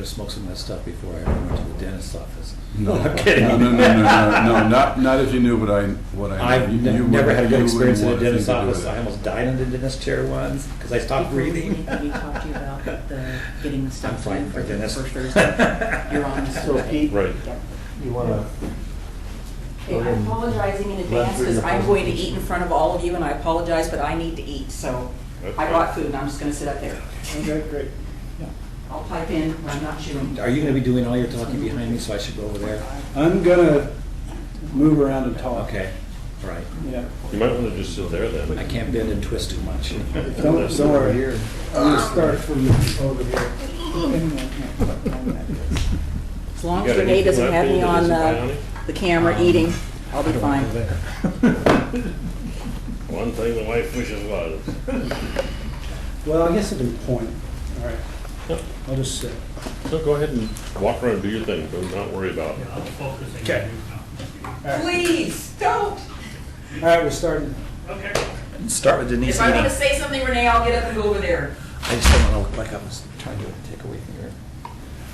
have smoked some of that stuff before I ever went to the dentist's office. No, I'm kidding. no, not if you knew what I know. I've You never had a good you experience in the wouldn't want dentist's anything to do office. with I it. almost died in the dentist chair once because I stopped Before we breathing. leave, Can we talk to you about getting the stuff I'm fine in for for the dentist. first Thursday? You're on. So Pete, Right. you want to, Okay, I'm apologizing in advance through because your I'm going to presentation. eat in front of all of you, and I apologize, but I need to eat, so That's I fine. brought food, and I'm just gonna sit up there. okay, great. I'll pipe in when I'm not chewing. Are you going to be doing all your talking behind me, so I should go over there? I'm gonna move around and talk. Okay, all right. Yeah. You might want to just sit there then. I can't bend and twist too much. Don't worry. Here. I'm gonna start from over here. As long You as got Renee anything doesn't left have in me you that on isn't bionic? the camera eating, I'll be fine. One thing the wife wishes was. Well, I guess I can point. All right. Yep. I'll just sit. So go ahead and walk around and do your thing. Do not worry about it. Okay. Please, don't. All right, we're starting. Start with Denise If I wanna eating. say something, Renee, I'll get up and go over there. I just don't want to look like I was trying to take away from your...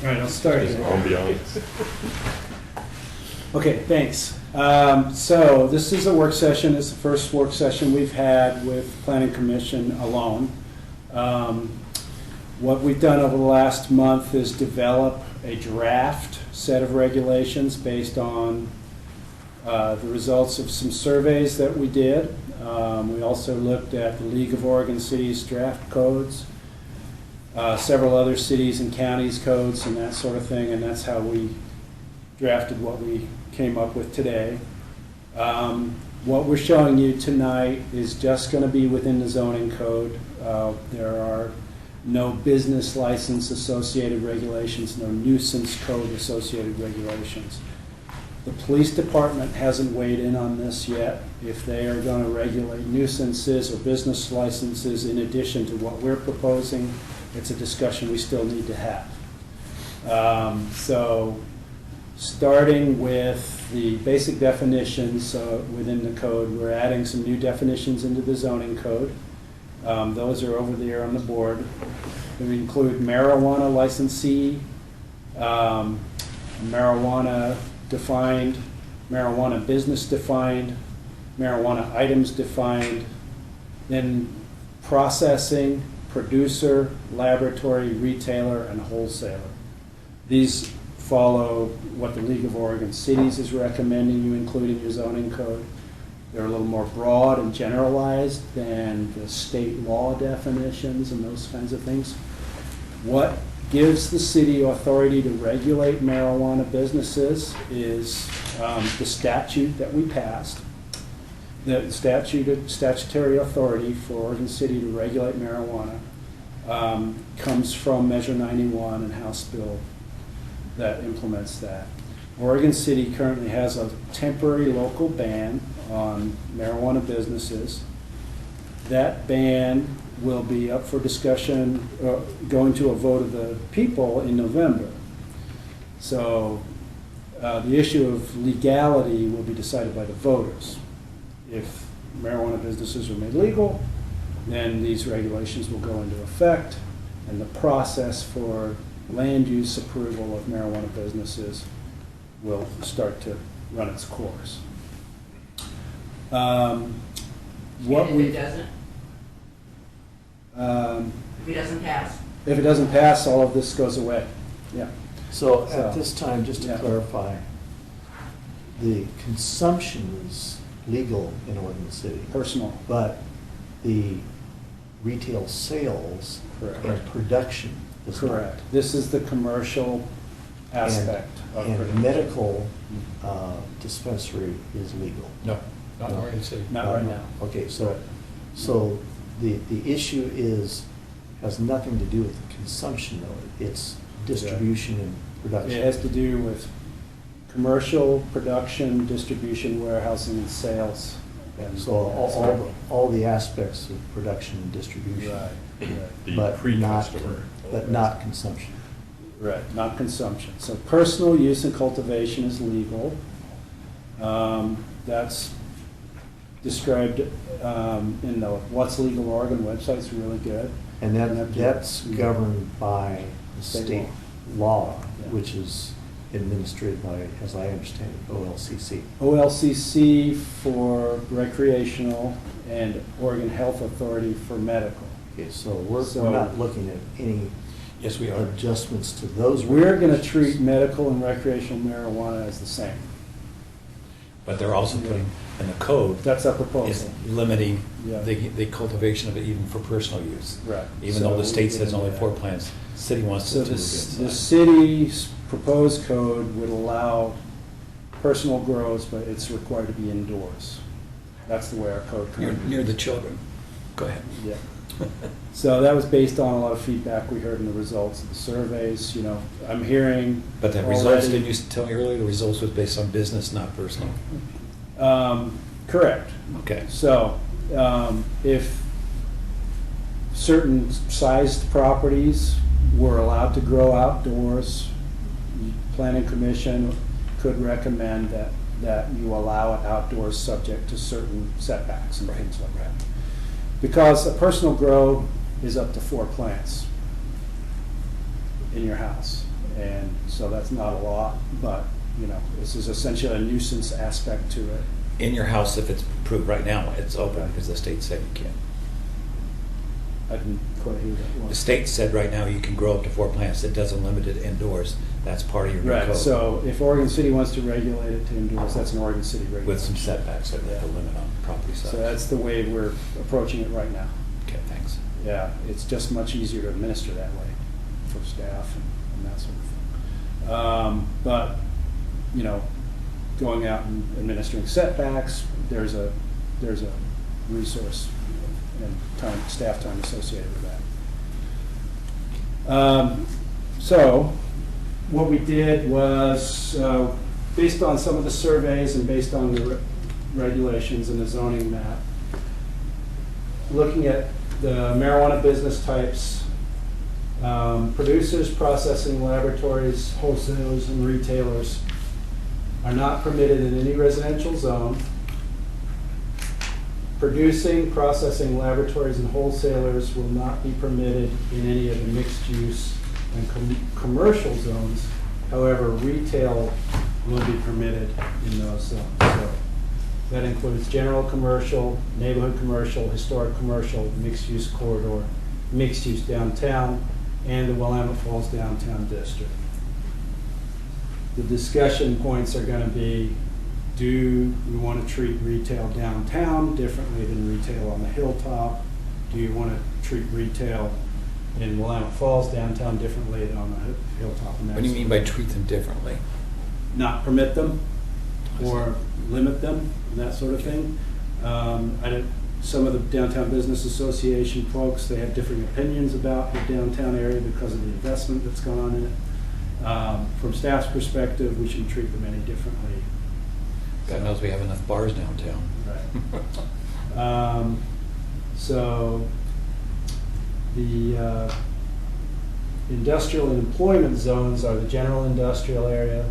All right, I'll start It's here. ambiance. Okay, thanks. So this is a work session. It's the first work session we've had with Planning Commission alone. What we've done over the last month is develop a draft set of regulations based on the results of some surveys that we did. We also looked at the League of Oregon Cities draft codes, several other cities and counties codes and that sort of thing, and that's how we drafted what we came up with today. What we're showing you tonight is just going to be within the zoning code. There are no business license associated regulations, no nuisance code associated regulations. The police department hasn't weighed in on this yet. If they are going to regulate nuisances or business licenses in addition to what we're proposing, it's a discussion we still need to have. So starting with the basic definitions within the code, we're adding some new definitions into the zoning code. Those are over there on the board. We include marijuana licensee, marijuana defined, marijuana business defined, marijuana items defined, then processing, producer, laboratory, retailer, and wholesaler. These follow what the League of Oregon Cities is recommending you include in your zoning code. They're a little more broad and generalized than the state law definitions and those kinds of things. What gives the city authority to regulate marijuana businesses is the statute that we passed. The statutory authority for Oregon City to regulate marijuana comes from Measure 91 and House Bill that implements that. Oregon City currently has a temporary local ban on marijuana businesses. That ban will be up for discussion, going to a vote of the people in November. So the issue of legality will be decided by the voters. If marijuana businesses are made legal, then these regulations will go into effect, and the process for land use approval of marijuana businesses will start to run its course. What And we if it doesn't, if it doesn't pass, if it doesn't pass, all of this goes away. Yeah. So So, at this time, just to yeah. clarify, the consumption is legal in Oregon City, Personal. but the retail sales Correct. and production is not. Correct. This is the commercial aspect of And production. medical dispensary is legal. No, not in Oregon City. Not right now. Okay, so the issue has nothing to do with the consumption though, it's distribution and production. It has to do with commercial, production, distribution, warehousing, and sales. And So all the aspects of production and distribution. Right, The But pre-customer. not consumption. right, not consumption. So personal use and cultivation is legal. That's described in the What's Legal Oregon website. It's really good. And And that's governed by the State state law, Yeah. which is administered by, as I understand it, OLCC. OLCC for recreational and Oregon Health Authority for medical. Okay, so we're So- we're not looking at any Yes, we are. adjustments to those. We're gonna regulations. treat medical and recreational marijuana as the same. But they're also putting in the code, That's our is proposal. limiting Yeah. the cultivation of it even for personal use. Right. Even though the So state we says get only into 4 that. plants, city wants So to do the inside. city's proposed code would allow personal grows, but it's required to be indoors. That's the way our code Near, currently. near the children. Go ahead. Yeah. So that was based on a lot of feedback we heard in the results of the surveys, you know, I'm hearing. But the results, already- didn't you tell me earlier, the results was based on business, not personal? Correct. Okay. So, if certain sized properties were allowed to grow outdoors, planning commission could recommend that you allow it outdoors subject to certain setbacks and things like that. Because a personal grow is up to 4 plants in your house. And so that's not a lot, but, you know, this is essentially a nuisance aspect to it. In your house, if it's approved right now, it's open because the state said you can. I didn't quite hear that The one. state said right now you can grow up to 4 plants. It doesn't limit it indoors. That's part of your new Right, code. so if Oregon City wants to regulate it to indoors, that's an Oregon City regulation. With some setbacks, that the limit on property size. So that's the way we're approaching it right now. Okay, thanks. Yeah, it's just much easier to administer that way for staff and that sort of thing. But, you know, going out and administering setbacks, there's a resource and time, staff time associated with that. So, what we did was, based on some of the surveys and based on the regulations and the zoning map, looking at the marijuana business types, producers, processing laboratories, wholesalers, and retailers are not permitted in any residential zone. Producing, processing laboratories, and wholesalers will not be permitted in any of the mixed-use and commercial zones. However, retail will be permitted in those zones. So that includes general commercial, neighborhood commercial, historic commercial, mixed-use corridor, mixed-use downtown, and the Willamette Falls downtown district. The discussion points are going to be, do we want to treat retail downtown differently than retail on the hilltop? Do you want to treat retail in Willamette Falls downtown differently than on the hilltop? And What do you that's- mean by treat them differently? Not permit them or limit them, and that sort of thing. Some of the Downtown Business Association folks, they have differing opinions about the downtown area because of the investment that's gone on in it. From staff's perspective, we shouldn't treat them any differently. God knows we have enough bars downtown. Right. So the industrial and employment zones are the general industrial area,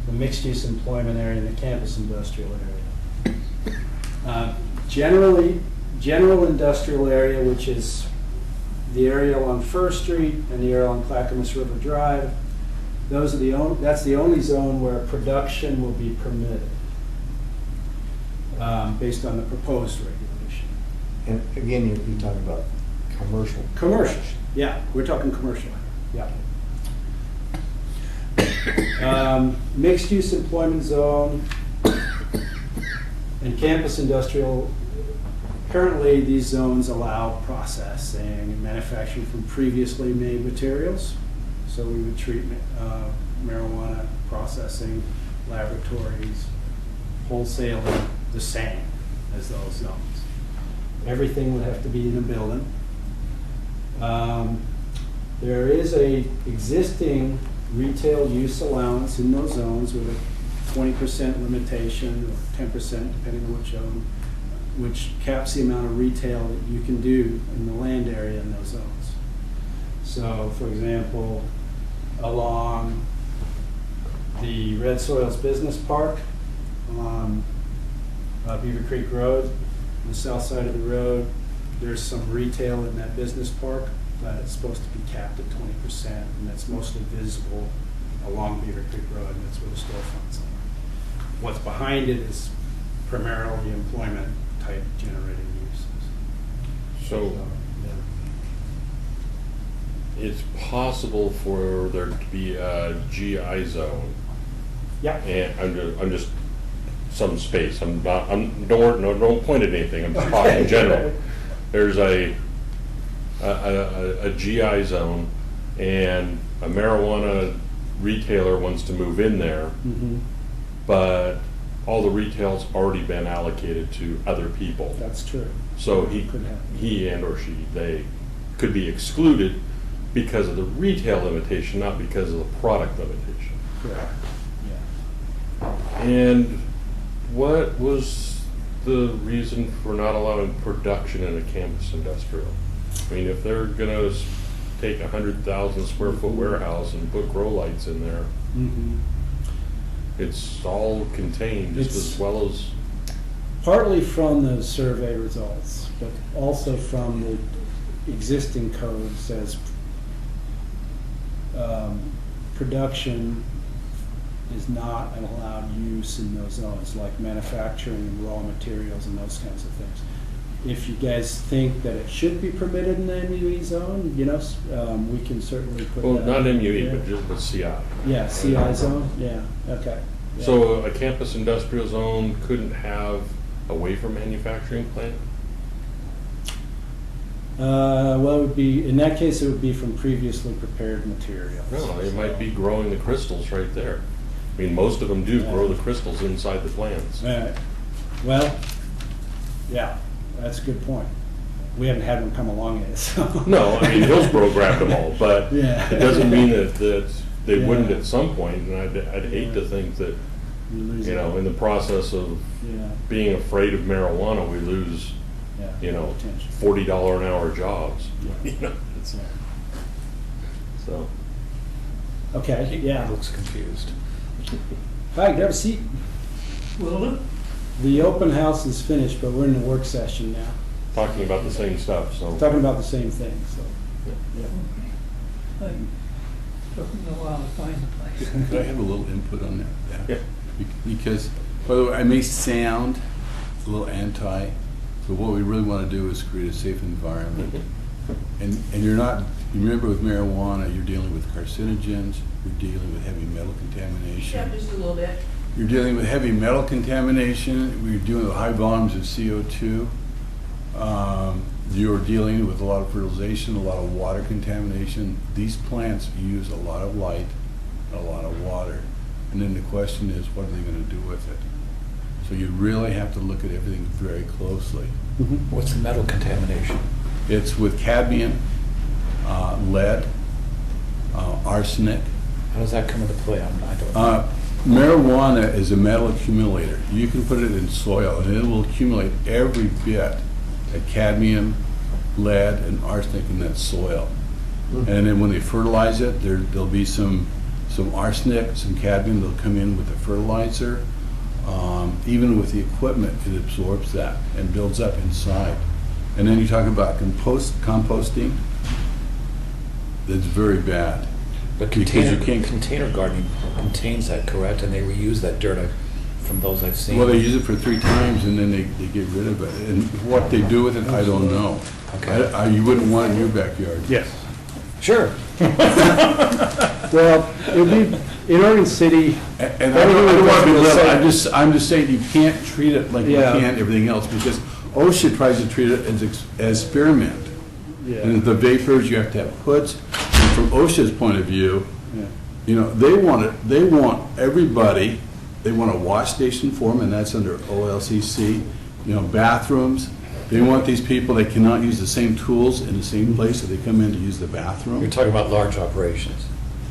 the mixed-use employment area, and the campus industrial area. General industrial area, which is the area along First Street and the area along Clackamas River Drive, that's the only zone where production will be permitted, based on the proposed regulation. And again, you're talking about commercial. Commercial, yeah, we're talking commercial, yeah. Mixed-use employment zone and campus industrial, currently these zones allow processing and manufacturing from previously made materials. So we would treat marijuana processing, laboratories, wholesaling the same as those zones. Everything would have to be in a building. There is a existing retail use allowance in those zones with a 20% limitation or 10%, depending on which zone, which caps the amount of retail that you can do in the land area in those zones. So, for example, along the Red Soils Business Park on Beaver Creek Road, on the south side of the road, there's some retail in that business park. but it's supposed to be capped at 20%, and that's mostly visible along Beaver Creek Road, and that's where the storefronts are. What's behind it is primarily employment type generating uses. So yeah. it's possible for there to be a GI zone, Yeah. and I'm just some space. Don't point at anything. I'm just talking in general. There's a GI zone, and a marijuana retailer wants to move in there, Mhm. but all the retail's already been allocated to other people. That's true. So Could happen. he and or she, they could be excluded because of the retail limitation, not because of the product limitation. Correct. Yeah. And what was the reason for not allowing production in a campus industrial? I mean, if they're gonna take 100,000 square foot warehouse and put grow lights in there, Mhm. it's all contained just It's- as well as, Partly from the survey results, but also from the existing codes as production is not an allowed use in those zones, like manufacturing and raw materials and those kinds of things. If you guys think that it should be permitted in the MUE zone, you know, we can certainly put that. well, not MUE, yeah. but just with CI. Yeah, CI zone, yeah, okay. Yeah. So a campus industrial zone couldn't have a wafer manufacturing plant? Well, it would be, in that case, it would be from previously prepared materials. No, it might be growing the crystals right there. I mean, most of them do grow the crystals inside the plants. Well, yeah, that's a good point. We haven't had one come along yet, so. No, I mean, Hillsborough grabbed them all, but Yeah. it doesn't mean that they wouldn't Yeah. at some point, and I'd hate to think that, You lose you it. know, in the process of Yeah, being afraid of marijuana, we lose, yeah. you know, Potential. $40 an hour jobs. Yeah. You know, it's- Yeah. So, Okay, He yeah. looks confused. Hi, grab a seat. The open house is finished, but we're in the work session now, talking about the same stuff, so. talking about the same thing, so. Yeah. Took me a while to find the place. Could I have a little input on that? Yeah. Because, by the way, I may sound a little anti, but what we really want to do is create a safe environment. And you're not, you remember with marijuana, you're dealing with carcinogens, you're dealing with heavy metal contamination. Yeah, just a little bit. You're dealing with heavy metal contamination, we're dealing with high volumes of CO2. You're dealing with a lot of fertilization, a lot of water contamination. These plants use a lot of light, a lot of water. And then the question is, what are they going to do with it? So you really have to look at everything very closely. What's the metal contamination? It's with cadmium, lead, arsenic. How does that come into play? I don't know. Marijuana is a metal accumulator. You can put it in soil and it will accumulate every bit of cadmium, lead, and arsenic in that soil. And then when they fertilize it, there'll be some arsenic, some cadmium, they'll come in with the fertilizer. Even with the equipment, it absorbs that and builds up inside. And then you talk about composting, that's very bad. But Because you can't- container gardening contains that, correct? And they reuse that dirt from those I've seen. Well, they use it for 3 times and then they get rid of it. And what they do with it, I don't know. Okay. You wouldn't want it in your backyard. Yes. Sure. Well, it would be, in Oregon City, And I don't want to be little, I'm just saying you can't treat it like you Yeah. can everything else, because OSHA tries to treat it as spearmint. And yeah, the vapors, you have to have hoods. And from OSHA's point of view, yeah. you know, they want everybody, they want a wash station for them, and that's under OLCC, you know, bathrooms. They want these people, they cannot use the same tools in the same place that they come in to use the bathroom. You're talking about large operations.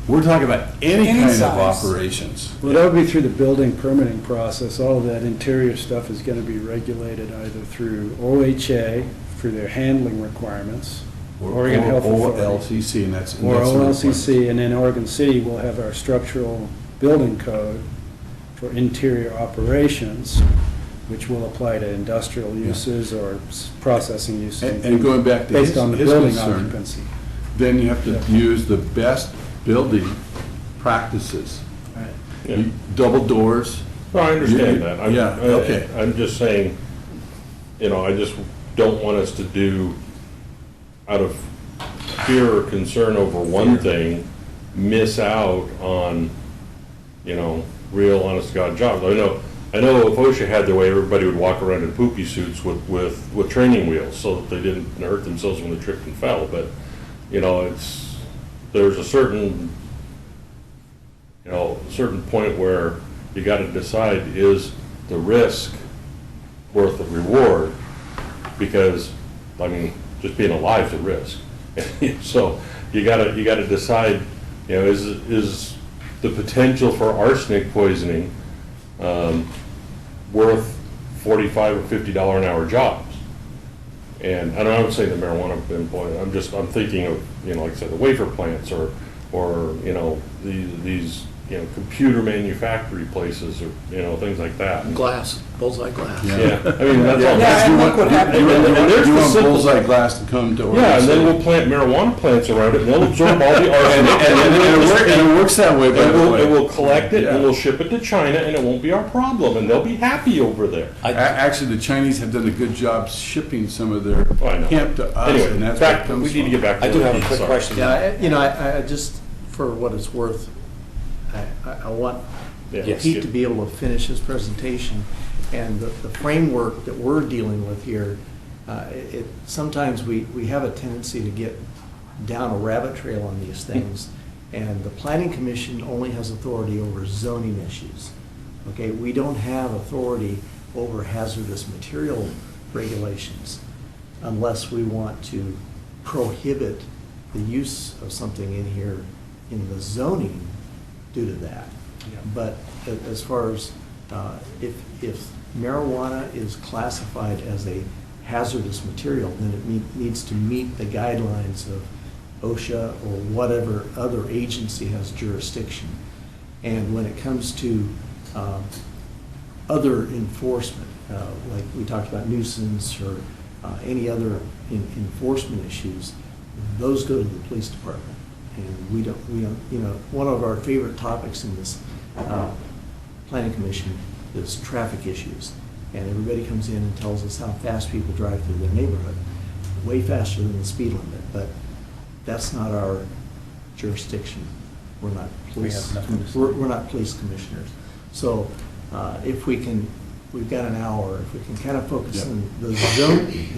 We're talking about any Any kind of size. operations. Well, that would be through the building permitting process. All of that interior stuff is going to be regulated either through OHA for their handling requiremements, Oregon Health Authority, OLCC, and that's. or that's the OLCC, and then Oregon City will have our structural building code for interior operations, which will apply to industrial uses or processing uses. And going back to Based on the his building concern, occupancy. then you have to use the best building practices. Yeah. Double doors. Well, I understand that. Yeah, okay. I'm just saying, I just don't want us to do, out of fear or concern over one thing, miss out on, real honest to God jobs. I know if OSHA had their way, everybody would walk around in poopy suits with training wheels so that they didn't hurt themselves when they tripped and fell. But, there's a certain point where you got to decide, is the risk worth the reward? Because, just being alive is a risk. So you got to decide, is the potential for arsenic poisoning worth $45 or $50 an hour jobs? And I'm not saying the marijuana employment. I'm thinking of, like I said, the wafer plants or these computer manufactory places or things like that. Glass, bullseye glass. Yeah, that's all. Yeah, and look what happened. You there's the want simple- bullseye glass to come to Oregon Yeah, and then City. we'll plant marijuana plants around it, and they'll absorb all the arsenic, And it works that way, by and the way. we'll collect it, and Yeah. we'll ship it to China, and it won't be our problem, and they'll be happy over there. Actually, the Chinese have done a good job shipping some of their Oh, I know. hemp to us, Anyway, and that's where it back, comes we need to from. get back to I do have a Ricky, quick sorry. question. Yeah, I just, for what it's worth, I want Yeah, Pete to be able to finish his presentation, and the framework that we're dealing with here, sometimes we have a tendency to get down a rabbit trail on these things, and the Planning Commission only has authority over zoning issues. Okay, we don't have authority over hazardous material regulations unless we want to prohibit the use of something in here in the zoning due to that. But as far as if marijuana is classified as a hazardous material, then it needs to meet the guidelines of OSHA or whatever other agency has jurisdiction. And when it comes to other enforcement, like we talked about nuisance or any other enforcement issues, those go to the police department. And we don't, one of our favorite topics in this Planning Commission is traffic issues. And everybody comes in and tells us how fast people drive through their neighborhood, way faster than the speed limit, but that's not our jurisdiction. We're not police, we're not police commissioners. So if we can, we've got an hour, if we can kind of focus on the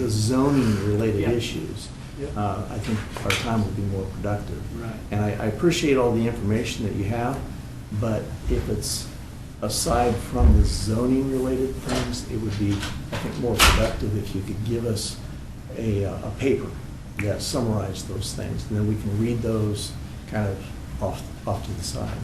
zoning related issues, I think our time will be more productive. Right. And I appreciate all the information that you have, but if it's aside from the zoning related things, it would be, I think, more productive if you could give us a paper that summarized those things, and then we can read those kind of off to the side.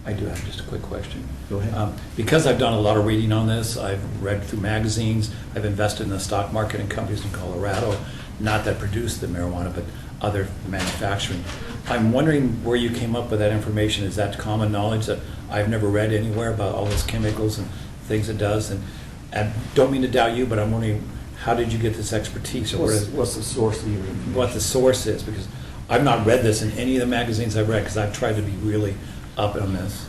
I do have just a quick question. Go ahead. Because I've done a lot of reading on this, I've read through magazines, I've invested in the stock market in companies in Colorado, not that produce the marijuana, but other manufacturing. I'm wondering where you came up with that information. Is that common knowledge that I've never read anywhere about all those chemicals and things it does? And don't mean to doubt you, but I'm wondering, how did you get this expertise? Or What's the source of your information? what the source is? Because I've not read this in any of the magazines I've read, because I've tried to be really up on this.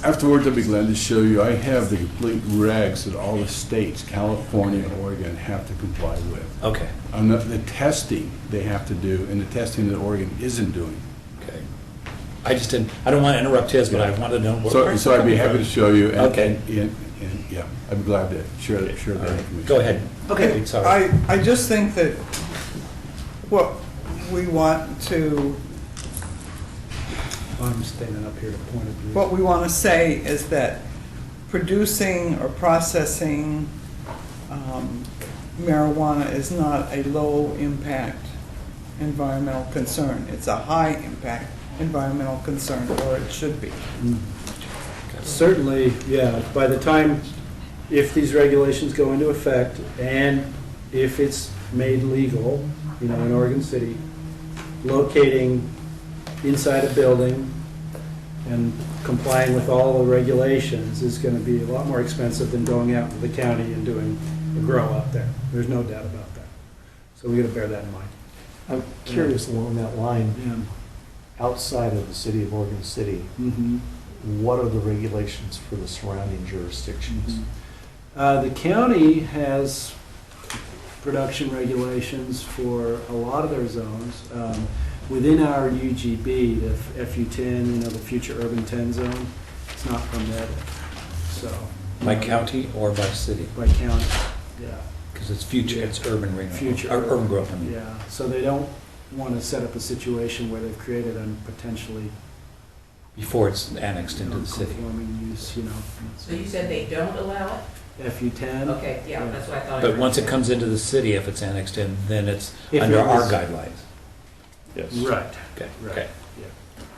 Afterwards, I'll be glad to show you. I have the complete regs that all the states, California and Oregon, have to comply with. Okay, On the testing they have to do, and the testing that Oregon isn't doing. okay. I just didn't, I don't want to interrupt his, but I wanted to know what. So I'd be happy to show you. and- Okay. And yeah, I'd be glad to share that information. Go ahead. Okay, Sorry. I just think that what we want to, I'm standing up here to point of view. what we want to say is that producing or processing marijuana is not a low-impact environmental concern. It's a high-impact environmental concern, or it should be. Certainly, yeah, by the time, if these regulations go into effect, and if it's made legal, in Oregon City, locating inside a building and complying with all the regulations is going to be a lot more expensive than going out to the county and doing a grow out there. There's no doubt about that. So we got to bear that in mind. I'm curious along that line, Yeah. outside of the city of Oregon City, Mm-hmm. what are the regulations for the surrounding jurisdictions? The county has production regulations for a lot of their zones. Within our UGB, the FU10, the future urban 10 zone, it's not permitted, so. By county or by city? By county, yeah. Because it's future, it's urban renewal. Future. Or urban growth, I mean. Yeah, so they don't want to set up a situation where they've created a potentially Before it's annexed into the city. non-conforming use, So you said they don't allow it? FU10. Okay, yeah, that's what I thought. I But heard once you it say. comes into the city, if it's annexed in, then it's If under it our was- guidelines. Yes. Right. Okay, Right. okay.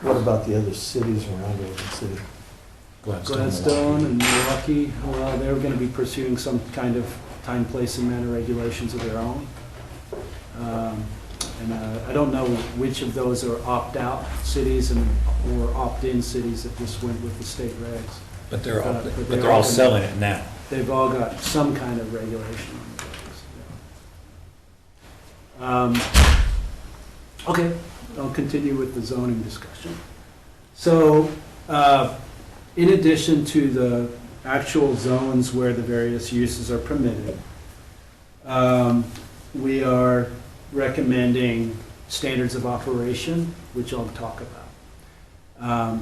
What about the other cities around Oregon City? Gladstone and Milwaukee, well, they're going to be pursuing some kind of time, place, and manner regulations of their own. And I don't know which of those are opt-out cities or opt-in cities that just went with the state regs. But they're all, But but they're they're all all- selling it now. They've all got some kind of regulation on those. Okay, I'll continue with the zoning discussion. So, in addition to the actual zones where the various uses are permitted, we are recommending standards of operation, which I'll talk about.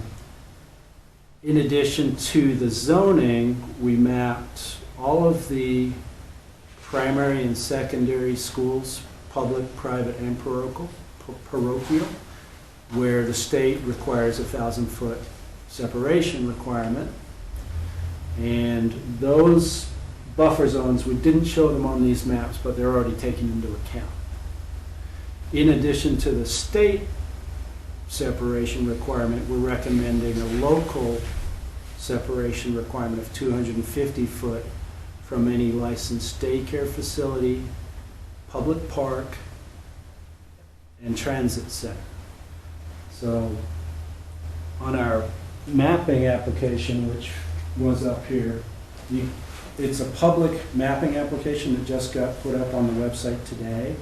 In addition to the zoning, we mapped all of the primary and secondary schools, public, private, and parochial, where the state requires a 1,000-foot separation requirement. And those buffer zones, we didn't show them on these maps, but they're already taken into account. In addition to the state separation requirement, we're recommending a local separation requirement of 250 foot from any licensed daycare facility, public park, and transit center. So on our mapping application, which was up here, it's a public mapping application that just got put up on the website today.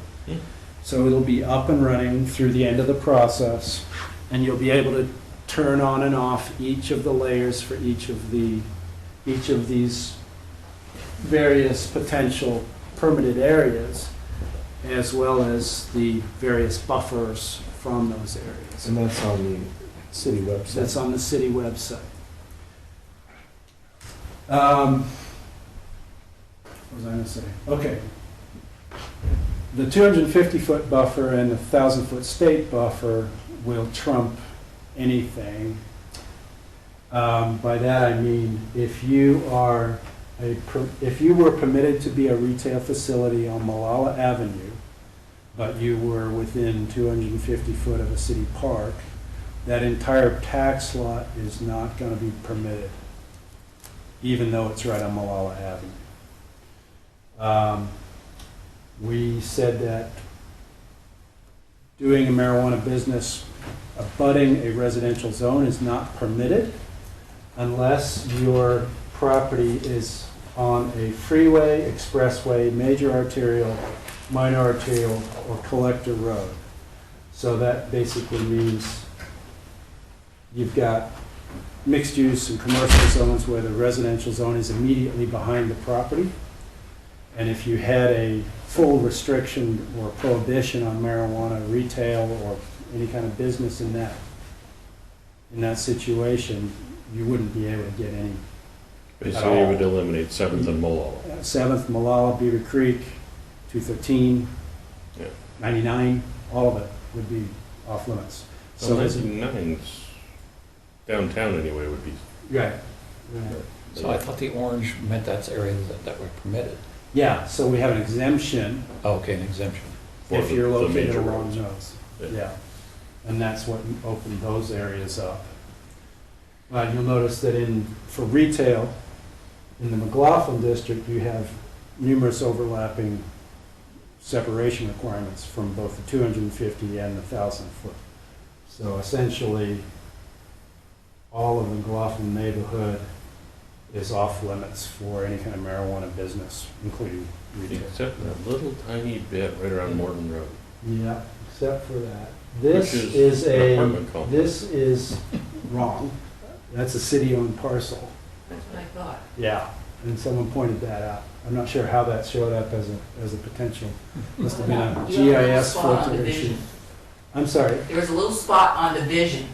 So it'll be up and running through the end of the process, and you'll be able to turn on and off each of the layers for each of these various potential permitted areas, as well as the various buffers from those areas. And that's on the city website. That's on the city website. What was I going to say? Okay. The 250-foot buffer and the 1,000-foot state buffer will trump anything. By that I mean, if you were permitted to be a retail facility on Malala Avenue, but you were within 250 foot of a city park, that entire tax lot is not going to be permitted, even though it's right on Malala Avenue. We said that doing a marijuana business abutting a residential zone is not permitted unless your property is on a freeway, expressway, major arterial, minor arterial, or collector road. So that basically means you've got mixed use and commercial zones where the residential zone is immediately behind the property. And if you had a full restriction or prohibition on marijuana retail or any kind of business in that situation, you wouldn't be able to get any. Basically, it would eliminate 7th and Molalla. 7th, Malala, Beaver Creek, 213, Yeah. 99, all of it would be off limits. So there's- 99's downtown anyway would be. Right. Right. So I thought the orange meant that's areas that were permitted. Yeah, so we have an exemption Oh, okay, an exemption. For if you're the located major along roads. those. Yeah. Yeah, and that's what opened those areas up. You'll notice that for retail, in the McLaughlin district, you have numerous overlapping separation requirements from both the 250 and the 1,000 foot. So essentially, all of the McLaughlin neighborhood is off limits for any kind of marijuana business, including retail. Except that little tiny bit right around Morton Road. Yeah, except for that. This Which is an apartment complex. this is wrong. That's a city-owned parcel. That's what I thought. Yeah, and someone pointed that out. I'm not sure how that showed up as a potential. Must have been a You have a little GIS spot on filter Division. issue. I'm sorry. There was a little spot on Division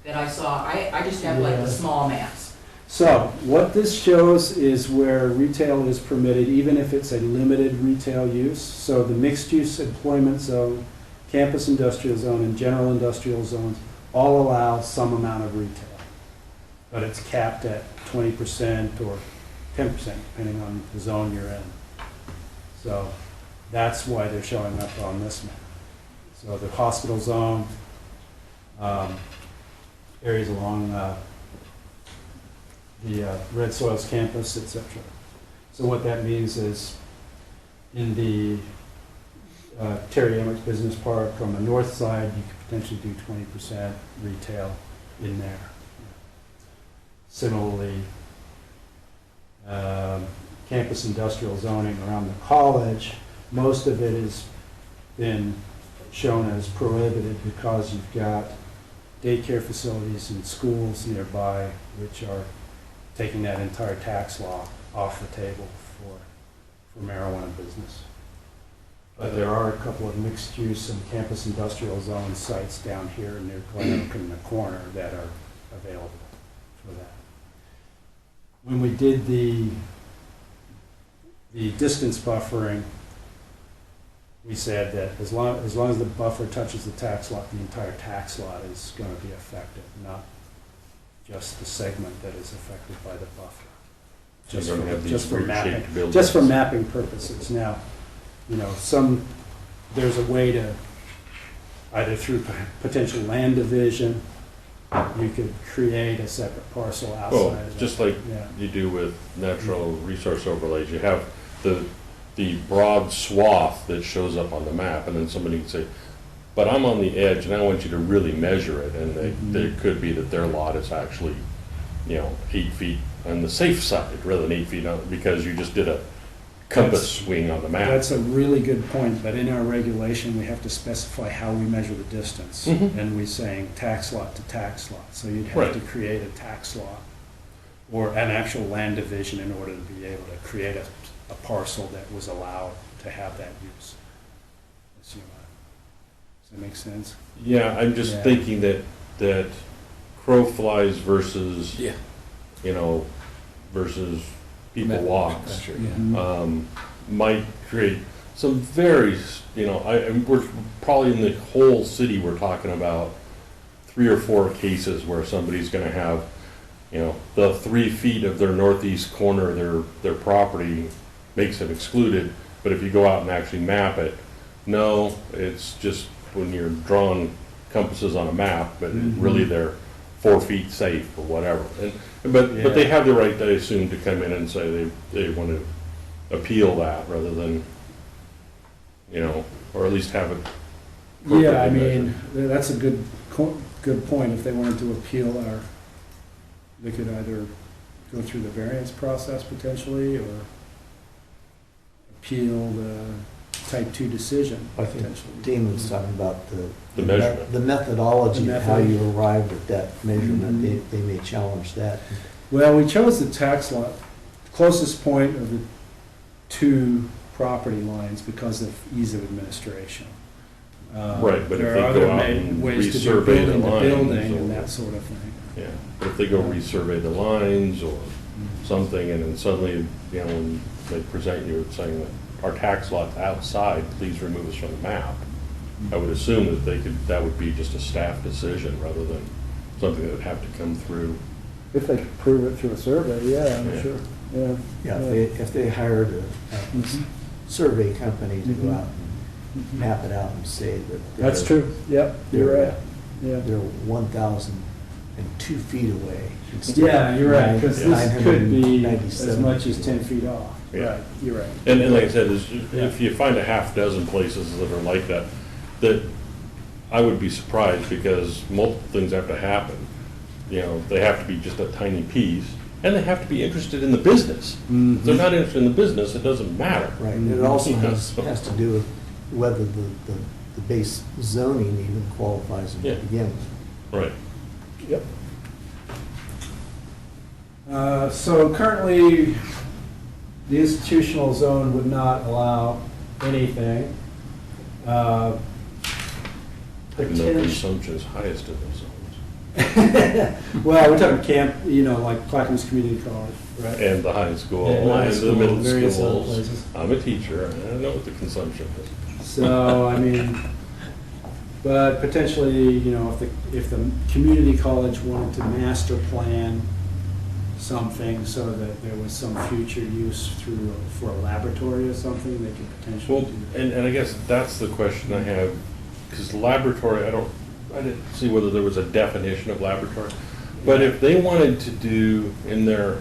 that I saw. I just have like Yeah. the small maps. So what this shows is where retail is permitted, even if it's a limited retail use. So the mixed-use employment zone, campus industrial zone, and general industrial zones all allow some amount of retail. But it's capped at 20% or 10%, depending on the zone you're in. So that's why they're showing up on this map. So the hospital zone, areas along the Red Soils campus, etc. So what that means is in the Terry Emmett Business Park on the north side, you could potentially do 20% retail in there. Similarly, campus industrial zoning around the college, most of it has been shown as prohibited because you've got daycare facilities and schools nearby, which are taking that entire tax law off the table for marijuana business. But there are a couple of mixed-use and campus industrial zone sites down here near Glen Oak in the corner that are available for that. When we did the distance buffering, we said that as long as the buffer touches the tax lot, the entire tax lot is going to be affected, not just the segment that is affected by the buffer. So you're gonna have these Just for weird mapping, shaped buildings. just for mapping purposes. Now, there's a way to, either through potential land division, you could create a separate parcel outside Well, of that. just like Yeah. you do with natural resource overlays, you have the broad swath that shows up on the map, and then somebody can say, but I'm on the edge, and I want you to really measure it, and it could be that their lot is actually, 8 feet on the safe side, rather than 8 feet on, because you just did a compass swing on the map. That's a really good point, but in our regulation, we have to specify how we measure the distance. Mhm. And we're saying tax lot to tax lot, so you'd have Right. to create a tax lot or an actual land division in order to be able to create a parcel that was allowed to have that use. Does that make sense? Yeah, I'm just Yeah. thinking that crow flies versus, Yeah. versus people walks. Sure, Mhm. Might create some very, we're probably in the whole city, we're talking about 3 or 4 cases where somebody's gonna have, the 3 feet of their northeast corner of their property makes it excluded, but if you go out and actually map it, no, it's just when you're drawing compasses on a map, but really they're 4 feet safe or whatever. But they have the right, I assume, to come in and say they want to appeal that rather than, or at least have it. Yeah, I appropriately mean, that's a good point. If they wanted to appeal they could either go through the variance process potentially, or appeal the type 2 decision I think potentially. Dean was talking about The measurement. the methodology The of how method. you arrived at that measurement. Mhm. They may challenge that. Well, we chose the tax lot, closest point of the 2 property lines because of ease of administration. Right, but if there they are go other out and ways to do resurvey the building to lines building or- and that sort of thing. Yeah, but if they go resurvey the lines or something, and then suddenly, when they present you saying that our tax lot's outside, please remove us from the map, I would assume that would be just a staff decision rather than something that would have to come through. If they could prove it through a survey, yeah, I'm Yeah. sure, yeah. Yeah, if they hired a Mhm. survey company to go Mhm. out and map it out and say that. That's true, yep, you're They're, right, yeah. They're 1,002 feet away. instead Yeah, of you're right, because this could be as 997 much as feet 10 away. feet off. Yeah. Right, you're right. And like I said, Yeah. if you find a half dozen places that are like that, I would be surprised because multiple things have to happen. They have to be just a tiny piece, and they have to be interested in the business. If they're not interested in the business, it doesn't matter. Right, and it also has to do with whether the the base zoning even qualifies them Yeah. to begin with. Right. Yep. So currently, the institutional zone would not allow anything. Even though Potential- consumption is highest in those zones. Well, we're talking camp, like Clackamas Community College, right? And the high school, And high and the school, middle various other schools. places. I'm a teacher, and I know what the consumption is. So, I mean, but potentially, if the community college wanted to master plan something so that there was some future use for a laboratory or something, they could potentially Well, do that. and I guess that's the question I have, because laboratory, I didn't see whether there was a definition of laboratory. But if they wanted to do in their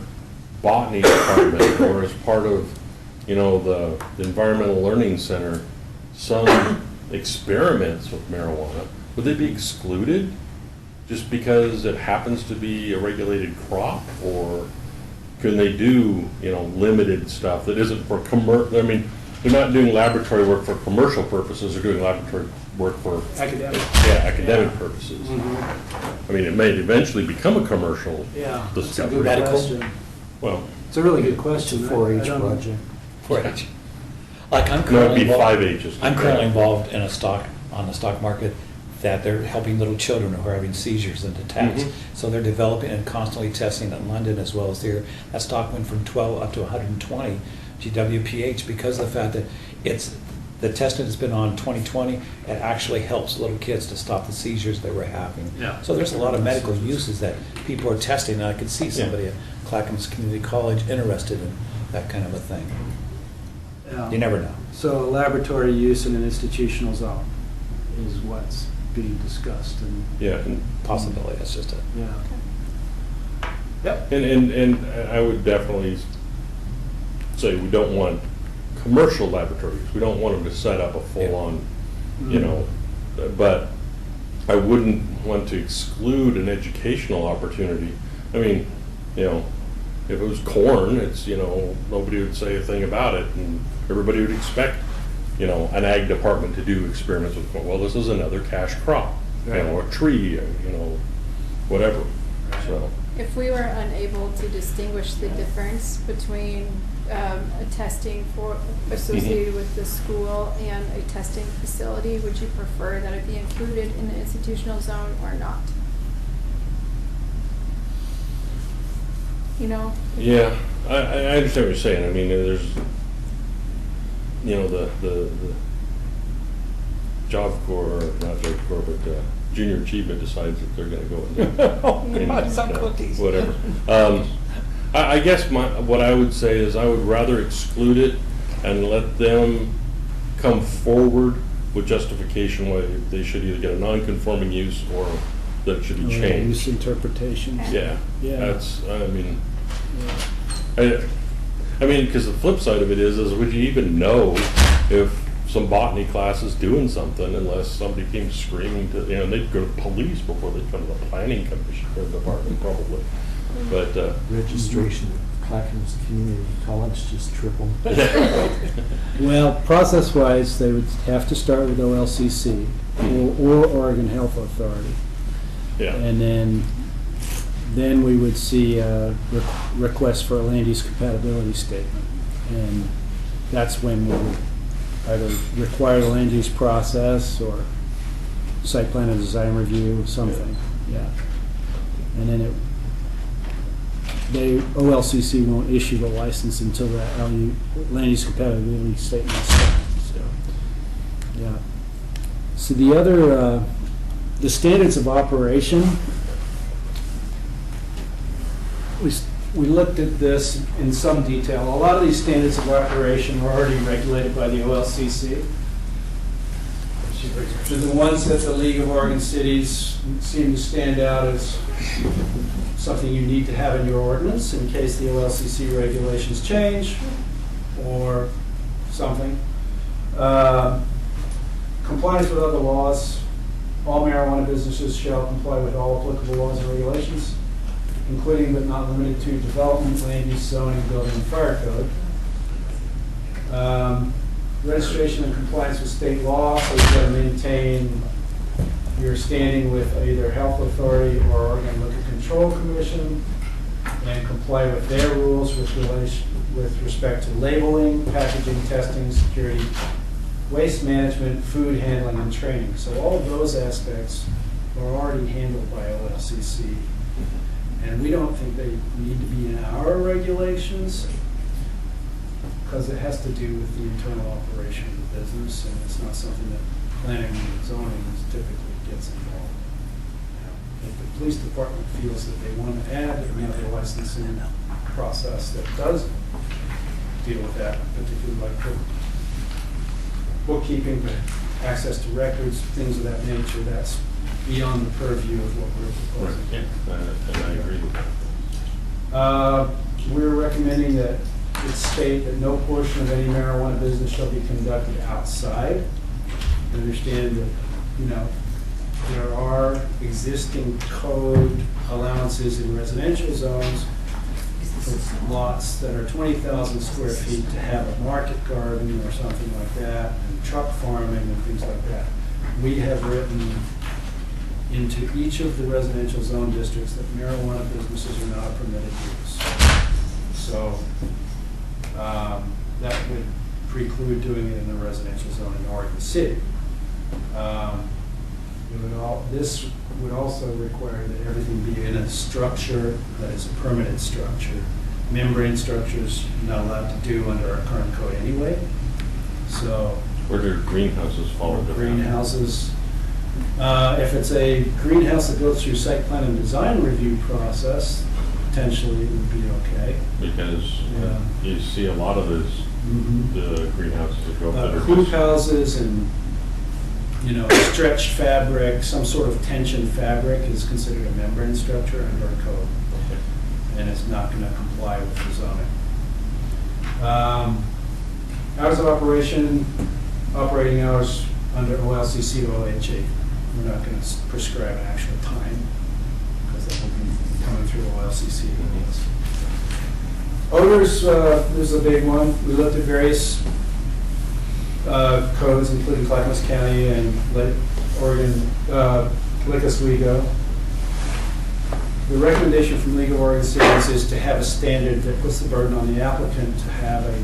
botany department or as part of, the environmental learning center, some experiments with marijuana, would they be excluded just because it happens to be a regulated crop? Or can they do, limited stuff that isn't for they're not doing laboratory work for commercial purposes, they're doing laboratory work for Academic. academic Yeah. purposes. Mhm. I mean, it may eventually become a commercial Yeah, that's a discovery. good Medical. question. Well, It's a really good question. It's a I 4-H don't know. project. 4-H. Like I'm no, it'd currently be involved, 5-H's. I'm currently involved in on the stock market, that they're helping little children who are having seizures and attacks. Mhm. So they're developing and constantly testing in London as well as here. That stock went from 12 up to 120 GWPH because of the fact that the testing has been on 2020, it actually helps little kids to stop the seizures they were having. Yeah. So there's a lot of medical uses that people are testing, and I could see somebody Yeah. at Clackamas Community College interested in that kind of a thing. Yeah. You never know. So laboratory use in an institutional zone is what's being discussed, and, Yeah, and Possibility, that's just a. yeah. Yep. And I would definitely say we don't want commercial laboratories. We don't want them to set up a full-on, but I wouldn't want to exclude an educational opportunity. I mean, if it was corn, it's, nobody would say a thing about it, and everybody would expect, an ag department to do experiments with corn. Well, this is another cash crop, or a tree, whatever, so. If we were unable to distinguish the difference between a testing associated with the school and a testing facility, would you prefer that it be included in the institutional zone or not? Yeah, I understand what you're saying. I mean, there's, the Job Corps, not Job Corps, but Junior Achievement decides that they're gonna go and Some cookies. whatever. I guess what I would say is I would rather exclude it and let them come forward with justification why they should either get a non-conforming use or that it should be Use changed. interpretations. Yeah, Yeah. that's, because the flip side of it is would you even know if some botany class is doing something unless somebody came screaming to, they'd go to police before they'd come to the planning commission or department probably. But, Registration at Clackamas Community College just tripled. Well, process-wise, they would have to start with OLCC or Oregon Health Authority. yeah, And then we would see a request for a land use compatibility statement. And that's when we would either require the land use process or site plan and design review, something, yeah. And then OLCC won't issue the license until the land use compatibility statement is signed, so, yeah. So the other, the standards of operation, we looked at this in some detail. A lot of these standards of operation are already regulated by the OLCC. So the ones that the League of Oregon Cities seem to stand out as something you need to have in your ordinance in case the OLCC regulations change or something. Compliance with other laws. All marijuana businesses shall comply with all applicable laws and regulations, including but not limited to development, land use, zoning, building, and fire code. registration and compliance with state law, so you've got to maintain your standing with either health authority or Oregon Liquor Control Commission, and comply with their rules with respect to labeling, packaging, testing, security, waste management, food handling, and training. So all of those aspects are already handled by OLCC. And we don't think they need to be in our regulations, because it has to do with the internal operation of the business, and it's not something that planning and zoning typically gets involved. If the police department feels that they want to add another licensing process that does deal with that, particularly like bookkeeping, access to records, things of that nature, that's beyond the purview of what we're proposing. Yeah, and I agree with that. We're recommending that it state that no portion of any marijuana business shall be conducted outside. Understand that, you know, there are existing code allowances in residential zones for lots that are 20,000 square feet to have a market garden or something like that, and truck farming and things like that. We have written into each of the residential zone districts that marijuana businesses are not a permitted use. So that would preclude doing it in the residential zone in Oregon City. This would also require that everything be in a structure that is a permanent structure. Membrane structures not allowed to do under our current code anyway. So Where do greenhouses fall into that? greenhouses, if it's a greenhouse that goes through site plan and design review process, potentially it would be okay. Because Yeah. you see a lot of those, the greenhouses that go up that are Hoop just- houses and, you know, stretched fabric, some sort of tension fabric is considered a membrane structure under our code, and it's not going to comply with the zoning. Hours of operation, operating hours under OLCC to OHA. We're not going to prescribe an actual time, because that will be coming through OLCC. Odors, this is a big one. We looked at various codes, including Clackamas County and Oregon, Lick Oswego. The recommendation from League of Oregon Cities is to have a standard that puts the burden on the applicant to have a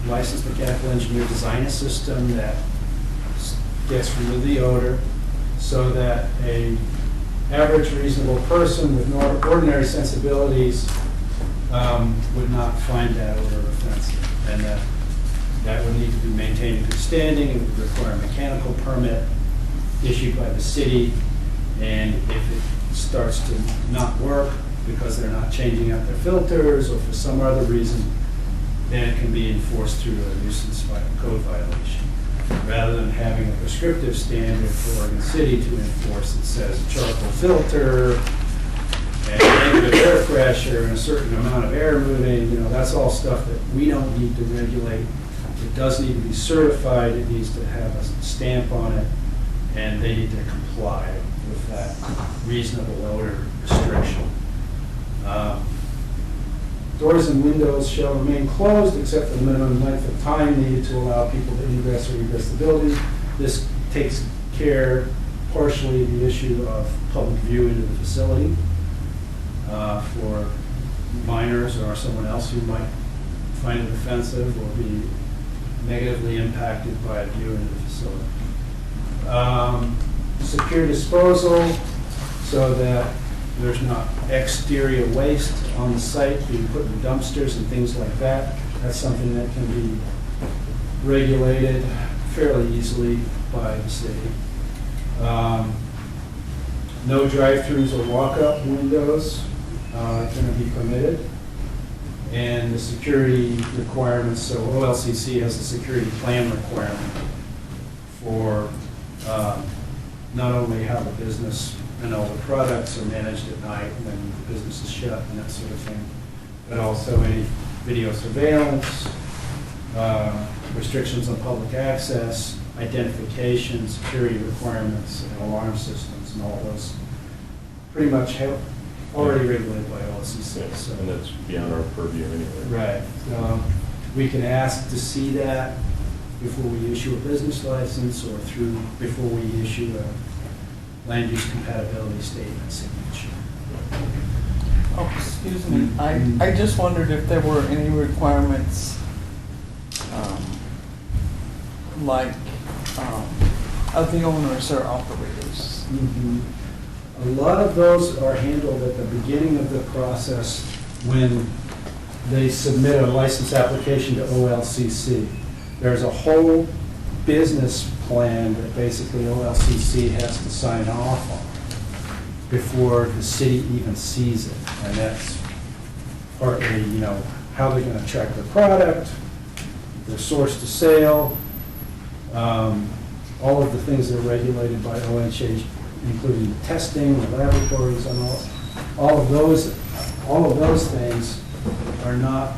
licensed mechanical engineer design a system that gets rid of the odor, so that a average reasonable person with ordinary sensibilities would not find that odor offensive, and that would need to be maintained in good standing. It would require a mechanical permit issued by the city, and if it starts to not work because they're not changing out their filters or for some other reason, then it can be enforced through a nuisance code violation. Rather than having a prescriptive standard for Oregon City to enforce that says a charcoal filter and negative air pressure and a certain amount of air moving, you know, that's all stuff that we don't need to regulate. It does need to be certified, it needs to have a stamp on it, and they need to comply with that reasonable odor restriction. Doors and windows shall remain closed except for the minimum length of time needed to allow people to ingress or egress the building. This takes care partially of the issue of public view into the facility for minors or someone else who might find it offensive or be negatively impacted by a view into the facility. Secure disposal so that there's not exterior waste on the site being put in dumpsters and things like that. That's something that can be regulated fairly easily by the city. No drive-throughs or walk-up windows are going to be permitted. And the security requirements, so OLCC has a security plan requirement for not only how the business and all the products are managed at night when the business is shut and that sort of thing, but also any video surveillance, restrictions on public access, identification, security requirements, and alarm systems, and all those pretty much have already regulated by OLCC. So. And that's beyond our purview anyway. Right. We can ask to see that before we issue a business license or through, before we issue a land use compatibility statement signature. Oh, excuse me, I just wondered if there were any requirements, like, of the owners or operators. A lot of those are handled at the beginning of the process when they submit a license application to OLCC. There's a whole business plan that basically OLCC has to sign off on before the city even sees it. And that's partly, how they're gonna track their product, their source to sale, all of the things that are regulated by OHA, including the testing, the laboratories, and all of those things are not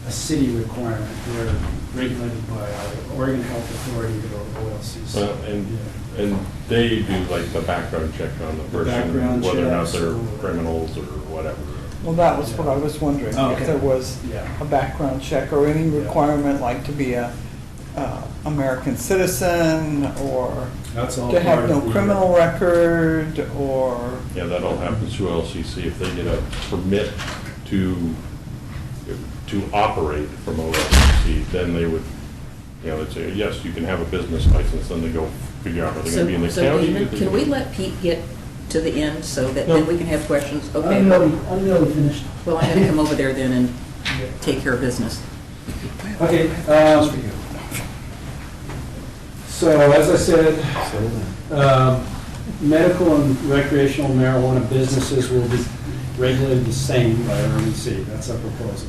a city requirement. They're regulated by Oregon Health Authority or OLCC. Well, and they do like the background check on the person, background whether or not checks they're or- criminals or whatever. Well, that was what I was wondering, Oh, if okay. there was Yeah. a background check or any requirement like to be a American citizen or That's all to have part no of the- criminal record or, Yeah, that all happens through LCC. If they get a permit to operate from OLCC, then they would, they'd say, yes, you can have a business license, then they go figure out, are they gonna be in the So county? Damon, can we let Pete get to the end so that then we can have questions? Okay. I'm nearly finished. Well, I'm gonna come over there then and take care of business. Okay, so as I said, medical and recreational marijuana businesses will be regulated the same by RMC. That's our proposal.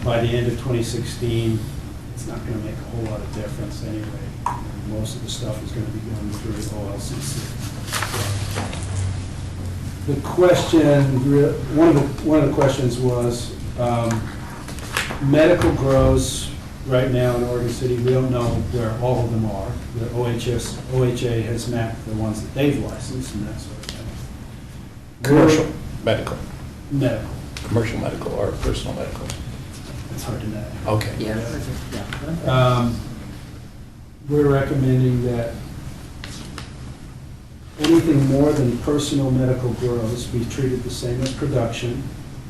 By the end of 2016, it's not going to make a whole lot of difference anyway. Most of the stuff is going to be going through OLCC. The question, one of the questions was, medical grows right now in Oregon City. We don't know where all of them are. The OHA has mapped the ones that they've licensed and that sort of thing. Commercial medical, Medical, commercial medical or personal medical. it's hard to know. Okay. Yeah. We're recommending that anything more than personal medical grows be treated the same as production,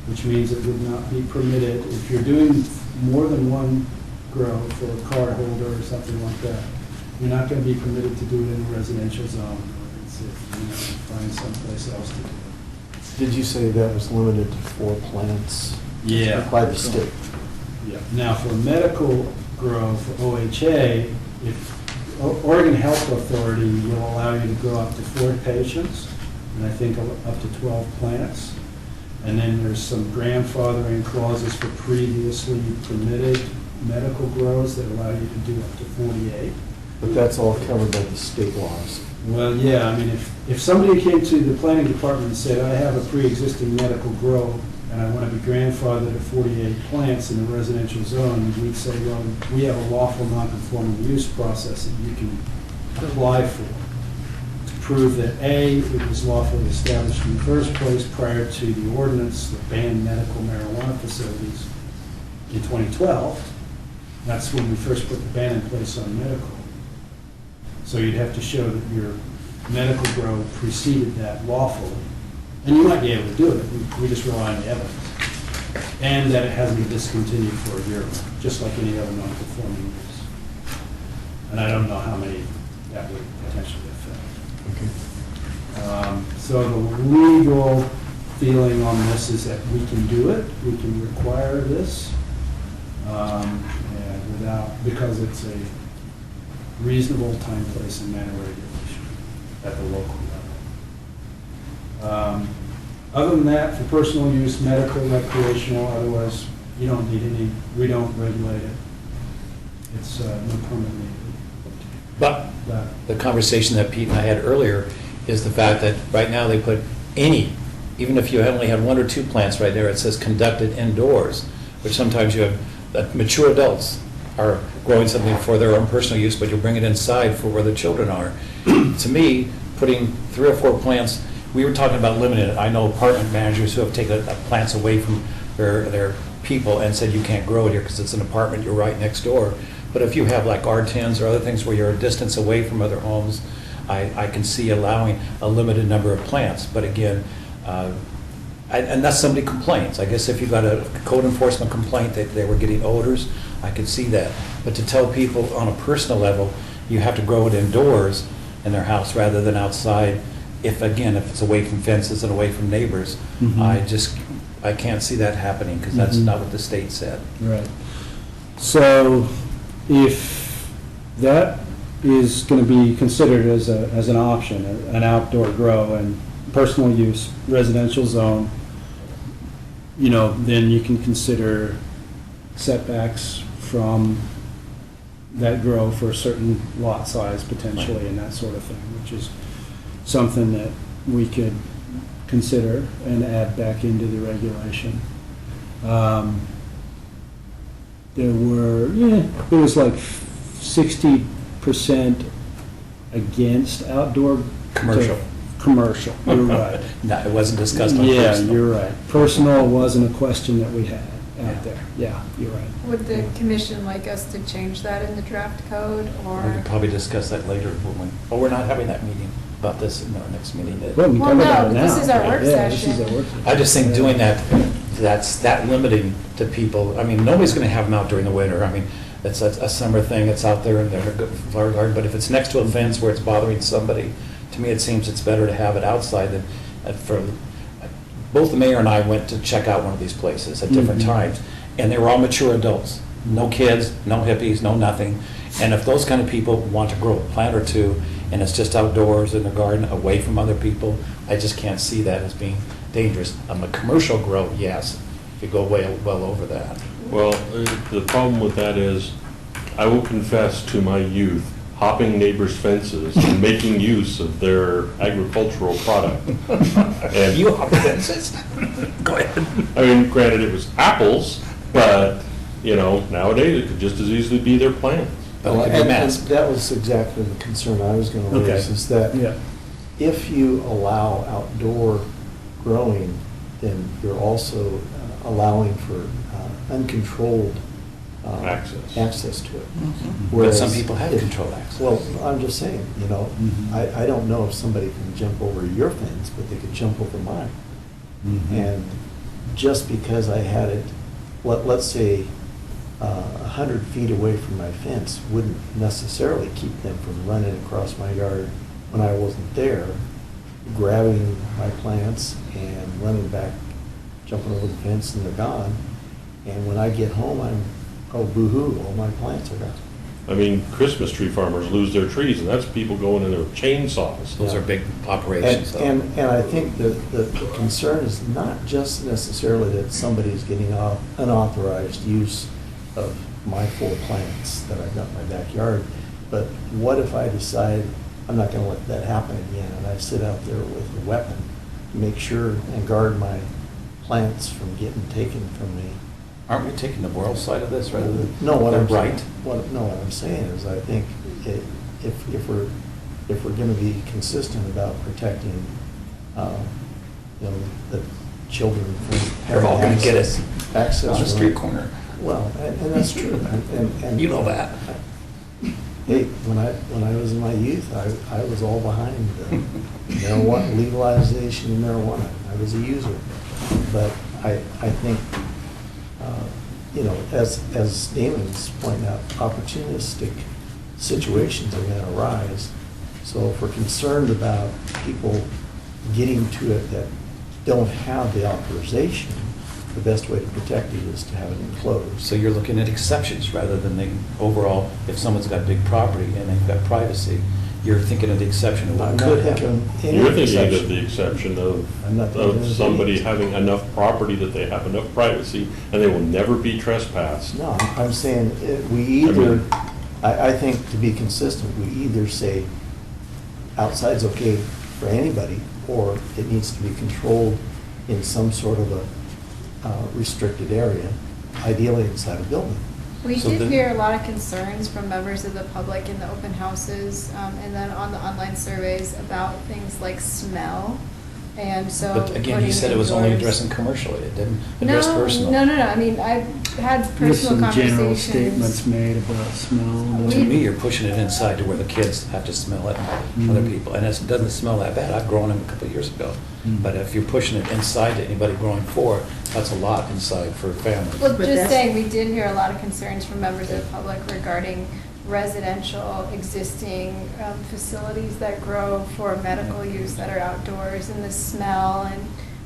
which means it would not be permitted. If you're doing more than one grow for a card holder or something like that, you're not going to be permitted to do it in a residential zone. It's, find someplace else to do it. Did you say that was limited to 4 plants? By the state? Yeah. Now, for medical grow for OHA, if Oregon Health Authority will allow you to grow up to 4 patients, and I think up to 12 plants. And then there's some grandfathering clauses for previously permitted medical grows that allow you to do up to 48. But that's all covered by the state laws. Well, yeah, I mean, if somebody came to the planning department and said, I have a pre-existing medical grow and I want to be grandfathered at 48 plants in a residential zone, we'd say, well, we have a lawful non-conforming use process that you can apply for to prove that A, it was lawfully established in the first place prior to the ordinance that banned medical marijuana facilities in 2012. That's when we first put the ban in place on medical. So you'd have to show that your medical grow preceded that lawfully. And you might be able to do it, we just rely on the evidence. And that it hasn't been discontinued for a year, just like any other non-conforming use. And I don't know how many that would potentially affect. So the legal feeling on this is that we can do it, we can require this, and because it's a reasonable time, place, and manner regulation at the local level. Other than that, for personal use, medical, recreational, otherwise, you don't need any, we don't regulate it. It's no permit needed. But the conversation that Pete and I had earlier is the fact that right now they put any, even if you only had 1 or 2 plants right there, it says conducted indoors, which sometimes you have mature adults are growing something for their own personal use, but you'll bring it inside for where the children are. To me, putting 3 or 4 plants, we were talking about limiting it. I know apartment managers who have taken plants away from their people and said you can't grow it here because it's an apartment, you're right next door. But if you have like R10s or other things where you're a distance away from other homes, I can see allowing a limited number of plants. But again, unless somebody complains, I guess if you got a code enforcement complaint that they were getting odors, I could see that. But to tell people on a personal level, you have to grow it indoors in their house rather than outside, if it's away from fences and away from neighbors, I can't see that happening, because that's not what the state said. Right. So if that is going to be considered as an option, an outdoor grow and personal use, residential zone, then you can consider setbacks from that grow for a certain lot size potentially and that sort of thing, which is something that we could consider and add back into the regulation. There was like 60% against outdoor. Commercial. Commercial, you're right. No, it wasn't discussed on Yeah, personal. you're right. Personal wasn't a question that we had out there. Yeah, you're right. Would the commission like us to change that in the draft code, We or? could probably discuss that later, we're not having that meeting about this in our next meeting. Well, we can Well, talk no, about it but this now. is our work Yeah, this is session. our work session. I just think doing that's that limiting to people. I mean, nobody's going to have them out during the winter. I mean, it's a summer thing, it's out there in their flower garden, but if it's next to a fence where it's bothering somebody, to me, it seems it's better to have it outside than both the mayor and I went to check out one of these places at different times, and they were all mature adults. No kids, no hippies, no nothing. And if those kind of people want to grow a plant or two, and it's just outdoors in the garden, away from other people, I just can't see that as being dangerous. A commercial grow, yes, if you go well over that. Well, the problem with that is, I will confess to my youth, hopping neighbors' fences and making use of their agricultural product. And You hop fences? Go ahead. I mean, granted, it was apples, but, nowadays it could just as easily be their plants. But it could be And masked. that was exactly the concern I was going to raise, Okay. is that Yeah. if you allow outdoor growing, then you're also allowing for uncontrolled access to it. But some Whereas people have if- controlled access. Well, I'm just saying, I don't know if somebody can jump over your fence, but they could jump over mine. And just because I had it, let's say, 100 feet away from my fence wouldn't necessarily keep them from running across my yard when I wasn't there, grabbing my plants and running back, jumping over the fence, and they're gone. And when I get home, oh, boo-hoo, all my plants are gone. I mean, Christmas tree farmers lose their trees, and that's people going in there with chainsaws. Those are big operations, though. And I think that the concern is not just necessarily that somebody's getting unauthorized use of my 4 plants that I've got in my backyard, but what if I decide I'm not gonna let that happen again, and I sit out there with a weapon to make sure and guard my plants from getting taken from me? Aren't we taking the moral side of this rather than? No, what I'm Right. saying, what I'm saying is, I think if we're gonna be consistent about protecting, the children from They're all having gonna get us access. on the street corner. Well, and that's true, and. You know that. Hey, when I was in my youth, I was all behind the marijuana, legalization of marijuana. I was a user. But I think, as Damon's pointing out, opportunistic situations are gonna arise. So if we're concerned about people getting to it that don't have the authorization, the best way to protect it is to have it enclosed. So you're looking at exceptions rather than the overall, if someone's got big property and they've got privacy, you're thinking of the exception of what I'm could not happen. thinking any You're thinking exception. of the exception I'm not thinking of of somebody any. having enough property that they have enough privacy, and they will never be trespassed. No, I'm saying we either, I think to be consistent, we either say outside's okay for anybody, or it needs to be controlled in some sort of a restricted area, ideally inside a building. We So did then- hear a lot of concerns from members of the public in the open houses, and then on the online surveys about things like smell. And so. But again, you putting said it was only indoors- addressing commercially, it didn't address No, personal. no, I mean, I've had There's personal some general conversations. statements made about smell. To me, you're pushing it inside to where the kids have to smell it, and other people, and it doesn't smell that bad. I've grown them a couple of years ago. But if you're pushing it inside to anybody growing four, that's a lot inside for families. Well, But just that's- saying, we did hear a lot of concerns from members of the public regarding residential existing facilities that grow for medical use that are outdoors, and the smell,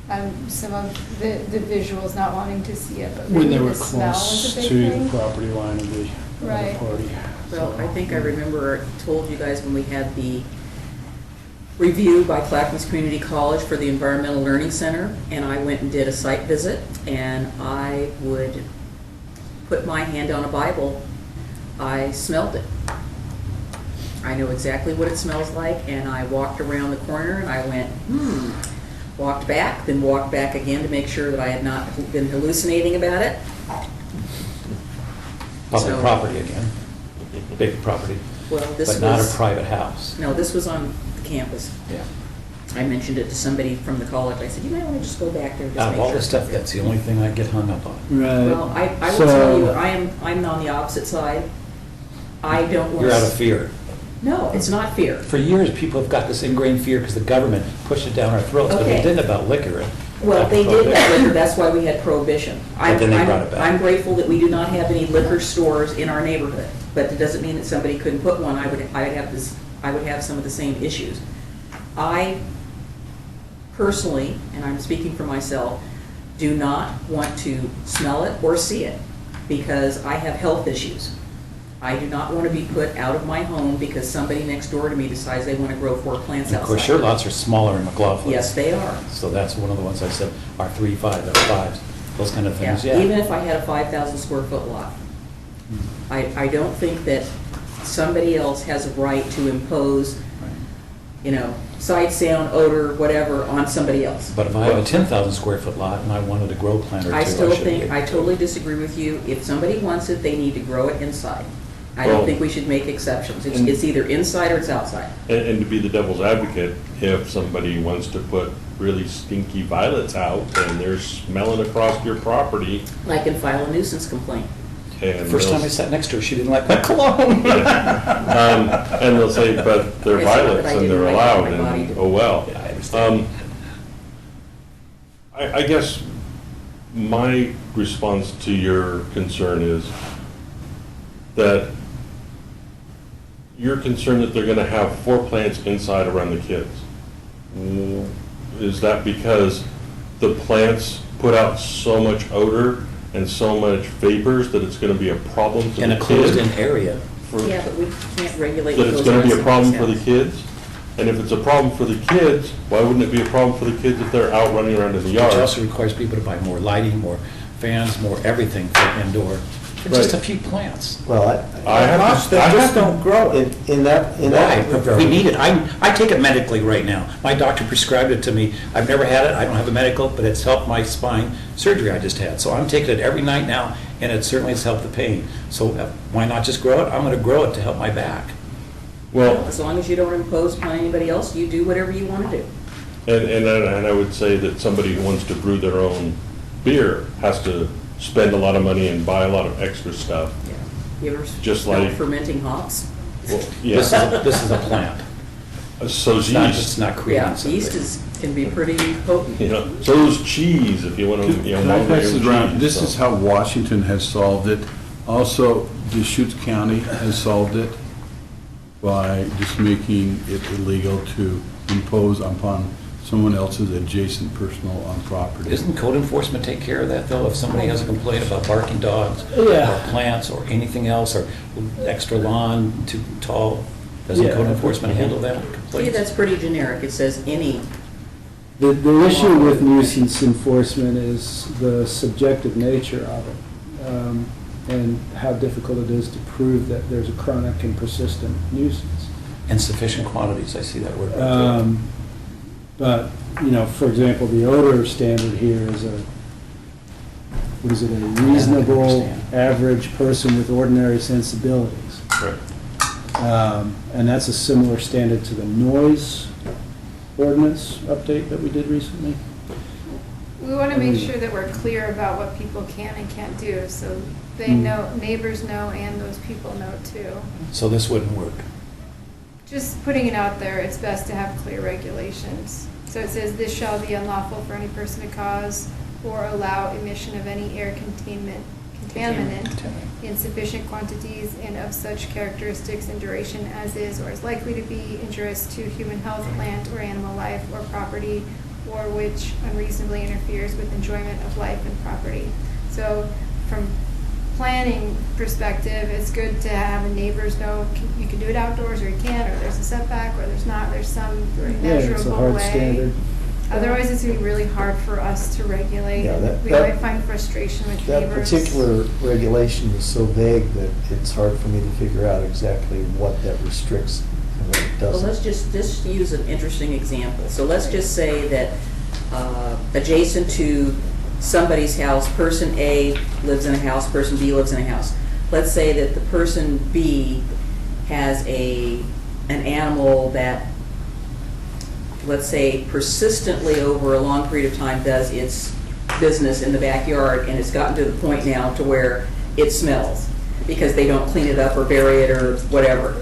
and some of the visuals, not wanting to see it, but When maybe they were the smell close was a big to the thing. property line of the Right. party. Well, I think I remember I told you guys when we had the review by Clackamas Community College for the Environmental Learning Center, and I went and did a site visit, and I would put my hand on a Bible. I smelled it. I know exactly what it smells like, and I walked around the corner and I went, walked back, then walked back again to make sure that I had not been hallucinating about it. Public So- property again, big property, Well, this but not a was, private house. no, this was on the campus. Yeah. I mentioned it to somebody from the college. I said, you might want to just go back there and just Out make of all sure. the stuff, that's the only thing I get hung up on. Well, I will tell you, I'm on the opposite side. I don't want. You're out of fear. No, it's not fear. For years, people have got this ingrained fear because the government pushed it down our throats, but they Okay. didn't about liquor. Well, they did have liquor, that's why we had prohibition. But then they brought it back. I'm grateful that we do not have any liquor stores in our neighborhood, but it doesn't mean that somebody couldn't put one. I would have some of the same issues. I personally, and I'm speaking for myself, do not want to smell it or see it because I have health issues. I do not want to be put out of my home because somebody next door to me decides they want to grow 4 plants And outside. of course, your lots are smaller in McLaughlin. Yes, they are. So that's one of the ones I said are 3.5, they're 5s, those kind of things, Yeah, even yeah. if I had a 5,000 square foot lot. I don't think that somebody else has a right to impose, sight, sound, odor, whatever, on somebody else. But if I have a 10,000 square foot lot and I wanted to grow a plant or two, I I still should be. think, I totally disagree with you. If somebody wants it, they need to grow it inside. I Well- don't think we should make exceptions. It's either inside or it's outside. And to be the devil's advocate, if somebody wants to put really stinky violets out and they're smelling across your property I can file a nuisance complaint. and First time I they'll, sat next to her, she didn't like my cologne. and they'll say, but they're It's not that violets I and didn't they're like allowed, my body and to- oh well. Yeah, I understand. I guess my response to your concern is that you're concerned that they're gonna have 4 plants inside around the kids. Is that because the plants put out so much odor and so much vapors that it's gonna be a problem to In the a kids? closed-in area. Yeah, but we can't regulate That what it's goes gonna on be a problem for somebody's the house. kids? And if it's a problem for the kids, why wouldn't it be a problem for the kids if they're out running around in the Which yard? also requires people to buy more lighting, more fans, more everything for indoor. For just a few plants. Well, I have to, I have to, grow in that Why? regard. We need it. I take it medically right now. My doctor prescribed it to me. I've never had it. I don't have a medical, but it's helped my spine surgery I just had. So I'm taking it every night now, and it certainly has helped the pain. So why not just grow it? I'm going to grow it to help my back. well, As long as you don't impose upon anybody else, you do whatever you want to do. and I would say that somebody who wants to brew their own beer has to spend a lot of money and buy a lot of extra stuff. You ever Just smell like- fermenting hops? Well, This yeah, is a plant. so's It's not yeast, just not creating Yeah, something. yeast can be pretty potent. so's cheese, if you want to, Can I pass this around? cheese. This so. is how Washington has solved it. Also, Deschutes County has solved it by just making it illegal to impose upon someone else's adjacent personal on property. Doesn't code enforcement take care of that, though? If somebody has a complaint about barking dogs, Yeah. or plants, or anything else, or extra lawn too tall, doesn't Yeah. code enforcement handle that See, complaint? that's pretty generic. It says any. The issue with nuisance enforcement is the subjective nature of it, and how difficult it is to prove that there's a chronic and persistent nuisance. In sufficient quantities, I see that word. right there. But, for example, the odor standard here is what is it, a reasonable, understand. average person with ordinary sensibilities. Right. And that's a similar standard to the noise ordinance update that we did recently? We want to make sure that we're clear about what people can and can't do, so they know, neighbors know, and those people know too. So this wouldn't work. Just putting it out there, it's best to have clear regulations. So it says, this shall be unlawful for any person to cause or allow emission of any air contaminant in sufficient quantities and of such characteristics and duration as is or is likely to be injurious to human health, plant or animal life or property, or which unreasonably interferes with enjoyment of life and property. So from planning perspective, it's good to have the neighbors know you can do it outdoors or you can't, or there's a setback, or there's not, there's some Yeah, it's a measurable hard way. standard. Otherwise, it's gonna be really hard for us to regulate. Yeah, We that- might find frustration with That neighbors. particular regulation is so vague that it's hard for me to figure out exactly what that restricts and what it Well, let's doesn't. just use an interesting example. So let's just say that adjacent to somebody's house, person A lives in a house, person B lives in a house. Let's say that the person B has an animal that, let's say, persistently over a long period of time does its business in the backyard, and it's gotten to the point now to where it smells because they don't clean it up or bury it or whatever.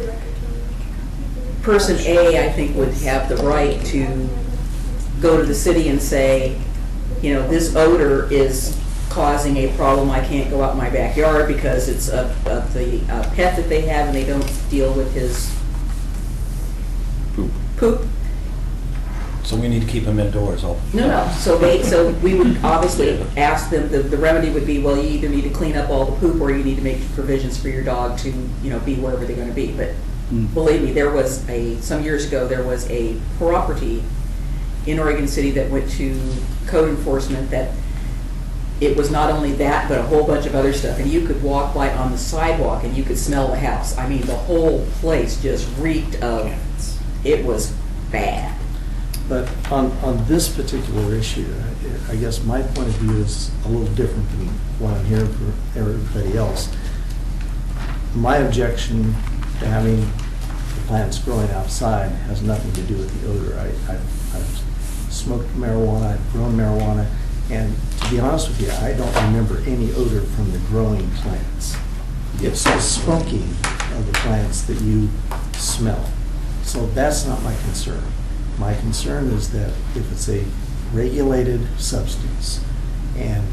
Person A, I think, would have the right to go to the city and say, you know, this odor is causing a problem, I can't go out in my backyard because it's of the pet that they have and they don't deal with his poop. So we need to keep them indoors. No, so we would obviously ask them, the remedy would be, well, you either need to clean up all the poop or you need to make provisions for your dog to, you know, be wherever they're gonna be. But believe me, some years ago, there was a property in Oregon City that went to code enforcement that it was not only that, but a whole bunch of other stuff. And you could walk by on the sidewalk and you could smell the house. I mean, the whole place just reeked of, it was bad. But on this particular issue, I guess my point of view is a little different than what I'm hearing from everybody else. My objection to having the plants growing outside has nothing to do with the odor. I've smoked marijuana, I've grown marijuana, and to be honest with you, I don't remember any odor from the growing plants. It's the smoking of the plants that you smell. So that's not my concern. My concern is that if it's a regulated substance and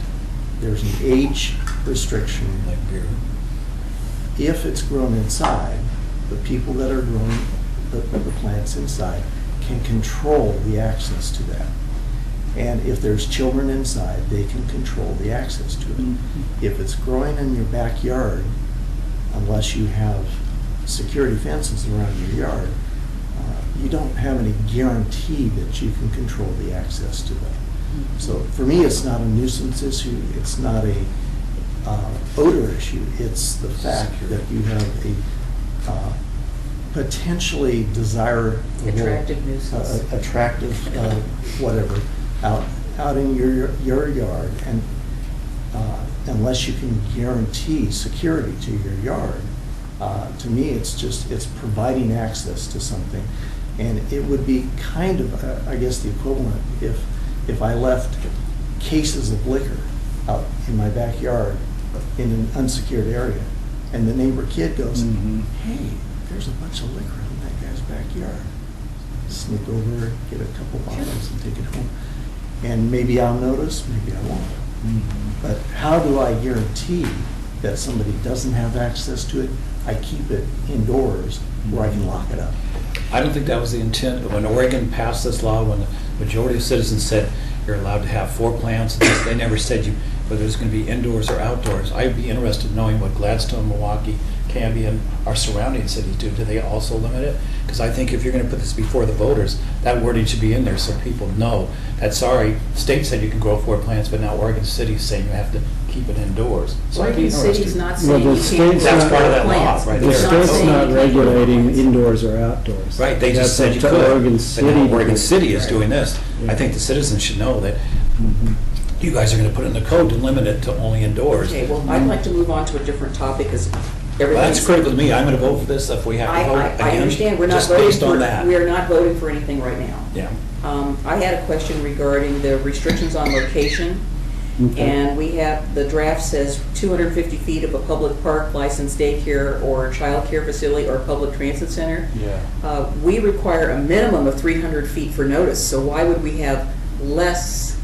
there's an age restriction, Like beer. if it's grown inside, the people that are growing the plants inside can control the access to that. And if there's children inside, they can control the access to it. If it's growing in your backyard, unless you have security fences around your yard, you don't have any guarantee that you can control the access to that. So for me, it's not a nuisance issue, it's not a odor issue, it's the fact that you have a potentially desirable, Attractive nuisance. attractive, whatever, out in your yard, and unless you can guarantee security to your yard, to me, it's providing access to something. And it would be kind of, I guess, the equivalent if I left cases of liquor out in my backyard in an unsecured area, and the neighbor kid goes, hey, there's a bunch of liquor in that guy's backyard. Sneak over, get a couple bottles and take it home. And maybe I'll notice, maybe I won't. But how do I guarantee that somebody doesn't have access to it? I keep it indoors where I can lock it up. I don't think that was the intent. When Oregon passed this law, when the majority of citizens said you're allowed to have 4 plants, they never said whether it's going to be indoors or outdoors. I'd be interested in knowing what Gladstone, Milwaukee, Canby, and our surrounding cities do. Do they also limit it? Because I think if you're going to put this before the voters, that wording should be in there so people know that, sorry, state said you can grow 4 plants, but now Oregon City's saying you have to keep it indoors. So I'd be Oregon City's interested. not Well, saying the you can't. state's That's not- part of that law, plants. right The there. It's state's saying not you can't grow regulating plants. indoors or outdoors. Right, they just That's said you up to could. Oregon But City. now to Oregon do. City is doing this. I think the citizens should know that you guys are going to put in the code to limit it to only indoors. Okay, well, I'd like to move on to a different topic, because everything's. That's critical to me. I'm going to vote for this if we have to vote I again. understand, we're not Just voting based on for, that. we are not voting for anything right now. Yeah. I had a question regarding the restrictions on location, and we have, the draft says 250 feet of a public park, licensed daycare or childcare facility or public transit center. Yeah. We require a minimum of 300 feet for notice, so why would we have less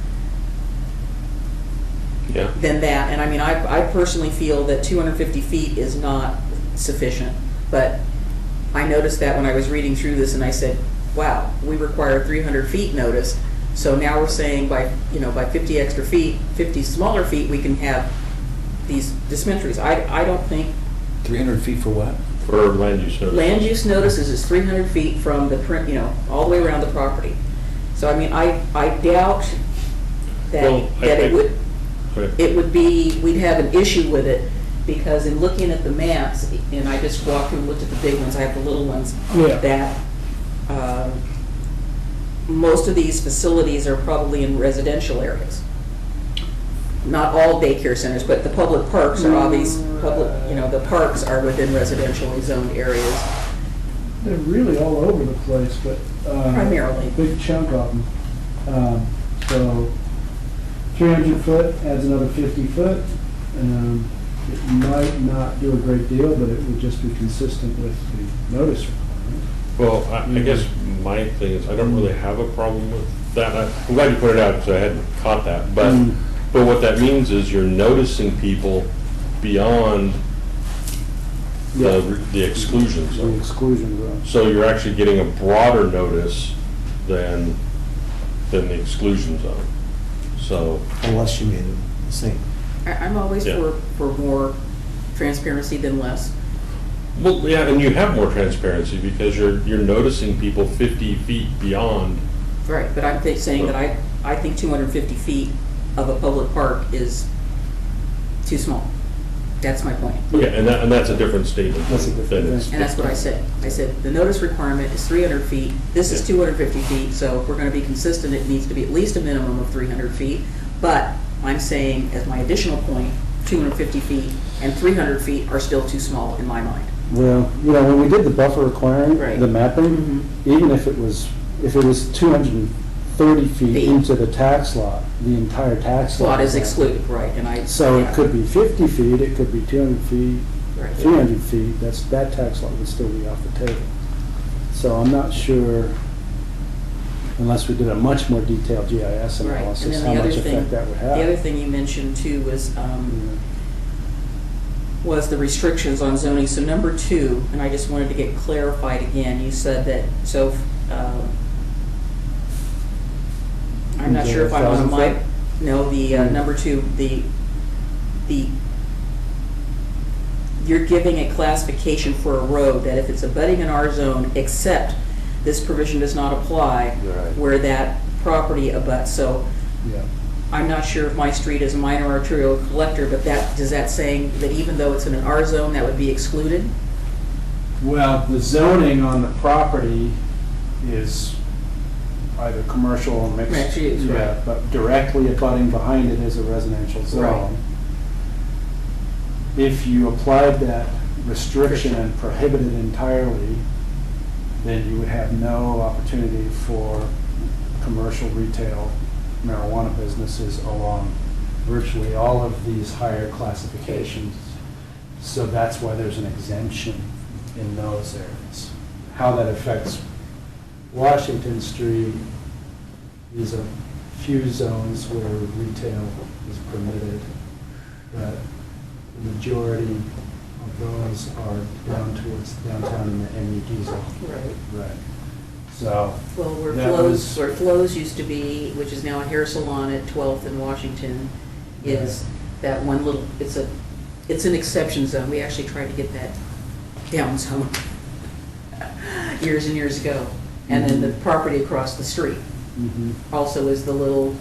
Yeah. than that? And I mean, I personally feel that 250 feet is not sufficient, but I noticed that when I was reading through this and I said, wow, we require 300 feet notice, so now we're saying by 50 extra feet, 50 smaller feet, we can have these dispensaries. I don't think 300 feet for what? For land use notice. land use notices is 300 feet from the print, all the way around the property. So I mean, I doubt that, Well, that it would, Okay. it would be, we'd have an issue with it, because in looking at the maps, and I just walked through and looked at the big ones, I have the little ones, Yeah. that most of these facilities are probably in residential areas. Not all daycare centers, but the public parks are all these public, the parks are within residentially zoned areas. They're really all over the place, but. Primarily. A big chunk of them. So 300 foot adds another 50 foot. It might not do a great deal, but it would just be consistent with the notice requirement. Well, I guess my thing is, I don't really have a problem with that. I'm glad you put it out, because I hadn't caught that. But what that means is you're noticing people beyond the exclusion The zone. exclusion zone. So you're actually getting a broader notice than the exclusion zone. So, Unless you made it the same. I'm always Yeah. for more transparency than less. well, yeah, and you have more transparency because you're noticing people 50 feet beyond. Right, but I'm saying that I think 250 feet of a public park is too small. That's my point. Okay, and that's a different statement. That's a different than thing. it's- And that's what I said. I said, the notice requirement is 300 feet, this is Yeah. 250 feet, so if we're gonna be consistent, it needs to be at least a minimum of 300 feet. But I'm saying, as my additional point, 250 feet and 300 feet are still too small in my mind. Well, when we did the buffer requiring, Right. the mapping, even if it was 230 feet Feet. into the tax lot, the entire tax lot. Lot is excluded, right, and I. So yeah, it could be 50 feet, it could be 200 feet, right. 300 feet, that tax lot would still be off the table. So I'm not sure, unless we did a much more detailed GIS Right, and analysis, then how the other much thing, effect that would have. the other thing you mentioned too was the restrictions on zoning. So number 2, and I just wanted to get clarified again, you said that, so, I'm not sure if I'm on 1,000 my, no, the, number 2, the, you're giving a classification for a road that if it's abutting an R zone, except this provision does not apply Right. where that property abuts. So Yeah. I'm not sure if my street is a minor arterial collector, but does that saying that even though it's in an R zone, that would be excluded? Well, the zoning on the property is either commercial or mixed. Mixed use, right. Yeah, but directly abutting behind it is a residential Right. zone. If you applied that restriction and prohibited entirely, then you would have no opportunity for commercial retail marijuana businesses along virtually all of these higher classifications. So that's why there's an exemption in those areas. How that affects Washington Street is a few zones where retail is permitted, but the majority of those are down towards downtown in the MUD zone. Right. Right. So, Well, where That Flows used to be, which is now a hair salon at 12th and Washington, is that one little, it's an exception zone. We actually tried to get that down zone years and years ago. And then the property across the street also is the little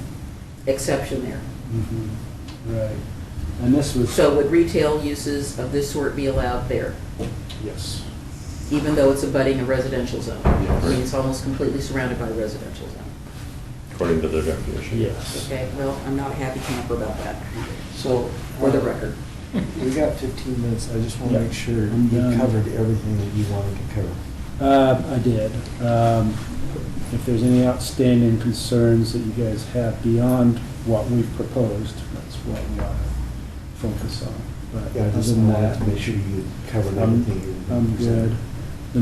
exception there. right. And this was, So would retail uses of this sort be allowed there, yes. even though it's abutting a residential zone? I Yes. mean, it's almost completely surrounded by a residential zone. According to their definition. Yes. Okay, well, I'm not a happy camper about that, So, for the record. We got 15 minutes. I just want Yeah, to make sure I'm you done. covered everything that you wanted to cover. I did. If there's any outstanding concerns that you guys have beyond what we've proposed, that's what we ought to focus on. But Yeah, I other just than wanted that, to make sure you covered I'm everything. you I'm presented. good. The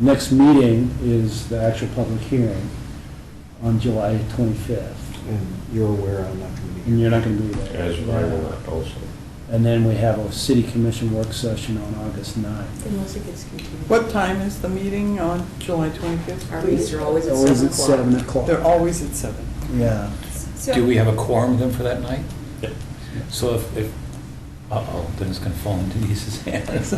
next meeting is the actual public hearing on July 25th, And you're aware I'm not going to be and here. you're not going to be there. As I will not also. And then we have a city commission work session on August 9th. Unless it gets continued. What time is the meeting on July 25th? Our meetings are always at Always 7 at o'clock. 7 o'clock. They're always at 7. Yeah. So- Do we have a quorum then for that night? Yep. So if, uh-oh, then it's gonna fall into Denise's hands.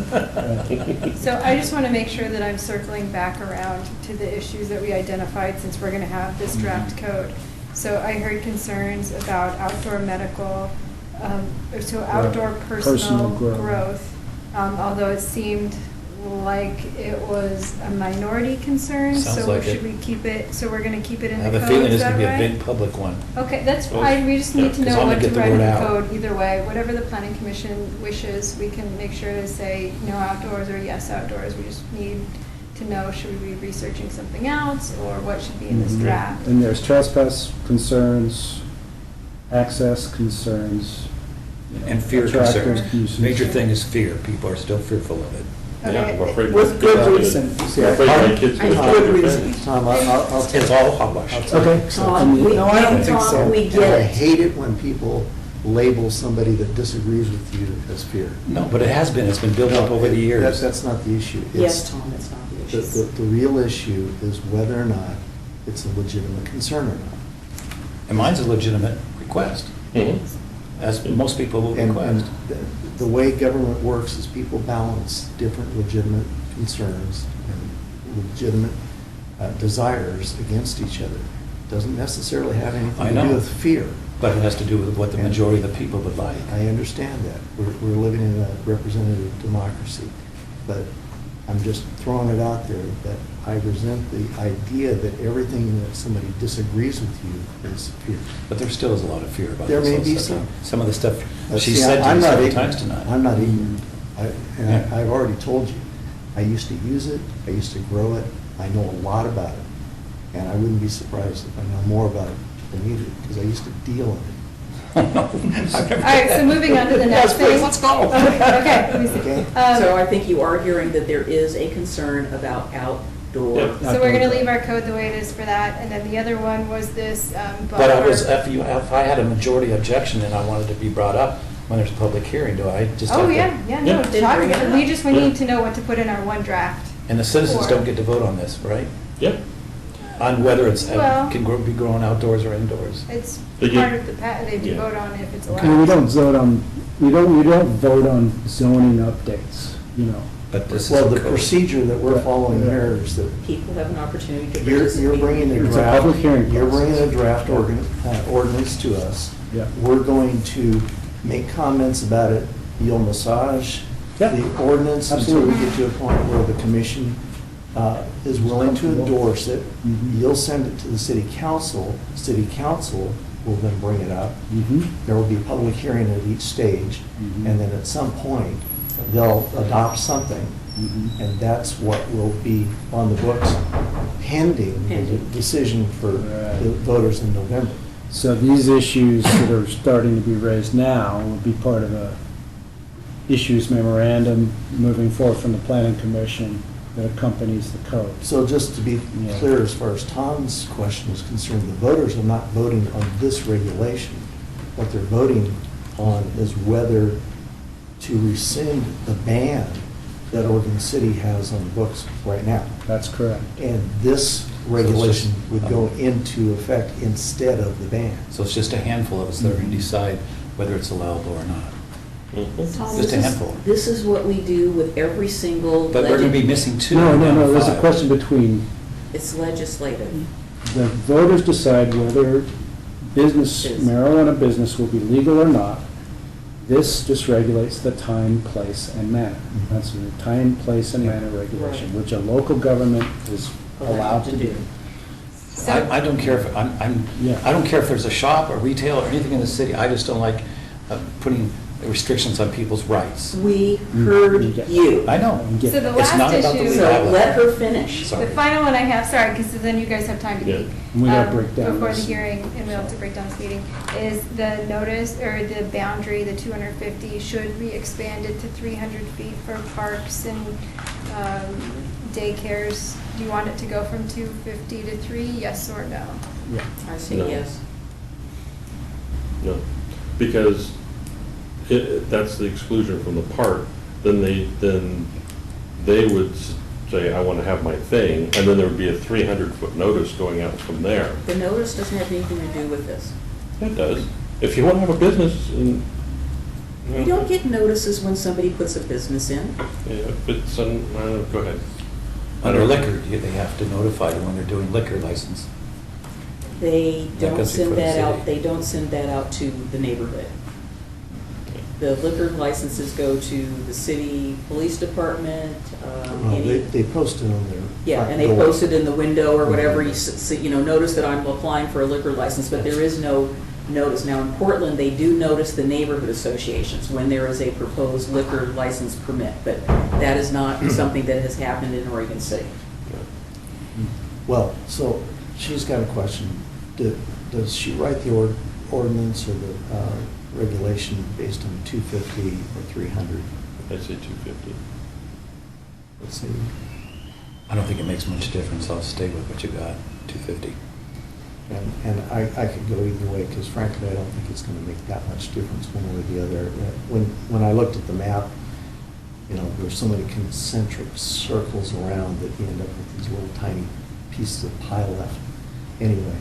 So I just want to make sure that I'm circling back around to the issues that we identified since we're going to have this draft code. So I heard concerns about outdoor medical, so outdoor personal Personal growth. growth, although it seemed like it was a minority concern. Sounds like So it. should we keep it, so we're going to keep it I in have the a code, feeling is it's that gonna be a right? big public one. Okay, that's Well, fine, we just yeah, need to 'cause know I'm gonna what to get the write in word the out. code either way. Whatever the planning commission wishes, we can make sure to say no outdoors or yes outdoors. We just need to know, should we be researching something else, or what should be in this Mhm. draft? And there's trespass concerns, access concerns, you know, And fear attractors, concerns. nuisance. Major thing is fear. People are still fearful of it. Yeah, I'm Okay. afraid. With my good kids are reason. gonna- See, I'm afraid my kids I- gonna I- drive Good their reason. fence. Tom, I'll take It's all hogwash. Okay. Tom, we, No, I don't think so. Tom, we And get I it. hate it when people label somebody that disagrees with you as fear. No, but it has been. It's been built up over the years. That's not the issue. Yes, It's- Tom, it's not the The, issue. the real issue is whether or not it's a legitimate concern or not. And mine's a legitimate request, Mhm. as most people will And request. the way government works is people balance different legitimate concerns and legitimate desires against each other. Doesn't necessarily have I anything to know. do with fear. But it has to do with what the majority of the people would like. I understand that. We're living in a representative democracy. But I'm just throwing it out there that I resent the idea that everything that somebody disagrees with you is fear. But there still is a lot of fear about There this may whole be stuff. some. Some of the stuff she See, said to I'm me not several ignorant. times tonight. I'm not ignorant. And Yeah. I've already told you, I used to use it, I used to grow it, I know a lot about it. And I wouldn't be surprised if I know more about it than you do, because I used to deal in it. All right, so moving on to the next thing. Let's go. Okay, let me see. Okay. So I think you are hearing that there is a concern about outdoor. Yep. So we're gonna leave our code the way it is for that, and then the other one was this But I was, buffer. if I had a majority objection and I wanted to be brought up when there's a public hearing, do I just have to? Oh, yeah, no, Yeah. Then talk bring it about it. up. We just, we need to know what to put in our one draft. And the citizens Or- don't get to vote on this, right? Yep. On whether it's, Well- be grown outdoors or indoors. It's They part get- of the, they do Yeah. vote on if it's allowed. Okay, we don't vote on, we don't vote on zoning updates, you know. But this is Well, a the code. procedure that we're Right. following here is that People have an opportunity to you're participate. bringing a It's a draft, public hearing you're bringing a process. draft ordinance to us. Yeah. We're going to make comments about it. You'll massage Yeah. the ordinance until we Absolutely. get to a point where the commission is willing to endorse it. Mhm. You'll send it to the city council. City council will then bring it up. Mm-hmm. There will be a public hearing at each stage, Mhm. and then at some point, they'll adopt something, Mm-hmm. and that's what will be on the books pending the Pending. decision for Right. the voters in November. So these issues that are starting to be raised now will be part of a issues memorandum moving forward from the planning commission that accompanies the code. So just to be Yeah. clear, as far as Tom's question is concerned, the voters are not voting on this regulation. What they're voting on is whether to rescind the ban that Oregon City has on the books right now. That's correct. And this regulation just- would go into effect instead of the ban. So it's just a handful of us that are going to decide whether it's allowable or not. Mhm. Tom, Just this a is- handful. This is what we do with every single. But we're going to be legis- missing two. No, no, no, there's a five. question between, It's legislative. the voters decide whether business, Is. marijuana business will be legal or not. This just regulates the time, place, and manner. That's the time, place, and manner regulation, Right. which a local government is allowed to do. So, I don't care if, Yeah. I don't care if there's a shop or retail or anything in the city. I just don't like putting restrictions on people's rights. We heard you. I know. So the It's not last about the issue- So legality. let her finish. Sorry. The final one I have, sorry, because then you guys have time to Yeah. meet. And we gotta break down Before the this. hearing, and we'll have to break down this meeting, is the notice, or the boundary, the 250, should we expand it to 300 feet for parks and daycares? Do you want it to go from 250 to 3, yes or no? Yeah. I say No. yes. No, because that's the exclusion from the park, then they would say, I want to have my thing, and then there would be a 300-foot notice going out from there. The notice doesn't have anything to do with this. It does. If you want to have a business and. You don't get notices when somebody puts a business in. Yeah, but some, go ahead. Under liquor, they have to notify them when they're doing liquor license. They That don't goes send before the that out, city. they don't send that out to the neighborhood. The liquor licenses go to the city police department, They post it on their. yeah, front and they door. post it in the window or whatever, notice that I'm applying for a liquor license, but there is no notice. Now, in Portland, they do notice the neighborhood associations when there is a proposed liquor license permit, but that is not something that has happened in Oregon City. Well, so she's got a question. Does she write the ordinance or the regulation based on 250 or 300? I'd say 250. Let's see. I don't think it makes much difference. I'll stay with what you got, 250. And I could go either way, because frankly, I don't think it's going to make that much difference one way or the other. When I looked at the map, there's so many concentric circles around that you end up with these little tiny pieces of pile left. Anyway,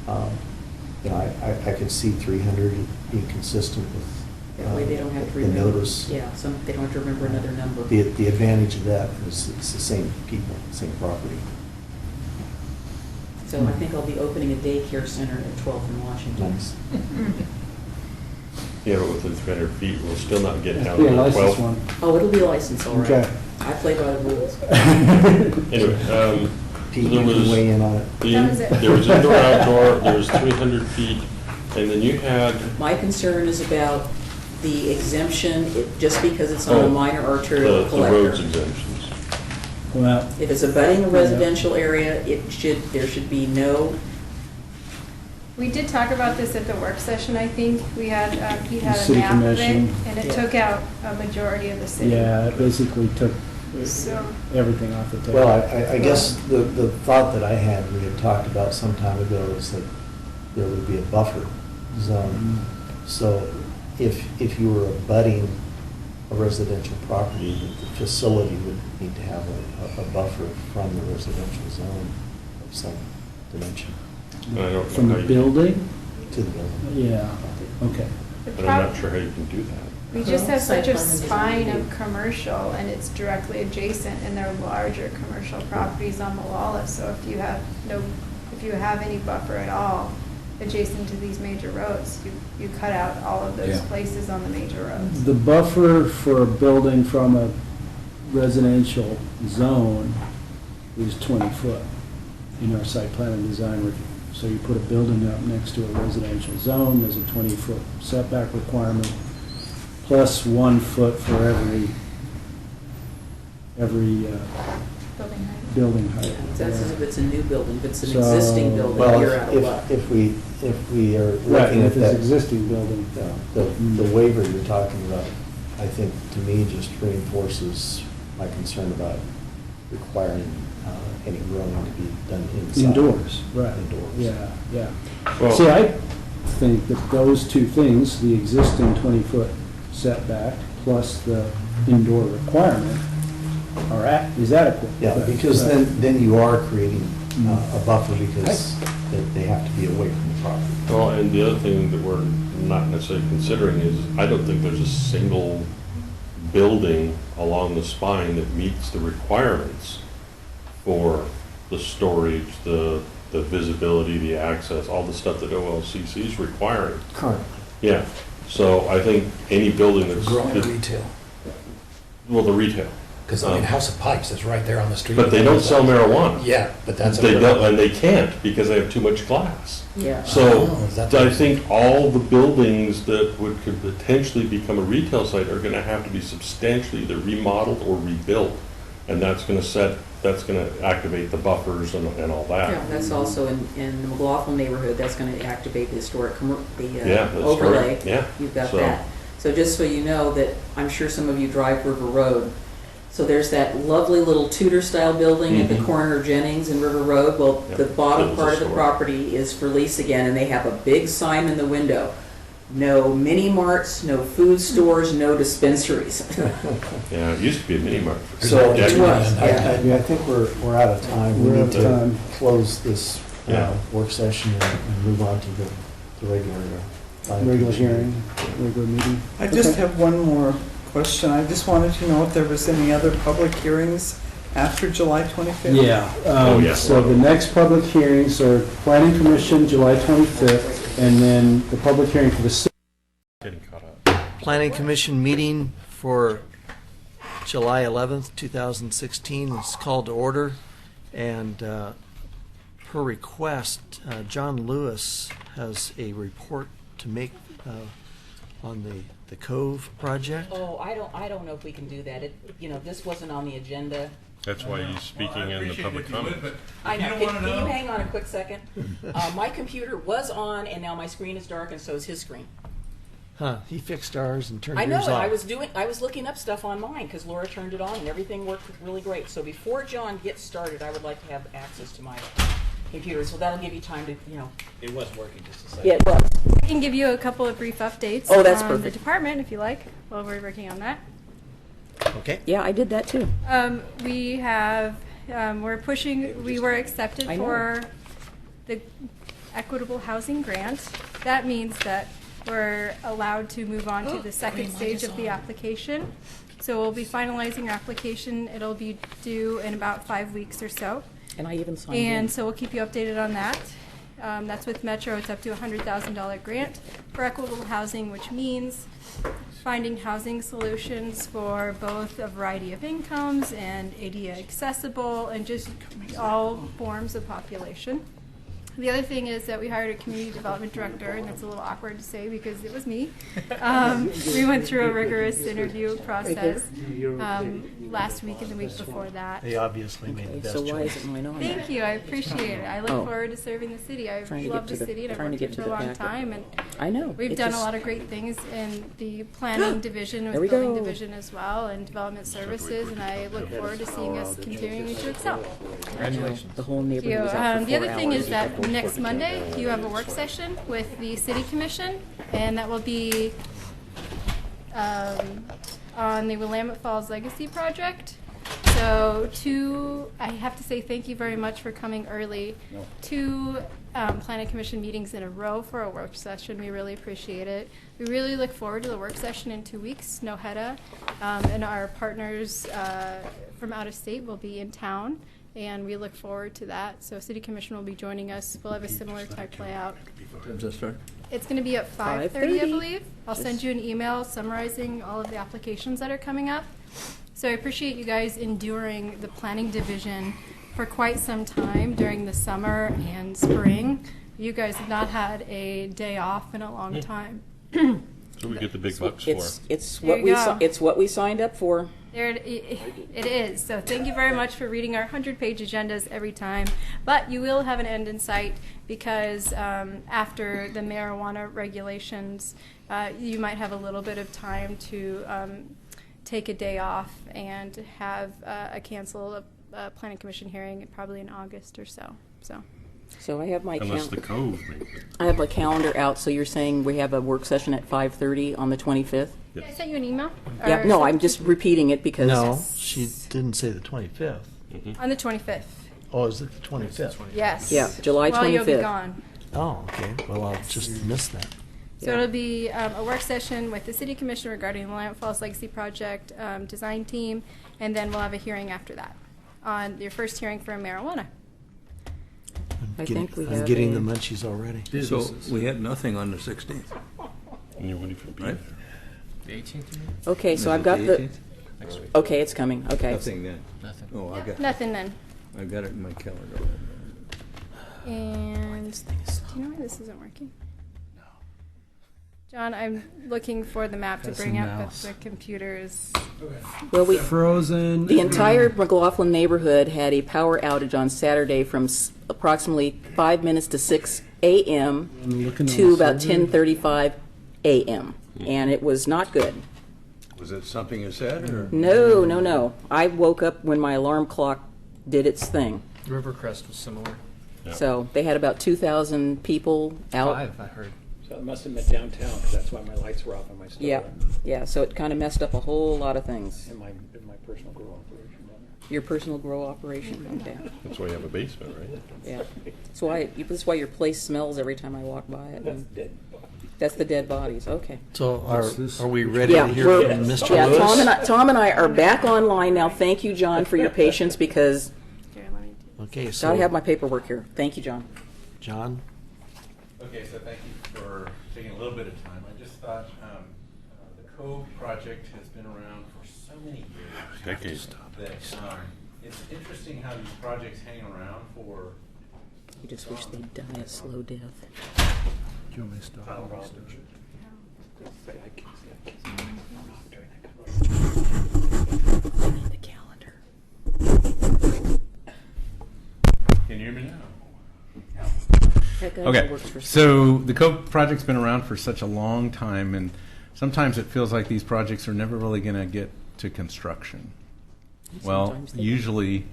I could see 300 being consistent with That way they don't have to the remember. notice. Yeah, they don't have to remember another number. The advantage of that is it's the same people, same property. So I think I'll be opening a daycare center at 12th and Washington. Nice. Yeah, but within 300 feet, we'll still not get down Be to a the licensed 12. one. Oh, it'll be a license, all right. Okay. I play by the rules. Anyway, Pete, so you there can was, weigh in on it. That was it. there was indoor, outdoor, there was 300 feet, and then you had, My concern is about the exemption, just because it's on Oh, a minor arterial the roads collector. exemptions. Well, If it's abutting a residential area, there should be no, We did talk about this at the work session, I think. We had, Pete had a City map of it, Commission. and it Yeah. took out a majority of the city. yeah, it basically took So, everything off the table. Well, I guess the thought that I had, we had talked about some time ago, is that there would be a buffer zone. So if you were abutting a residential property, the facility would need to have a buffer from the residential zone of some dimension And I don't know From how the you- building? to the building. Yeah, okay. the And I'm not prob- sure how you can do that. we just have Site such a plan and design spine review. of commercial, and it's directly adjacent, and they're larger commercial properties on Malala. So if you have any buffer at all adjacent to these major roads, you cut out all of those Yeah. places on the major roads. The buffer for a building from a residential zone is 20 foot in our site plan and design review. So you put a building up next to a residential zone, there's a 20-foot setback requirement, plus 1 foot for every Building height. building height. that's as if it's a new building. If it's an So- existing building, Well, you're out of luck. if we are Right, looking at if it's that, existing building. the waiver you're talking about, I think, to me, just reinforces my concern about requiring any growing to be done inside. Indoors, right. Indoors. Yeah, yeah. Well- See, I think that those two things, the existing 20-foot setback plus the indoor requirement is adequate. Yeah, because then you are creating a buffer, because they have to be away from the property. Well, and the other thing that we're not necessarily considering is, I don't think there's a single building along the spine that meets the requirements for the storage, the visibility, the access, all the stuff that OLCC is requiring. Currently. Yeah, so I think any building that's. Growing retail. Well, the retail, Because, I mean, House of Pipes is right there on the street. But they don't sell marijuana. Yeah, but that's. They don't, and they can't because they have too much glass. Yeah. So Oh, is that I the- think all the buildings that could potentially become a retail site are gonna have to be substantially either remodeled or rebuilt. And that's gonna activate the buffers and all that. Yeah, that's also in the McLaughlin neighborhood, that's gonna activate the historic, Yeah, the overlay. historic, yeah. You've got So- that. So just so you know that, I'm sure some of you drive River Road. So there's that lovely little Tudor-style building at the Mhm. corner of Jennings and River Road. Well, Yep, the it bottom was part of the historic. property is for lease again, and they have a big sign in the window. No mini marts, no food stores, no dispensaries. Yeah, it used to be a mini mart. So- It was, I yeah. mean, I think we're out of time. We We're out need of to time. close this Yeah. work session and move on to the regular. Regular hearing, regular meeting. I just Okay. have one more question. I just wanted to know if there was any other public hearings after July 25th? Yeah. Oh, yes. So the next public hearings are Planning Commission, July 25th, and then the public hearing for the city. Getting caught up. Planning Commission meeting for July 11th, 2016 is called to order. And per request, John Lewis has a report to make on the Cove project. Oh, I don't know if we can do that. This wasn't on the agenda. That's why he's speaking in the public comment. I know. Can you hang on a quick second? My computer was on, and now my screen is dark, and so is his screen. Huh, he fixed ours and turned I know yours it. off. I was looking up stuff on mine because Laura turned it on, and everything worked really great. So before John gets started, I would like to have access to my computer. So that'll give you time to, It was working just a second. Yeah, it was. I can give you a couple of brief updates Oh, that's on the perfect. department if you like, while we're working on that. Okay. Yeah, I did that too. We have, we were accepted I know. for the equitable housing grant. That means that we're allowed to move on to the second stage of the application. So we'll be finalizing our application. It'll be due in about 5 weeks or so. And I even signed in. And so we'll keep you updated on that. That's with Metro. It's up to a $100,000 grant for equitable housing, which means finding housing solutions for both a variety of incomes and ADA accessible and just all forms of population. The other thing is that we hired a community development director, and that's a little awkward to say because it was me. We went through a rigorous interview process last week and the week before that. They obviously made the best So why choice. is it mine on? Thank you, I appreciate it. I look Oh. forward to serving the city. I've Trying to get loved to the the- city and I've trying to worked get here to for a the long packet. time. And I know. we've It done a just- lot of great things in the planning division There we with building go. division as well and development services, and I look forward to seeing us continuing to excel. Congratulations. The whole Thank you. neighborhood was out for The 4 other thing hours. is that next Monday, you have a work session with the city commission, and that will be on the Willamette Falls Legacy Project. So I have to say thank you very much for coming early. 2 planning commission meetings in a row for a work session. We really appreciate it. We really look forward to the work session in 2 weeks. NOHEDA and our partners from out of state will be in town, and we look forward to that. So City Commission will be joining us. We'll have a similar type layout. Time's that start? It's going to be at 5:30, I believe. I'll send you an email summarizing all of the applications that are coming up. So I appreciate you guys enduring the planning division for quite some time during the summer and spring. You guys have not had a day off in a long time. So we get the big bucks for. It's There what you go. it's what we signed up for. There it is. So thank you very much for reading our 100-page agendas every time. But you will have an end in sight because after the marijuana regulations, you might have a little bit of time to take a day off and have cancel a planning commission hearing probably in August or so. So I have my Unless the Cove makes it. I have my calendar out. So you're saying we have a work session at 5:30 on the 25th? I sent you an email? Yeah. Or No, I'm just repeating it because No, she didn't say the 25th. on the 25th. Oh, is it the 25th? Yes. Yeah, July Well, you'll be 25th. gone. Oh, okay. Well, I'll just miss that. So it'll be a work session with the City Commission regarding the Willamette Falls Legacy Project design team, and then we'll have a hearing after that on your first hearing for marijuana. I think we I'm have getting a- the munchies already. So we had nothing on the 16th, And you wouldn't even be right? there. Okay, so Is I've it got the the 18th? Next week. Okay, it's coming, okay. Nothing then. Nothing. Oh, I got, Nothing then. I got it in my calendar. And do you know why this isn't working? No. John, I'm looking for the map to Press bring and up, but mouse. the computer is. Well, Frozen. the entire McLaughlin neighborhood had a power outage on Saturday from approximately 5 minutes to 6 a.m. to about 10:35 a.m. And it was not good. Was it something you said, or? No, no, no. I woke up when my alarm clock did its thing. Rivercrest was similar. So they had about 2,000 people out. 5, I heard. So it must have been downtown, because that's why my lights were off in my store. Yeah, yeah. So it kind of messed up a whole lot of things. In my personal grow operation down there. Your personal grow operation. Okay. That's why you have a basement, right? Yeah. That's why your place smells every time I walk by it. That's dead. That's the dead bodies. Okay. So are we ready Yeah, to hear we're- from Mr. yeah. Lewis? Tom and I are back online now. Thank you, John, for your patience because Here, let me do. Okay, gotta so have my paperwork here. Thank you, John. John, Okay, so thank you for taking a little bit of time. I just thought the Cove project has been around for so many years. Decades. That it's interesting how these projects hang around for. You just wish they'd die a slow death. Do you want me to stop? I need the calendar. Can you hear me now? That guy Okay, works for so the Cove project's been around for such a long time, and sometimes it feels like these projects are never really going to get to construction. Well, Sometimes they do. usually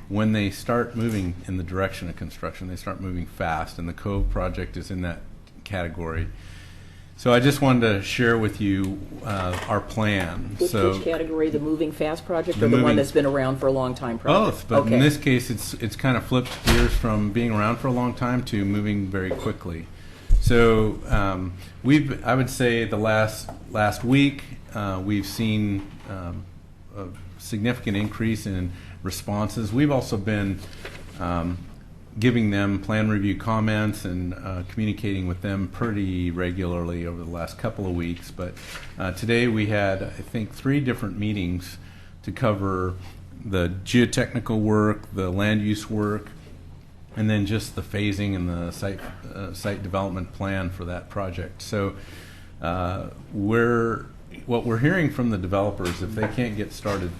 when they start moving in the direction of construction, they start moving fast, and the Cove project is in that category. So I just wanted to share with you our plan. Which category, the moving fast project or the one moving- that's been around for a long time project? Both, but Okay. in this case, it's kind of flipped gears from being around for a long time to moving very quickly. So I would say the last week, we've seen a significant increase in responses. We've also been giving them plan review comments and communicating with them pretty regularly over the last couple of weeks. But today we had, I think, 3 different meetings to cover the geotechnical work, the land use work, and then just the phasing and the site development plan for that project. So what we're hearing from the developers, if they can't get started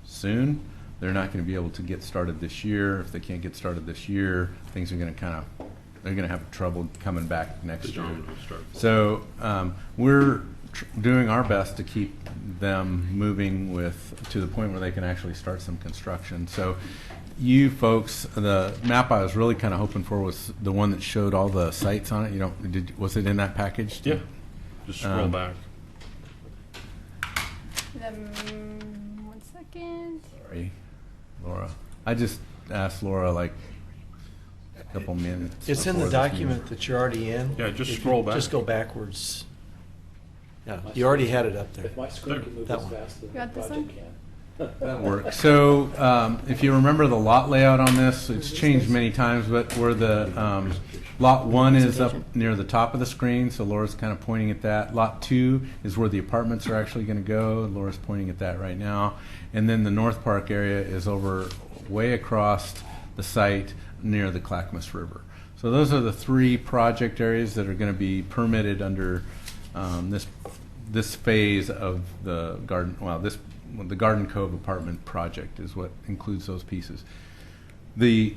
soon, they're not going to be able to get started this year. If they can't get started this year, things are going to they're going to have trouble coming back next year. So we're doing our best to keep them moving to the point where they can actually start some construction. So you folks, the map I was really kind of hoping for was the one that showed all the sites on it. Was it in that package? Yeah. Just scroll back. 1 second. Sorry, Laura. I just asked Laura like a couple minutes. it's in before the this meeting. document that you're already in. Yeah, just If you scroll back. Just go backwards. Yeah, you already had it up there. If my screen can move That as one. fast as You the want this project one? can. That works. So if you remember the lot layout on this, it's changed many times, but where the lot 1 is up near the top of the screen, so Laura's kind of pointing at that. Lot 2 is where the apartments are actually going to go. Laura's pointing at that right now. And then the North Park area is over way across the site near the Clackamas River. So those are the 3 project areas that are going to be permitted under this phase of the Garden. Well, the Garden Cove apartment project is what includes those pieces. The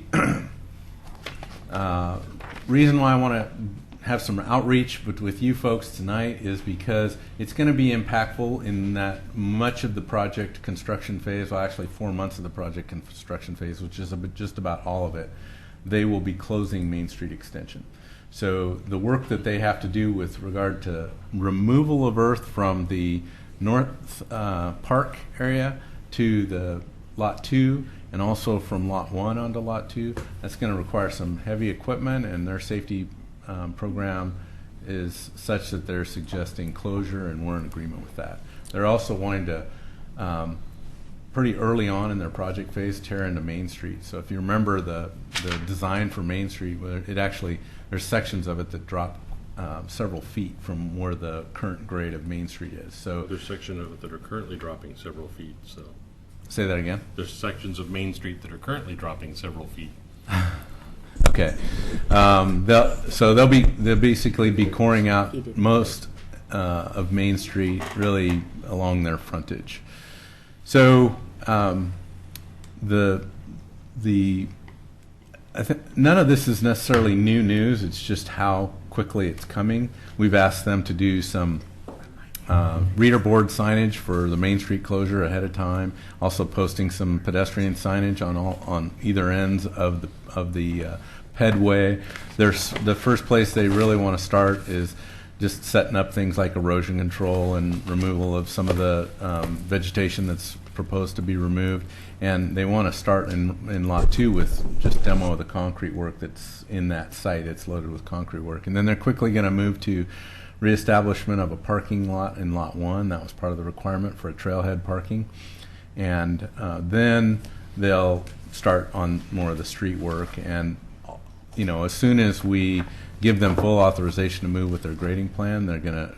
reason why I want to have some outreach with you folks tonight is because it's going to be impactful in that much of the project construction phase, well actually 4 months of the project construction phase, which is just about all of it, they will be closing Main Street Extension. So the work that they have to do with regard to removal of earth from the North Park area to the Lot 2 and also from Lot 1 onto Lot 2, that's going to require some heavy equipment, and their safety program is such that they're suggesting closure, and we're in agreement with that. They're also wanting to pretty early on in their project phase tear into Main Street. So if you remember the design for Main Street, it actually, there's sections of it that drop several feet from where the current grade of Main Street is. So There's sections of it that are currently dropping several feet, so. say that again. There's sections of Main Street that are currently dropping several feet. Okay. They'll basically be coring out most of Main Street really along their frontage. So I think none of this is necessarily new news. It's just how quickly it's coming. We've asked them to do some reader board signage for the Main Street closure ahead of time. Also posting some pedestrian signage on either ends of the pedway. The first place they really want to start is just setting up things like erosion control and removal of some of the vegetation that's proposed to be removed. And they want to start in Lot 2 with just demo of the concrete work that's in that site. It's loaded with concrete work. And then they're quickly going to move to reestablishment of a parking lot in Lot 1. That was part of the requirement for a trailhead parking. And then they'll start on more of the street work. And, as soon as we give them full authorization to move with their grading plan,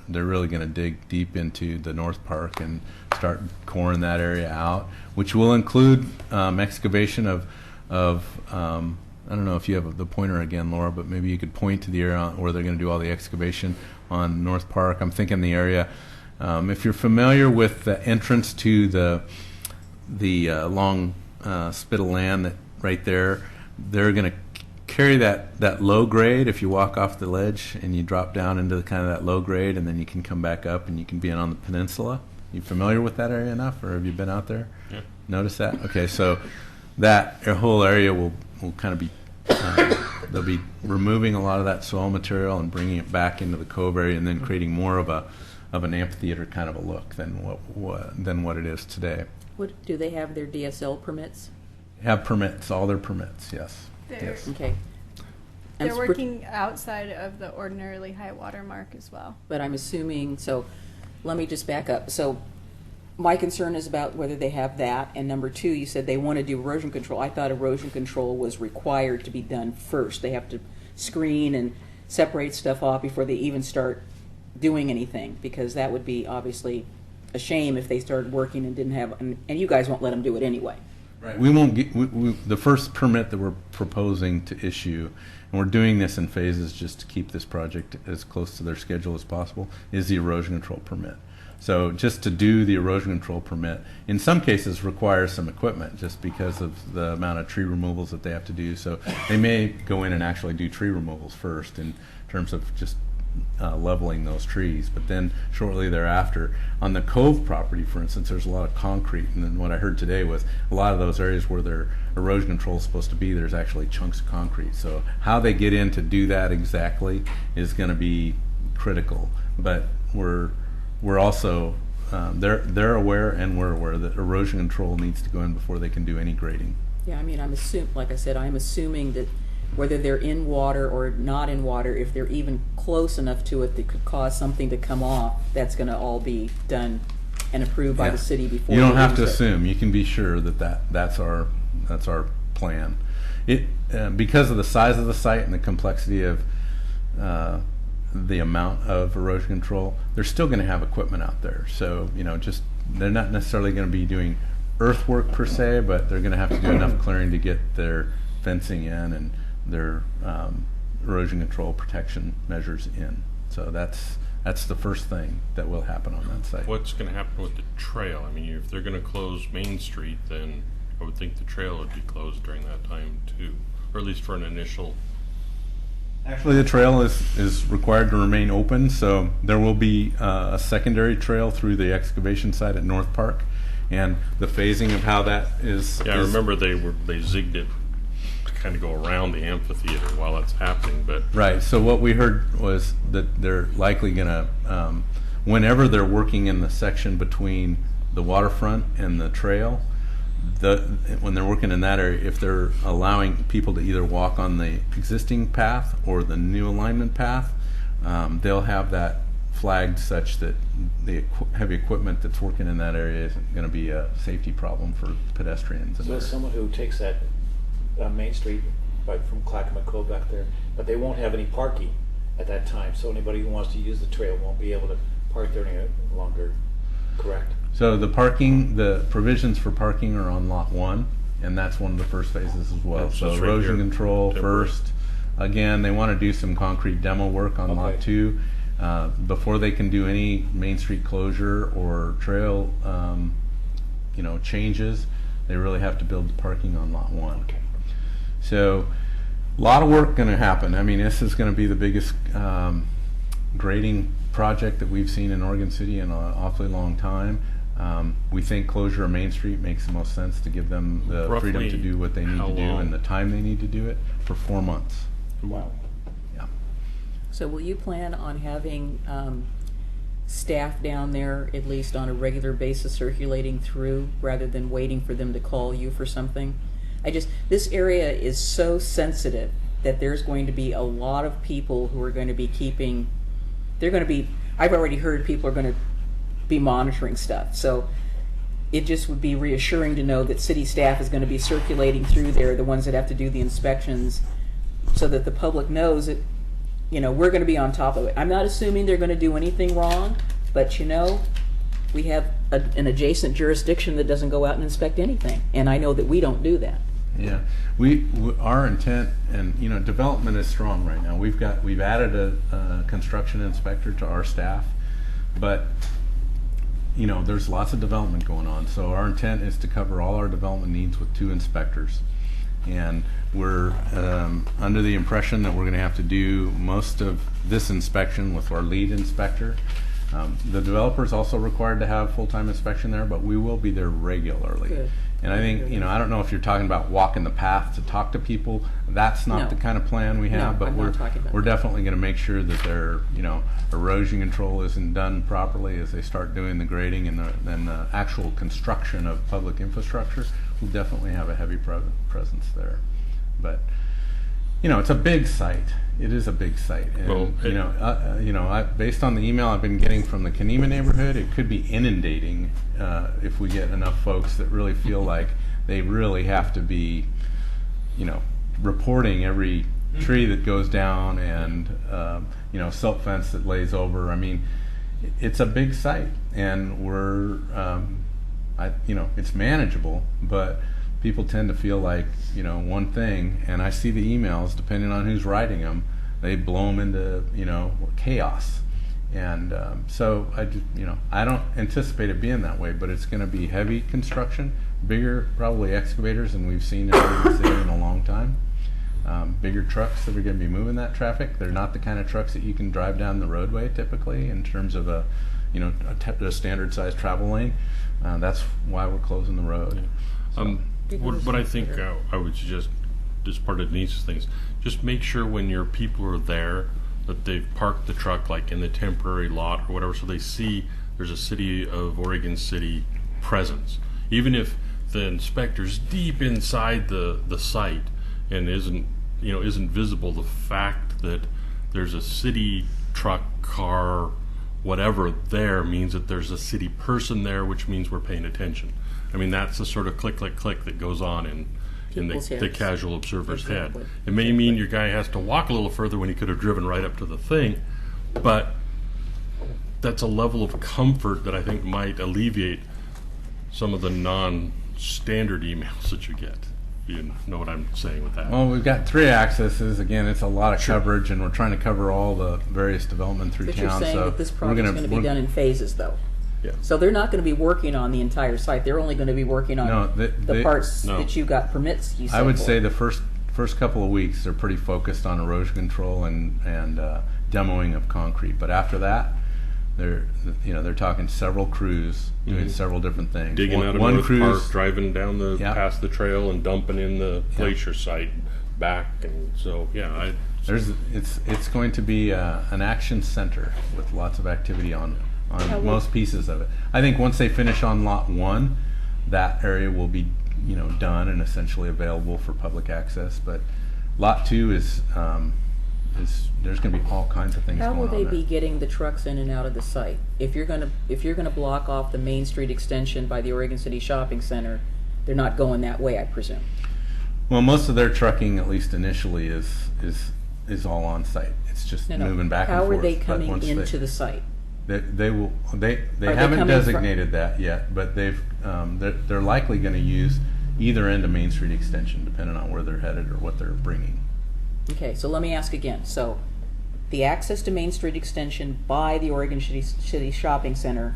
they're really gonna dig deep into the North Park and start coring that area out, which will include excavation of I don't know if you have the pointer again, Laura, but maybe you could point to the area where they're going to do all the excavation on North Park. I'm thinking the area. If you're familiar with the entrance to the long spit of land that right there, they're going to carry that low grade. If you walk off the ledge and you drop down into kind of that low grade, and then you can come back up and you can be on the peninsula. You familiar with that area enough, or have you been out there? Yeah. Notice that? Okay, so that whole area will kind of be, they'll be removing a lot of that soil material and bringing it back into the cove area, and then creating more of an amphitheater kind of a look than what it is today. What, do they have their DSL permits? Have permits, all their permits, yes. They're, Yes. Okay. And they're working outside of the ordinarily high water mark as well. But I'm assuming, so let me just back up. So my concern is about whether they have that. And number two, you said they want to do erosion control. I thought erosion control was required to be done first. They have to screen and separate stuff off before they even start doing anything, because that would be obviously a shame if they started working and didn't have, and you guys won't let them do it anyway. Right. We won't get the first permit that we're proposing to issue, and we're doing this in phases just to keep this project as close to their schedule as possible, is the erosion control permit. So just to do the erosion control permit, in some cases requires some equipment just because of the amount of tree removals that they have to do. So they may go in and actually do tree removals first in terms of just leveling those trees. But then shortly thereafter, on the Cove property, for instance, there's a lot of concrete. And then what I heard today was a lot of those areas where their erosion control is supposed to be, there's actually chunks of concrete. So how they get in to do that exactly is going to be critical. But we're also, they're aware and we're aware that erosion control needs to go in before they can do any grading. Yeah, I mean, I'm assuming that whether they're in water or not in water, if they're even close enough to it that could cause something to come off, that's going to all be done and approved by the city before. You don't they have to use it. assume. You can be sure that's our plan. Because of the size of the site and the complexity of the amount of erosion control, they're still going to have equipment out there. So they're not necessarily going to be doing earthwork per se, but they're going to have to do enough clearing to get their fencing in and their erosion control protection measures in. So that's the first thing that will happen on that site. What's going to happen with the trail? I mean, if they're going to close Main Street, then I would think the trail would be closed during that time too, or at least for an initial. Actually, the trail is required to remain open, so there will be a secondary trail through the excavation site at North Park, and the phasing of how that is. Yeah, I remember they zigged it to kind of go around the amphitheater while it's happening, but Right. So what we heard was that they're likely going to, whenever they're working in the section between the waterfront and the trail, when they're working in that area, if they're allowing people to either walk on the existing path or the new alignment path, they'll have that flagged such that the heavy equipment that's working in that area isn't going to be a safety problem for pedestrians. So as someone who takes that Main Street right from Clackamas Cove back there, but they won't have any parking, at that time, so anybody who wants to use the trail won't be able to park there any longer, correct? So the provisions for parking are on lot 1, and that's one of the first phases as well. So So it's right erosion here, control temporary. first. Again, they want to do some concrete demo work on lot Okay. 2. Before they can do any Main Street closure or trail, changes, they really have to build the parking on lot 1. Okay. So, a lot of work going to happen. I mean, this is going to be the biggest grading project that we've seen in Oregon City in an awfully long time. We think closure of Main Street makes the most sense to give them the freedom to Roughly do what they need how to do long? and the time they need to do it for 4 months. Wow. Yeah. So will you plan on having staff down there, at least on a regular basis, circulating through, rather than waiting for them to call you for something? This area is so sensitive that there's going to be a lot of people who are going to be I've already heard people are going to be monitoring stuff. So it just would be reassuring to know that city staff is going to be circulating through there, the ones that have to do the inspections, so that the public knows that, we're going to be on top of it. I'm not assuming they're going to do anything wrong, but we have an adjacent jurisdiction that doesn't go out and inspect anything, and I know that we don't do that. Yeah, our intent, and development is strong right now. We've added a construction inspector to our staff, but there's lots of development going on. So our intent is to cover all our development needs with 2 inspectors, and we're under the impression that we're going to have to do most of this inspection with our lead inspector. The developer is also required to have full-time inspection there, but we will be there regularly. Good. And I think, I don't know if you're talking about walking the path to talk to people. That's not No. the kind of plan we have, No, but I'm not talking about we're that. definitely going to make sure that their, erosion control isn't done properly as they start doing the grading, and the actual construction of public infrastructure. We'll definitely have a heavy presence there. But, it's a big site. It is a big site. And, Well, based on the email I've been getting from the Kenema neighborhood, it could be inundating if we get enough folks that really feel like they really have to be, reporting every tree that goes down and, silt fence that lays over. I mean, it's a big site, and we're, it's manageable, but people tend to feel like, one thing, and I see the emails, depending on who's writing them, they blow them into, chaos. And so I don't anticipate it being that way, but it's going to be heavy construction, bigger probably excavators than we've seen in Oregon City in a long time. Bigger trucks that are going to be moving that traffic. They're not the kind of trucks that you can drive down the roadway typically in terms of a standard sized travel lane. That's why we're closing the road. What I think I would suggest, as part of Denise's things, just make sure when your people are there that they've parked the truck like in the temporary lot or whatever, so they see there's a City of Oregon City presence. Even if the inspector's deep inside the site and isn't visible, the fact that there's a city truck, car, whatever there means that there's a city person there, which means we're paying attention. I mean, that's the sort of click, click, click that goes on in People's the heads. casual observer's Exactly. head. It may mean your guy has to walk a little further when he could have driven right up to the thing, but that's a level of comfort that I think might alleviate some of the non-standard emails that you get. You know what I'm saying with that? Well, we've got 3 accesses. Again, it's a lot of coverage, and we're trying to cover all the various development through But town. you're saying so that this we're project's gonna- going to be we're- done in phases, though? Yeah. So they're not going to be working on the entire site. They're only going to be working on No, the parts No. that you got permits, you said. I would for. say the first couple of weeks they're pretty focused on erosion control and demoing of concrete. But after that, they're talking several crews doing several different things. Digging out of one North cruise, Park, driving down past the trail and dumping in the glacier site back, and so it's going to be an action center with lots of activity on most pieces of it. I think once they finish on lot 1, that area will be done and essentially available for public access. But lot 2 is there's going to be all kinds of things How going will on they there. be getting the trucks in and out of the site? If you're going to block off the Main Street extension by the Oregon City Shopping Center, they're not going that way, I presume. Well, most of their trucking, at least initially, is all on site. It's just No, no. moving back and How forth. are they But coming once into the site? They will. They they haven't coming designated that yet, but they're likely going to use either end of Main Street Extension, depending on where they're headed or what they're bringing. Okay, so let me ask again. So the access to Main Street Extension by the Oregon City Shopping Center,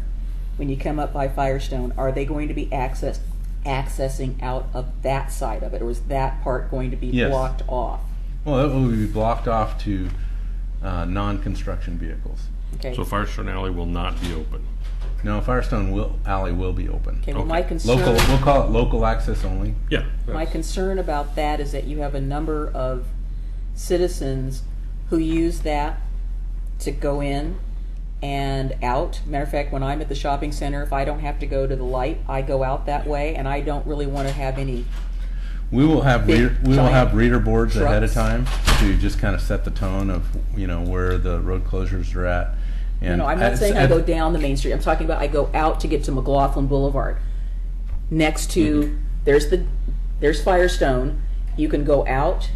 when you come up by Firestone, are they going to be accessing out of that side of it, or is that part going to be Yes. blocked off? Well, it will be blocked off to non-construction vehicles. Okay. So Firestone Alley will not be open. No, Firestone Alley will be open. Okay, well, my concern. Local, we'll call it local access only. Yeah. My concern about that is that you have a number of citizens who use that to go in and out. Matter of fact, when I'm at the shopping center, if I don't have to go to the light, I go out that way, and I don't really want to have any. We will have Big, giant reader boards ahead of trucks. time to just kind of set the tone of where the road closures are at. And No, I'm not saying I go down the main street. I'm talking about I go out to get to McLaughlin Boulevard. Next to there's Firestone. You can go out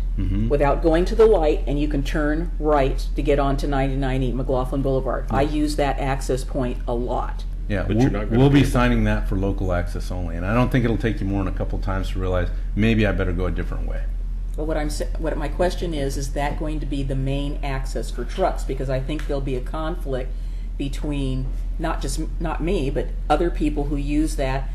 without going to the light, and you can turn right to get onto 99E McLaughlin Boulevard. I use that access point a lot. Yeah, But you're not gonna we'll be be able- signing that for local access only, and I don't think it'll take you more than a couple times to realize maybe I better go a different way. But what my question is that going to be the main access for trucks? Because I think there'll be a conflict between not me, but other people who use that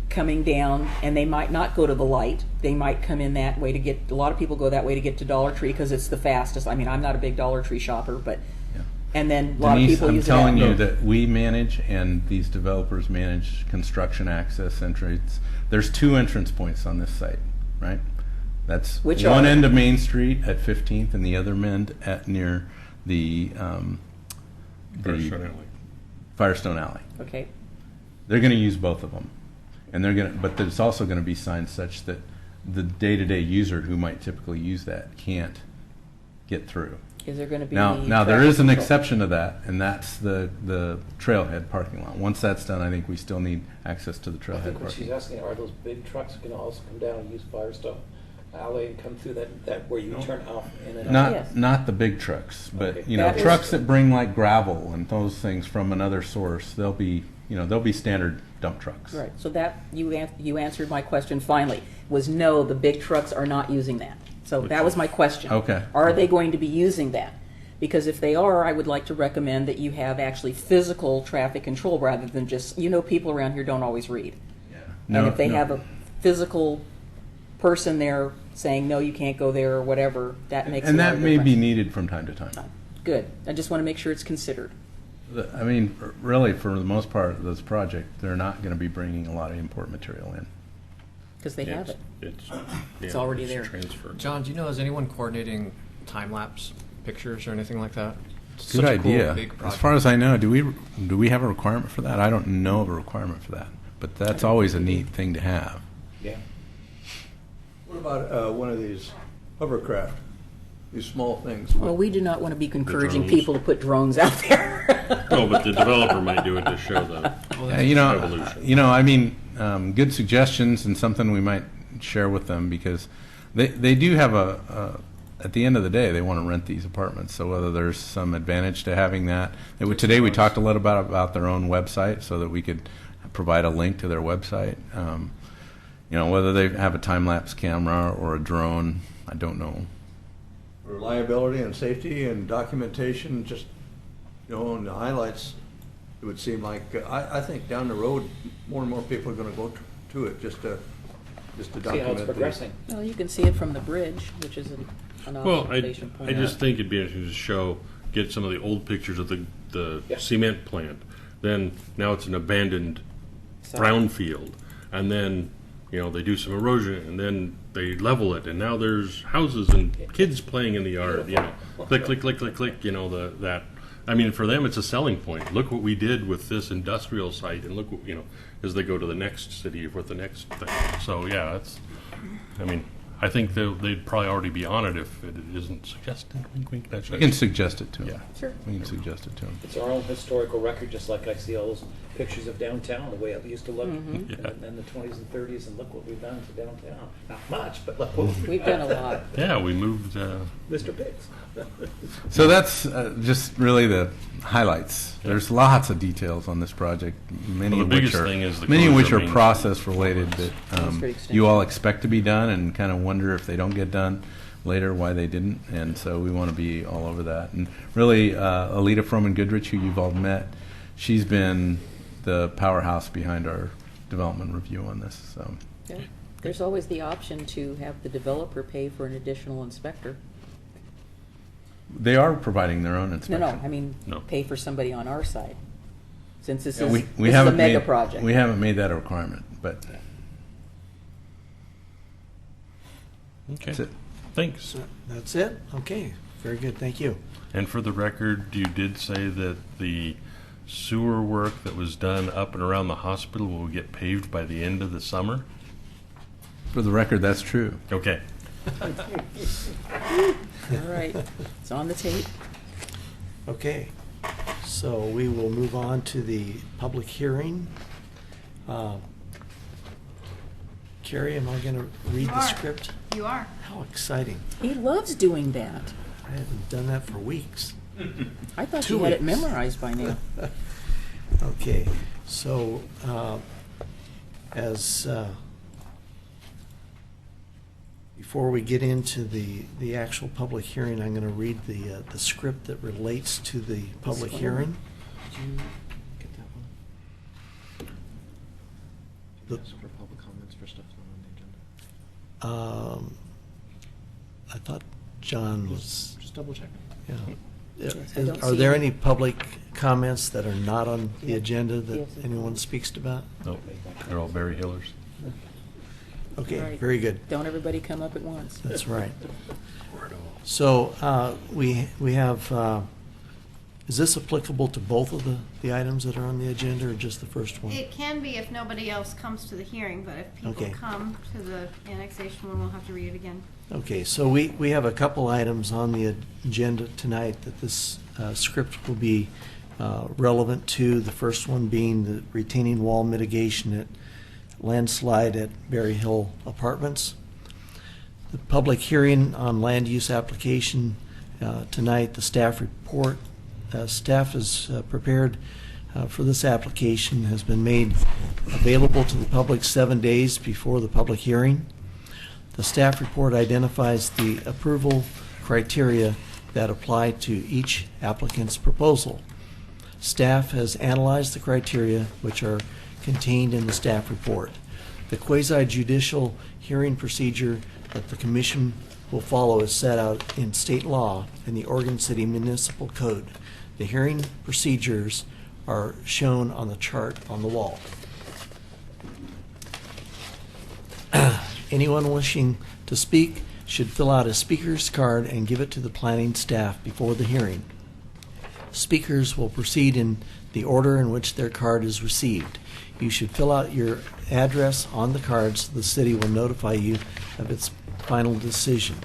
coming down, and they might not go to the light. They might come in that way to get. A lot of people go that way to get to Dollar Tree because it's the fastest. I mean, I'm not a big Dollar Tree shopper, but and then a lot Denise, of people I'm use telling it. you that we manage and these developers manage construction access entrance. There's 2 entrance points on this site, right? That's Which one are? end of Main Street at 15th and the other end at near the Firestone Alley. Firestone Alley. Okay. They're going to use both of them, and but there's also going to be signs such that the day-to-day user who might typically use that can't get through. Is there going to be Now there traffic is an control? exception to that, and that's the trailhead parking lot. Once that's done, I think we still need access to the I trailhead think what she's parking. asking, are those big trucks going to also come down and use Firestone Alley and come through that where you turn out in and out? Yes. Not the big trucks, but Okay. That is- trucks that bring like gravel and those things from another source. They'll be standard dump trucks. Right. So that you answered my question finally. Was no, the big trucks are not using that. So that was my question. Okay. Are they going to be using that? Because if they are, I would like to recommend that you have actually physical traffic control rather than just, people around here don't always read. And if they have a physical person there saying, no, you can't go there or whatever, that makes and a lot that of may be difference. needed from time to time. Good. I just want to make sure it's considered. I mean, really, for the most part of this project, they're not going to be bringing a lot of import material in. Because they have it. It's already there. Transferred. John, do you know, is anyone coordinating time-lapse pictures or anything like that? It's Good such a cool, idea. big As project. far as I know, do we have a requirement for that? I don't know of a requirement for that, but that's always a neat thing to have. Yeah. What about one of these hovercraft, these small things? Well, we do not want to be encouraging drones. people to put drones out there. No, but the developer might do it to show the evolution. I mean, good suggestions and something we might share with them because they do have at the end of the day, they want to rent these apartments. So whether there's some advantage to having that, today we talked a lot about their own website so that we could provide a link to their website. Whether they have a time-lapse camera or a drone, I don't know. Reliability and safety and documentation, just, and the highlights, it would seem like, I think down the road, more and more people are going to go to it just to See document. how it's these. progressing. Well, you can see it from the bridge, which is an Well, observation I point. just think it'd be interesting to get some of the old pictures of the Yeah. cement plant. Then now it's an abandoned brown field, and then they do some erosion, and then they level it, and now there's houses and kids playing in the yard. Click, click, click, click, click. That. I mean, for them, it's a selling point. Look what we did with this industrial site, and look what as they go to the next city with the next thing. So yeah, I think they'd probably already be on it if it isn't suggested. Wink, wink, nudge, We nudge. can suggest it to them. Yeah. Sure. We can suggest it to them. It's our own historical record, just like I see all those pictures of downtown, the way it used to look Mhm. in the 20s and 30s, and look what we've done to downtown. Not much, but look what We've done a lot. Yeah, we moved. Mr. Biggs. So that's just really the highlights. There's lots of details on this project, many Well, of the which biggest are thing is the many of which closure are of Main process related that Street extension. you all expect to be done, and kind of wonder if they don't get done later why they didn't. And so we want to be all over that. And really, Alita Froman Goodrich, who you've all met, she's been the powerhouse behind our development review on this. So. Yeah. There's always the option to have the developer pay for an additional inspector. They are providing their own No, inspection. no, I mean, No. pay for somebody on our side. Since this Yeah, is, we this is a haven't mega made, project. We haven't made that a requirement, but Okay. that's it. Thanks. So that's it? Okay, very good, thank you. And for the record, you did say that the sewer work that was done up and around the hospital will get paved by the end of the summer? For the record, that's true. Okay. All right, it's on the tape. Okay, so we will move on to the public hearing. Carrie, am I going to read You the are. script? You are. How exciting. He loves doing that. I haven't done that for weeks. I thought 2 you had it weeks. memorized by now. Okay, so as before we get into the actual public hearing, I'm going to read the script that relates to the public one? hearing. Did you get that one? Did you The- ask for public comments for stuff not on the agenda? I thought John was, Just double check. yeah. Yes, I don't Are see there any. any public comments that are not on the Yeah. agenda that Yes. anyone speaks about? Nope. They're all Barry Hillers. Okay, Right. very good. Don't everybody come up at once. That's right. So we have, is this applicable to both of the items that are on the agenda or just the first one? It can be if nobody else comes to the hearing, but if people Okay. come to the annexation one, we'll have to read it again. Okay, so we have a couple items on the agenda tonight that this script will be relevant to. The first one being the retaining wall mitigation at landslide at Berry Hill Apartments. The public hearing on land use application tonight, the staff report. Staff is prepared for this application, has been made available to the public 7 days before the public hearing. The staff report identifies the approval criteria that apply to each applicant's proposal. Staff has analyzed the criteria which are contained in the staff report. The quasi-judicial hearing procedure that the commission will follow is set out in state law and the Oregon City Municipal Code. The hearing procedures are shown on the chart on the wall. Anyone wishing to speak should fill out a speaker's card and give it to the planning staff before the hearing. Speakers will proceed in the order in which their card is received. You should fill out your address on the card so the city will notify you of its final decision.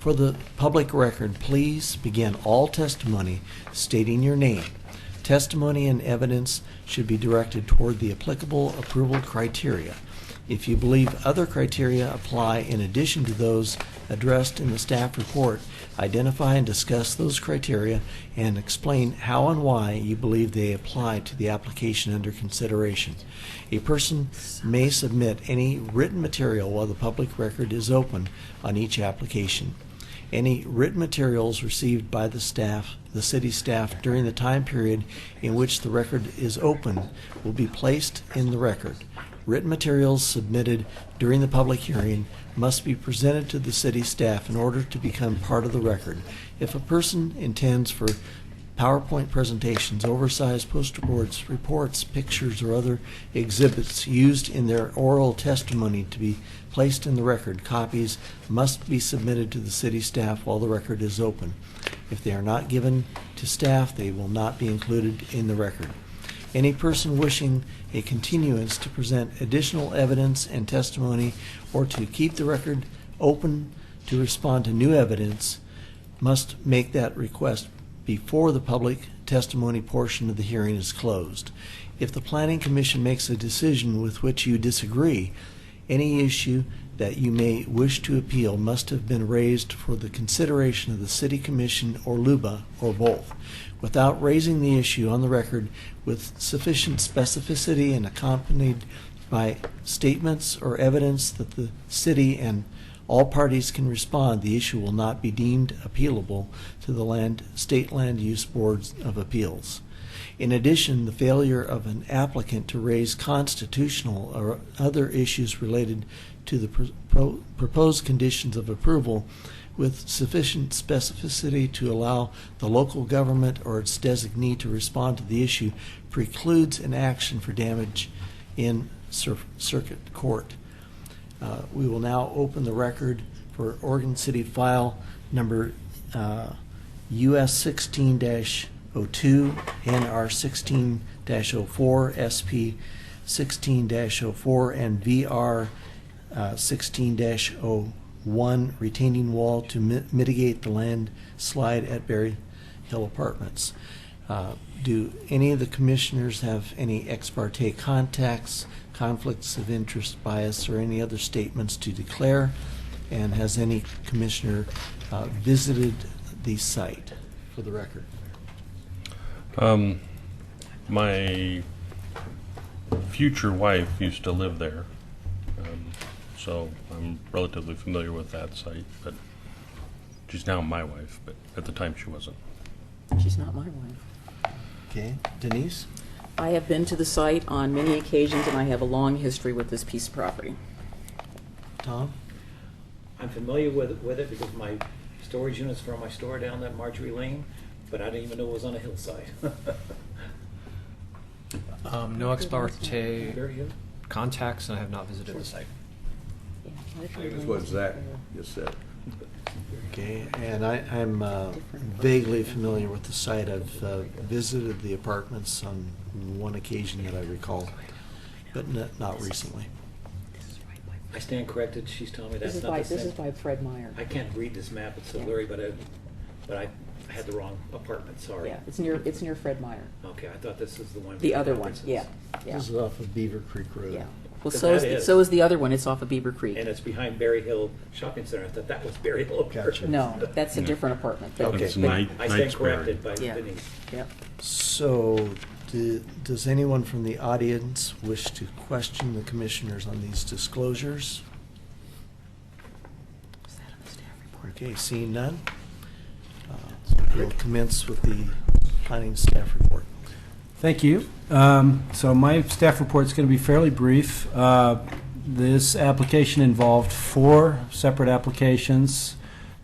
For the public record, please begin all testimony stating your name. Testimony and evidence should be directed toward the applicable approval criteria. If you believe other criteria apply in addition to those addressed in the staff report, identify and discuss those criteria and explain how and why you believe they apply to the application under consideration. A person may submit any written material while the public record is open on each application. Any written materials received by the staff, the city staff, during the time period in which the record is open will be placed in the record. Written materials submitted during the public hearing must be presented to the city staff in order to become part of the record. If a person intends for PowerPoint presentations, oversized poster boards, reports, pictures, or other exhibits used in their oral testimony to be placed in the record, copies must be submitted to the city staff while the record is open. If they are not given to staff, they will not be included in the record. Any person wishing a continuance to present additional evidence and testimony or to keep the record open to respond to new evidence must make that request before the public testimony portion of the hearing is closed. If the Planning Commission makes a decision with which you disagree, any issue that you may wish to appeal must have been raised for the consideration of the City Commission or LUBA, or both, without raising the issue on the record with sufficient specificity and accompanied by statements or evidence that the city and all parties can respond. The issue will not be deemed appealable to the State Land Use Boards of Appeals. In addition, the failure of an applicant to raise constitutional or other issues related to the proposed conditions of approval with sufficient specificity to allow the local government or its designee to respond to the issue precludes an action for damage in circuit court. We will now open the record for Oregon City File number US 16-02, NR 16-04, SP 16-04, and VR 16-01, retaining wall to mitigate the landslide at Berry Hill Apartments. Do any of the commissioners have any ex parte contacts, conflicts of interest, bias, or any other statements to declare? And has any commissioner visited the site, for the record? My future wife used to live there, so I'm relatively familiar with that site, but she's now my wife, but at the time she wasn't. She's not my wife. Okay, Denise? I have been to the site on many occasions, and I have a long history with this piece of property. Tom? I'm familiar with it because my storage units for my store down that Marjorie Lane, but I didn't even know it was on a hillside. No ex parte Very good. contacts, and I have not visited the site. That's what Zach just said. Okay, and I'm vaguely familiar with the site. I've visited the apartments on one occasion that I recall, but not recently. I stand corrected. She's telling me This that's is not by, the this same. is by Fred Meyer. I can't read this map. It's so Yeah. blurry, but I had the wrong apartment. Sorry. Yeah, it's near Fred Meyer. Okay, I thought this was the one. The with other one, conferences. yeah, yeah, This is off of Beaver Creek Road. yeah. Well, But so that is, is- so is the other one. It's off of Beaver Creek. And it's behind Berry Hill Shopping Center. I thought that was Berry Hill Apartments. No, that's a different apartment. But- Okay. It's but- Knight- I stand Knightsbury. corrected by Yeah. Denise. Yep. So, does anyone from the audience wish to question the commissioners on these disclosures? Is that on the staff report? Okay, seeing none, we'll commence with the planning staff report. Thank you. So my staff report is going to be fairly brief. This application involved 4 separate applications.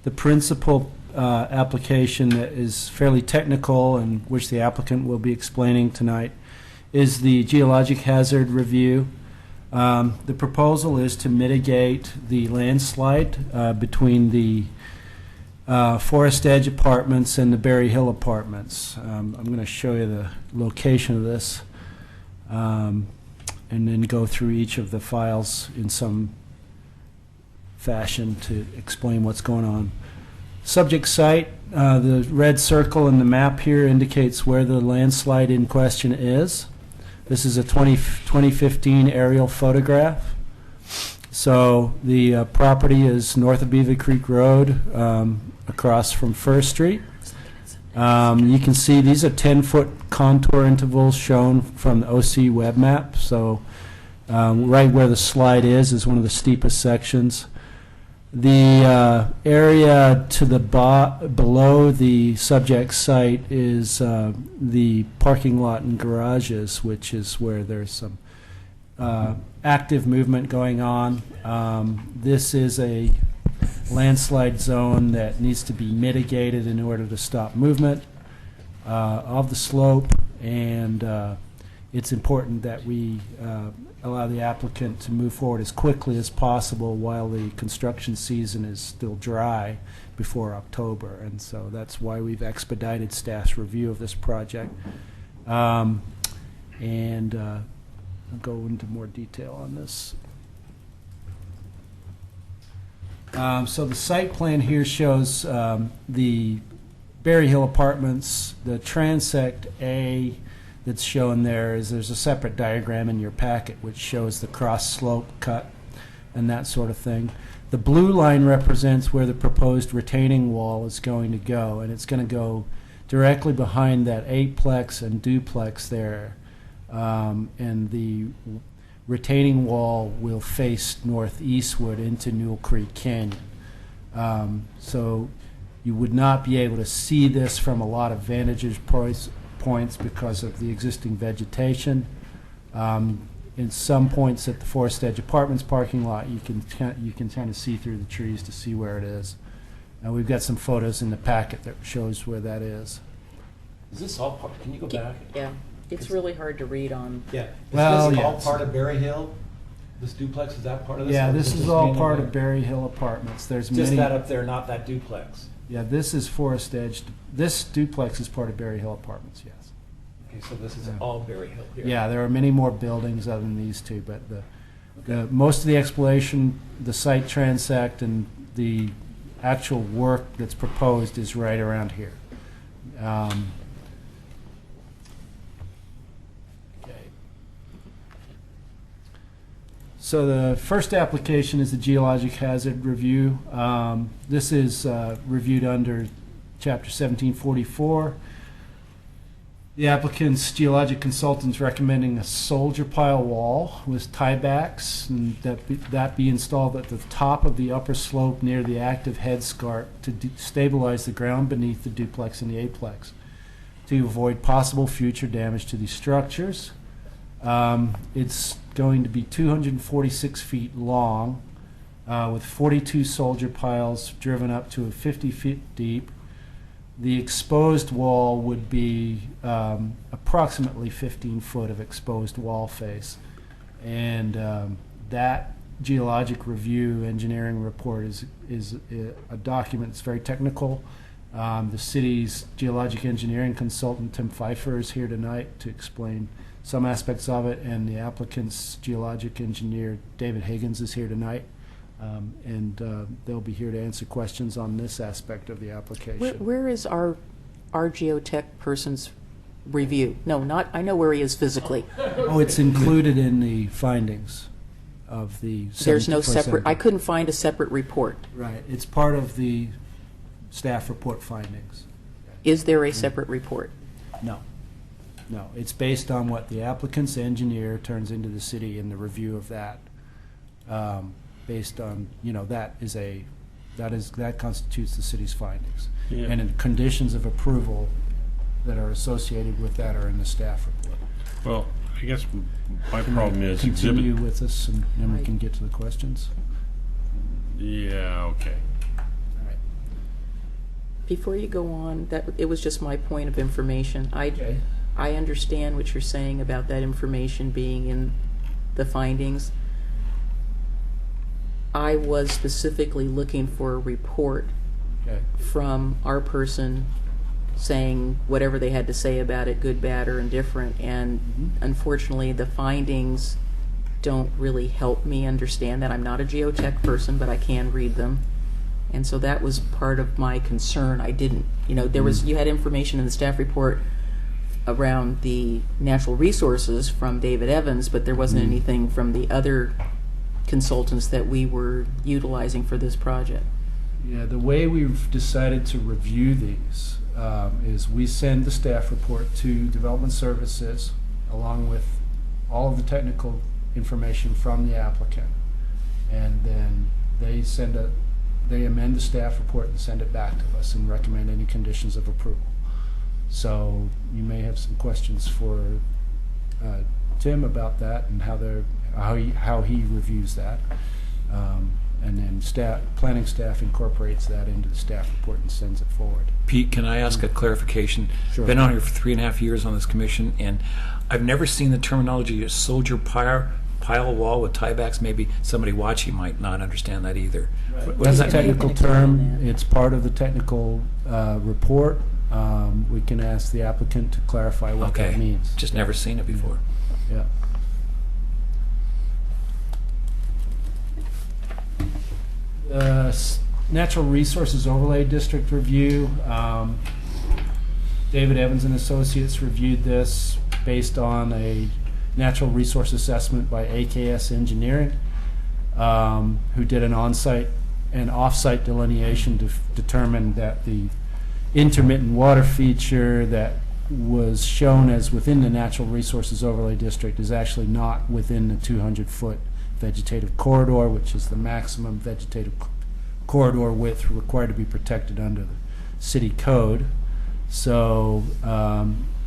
The principal application that is fairly technical and which the applicant will be explaining tonight is the geologic hazard review. The proposal is to mitigate the landslide between the Forest Edge Apartments and the Berry Hill Apartments. I'm going to show you the location of this and then go through each of the files in some fashion to explain what's going on. Subject site, the red circle in the map here indicates where the landslide in question is. This is a 2015 aerial photograph. So the property is north of Beaver Creek Road, across from First Street. You can see these are 10-foot contour intervals shown from the OC web map. So right where the slide is one of the steepest sections. The area to the below the subject site is the parking lot and garages, which is where there's some active movement going on. This is a landslide zone that needs to be mitigated in order to stop movement of the slope, and it's important that we allow the applicant to move forward as quickly as possible while the construction season is still dry before October, and so that's why we've expedited staff's review of this project. I'll go into more detail on this. So the site plan here shows the Berry Hill Apartments, the transect A that's shown there is there's a separate diagram in your packet which shows the cross slope cut and that sort of thing. The blue line represents where the proposed retaining wall is going to go, and it's going to go directly behind that 8-plex and duplex there. And the retaining wall will face northeastward into Newell Creek Canyon. So you would not be able to see this from a lot of vantage points because of the existing vegetation. In some points at the Forest Edge Apartments parking lot, you can kind of see through the trees to see where it is. And we've got some photos in the packet that shows where that is. Is this all part, can you go back? Yeah, it's really hard to read on. Yeah. Is Well, this all yes. part of Berry Hill? This duplex, is that part of this? Yeah, or this just is all being part in of there? Berry Hill Apartments. There's Just many. that up there, not that duplex. Yeah, this is Forest Edge. This duplex is part of Berry Hill Apartments, yes. Okay, so this is Yeah. all Berry Hill here. Yeah, there are many more buildings other than these two, but the most of the exploration, the site transect, and the actual work that's proposed is right around here. Okay. So the first application is the geologic hazard review. This is reviewed under Chapter 1744. The applicant's geologic consultant's recommending a soldier pile wall with tiebacks, and that be installed at the top of the upper slope near the active headscarp to stabilize the ground beneath the duplex and the eightplex to avoid possible future damage to these structures. It's going to be 246 feet long with 42 soldier piles driven up to 50 feet deep. The exposed wall would be approximately 15 foot of exposed wall face. And that geologic review engineering report is a document that's very technical. The city's geologic engineering consultant, Tim Pfeiffer, is here tonight to explain some aspects of it, and the applicant's geologic engineer, David Higgins, is here tonight. They'll be here to answer questions on this aspect of the application. Where is our geotech person's review? No, not, I know where he is physically. Oh, it's included in the findings of the... There's no 74%. separate, I couldn't find a separate report. Right, it's part of the staff report findings. Is there a separate report? No, it's based on what the applicant's engineer turns into the city in the review of that. Based on, that constitutes the city's findings. Yeah. And in conditions of approval that are associated with that are in the staff report. Well, I guess my problem is Continue exhibit. with us, and then we can get to the questions. Yeah, okay. All right. Before you go on, it was just my point of information. Okay. I understand what you're saying about that information being in the findings. I was specifically looking for a report Okay. from our person saying whatever they had to say about it, good, bad, or indifferent. And unfortunately, the findings don't really help me understand that. I'm not a geotech person, but I can read them. And so that was part of my concern. I didn't, there was, you had information in the staff report around the natural resources from David Evans, but there wasn't anything from the other consultants that we were utilizing for this project. Yeah, the way we've decided to review these is we send the staff report to Development Services along with all of the technical information from the applicant, and then they amend the staff report and send it back to us and recommend any conditions of approval. So you may have some questions for Tim about that and how he reviews that. And then planning staff incorporates that into the staff report and sends it forward. Pete, can I ask a clarification? Sure. Been on here for 3.5 years on this commission, and I've never seen the terminology soldier pile wall with tiebacks. Maybe somebody watching might not understand that either. What That's does a that technical Can you explain term. that? It's part of the technical report. We can ask the applicant to clarify what that Okay, means. just never seen it before. Natural Resources Overlay District review. David Evans and Associates reviewed this based on a natural resource assessment by AKS Engineering, who did an on-site and off-site delineation to determine that the intermittent water feature that was shown as within the Natural Resources Overlay District is actually not within the 200-foot vegetative corridor, which is the maximum vegetative corridor width required to be protected under the city code. So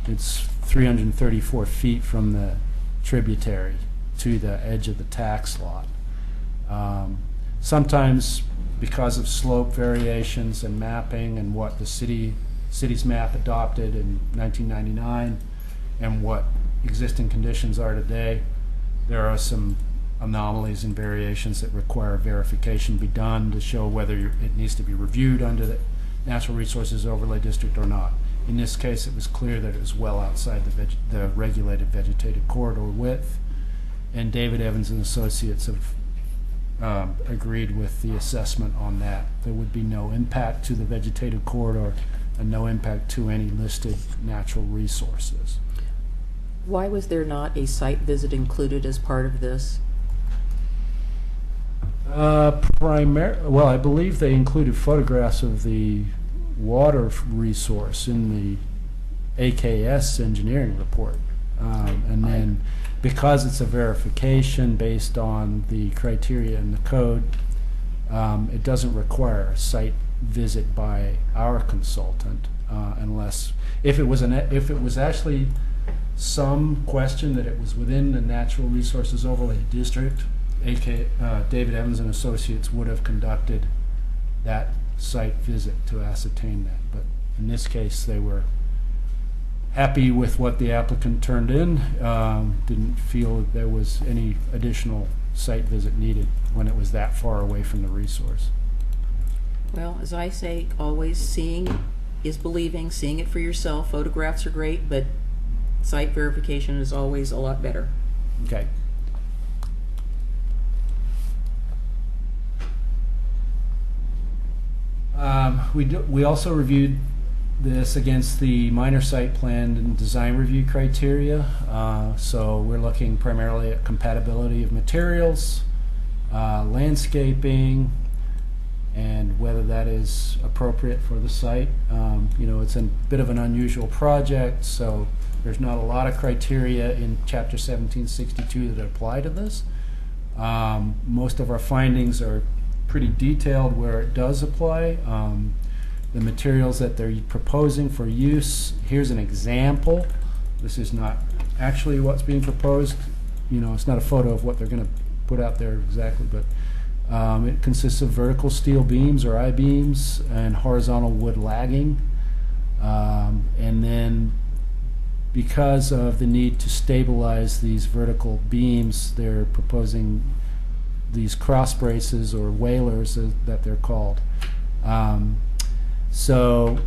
it's 334 feet from the tributary to the edge of the tax lot. Sometimes because of slope variations and mapping and what the city's map adopted in 1999 and what existing conditions are today, there are some anomalies and variations that require verification be done to show whether it needs to be reviewed under the Natural Resources Overlay District or not. In this case, it was clear that it was well outside the regulated vegetative corridor width, and David Evans and Associates have agreed with the assessment on that. There would be no impact to the vegetative corridor and no impact to any listed natural resources. Why was there not a site visit included as part of this? Well, I believe they included photographs of the water resource in the AKS engineering report. And then because it's a verification based on the criteria in the code, it doesn't require a site visit by our consultant unless if it was actually some question that it was within the Natural Resources Overlay District, David Evans and Associates would have conducted that site visit to ascertain that. But in this case, they were happy with what the applicant turned in, didn't feel that there was any additional site visit needed when it was that far away from the resource. Well, as I say, always seeing is believing. Seeing it for yourself. Photographs are great, but site verification is always a lot better. Okay. We also reviewed this against the minor site plan and design review criteria. So we're looking primarily at compatibility of materials, landscaping, and whether that is appropriate for the site. It's a bit of an unusual project, so there's not a lot of criteria in Chapter 1762 that apply to this. Most of our findings are pretty detailed where it does apply. The materials that they're proposing for use, here's an example. This is not actually what's being proposed. It's not a photo of what they're going to put out there exactly, but it consists of vertical steel beams or I-beams and horizontal wood lagging. And then because of the need to stabilize these vertical beams, they're proposing these cross braces or whalers that they're called. So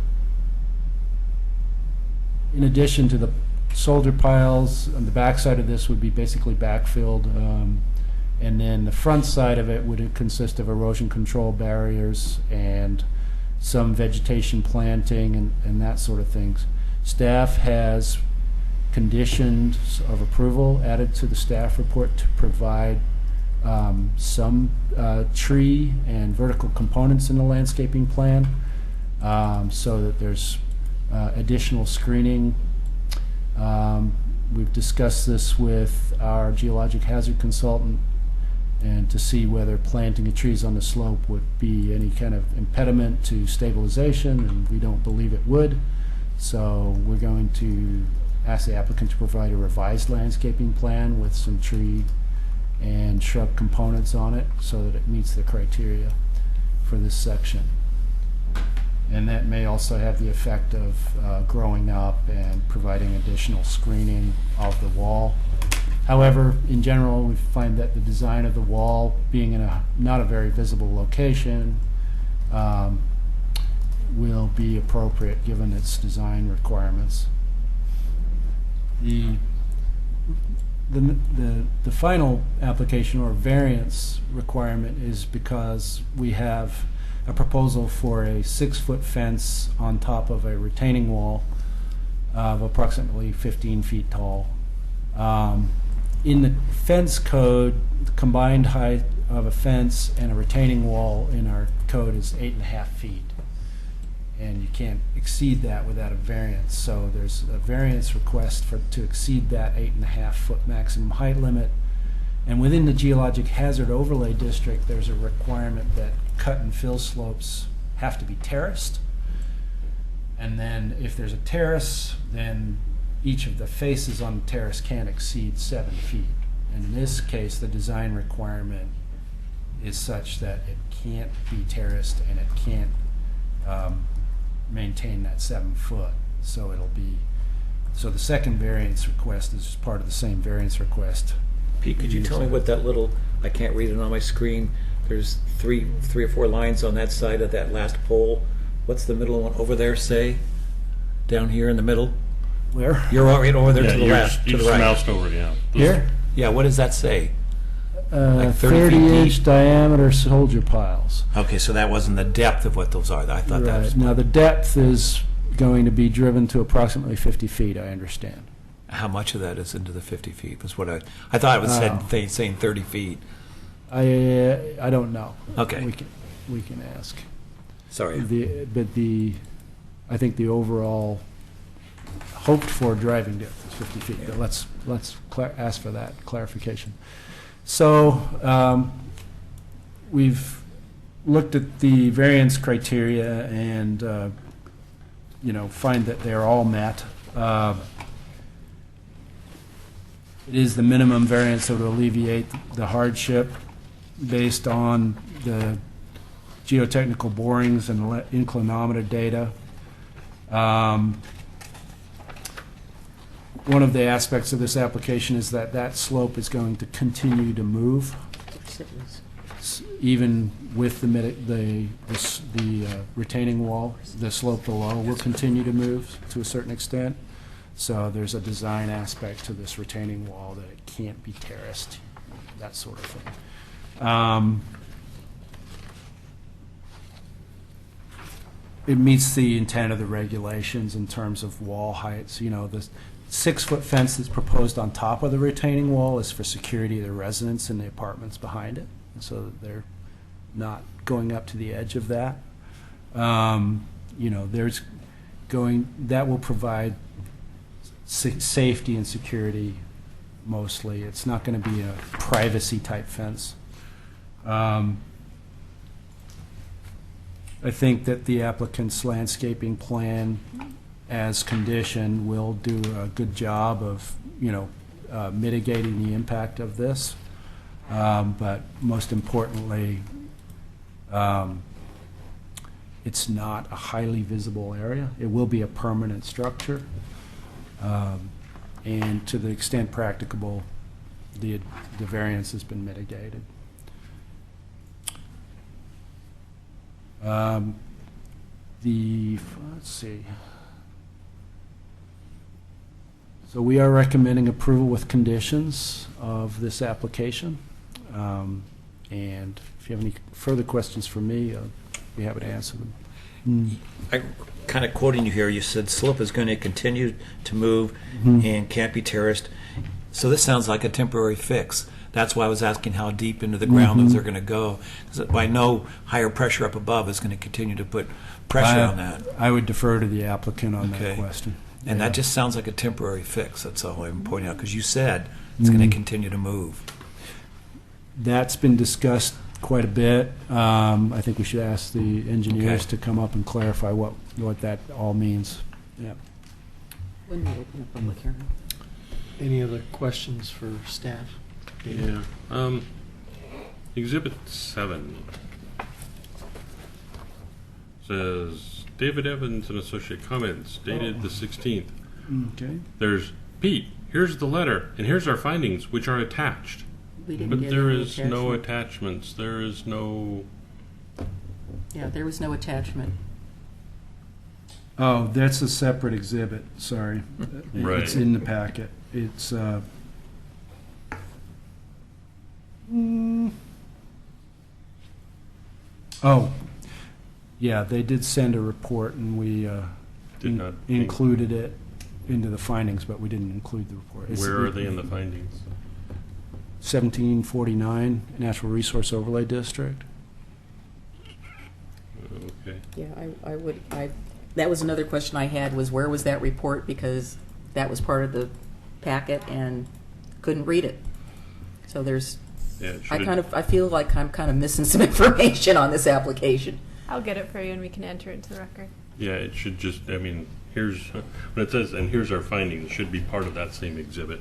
in addition to the soldier piles, on the back side of this would be basically backfilled, and then the front side of it would consist of erosion control barriers and some vegetation planting and that sort of things. Staff has conditions of approval added to the staff report to provide some tree and vertical components in the landscaping plan, so that there's additional screening. We've discussed this with our geologic hazard consultant and to see whether planting of trees on the slope would be any kind of impediment to stabilization, and we don't believe it would. So we're going to ask the applicant to provide a revised landscaping plan with some tree and shrub components on it so that it meets the criteria for this section. And that may also have the effect of growing up and providing additional screening of the wall. However, in general, we find that the design of the wall, being in not a very visible location, will be appropriate given its design requirements. The the final application or variance requirement is because we have a proposal for a 6-foot fence on top of a retaining wall of approximately 15 feet tall. In the fence code, the combined height of a fence and a retaining wall in our code is 8.5 feet. And you can't exceed that without a variance. So there's a variance request to exceed that 8.5 foot maximum height limit. And within the geologic hazard overlay district, there's a requirement that cut and fill slopes have to be terraced. And then if there's a terrace, then each of the faces on the terrace can't exceed 7 feet. And in this case, the design requirement is such that it can't be terraced and it can't maintain that 7 foot. So the second variance request is part of the same variance request. Pete, could you tell me what that little, I can't read it on my screen, there's three or four lines on that side of that last pole. What's the middle one over there say? Down here in the middle? Where? You're right over there to the left, to You the just right. moused over, yeah. Here? Yeah, what does that say? Like 30 feet 30-inch deep? diameter soldier piles. Okay, so that wasn't the depth of what those are. I thought that was... Right. Now, the depth is going to be driven to approximately 50 feet, I understand. How much of that is into the 50 feet? Was what I thought it was saying 30 feet. I don't know. Okay. We can ask. Sorry. I think the overall hoped for driving depth is 50 feet. But let's ask for that clarification. So we've looked at the variance criteria and find that they're all met. It is the minimum variance that would alleviate the hardship based on the geotechnical borings and inclinometer data. One of the aspects of this application is that slope is going to continue to move, even with the retaining wall. The slope below will continue to move to a certain extent. So there's a design aspect to this retaining wall that it can't be terraced, that sort of thing. It meets the intent of the regulations in terms of wall heights. The 6-foot fence that's proposed on top of the retaining wall is for security of the residents and the apartments behind it, so that they're not going up to the edge of that. That will provide safety and security mostly. It's not going to be a privacy type fence. I think that the applicant's landscaping plan as conditioned will do a good job of, mitigating the impact of this. But most importantly, it's not a highly visible area. It will be a permanent structure. And to the extent practicable, the variance has been mitigated. Let's see. So we are recommending approval with conditions of this application. And if you have any further questions for me, I'll be happy to answer them. I kind of quoting you here, you said slope is going to continue to move and can't be terraced. So this sounds like a temporary fix. That's why I was asking how deep into the ground those are going to go. Because I know higher pressure up above is going to continue to put pressure on that. I would defer to the applicant on that question. And that just sounds like a temporary fix. That's all I'm pointing out. Because you said it's going to continue to move. That's been discussed quite a bit. I think we should ask the engineers to come up and clarify what that all means. Yeah. When we open a public hearing. Any other questions for staff? Yeah. Exhibit 7 says David Evans and Associate Comments dated the 16th. Okay. There's Pete. Here's the letter, and here's our findings, which are attached. We didn't But get there any is no attachment. attachments. There is no. Yeah, there was no attachment. Oh, that's a separate exhibit. Sorry. Right. It's in the packet. It's Oh, yeah, they did send a report, and we Did not included it into the findings, but we didn't include the report. Where are they in the findings? 1749 Natural Resource Overlay District. Okay. Yeah, that was another question I had, was where was that report? Because that was part of the packet and couldn't read it. So there's, Yeah, it I should've- feel like I'm kind of missing some information on this application. I'll get it for you and we can enter it into the record. Yeah, it should just, I mean, here's, when it says, and here's our findings, it should be part of that same exhibit.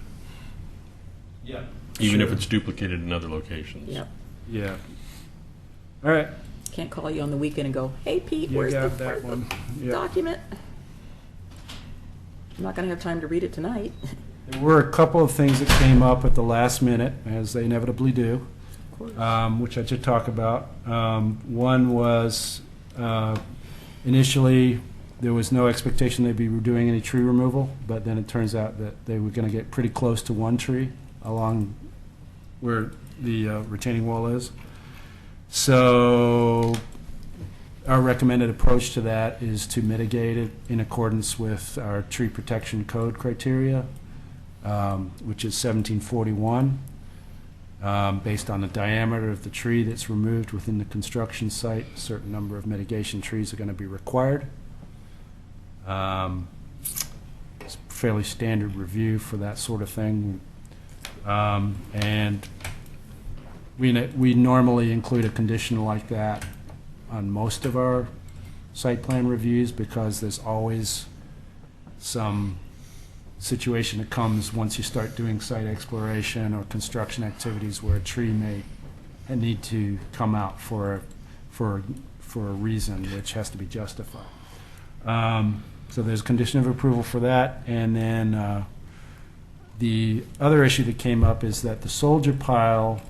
Yeah. Even if it's duplicated in other locations. Yep. Yeah. All right. Can't call you on the weekend and go, hey, Pete, You where's the got that one. Yep. document? I'm not going to have time to read it tonight. There were a couple of things that came up at the last minute, as they inevitably do, which I should talk about. One was initially there was no expectation they'd be doing any tree removal, but then it turns out that they were going to get pretty close to one tree along where the retaining wall is. So our recommended approach to that is to mitigate it in accordance with our tree protection code criteria, which is 1741, based on the diameter of the tree that's removed within the construction site. A certain number of mitigation trees are going to be required. It's fairly standard review for that sort of thing. And we normally include a condition like that on most of our site plan reviews, because there's always some situation that comes once you start doing site exploration or construction activities where a tree may need to come out for a reason which has to be justified. So there's a condition of approval for that. And then the other issue that came up is that the soldier pile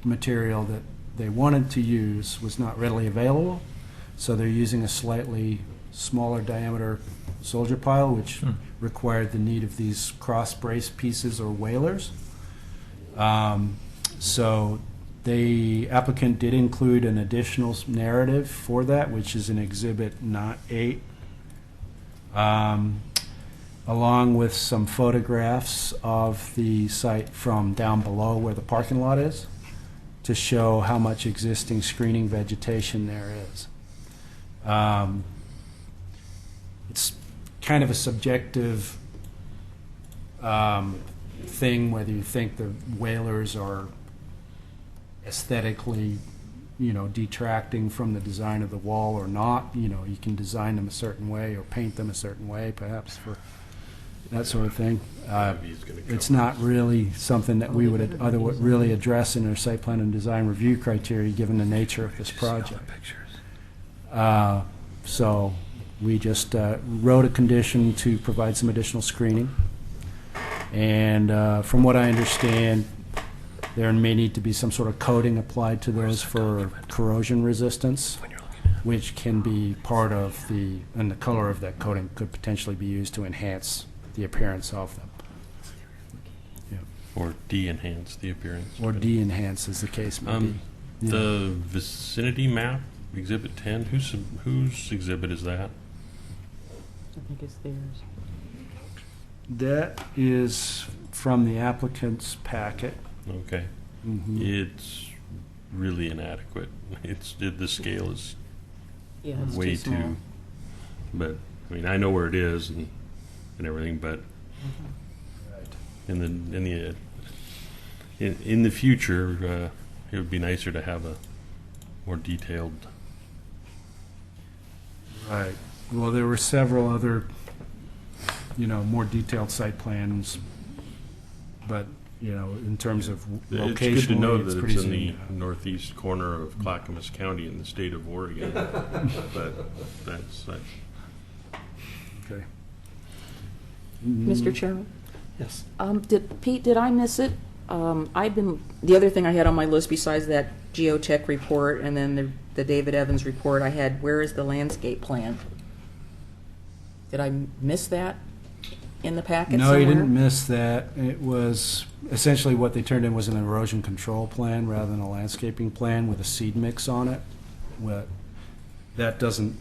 material that they wanted to use was not readily available. So they're using a slightly smaller diameter soldier pile, which required the need of these cross brace pieces or whalers. So the applicant did include an additional narrative for that, which is in Exhibit 8, along with some photographs of the site from down below where the parking lot is, to show how much existing screening vegetation there is. It's kind of a subjective thing whether you think the whalers are aesthetically, detracting from the design of the wall or not. You can design them a certain way or paint them a certain way, perhaps, for that sort of thing. It's not really something that we would really address in our site plan and design review criteria, given the nature of this project. So we just wrote a condition to provide some additional screening. And from what I understand, there may need to be some sort of coating applied to those for corrosion resistance, which can be part of and the color of that coating could potentially be used to enhance the appearance of them. Yeah. Or de-enhance the appearance. Or de-enhance, as the case may be. Yeah. The vicinity map, Exhibit 10, whose exhibit is that? I think it's theirs. That is from the applicant's packet. Okay. Mm-hmm. It's really inadequate. The scale is Yeah, it's way too small. but I mean, I know where it is and everything, but in the future, it would be nicer to have a more detailed. Right. Well, there were several other, more detailed site plans, but, in terms of locationally, It's good to know it's that pretty it's in the zoomed out. northeast corner of Clackamas County in the state of Oregon. But that's Okay. Mr. Chairman? Yes. Pete, did I miss it? The other thing I had on my list besides that geotech report and then the David Evans report I had, where is the landscape plan? Did I miss that in the packet No, somewhere? you didn't miss that. It was essentially what they turned in was an erosion control plan rather than a landscaping plan with a seed mix on it. That doesn't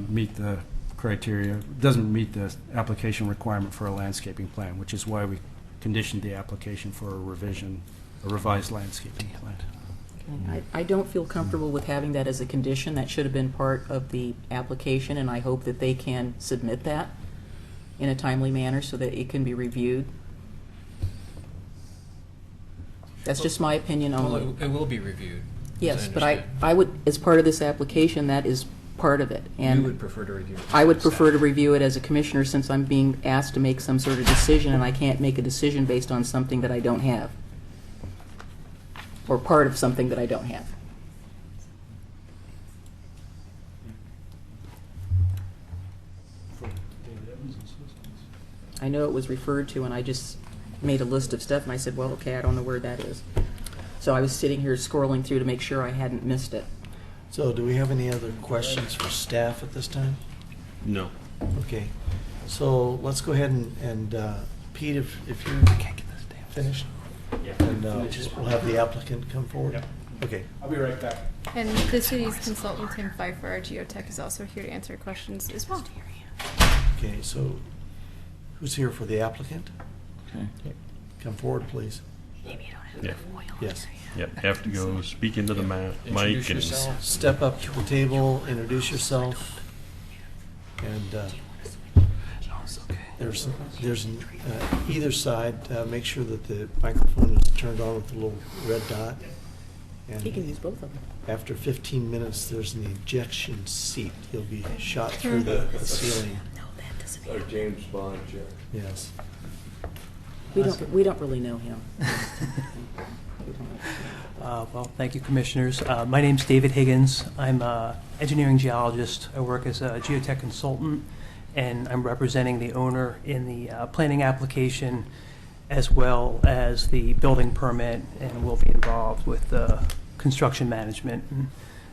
meet the criteria, doesn't meet the application requirement for a landscaping plan, which is why we conditioned the application for a revision, a revised landscaping plan. I don't feel comfortable with having that as a condition. That should have been part of the application, and I hope that they can submit that in a timely manner so that it can be reviewed. That's just my opinion Well, only. it will be reviewed. Yes, as but understand. I would, as part of this application, that is part of it. You And would prefer to review it. I would as staff. prefer to review it as a commissioner since I'm being asked to make some sort of decision, and I can't make a decision based on something that I don't have. Or part of something that I don't have. I know it was referred to, and I just made a list of stuff, and I said, well, okay, I don't know where that is. So I was sitting here scrolling through to make sure I hadn't missed it. So do we have any other questions for staff at this time? No. Okay, so let's go ahead and Pete, if you're finished, and we'll have the applicant come forward. Yep. Okay. I'll be right back. And the city's consultant, Tim Pfeiffer, our geotech, is also here to answer questions as well. Okay, so who's here for the applicant? Okay. Come forward, please. Yeah. Yes. Yep, have to go speak into the mic Introduce and yourself. Step up to the table, introduce yourself, and there's either side, make sure that the microphone is turned on with the little red dot. He can And use both of them. after 15 minutes, there's an ejection seat. You'll be shot through the ceiling. No, that doesn't happen. James Bond chair. Yes. We don't really know him. Well, thank you, Commissioners. My name's David Higgins. I'm an engineering geologist. I work as a geotech consultant, and I'm representing the owner in the planning application as well as the building permit, and will be involved with the construction management and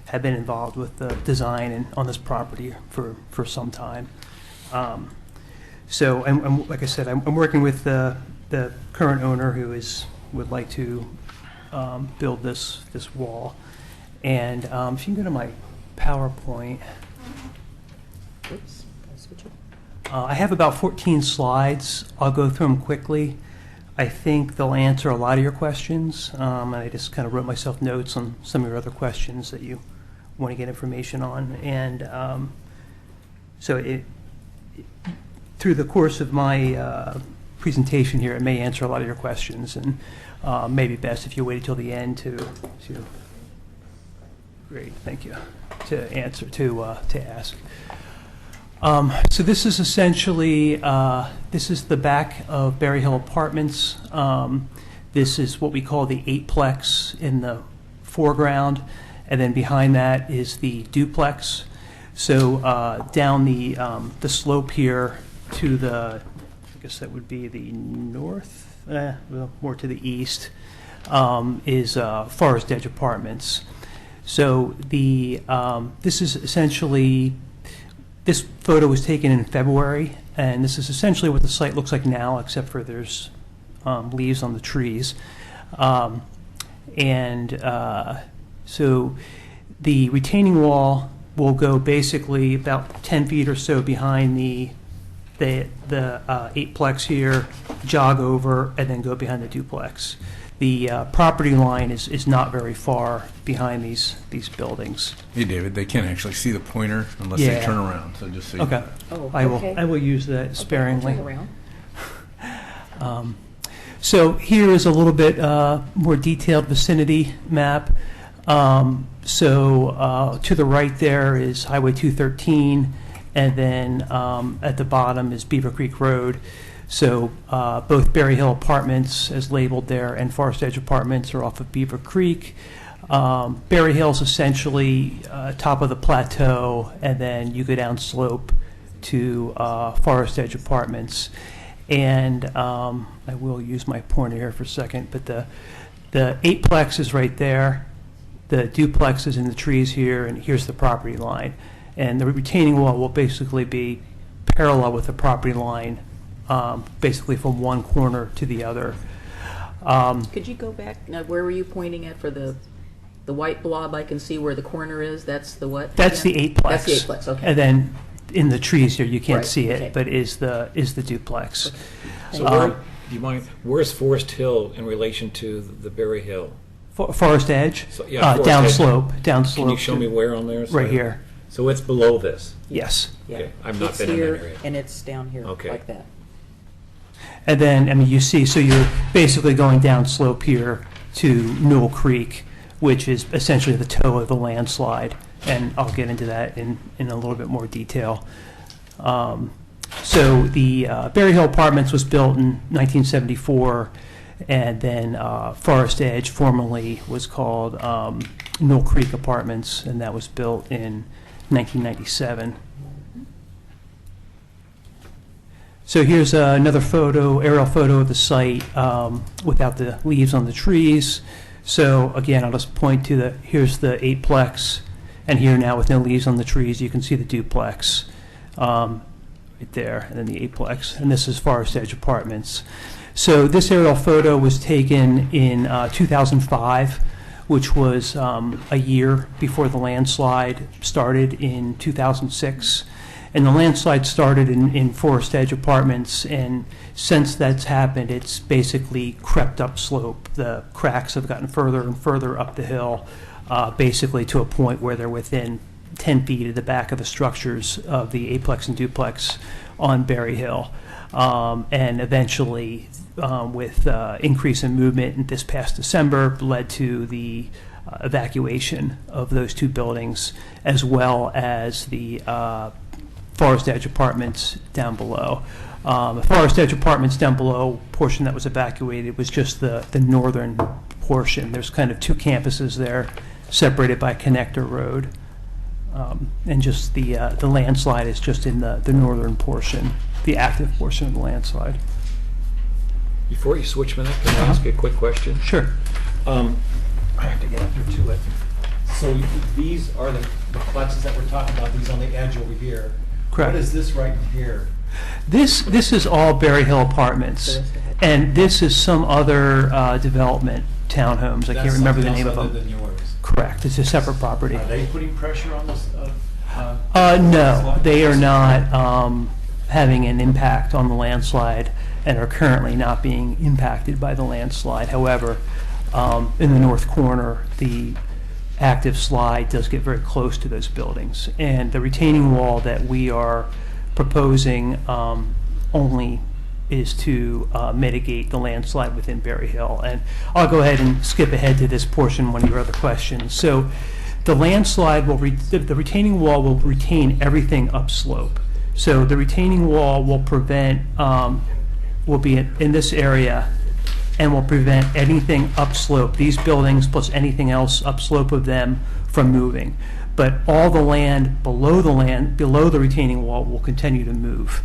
have been involved with the design and on this property for some time. So, like I said, I'm working with the current owner who would like to build this wall. And if you can go to my PowerPoint, Oops, gotta switch it. I have about 14 slides. I'll go through them quickly. I think they'll answer a lot of your questions. And I just kind of wrote myself notes on some of your other questions that you want to get information on. And so through the course of my presentation here, it may answer a lot of your questions, and maybe best if you waited till the end to great, thank you, to answer, to ask. So this is essentially, this is the back of Berry Hill Apartments. This is what we call the eightplex in the foreground, and then behind that is the duplex. So down the slope here to the, I guess that would be the north, well, more to the east, is Forest Edge Apartments. So this is essentially, this photo was taken in February, and this is essentially what the site looks like now, except for there's leaves on the trees. So the retaining wall will go basically about 10 feet or so behind the eightplex here, jog over, and then go behind the duplex. The property line is not very far behind these buildings. Hey, David, they can't actually see the pointer unless Yeah. they turn around, so just so you Okay. know. Oh, I will. okay. I will use that sparingly. Okay, I'll turn around. So here is a little bit more detailed vicinity map. To the right there is Highway 213, and then at the bottom is Beaver Creek Road. So both Berry Hill Apartments, as labeled there, and Forest Edge Apartments are off of Beaver Creek. Berry Hill is essentially top of the plateau, and then you go down slope to Forest Edge Apartments. And I will use my pointer here for a second, but the eightplex is right there. The duplex is in the trees here, and here's the property line. And the retaining wall will basically be parallel with the property line basically from one corner to the other. Could you go back, now where were you pointing at for the white blob? I can see where the corner is, that's the what? That's the eightplex. That's the eightplex, okay. And then in the trees here, you can't Right, see okay. it, but is the duplex. So where, do you mind, where's Forest Hill in relation to the Berry Hill? Forest Edge, So, yeah, Forest down Edge. slope, down slope. Can you show me where on there? Right here. So it's below this? Yes. Yeah. Okay, I've not It's been in here, that area. and it's down here, Okay. like that. And then, I mean, you see, so you're basically going down slope here to Newell Creek, which is essentially the toe of the landslide. And I'll get into that in a little bit more detail. So the Berry Hill Apartments was built in 1974, and then Forest Edge formerly was called Newell Creek Apartments, and that was built in 1997. So here's another photo, aerial photo of the site without the leaves on the trees. So again, I'll just point to here's the eightplex, and here now with no leaves on the trees, you can see the duplex right there, and then the eightplex. And this is Forest Edge Apartments. So this aerial photo was taken in 2005, which was a year before the landslide started in 2006. And the landslide started in Forest Edge Apartments, and since that's happened, it's basically crept up slope. The cracks have gotten further and further up the hill, basically to a point where they're within 10 feet of the back of the structures of the eightplex and duplex on Berry Hill. And eventually, with increase in movement this past December, led to the evacuation of those two buildings, as well as the Forest Edge Apartments down below. The Forest Edge Apartments down below portion that was evacuated was just the northern portion. There's kind of two campuses there, separated by Connector Road. And just the landslide is just in the northern portion, the active portion of the landslide. Before you switch me, can I ask you a quick question? Sure. I have to get up here to it. So these are the plexes that we're talking about, these on the edge over here. Correct. What is this right here? This is all Berry Hill Apartments, and this is some other development townhomes. I can't remember the name of them. That's something else other than yours. Correct. It's a separate property. Are they putting pressure on this? No, they are not having an impact on the landslide and are currently not being impacted by the landslide. However, in the north corner, the active slide does get very close to those buildings. And the retaining wall that we are proposing only is to mitigate the landslide within Berry Hill. And I'll go ahead and skip ahead to this portion, one of your other questions. So the landslide will, the retaining wall will retain everything upslope. So the retaining wall will prevent, will be in this area and will prevent anything upslope, these buildings plus anything else upslope of them, from moving. But all the land, below the retaining wall will continue to move.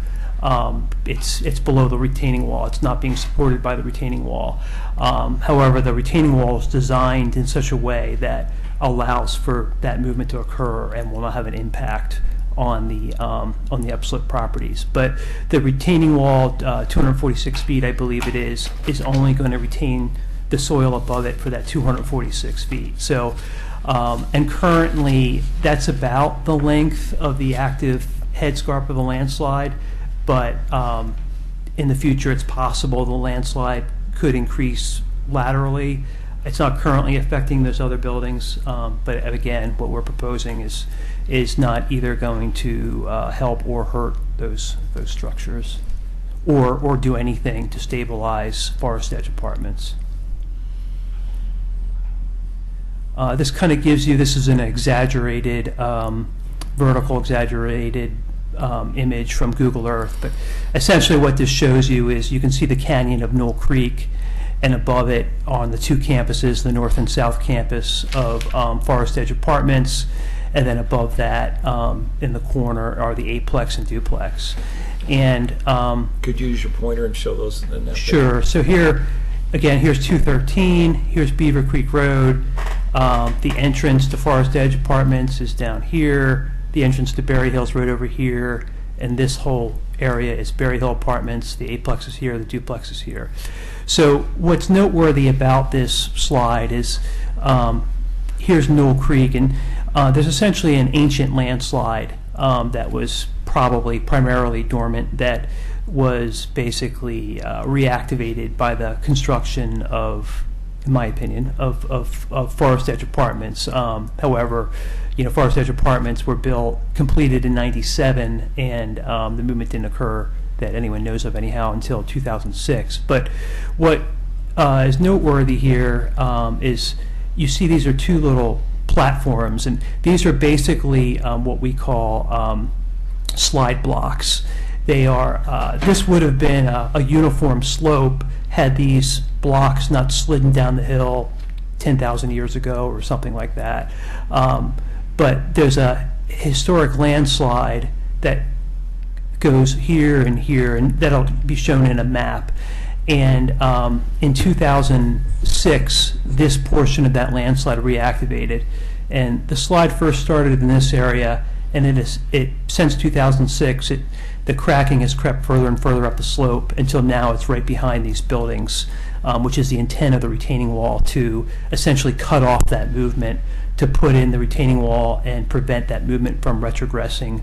It's below the retaining wall. It's not being supported by the retaining wall. However, the retaining wall is designed in such a way that allows for that movement to occur and will not have an impact on the upslope properties. But the retaining wall, 246 feet, I believe it is only going to retain the soil above it for that 246 feet. So, and currently, that's about the length of the active headscarp of the landslide. But in the future, it's possible the landslide could increase laterally. It's not currently affecting those other buildings, but again, what we're proposing is not either going to help or hurt those structures, or do anything to stabilize Forest Edge Apartments. This kind of gives you, this is an exaggerated, vertical exaggerated image from Google Earth, but essentially what this shows you is you can see the canyon of Newell Creek, and above it on the two campuses, the north and south campus of Forest Edge Apartments, and then above that in the corner are the eightplex and duplex. And could you use your pointer and show those in that? Sure. So here, again, here's 213, here's Beaver Creek Road. The entrance to Forest Edge Apartments is down here. The entrance to Berry Hills Road over here, and this whole area is Berry Hill Apartments, the eightplex is here, the duplex is here. So what's noteworthy about this slide is here's Knoll Creek, and there's essentially an ancient landslide that was probably primarily dormant that was basically reactivated by the construction of, in my opinion, of Forest Edge Apartments. However, Forest Edge Apartments were completed in '97, and the movement didn't occur that anyone knows of anyhow until 2006. But what is noteworthy here is you see these are two little platforms, and these are basically what we call slide blocks. They are, this would have been a uniform slope had these blocks not slidden down the hill 10,000 years ago or something like that. But there's a historic landslide that goes here, and that'll be shown in a map. And in 2006, this portion of that landslide reactivated. And the slide first started in this area, and since 2006, the cracking has crept further and further up the slope until now it's right behind these buildings, which is the intent of the retaining wall, to essentially cut off that movement, to put in the retaining wall and prevent that movement from retrogressing,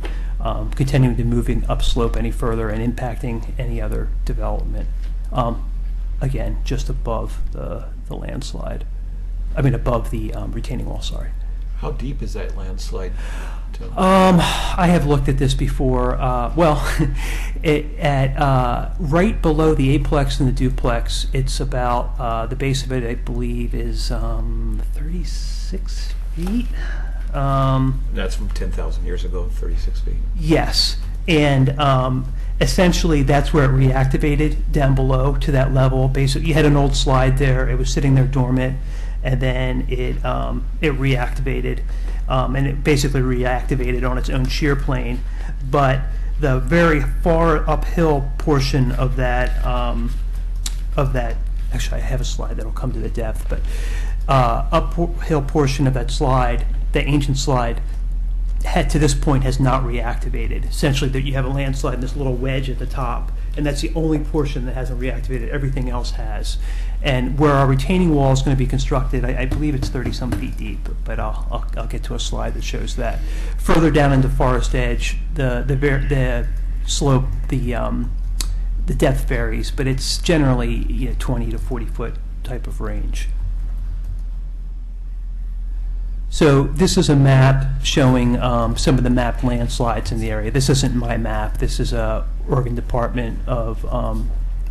continuing to moving upslope any further and impacting any other development. Again, just above the landslide. I mean, above the retaining wall, sorry. How deep is that landslide? I have looked at this before. Well, right below the eightplex and the duplex, it's about, the base of it, I believe, is 36 feet. That's from 10,000 years ago, 36 feet. Yes, and essentially that's where it reactivated down below to that level. Basically, you had an old slide there. It was sitting there dormant, and then it reactivated, and it basically reactivated on its own shear plane. But the very far uphill portion of that, actually I have a slide that'll come to the depth, but uphill portion of that slide, the ancient slide, to this point has not reactivated. Essentially, that you have a landslide and this little wedge at the top, and that's the only portion that hasn't reactivated. Everything else has. And where our retaining wall is going to be constructed, I believe it's 30-some feet deep, but I'll get to a slide that shows that. Further down into Forest Edge, the slope, the depth varies, but it's generally 20 to 40 foot type of range. So this is a map showing some of the mapped landslides in the area. This isn't my map. This is a Oregon Department of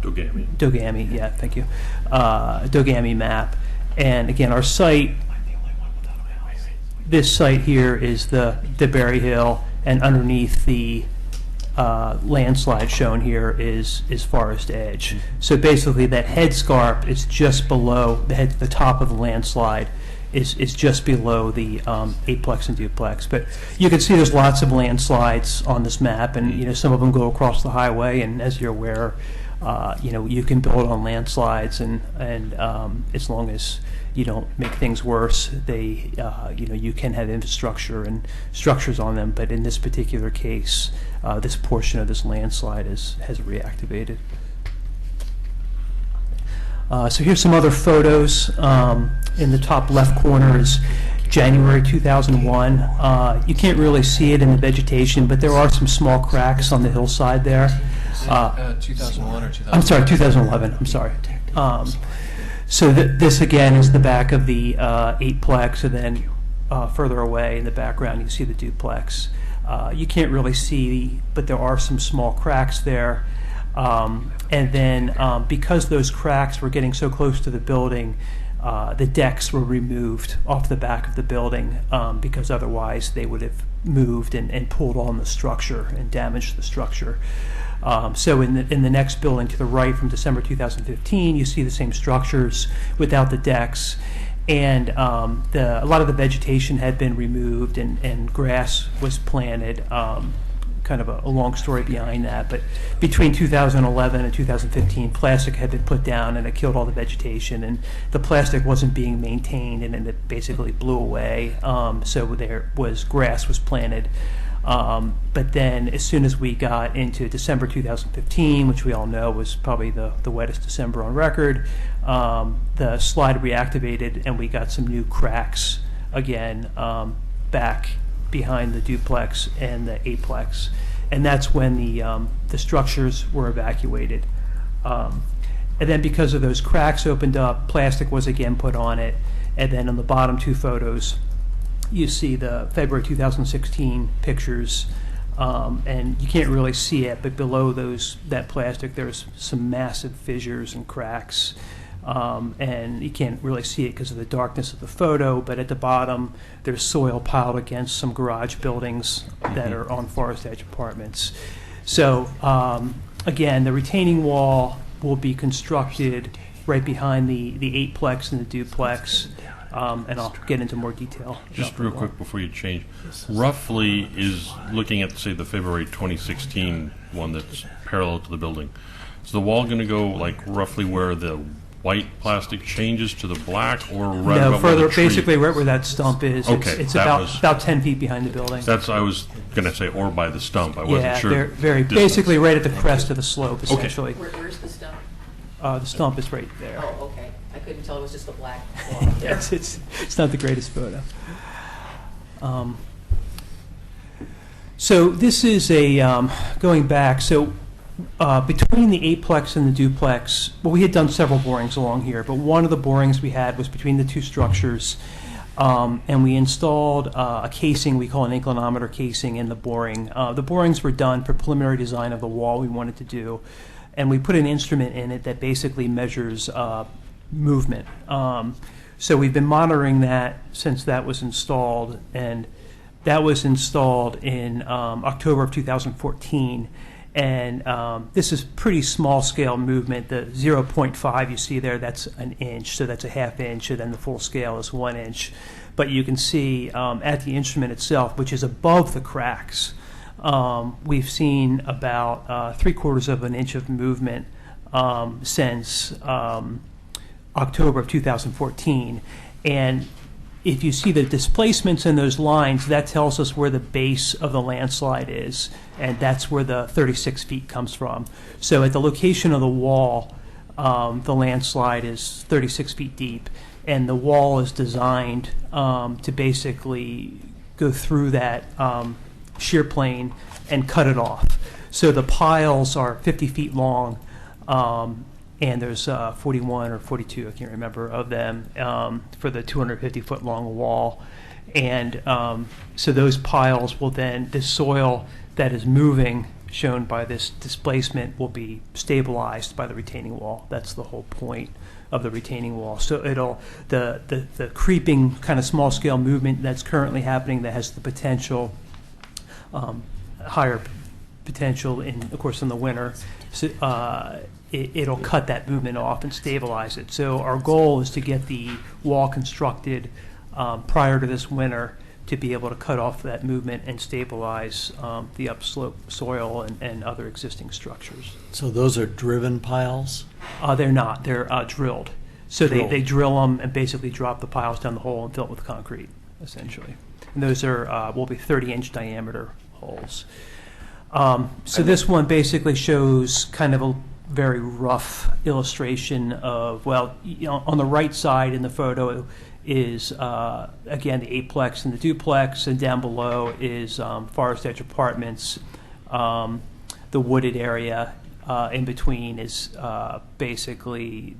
Dogami, yeah, thank you. Dogami map. And again, our site, this site here is the Berry Hill, and underneath the landslide shown here is Forest Edge. So basically that headscarp is just below the top of the landslide. Is just below the eightplex and duplex. But you can see there's lots of landslides on this map, and some of them go across the highway, and as you're aware, you can build on landslides, and as long as you don't make things worse, you can have infrastructure and structures on them. But in this particular case, this portion of this landslide has reactivated. So here's some other photos. In the top left corner is January 2001. You can't really see it in the vegetation, but there are some small cracks on the hillside there. Is it 2001 or 2011? I'm sorry, 2011. I'm sorry. So this again is the back of the eightplex, and then further away in the background you see the duplex. You can't really see, but there are some small cracks there. And then because those cracks were getting so close to the building, the decks were removed off the back of the building, because otherwise they would have moved and pulled on the structure and damaged the structure. So in the next building to the right from December 2015, you see the same structures without the decks. And a lot of the vegetation had been removed, and grass was planted. Kind of a long story behind that, but between 2011 and 2015, plastic had been put down, and it killed all the vegetation, and the plastic wasn't being maintained, and it basically blew away. So grass was planted But then as soon as we got into December 2015, which we all know was probably the wettest December on record, the slide reactivated and we got some new cracks again back behind the duplex and the eightplex. And that's when the structures were evacuated. And then because of those cracks opened up, plastic was again put on it. And then on the bottom two photos, you see the February 2016 pictures, and you can't really see it, but below that plastic, there's some massive fissures and cracks, and you can't really see it because of the darkness of the photo, but at the bottom, there's soil piled against some garage buildings that are on Forest Edge Apartments. So, again, the retaining wall will be constructed right behind the eightplex and the duplex. And I'll get into more detail. Just real quick before you change, roughly is looking at, say, the February 2016 one that's parallel to the building. Is the wall going to go like roughly where the white plastic changes to the black, or right no, about further, where the tree? basically right where that stump is. Okay, it's that about 10 feet behind the building. That's I was going to say, or by the stump. I wasn't sure. Yeah, very basically right at the crest of the slope, essentially. Okay. Where's the stump? The stump is right there. Oh, okay. I couldn't tell it was just a black wall. Yes, it's not the greatest photo. So this is going back, so between the eightplex and the duplex, well, we had done several borings along here, but one of the borings we had was between the two structures, and we installed a casing we call an inclinometer casing in the boring. The borings were done for preliminary design of the wall we wanted to do, and we put an instrument in it that basically measures movement. So we've been monitoring that since that was installed, and that was installed in October of 2014. And this is pretty small scale movement. The 0.5 you see there, that's an inch, so that's a half inch, and then the full scale is 1 inch. But you can see at the instrument itself, which is above the cracks, we've seen about 3/4 of an inch of movement since October of 2014. And if you see the displacements in those lines, that tells us where the base of the landslide is, and that's where the 36 feet comes from. So at the location of the wall, the landslide is 36 feet deep, and the wall is designed to basically go through that shear plane and cut it off. So the piles are 50 feet long, and there's 41 or 42, I can't remember, of them for the 250-foot long wall. And so those piles will then, the soil that is moving, shown by this displacement, will be stabilized by the retaining wall. That's the whole point of the retaining wall. So it'll, the creeping kind of small scale movement that's currently happening that has the potential, higher potential of course in the winter, so, it'll cut that movement off and stabilize it. So our goal is to get the wall constructed prior to this winter to be able to cut off that movement and stabilize the upslope soil and other existing structures. So those are driven piles? They're not. They're drilled. So they drill them and basically drop the piles down the hole and fill it with concrete, essentially. And those are will be 30-inch diameter holes. So this one basically shows kind of a very rough illustration of, well, you know, on the right side in the photo is, again, the eightplex and the duplex, and down below is Forest Edge Apartments. The wooded area in between is basically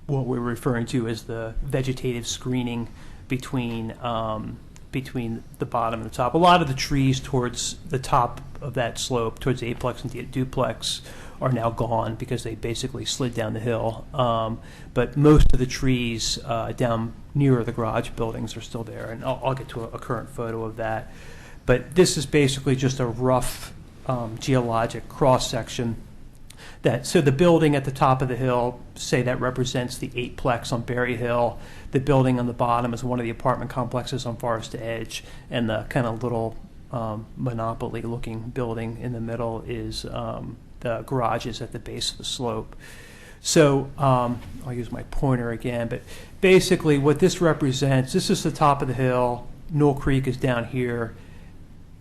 what we're referring to as the vegetative screening between the bottom and the top. A lot of the trees towards the top of that slope, towards the eightplex and the duplex, are now gone because they basically slid down the hill. But most of the trees down near the garage buildings are still there, and I'll get to a current photo of that. But this is basically just a rough geologic cross-section. So the building at the top of the hill, say that represents the eightplex on Berry Hill. The building on the bottom is one of the apartment complexes on Forest Edge, and the kind of little monopoly-looking building in the middle is the garages at the base of the slope. So I'll use my pointer again, but basically what this represents, this is the top of the hill, Knoll Creek is down here,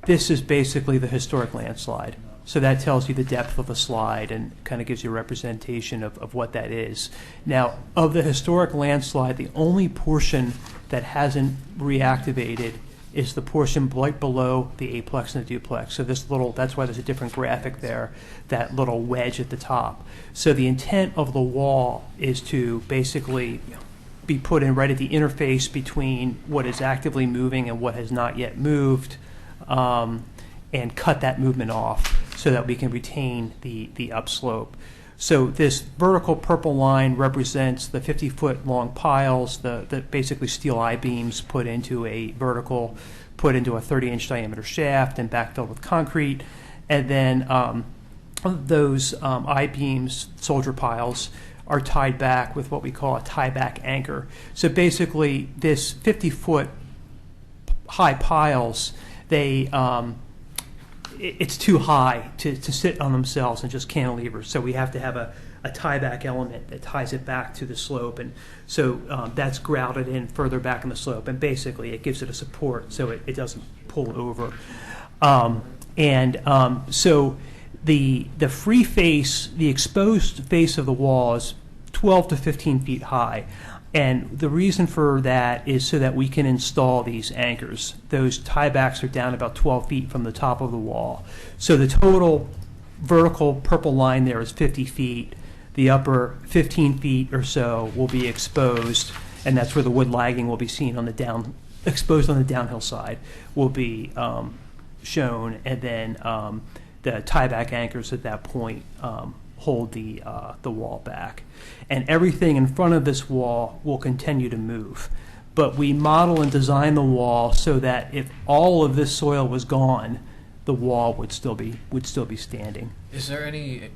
this is basically the historic landslide. So that tells you the depth of the slide and kind of gives you a representation of what that is. Now, of the historic landslide, the only portion that hasn't reactivated is the portion right below the aplex and the duplex. So this little, that's why there's a different graphic there, that little wedge at the top. So the intent of the wall is to basically be put in right at the interface between what is actively moving and what has not yet moved, and cut that movement off so that we can retain the upslope. So this vertical purple line represents the 50-foot long piles, the basically steel I-beams put into a 30-inch diameter shaft and backfilled with concrete. And then those I-beams, soldier piles, are tied back with what we call a tie-back anchor. So basically this 50-foot high piles, it's too high to sit on themselves and just cantilever. So we have to have a tie-back element that ties it back to the slope. And so that's grouted in further back in the slope. And basically it gives it a support so it doesn't pull over. So the free face, the exposed face of the wall is 12 to 15 feet high. And the reason for that is so that we can install these anchors. Those tiebacks are down about 12 feet from the top of the wall. So the total vertical purple line there is 50 feet. The upper 15 feet or so will be exposed, and that's where the wood lagging will be seen on the exposed on the downhill side will be shown, and then the tieback anchors at that point hold the wall back. And everything in front of this wall will continue to move. But we model and design the wall so that if all of this soil was gone, the wall would still be standing. Is there any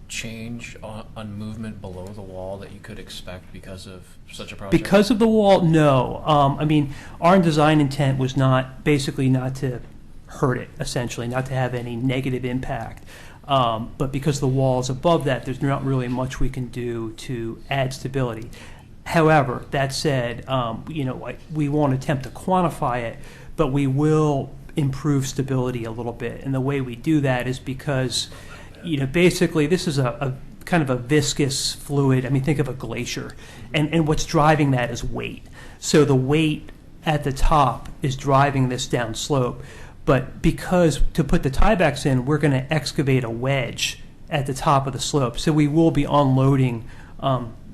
change on movement below the wall that you could expect because of such a project? Because of the wall, no. I mean, our design intent was not to hurt it, essentially, not to have any negative impact. But because the wall is above that, there's not really much we can do to add stability. However, that said, we won't attempt to quantify it, but we will improve stability a little bit. And the way we do that is because, basically this is a kind of a viscous fluid. I mean, think of a glacier. And what's driving that is weight. So the weight at the top is driving this down slope. But because to put the tiebacks in, we're going to excavate a wedge at the top of the slope. So we will be unloading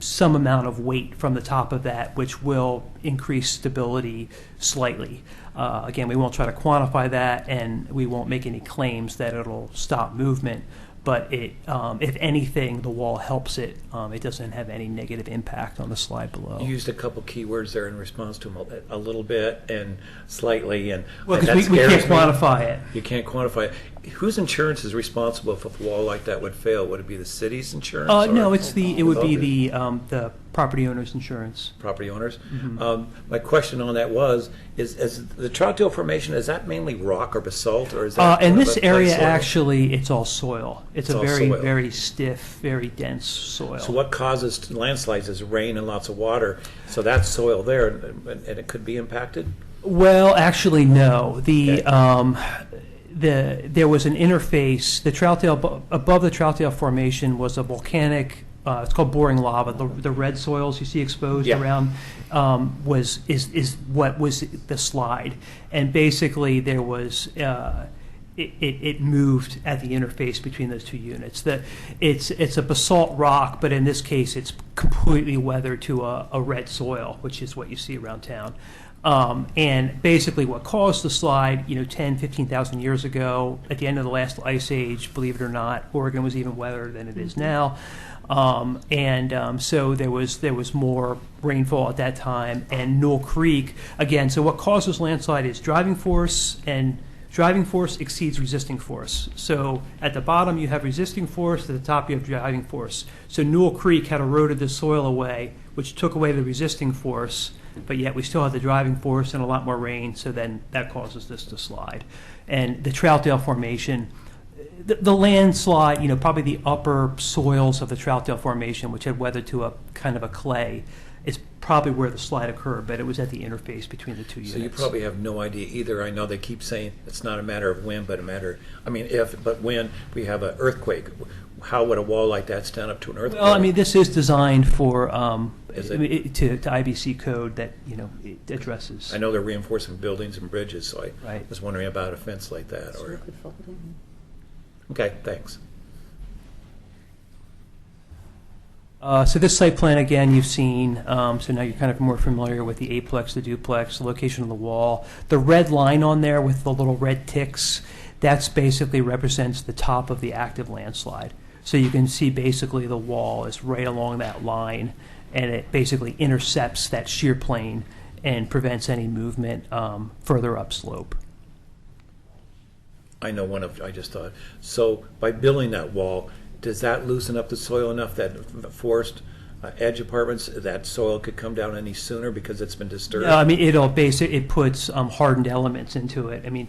some amount of weight from the top of that, which will increase stability slightly. Again, we won't try to quantify that, and we won't make any claims that it'll stop movement. But if anything, the wall helps it. It doesn't have any negative impact on the slide below. You used a couple key words there in response to them, a little bit and slightly. Well, because we can't quantify it. You can't quantify it. Whose insurance is responsible if a wall like that would fail? Would it be the city's insurance? No, it would be the property owner's insurance. Property owners? Mm-hmm. My question on that is the Troutdale Formation, is that mainly rock or basalt, or is that in more this of a clay area, soil? actually, it's all soil. It's a all very, soil. very stiff, very dense soil. So what causes landslides is rain and lots of water. So that's soil there, and it could be impacted? Well, actually, no. There was an interface. Above the Troutdale Formation was a volcanic. It's called boring lava. The red soils you see exposed around is what was the slide, and basically there was it moved at the interface between those two units. It's a basalt rock, but in this case it's completely weathered to a red soil, which is what you see around town. And basically what caused the slide, 10, 15,000 years ago, at the end of the last ice age, believe it or not, Oregon was even wetter than it is now. So there was more rainfall at that time, and Newell Creek, again, so what causes landslide is driving force, and driving force exceeds resisting force. So at the bottom you have resisting force, at the top you have driving force. So Newell Creek had eroded the soil away, which took away the resisting force, but yet we still have the driving force and a lot more rain, so then that causes this to slide. And the Troutdale Formation, the landslide, probably the upper soils of the Troutdale Formation, which had weathered to a kind of a clay, is probably where the slide occurred, but it was at the interface between the two units. So you probably have no idea either. I know they keep saying it's not a matter of when, but a matter, but when we have an earthquake, how would a wall like that stand up to an earthquake? Well, this is designed for, Is to IBC code that, it addresses. I know they're reinforcing buildings and bridges, so I Right. was wondering about a fence like that. So Or it could fall down. okay, thanks. So this site plan, again, you've seen, so now you're kind of more familiar with the eightplex, the duplex, the location of the wall. The red line on there with the little red ticks, that's basically represents the top of the active landslide. So you can see basically the wall is right along that line, and it basically intercepts that shear plane and prevents any movement further upslope. I know I just thought, so by building that wall, does that loosen up the soil enough that forest edge apartments, that soil could come down any sooner because it's been disturbed? No, it puts hardened elements into it. Any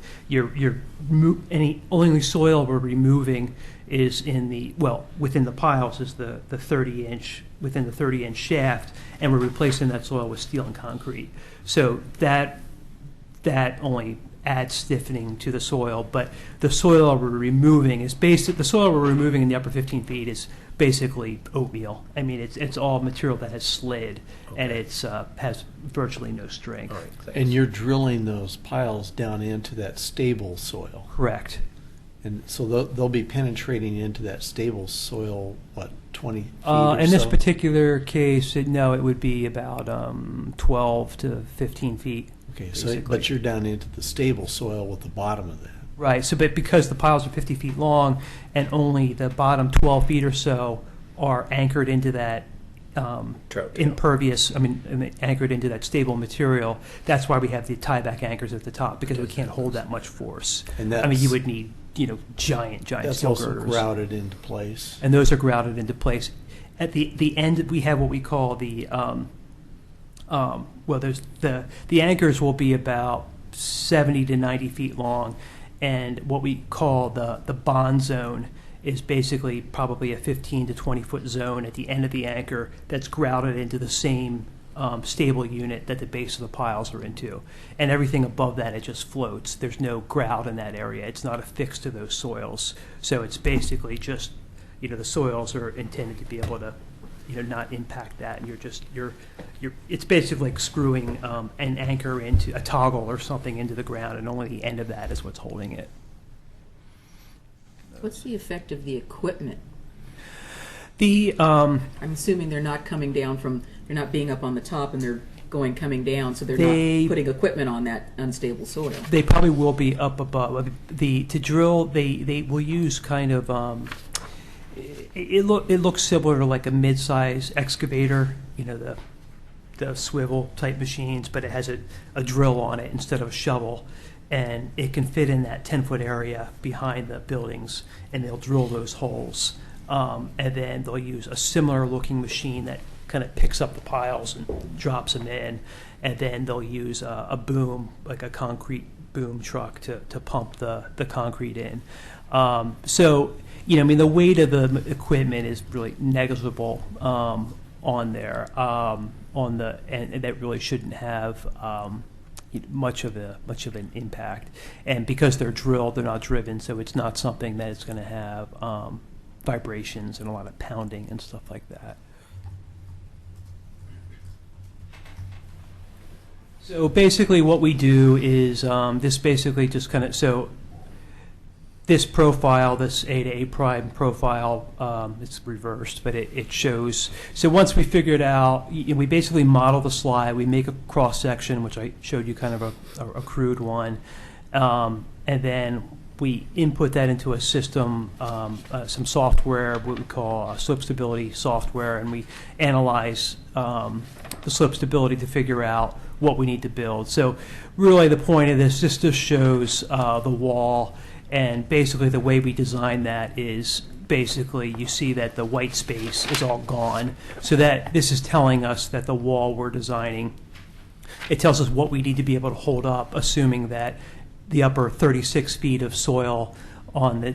only soil we're removing is within the piles is the 30-inch, within the 30-inch shaft, and we're replacing that soil with steel and concrete. So that only adds stiffening to the soil, but the soil we're removing is the soil we're removing in the upper 15 feet is basically oatmeal. It's all material that has slid, and it's has virtually no strength. All right, thanks. And you're drilling those piles down into that stable soil. Correct. And so they'll be penetrating into that stable soil, 20 feet or in this so? particular case, it would be about 12 to 15 feet. Okay, basically. but you're down into the stable soil with the bottom of that. Right, but because the piles are 50 feet long and only the bottom 12 feet or so are anchored into that impervious, anchored into that stable material, that's why we have the tieback anchors at the top, because we can't hold that much force. And that's, you would need, giant that's steel also girders. grouted into place. And those are grouted into place. At the end, we have what we call the, there's the anchors will be about 70 to 90 feet long, and what we call the bond zone is basically probably a 15 to 20 foot zone at the end of the anchor that's grouted into the same stable unit that the base of the piles are into. And everything above that, it just floats. There's no grout in that area. It's not affixed to those soils. So it's basically just, the soils are intended to be able to, not impact that. And it's basically like screwing an anchor into a toggle or something into the ground, and only the end of that is what's holding it. What's the effect of the equipment? I'm assuming they're not coming down they're not being up on the top and they're coming down, so they're not putting equipment on that unstable soil. They probably will be up above. To drill, they will use kind of, it looks similar to like a mid-size excavator, the swivel type machines, but it has a drill on it instead of a shovel. And it can fit in that 10-foot area behind the buildings, and they'll drill those holes. And then they'll use a similar looking machine that kind of picks up the piles and drops them in. And then they'll use a boom, like a concrete boom truck to pump the concrete in. So, the weight of the equipment is really negligible on there, and that really shouldn't have much of an impact. And because they're drilled, they're not driven, so it's not something that it's going to have vibrations and a lot of pounding and stuff like that. So basically what we do is this basically just kind of, so this profile, this A to A prime profile, it's reversed, but it shows. So once we figured out, we basically model the slide, we make a cross section, which I showed you kind of a crude one, and then we input that into a system, some software, what we call slope stability software, and we analyze the slope stability to figure out what we need to build. So really the point of this just shows the wall. And basically the way we design that is basically you see that the white space is all gone. So that this is telling us that the wall we're designing, it tells us what we need to be able to hold up, assuming that the upper 36 feet of soil on the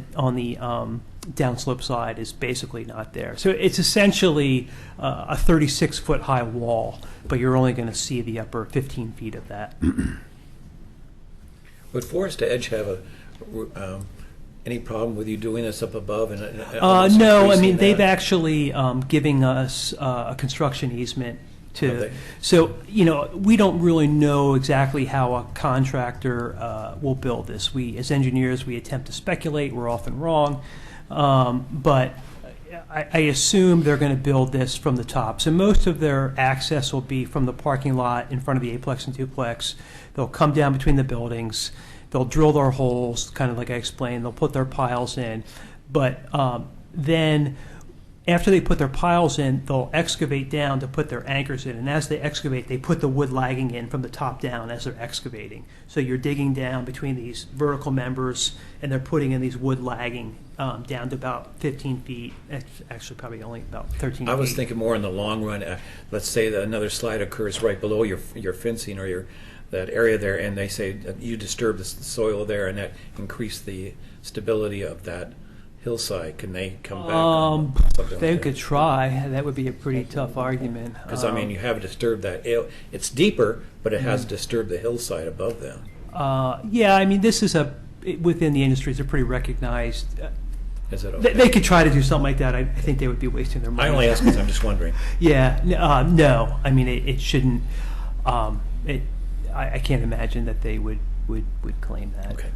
downslope side is basically not there. So it's essentially a 36-foot high wall, but you're only going to see the upper 15 feet of that. Would Forest Edge have any problem with you doing this up above? No, I mean, they've actually giving us a construction easement to. So, we don't really know exactly how a contractor will build this. As engineers, we attempt to speculate. We're often wrong. But I assume they're going to build this from the top. So most of their access will be from the parking lot in front of the eightplex and duplex. They'll come down between the buildings. They'll drill their holes, kind of like I explained. They'll put their piles in. But then after they put their piles in, they'll excavate down to put their anchors in. And as they excavate, they put the wood lagging in from the top down as they're excavating. So you're digging down between these vertical members, and they're putting in these wood lagging down to about 15 feet. Actually, probably only about 13 feet. I was thinking more in the long run. Let's say that another slide occurs right below your fencing or that area there, and they say that you disturb the soil there, and that increase the stability of that hillside. Can they come back? They could try. That would be a pretty tough argument. Because you have disturbed that. It's deeper, but it has disturbed the hillside above them. Yeah, this is within the industry, it's a pretty recognized. Is it okay? They could try to do something like that. I think they would be wasting their money. I only ask because I'm just wondering. Yeah, no. It shouldn't. I can't imagine that they would claim that. Okay.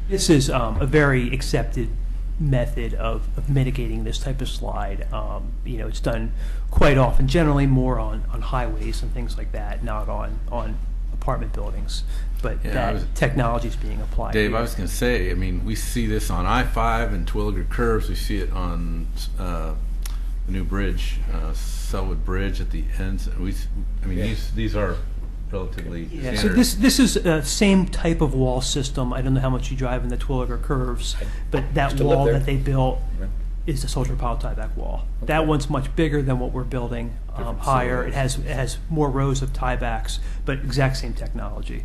This is a very accepted method of mitigating this type of slide. It's done quite often, generally more on highways and things like that, not on apartment buildings. But technology is being applied. Dave, here. I was going to say, we see this on I-5 and Terwilliger Curves. We see it on the new bridge, Selwood Bridge at the ends. These are relatively standard. So this is the same type of wall system. I don't know how much you drive in the Terwilliger Curves, but that wall that they built is the Soldier Pile tieback wall. Okay. That one's much bigger than what we're building higher. It has more rows of tiebacks, but exact same technology.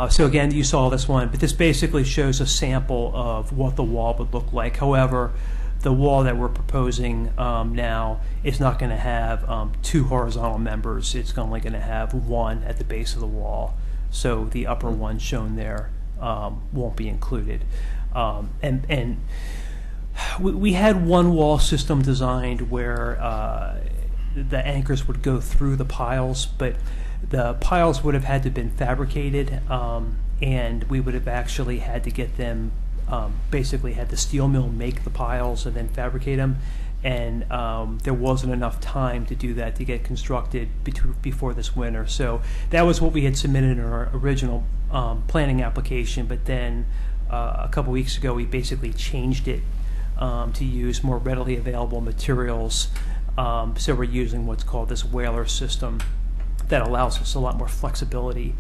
So again, you saw this one, but this basically shows a sample of what the wall would look like. However, the wall that we're proposing now is not going to have two horizontal members. It's only going to have one at the base of the wall. So the upper one shown there won't be included. And we had one wall system designed where the anchors would go through the piles, but the piles would have had to have been fabricated, and we would have actually had to get them, basically had the steel mill make the piles and then fabricate them, and there wasn't enough time to do that to get constructed before this winter. So that was what we had submitted in our original planning application, but then a couple weeks ago we basically changed it to use more readily available materials. So we're using what's called this Whaler system that allows us a lot more flexibility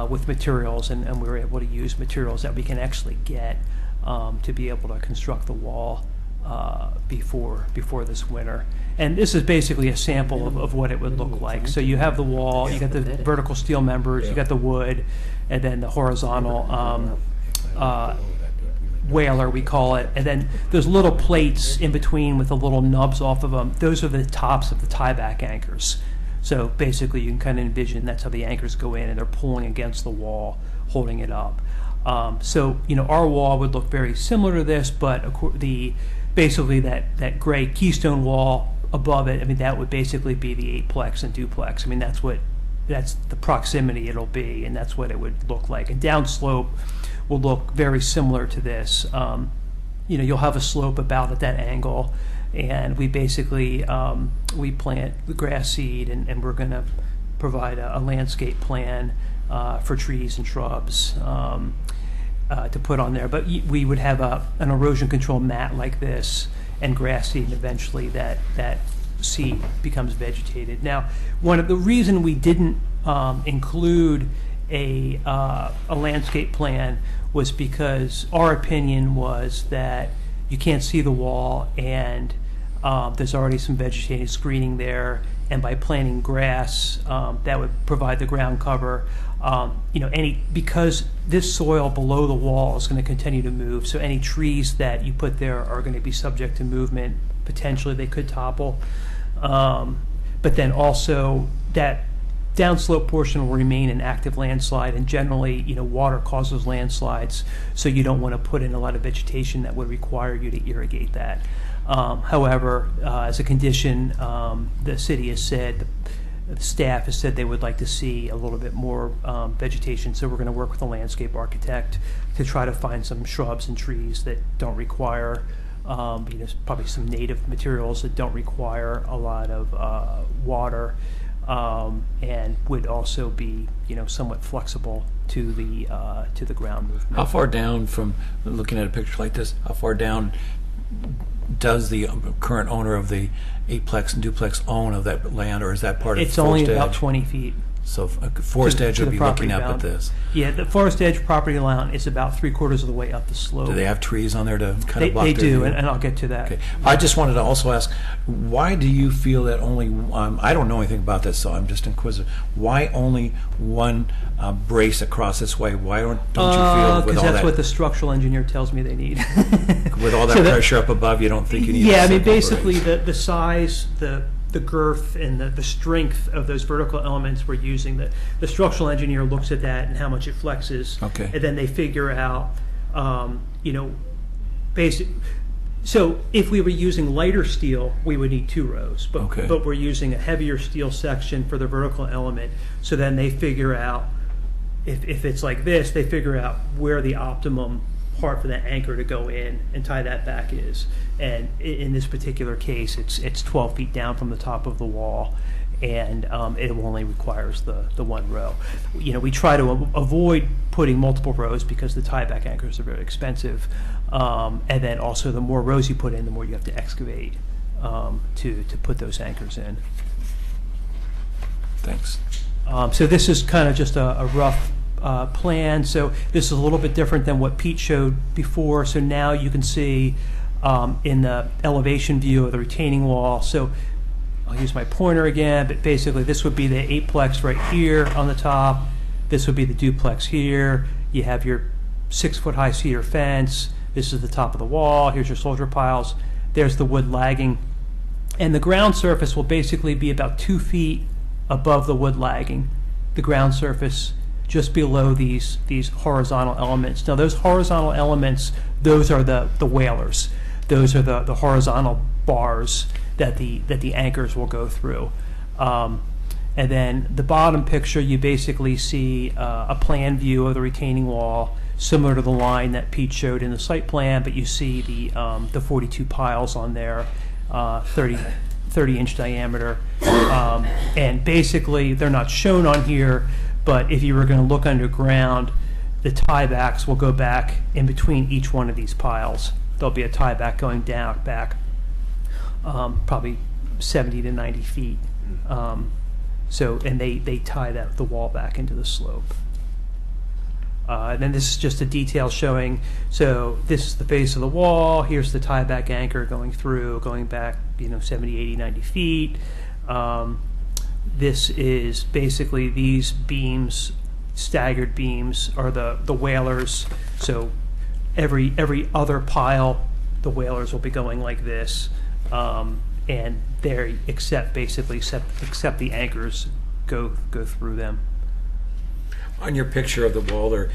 with materials, and we were able to use materials that we can actually get to be able to construct the wall before this winter. And this is basically a sample of what it would look like. So you have the wall, you got the vertical steel members, you got the wood, and then the horizontal Whaler, we call it, and then those little plates in between with the little nubs off of them, those are the tops of the tieback anchors. So basically you can kind of envision that's how the anchors go in, and they're pulling against the wall, holding it up. So our wall would look very similar to this, but basically that gray keystone wall above it, that would basically be the eightplex and duplex. That's the proximity it'll be, and that's what it would look like. And downslope will look very similar to this. You'll have a slope about at that angle, and we basically we plant the grass seed, and we're going to provide a landscape plan for trees and shrubs to put on there. But we would have an erosion control mat like this and grass seed, and eventually that seed becomes vegetated. Now, one of the reason we didn't include a landscape plan was because our opinion was that you can't see the wall, and there's already some vegetated screening there, and by planting grass, that would provide the ground cover. Because this soil below the wall is going to continue to move, so any trees that you put there are going to be subject to movement. Potentially, they could topple. But then also that downslope portion will remain an active landslide, and generally, water causes landslides, so you don't want to put in a lot of vegetation that would require you to irrigate that. However, as a condition, the city has said, the staff has said they would like to see a little bit more vegetation, so we're going to work with a landscape architect to try to find some shrubs and trees that don't require, probably some native materials that don't require a lot of water, and would also be, somewhat flexible to the ground movement. How far down from, looking at a picture like this, how far down does the current owner of the eightplex and duplex own of that land, or is that part of the It's forest only about edge? 20 feet. So forest edge to would the be property looking up at bound. this. Yeah, the forest edge property line is about 3/4 of the way up the slope. Do they have trees on there to kind They, of block they their do, view? and I'll get to that. Okay. I just wanted to also ask, why do you feel that only, I don't know anything about this, so I'm just inquisitive. Why only one brace across this way? Why don't you feel with all Because that's that, what the structural engineer tells me they need. with all that So pressure up above, you don't think you need a Yeah, I mean, second basically, brace? the size, the girth, and the strength of those vertical elements we're using, the structural engineer looks at that and how much it flexes. Okay. And then they figure out, basic. So if we were using lighter steel, we would need 2 rows. But, Okay. but we're using a heavier steel section for the vertical element. So then they figure out, if it's like this, they figure out where the optimum part for that anchor to go in and tie that back is. And in this particular case, it's 12 feet down from the top of the wall, and it only requires the 1 row. We try to avoid putting multiple rows because the tieback anchors are very expensive, and then also the more rows you put in, the more you have to excavate to put those anchors in. Thanks. So this is kind of just a rough plan. So this is a little bit different than what Pete showed before. So now you can see in the elevation view of the retaining wall. So I'll use my pointer again, but basically this would be the eightplex right here on the top. This would be the duplex here. You have your 6-foot-high cedar fence. This is the top of the wall. Here's your soldier piles. There's the wood lagging. And the ground surface will basically be about 2 feet above the wood lagging. The ground surface just below these horizontal elements. Now those horizontal elements, those are the whalers. Those are the horizontal bars that the anchors will go through. And then the bottom picture, you basically see a plan view of the retaining wall, similar to the line that Pete showed in the site plan, but you see the 42 piles on there, 30-inch diameter. And basically, they're not shown on here, but if you were going to look underground, the tiebacks will go back in between each one of these piles. There'll be a tieback going down back probably 70 to 90 feet. And they tie the wall back into the slope. And then this is just a detail showing, so this is the base of the wall, here's the tieback anchor going through, going back 70, 80, 90 feet. This is basically these beams, staggered beams, are the whalers. So every other pile, the whalers will be going like this, and they except the anchors go through them. On your picture of the wall there,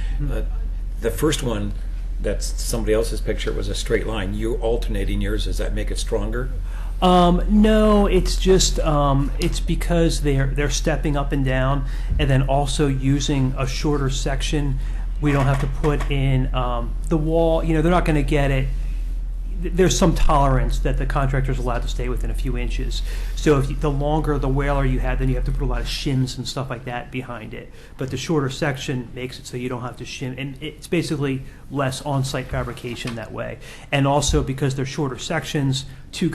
the first one, that's somebody else's picture, was a straight line. You're alternating yours. Does that make it stronger? No, it's just it's because they're stepping up and down, and then also using a shorter section. We don't have to put in the wall. They're not going to get it. There's some tolerance that the contractor's allowed to stay within a few inches. So if the longer the whaler you had, then you have to put a lot of shims and stuff like that behind it. But the shorter section makes it so you don't have to shim, and it's basically less on-site fabrication that way. And also because they're shorter sections, two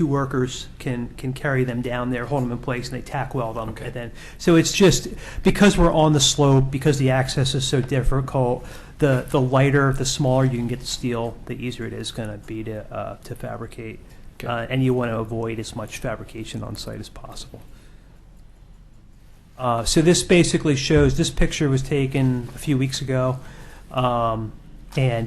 workers can carry them down there, hold them in place, and they tack weld them. Okay. And then so it's just because we're on the slope, because the access is so difficult. The lighter, the smaller you can get the steel, the easier it is going to be to fabricate. And you want to avoid as much fabrication on site as possible. So this basically shows, this picture was taken a few weeks ago, and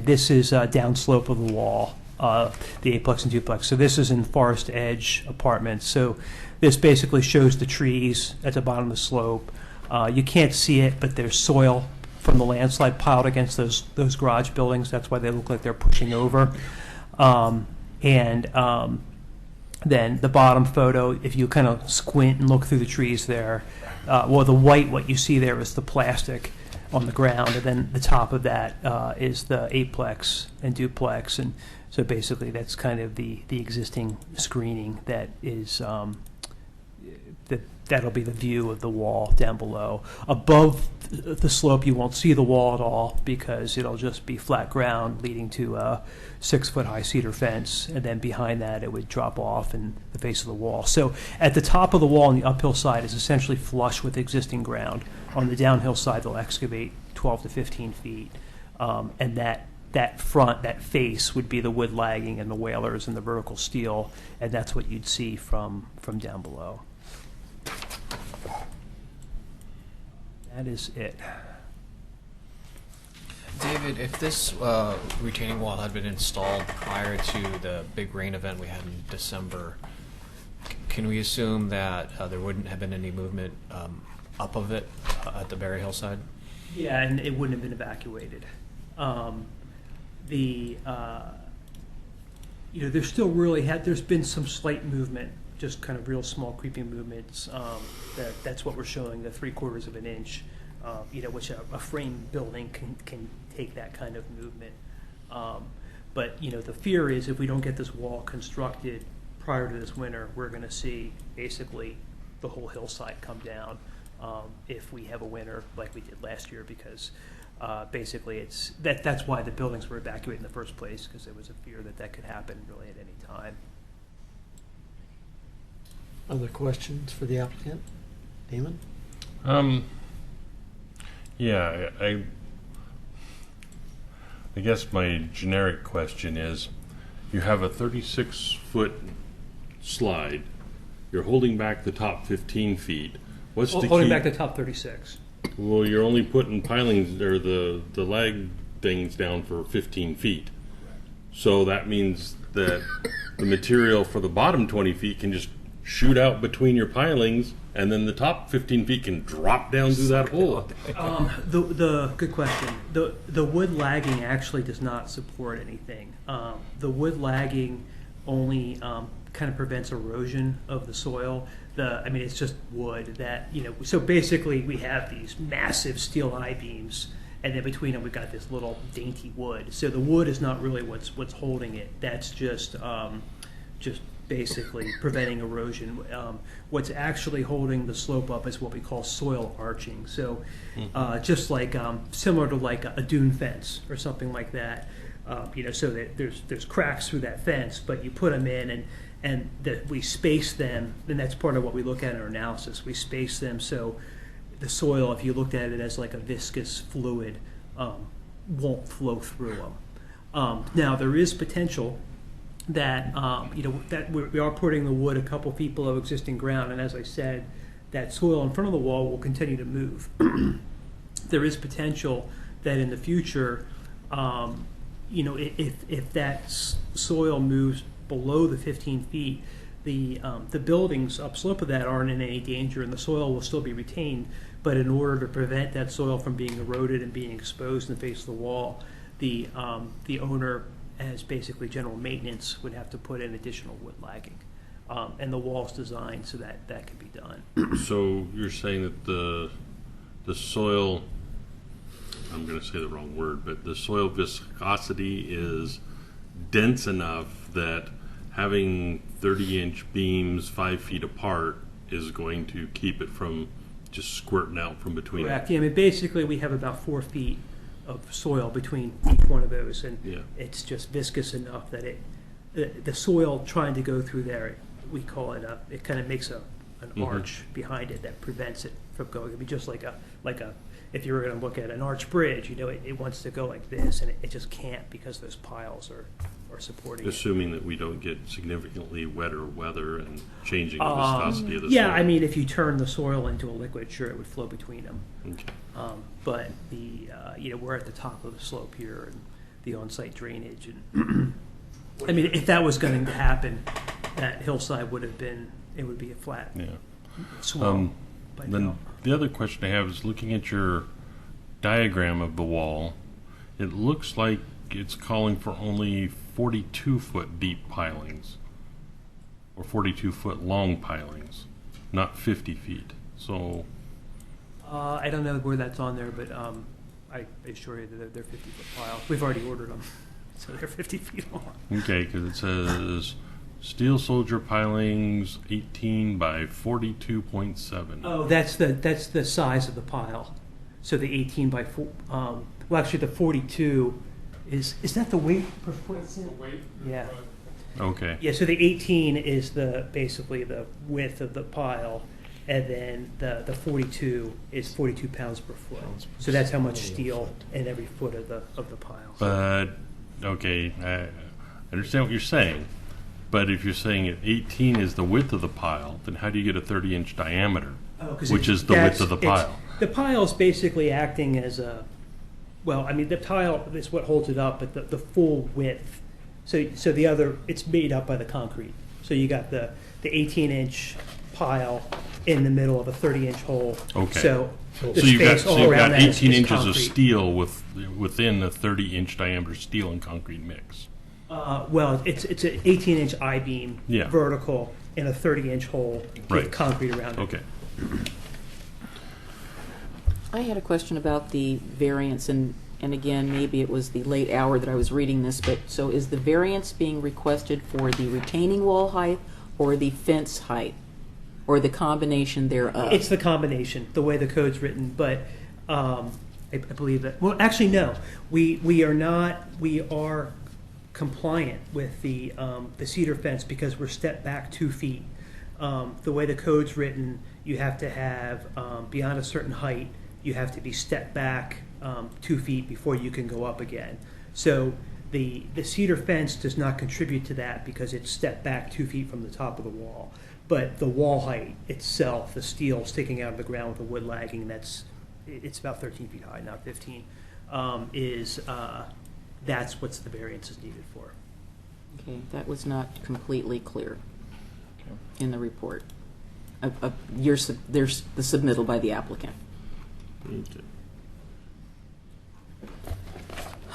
this is downslope of the wall, the eightplex and duplex. So this is in Forest Edge Apartments. So this basically shows the trees at the bottom of the slope. You can't see it, but there's soil from the landslide piled against those garage buildings. That's why they look like they're pushing over. Then the bottom photo, if you kind of squint and look through the trees there, well, the white, what you see there is the plastic on the ground, and then the top of that is the eightplex and duplex, and so basically that's kind of the existing screening that is that'll be the view of the wall down below. Above the slope, you won't see the wall at all because it'll just be flat ground leading to a 6-foot high cedar fence, and then behind that it would drop off in the face of the wall. So at the top of the wall on the uphill side is essentially flush with existing ground. On the downhill side, they'll excavate 12 to 15 feet, and that front, that face, would be the wood lagging and the whalers and the vertical steel, and that's what you'd see from down below. That is it. David, if this retaining wall had been installed prior to the big rain event we had in December, can we assume that there wouldn't have been any movement up of it at the Berry Hill side? Yeah, and it wouldn't have been evacuated. There's still there's been some slight movement, just kind of real small creeping movements. That's what we're showing, the 3/4 of an inch, which a frame building can take that kind of movement. But the fear is if we don't get this wall constructed prior to this winter, we're going to see basically the whole hillside come down if we have a winter like we did last year, because basically that's why the buildings were evacuated in the first place, because there was a fear that could happen really at any time. Other questions for the applicant? Damon? Yeah, I guess my generic question is, you have a 36-foot slide, you're holding back the top 15 feet. What's the holding key? back the top 36. Well, you're only putting pilings, or the lag things down for 15 feet. So that means that the material for the bottom 20 feet can just shoot out between your pilings, and then the top 15 feet can drop down through that hole. The good question. The wood lagging actually does not support anything. The wood lagging only kind of prevents erosion of the soil. It's just wood that, so basically we have these massive steel I-beams, and then between them we've got this little dainty wood. So the wood is not really what's holding it. That's just basically preventing erosion. What's actually holding the slope up is what we call soil arching. So just like similar to like a dune fence or something like that. So that there's cracks through that fence, but you put them in and that we space them, and that's part of what we look at in our analysis. We space them so the soil, if you looked at it as like a viscous fluid, won't flow through them. Now there is potential that that we are putting the wood a couple feet below existing ground, and as I said, that soil in front of the wall will continue to move. There is potential that in the future, if that soil moves below the 15 feet, the buildings upslope of that aren't in any danger, and the soil will still be retained. But in order to prevent that soil from being eroded and being exposed in the face of the wall, the owner, as basically general maintenance, would have to put in additional wood lagging. And the wall's designed so that can be done. So you're saying that the soil, I'm going to say the wrong word, but the soil viscosity is dense enough that having 30-inch beams 5 feet apart is going to keep it from just squirting out from between. Correct. Yeah, basically we have about 4 feet of soil between each one of those, and it's just viscous enough that the soil trying to go through there, we call it it kind of makes an arch behind it that prevents it from going. It'd be just like a if you were going to look at an arch bridge, it wants to go like this, and it just can't because those piles are are supporting it. Assuming that we don't get significantly wetter weather and changing the viscosity of the soil. Yeah, I mean, if you turn the soil into a liquid, sure, it would flow between them. Okay. But we're at the top of the slope here, and the on-site drainage, and I mean, if that was going to happen, that hillside would be a flat Yeah. swell. Then the other question I have is looking at your diagram of the wall, it looks like it's calling for only 42-foot deep pilings or 42-foot long pilings, not 50 feet. So I don't know where that's on there, but I assure you that they're 50-foot piles. We've already ordered them, so they're 50 feet long. okay, because it says steel soldier pilings 18 by 42.7. Oh, that's the size of the pile. So the 18 by 4. Well, actually, the 42 is that the weight per foot? Weight. Yeah. Okay. Yeah. So the 18 is basically the width of the pile, and then the 42 is 42 pounds per foot. So that's how much steel in every foot of the pile. But okay, I understand what you're saying. But if you're saying 18 is the width of the pile, then how do you get a 30-inch diameter, which is the width of the pile? The pile is basically acting as the tile is what holds it up, but the full width. So the other, it's made up by the concrete. So you got the 18-inch pile in the middle of a 30-inch hole. Okay. So you've got 18 inches concrete. of steel within a 30-inch diameter steel and concrete mix. Well, it's an 18-inch I-beam vertical in a 30-inch hole with concrete around it. Okay. I had a question about the variance, and again, maybe it was the late hour that I was reading this, but so is the variance being requested for the retaining wall height or the fence height, or the combination thereof? It's the combination, the way the code's written, but I believe that, well, actually, no. We are compliant with the cedar fence because we're stepped back 2 feet. The way the code's written, you have to have, beyond a certain height, you have to be stepped back 2 feet before you can go up again. So the cedar fence does not contribute to that because it's stepped back 2 feet from the top of the wall. But the wall height itself, the steel sticking out of the ground with the wood lagging, it's about 13 feet high, not 15, that's what the variance is needed for. Okay, that was not completely clear in the report. There's the submittal by the applicant.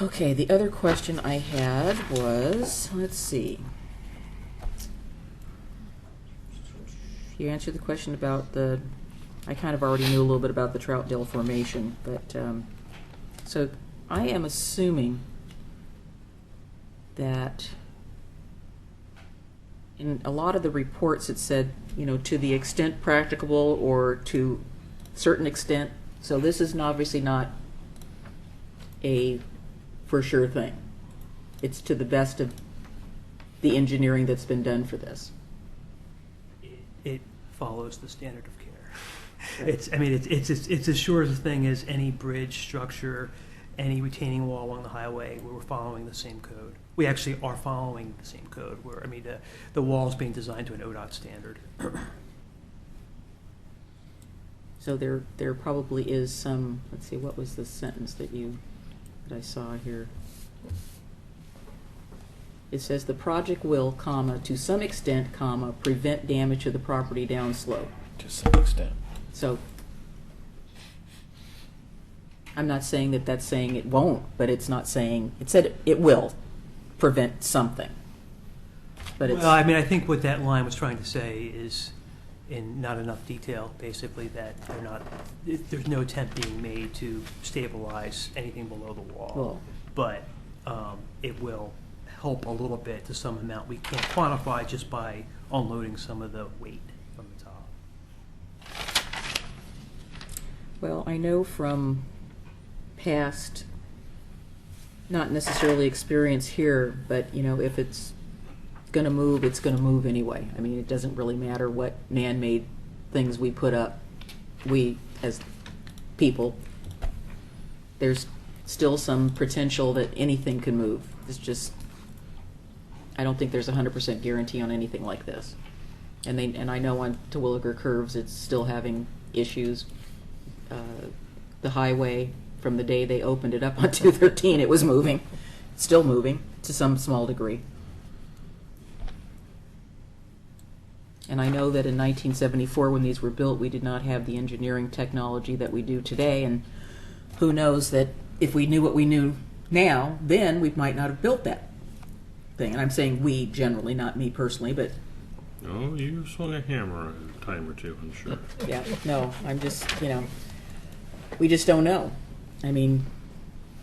Okay, the other question I had was, let's see. You answered the question about I kind of already knew a little bit about the Troutdale Formation, but so I am assuming that in a lot of the reports it said, to the extent practicable or to a certain extent. So this is obviously not a for sure thing. It's to the best of the engineering that's been done for this. It follows the standard of care. It's as sure as a thing as any bridge structure, any retaining wall along the highway, where we're following the same code. We actually are following the same code. The wall is being designed to an ODOT standard. So there probably is some. Let's see, what was the sentence that I saw here? It says the project will, to some extent, prevent damage to the property downslope. To some extent. So I'm not saying that that's saying it won't, but it's not saying, it said it will prevent something. But it's, well, I think what that line was trying to say is, in not enough detail, basically, that there's no attempt being made to stabilize anything below the wall. Well, but it will help a little bit to some amount we can't quantify just by unloading some of the weight from the top. well, I know from past, not necessarily experience here, but if it's going to move, it's going to move anyway. It doesn't really matter what man-made things we put up. We, as people, there's still some potential that anything can move. It's just I don't think there's a 100% guarantee on anything like this. And I know on Terwilliger Curves, it's still having issues. The highway, from the day they opened it up on 213, it was moving, still moving to some small degree. And I know that in 1974, when these were built, we did not have the engineering technology that we do today, and who knows that if we knew what we knew now, then we might not have built that thing. And I'm saying we generally, not me personally, but Oh, you swung a hammer a time or two, I'm sure. yeah, no, I'm just, we just don't know. I mean,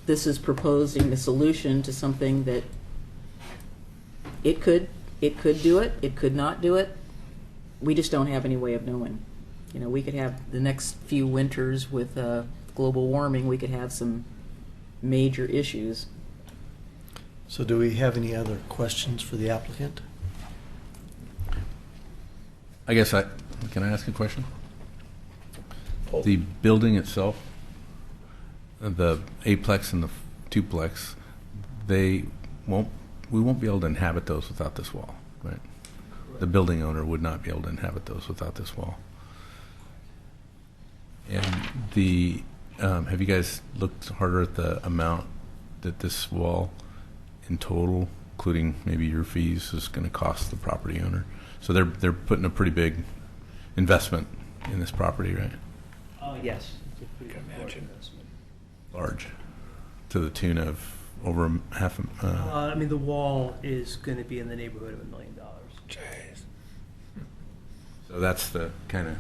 this is proposing a solution to something that it could do it, it could not do it. We just don't have any way of knowing. We could have the next few winters with global warming, we could have some major issues. So do we have any other questions for the applicant? I guess can I ask a question? The building itself, the eightplex and the twoplex, we won't be able to inhabit those without this wall, right? The building owner would not be able to inhabit those without this wall. And have you guys looked harder at the amount that this wall in total, including maybe your fees, is going to cost the property owner? So they're putting a pretty big investment in this property, right? Yes. It's a pretty large investment. Large, to the tune of over half. I mean, the wall is going to be in the neighborhood of $1 million. Jeez. So that's the kind of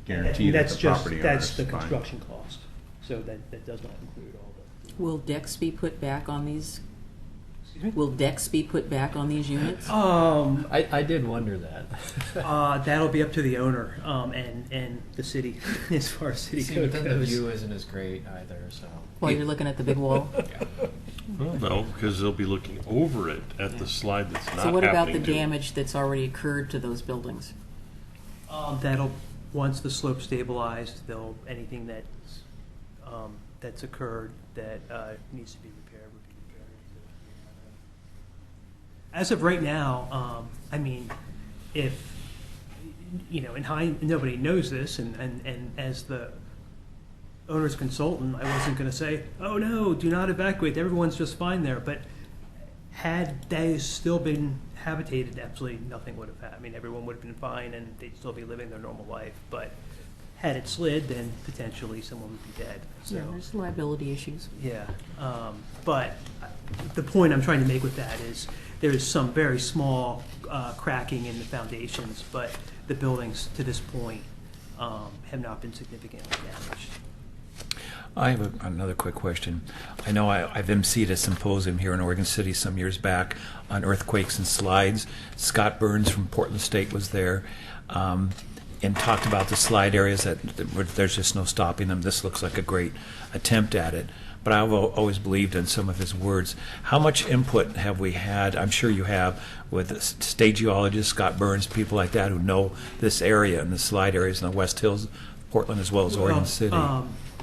guarantee That's that the just, property that's the owner is buying. construction cost. So that does not include all the. Will decks be put back on these? Excuse me? Will decks be put back on these units? I did wonder that. That'll be up to the owner and the city, as far as city code The goes. view isn't as great either, so. While you're looking at the big wall? Well, no, because they'll be looking over it at the slide that's not happening. So what about the to them. damage that's already occurred to those buildings? That'll, once the slope's stabilized, anything that's occurred that needs to be repaired would be repaired. As of right now, I mean, if, nobody knows this, and as the owner's consultant, I wasn't going to say, oh no, do not evacuate, everyone's just fine there, but had they still been habitated, absolutely nothing would have happened. I mean, everyone would have been fine and they'd still be living their normal life, but had it slid, then potentially someone would be dead. So, Yeah, there's liability issues. yeah, but the point I'm trying to make with that is there is some very small cracking in the foundations, but the buildings to this point have not been significantly damaged. I have another quick question. I know I've emceed a symposium here in Oregon City some years back on earthquakes and slides. Scott Burns from Portland State was there and talked about the slide areas that there's just no stopping them. This looks like a great attempt at it. But I've always believed in some of his words. How much input have we had, I'm sure you have, with state geologists, Scott Burns, people like that who know this area and the slide areas in the West Hills, Portland as well as Oregon City?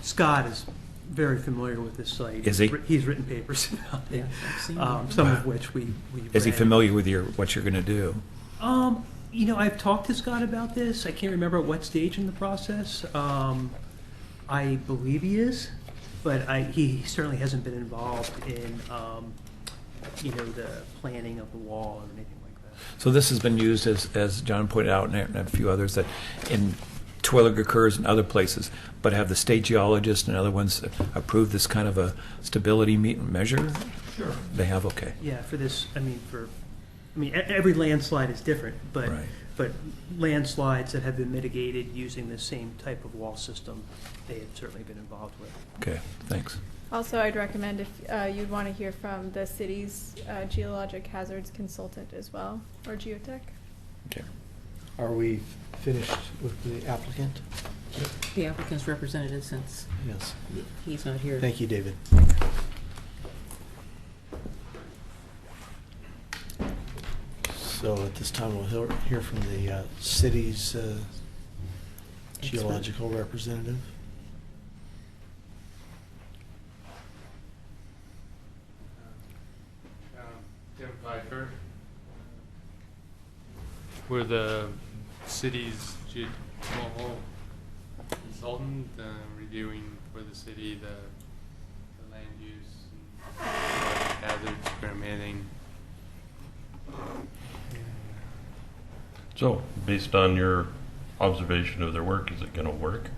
Scott is very familiar with this site. Is he? He's written papers about it, Yeah, I've seen them. some of which we Is he read. familiar with what you're going to do? I've talked to Scott about this. I can't remember at what stage in the process. I believe he is, but he certainly hasn't been involved in, the planning of the wall or anything like that. So this has been used, as John pointed out, and a few others, that in Terwilliger Curves and other places, but have the state geologists and other ones approved this kind of a stability measure? Sure. They have, okay. Yeah, for this, every landslide is different, but Right. but landslides that have been mitigated using the same type of wall system, they have certainly been involved with. Okay, thanks. Also, I'd recommend if you'd want to hear from the city's geologic hazards consultant as well, or geotech. Okay. Are we finished with the applicant? The applicant's representative, since Yes. he's not here. Thank you, David. So at this time, we'll hear from the city's geological representative. Tim Pfeiffer, We're the city's consultant, reviewing for the city the land use and hazards, permitting. So, based on your observation of their work, is it going to work?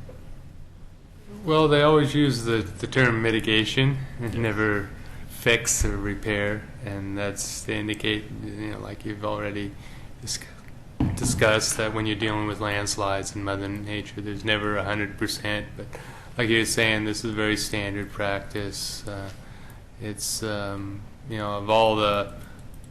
Well, they always use the term mitigation and never fix or repair, and that's to indicate, like you've already discussed, that when you're dealing with landslides and Mother Nature, there's never 100%. But like you're saying, this is very standard practice. It's of all the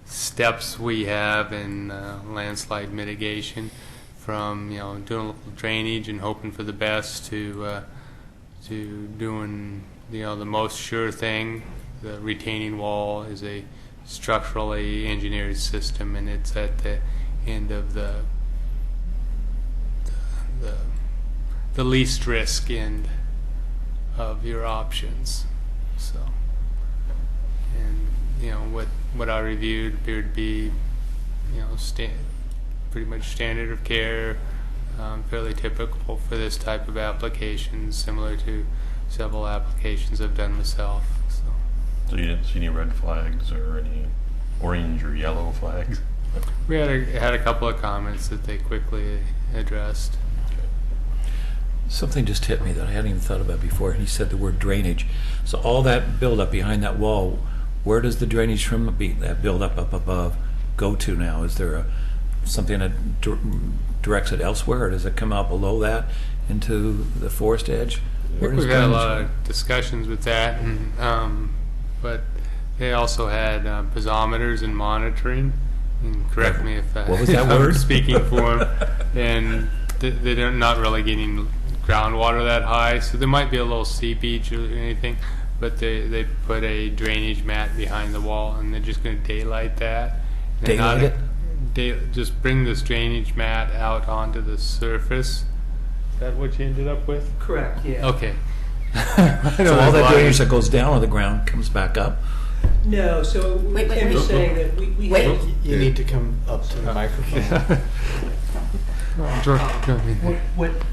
steps we have in landslide mitigation, from doing a little drainage and hoping for the best to doing the most sure thing. The retaining wall is a structurally engineered system, and it's at the end of the least risk end of your options. So, and what I reviewed appeared to be pretty much standard of care, fairly typical for this type of application, similar to several applications I've done myself. So you didn't see any red flags or any orange or yellow flags? We had a couple of comments that they quickly addressed. Something just hit me that I hadn't even thought about before, and he said the word drainage. So all that buildup behind that wall, where does the drainage from that buildup up above go to now? Is there something that directs it elsewhere, or does it come out below that into the forest edge? We've had a lot of discussions with that, and, but they also had piezometers and monitoring. And correct me if what was that word? I'm speaking for them. And they're not really getting groundwater that high, so there might be a little seepage or anything. But they put a drainage mat behind the wall, and they're just going to daylight that. Daylight it? Just bring this drainage mat out onto the surface. Is that what you ended up with? Correct, yeah. Okay. So all that drainage that goes down on the ground comes back up? No, so Tim was saying that we had... You need to come up to the microphone.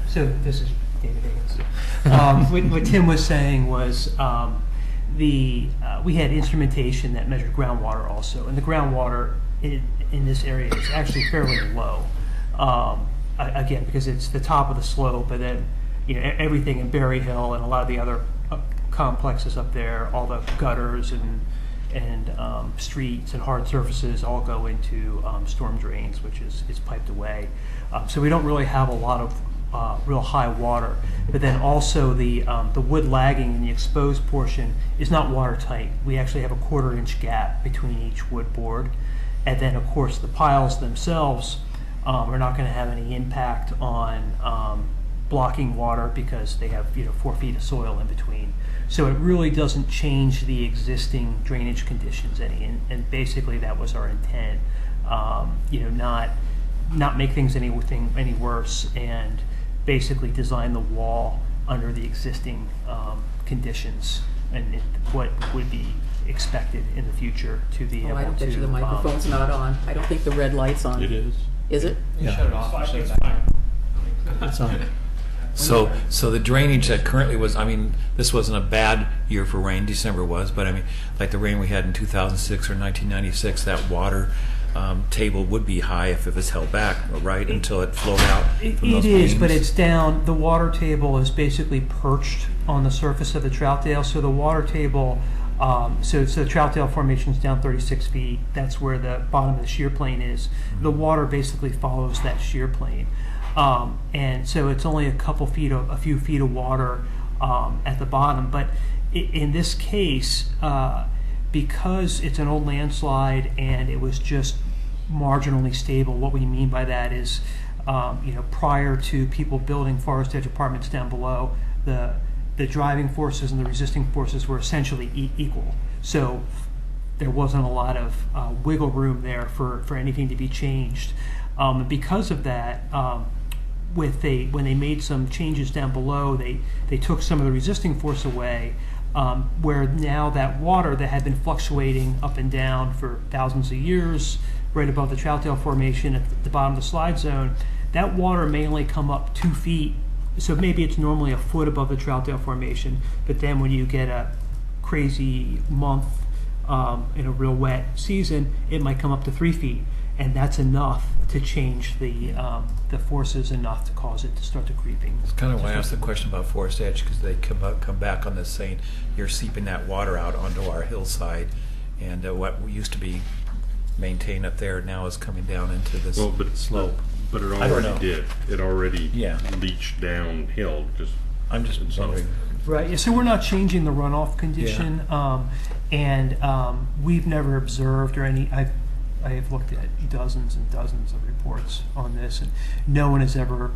So this is David Higgins. What Tim was saying was we had instrumentation that measured groundwater also, and the groundwater in this area is actually fairly low. Again, because it's the top of the slope, but then everything in Berry Hill and a lot of the other complexes up there, all the gutters and streets and hard surfaces all go into storm drains, which is piped away. So we don't really have a lot of real high water. But then also the wood lagging in the exposed portion is not watertight. We actually have a 1/4 inch gap between each wood board. And then of course the piles themselves are not going to have any impact on blocking water because they have 4 feet of soil in between. So it really doesn't change the existing drainage conditions any, and basically that was our intent. Not make things any worse, and basically design the wall under the existing conditions and what would be expected in the future to be able to. I don't bet you the microphone's not on. I don't think the red light's on. It is. Is it? Yeah. Shut it off. It's fine. It's on. So the drainage that currently was, this wasn't a bad year for rain, December was, but like the rain we had in 2006 or 1996, that water table would be high if it was held back, right, until it flowed out from those It is, but beams. it's down. The water table is basically perched on the surface of the Troutdale, so the water table, so the Troutdale formation is down 36 feet. That's where the bottom of the shear plane is. The water basically follows that shear plane. And so it's only a few feet of water at the bottom. But in this case, because it's an old landslide and it was just marginally stable, what we mean by that is, prior to people building forest edge apartments down below, the driving forces and the resisting forces were essentially equal. So there wasn't a lot of wiggle room there for anything to be changed. Because of that, when they made some changes down below, they took some of the resisting force away, where now that water that had been fluctuating up and down for thousands of years right above the Troutdale Formation at the bottom of the slide zone, that water may only come up 2 feet. So maybe it's normally a foot above the Troutdale Formation, but then when you get a crazy month in a real wet season, it might come up to 3 feet, and that's enough to change the forces enough to cause it to start to creeping. It's kind of why I asked the question about Forest Edge, because they come back on this saying you're seeping that water out onto our hillside, and what used to be maintained up there now is coming down into this slope. But it I don't know. already did. It already Yeah. leached downhill. I'm just wondering. Right, yeah, so we're not changing the runoff condition, and we've never observed or I have looked at dozens and dozens of reports on this, and no one has ever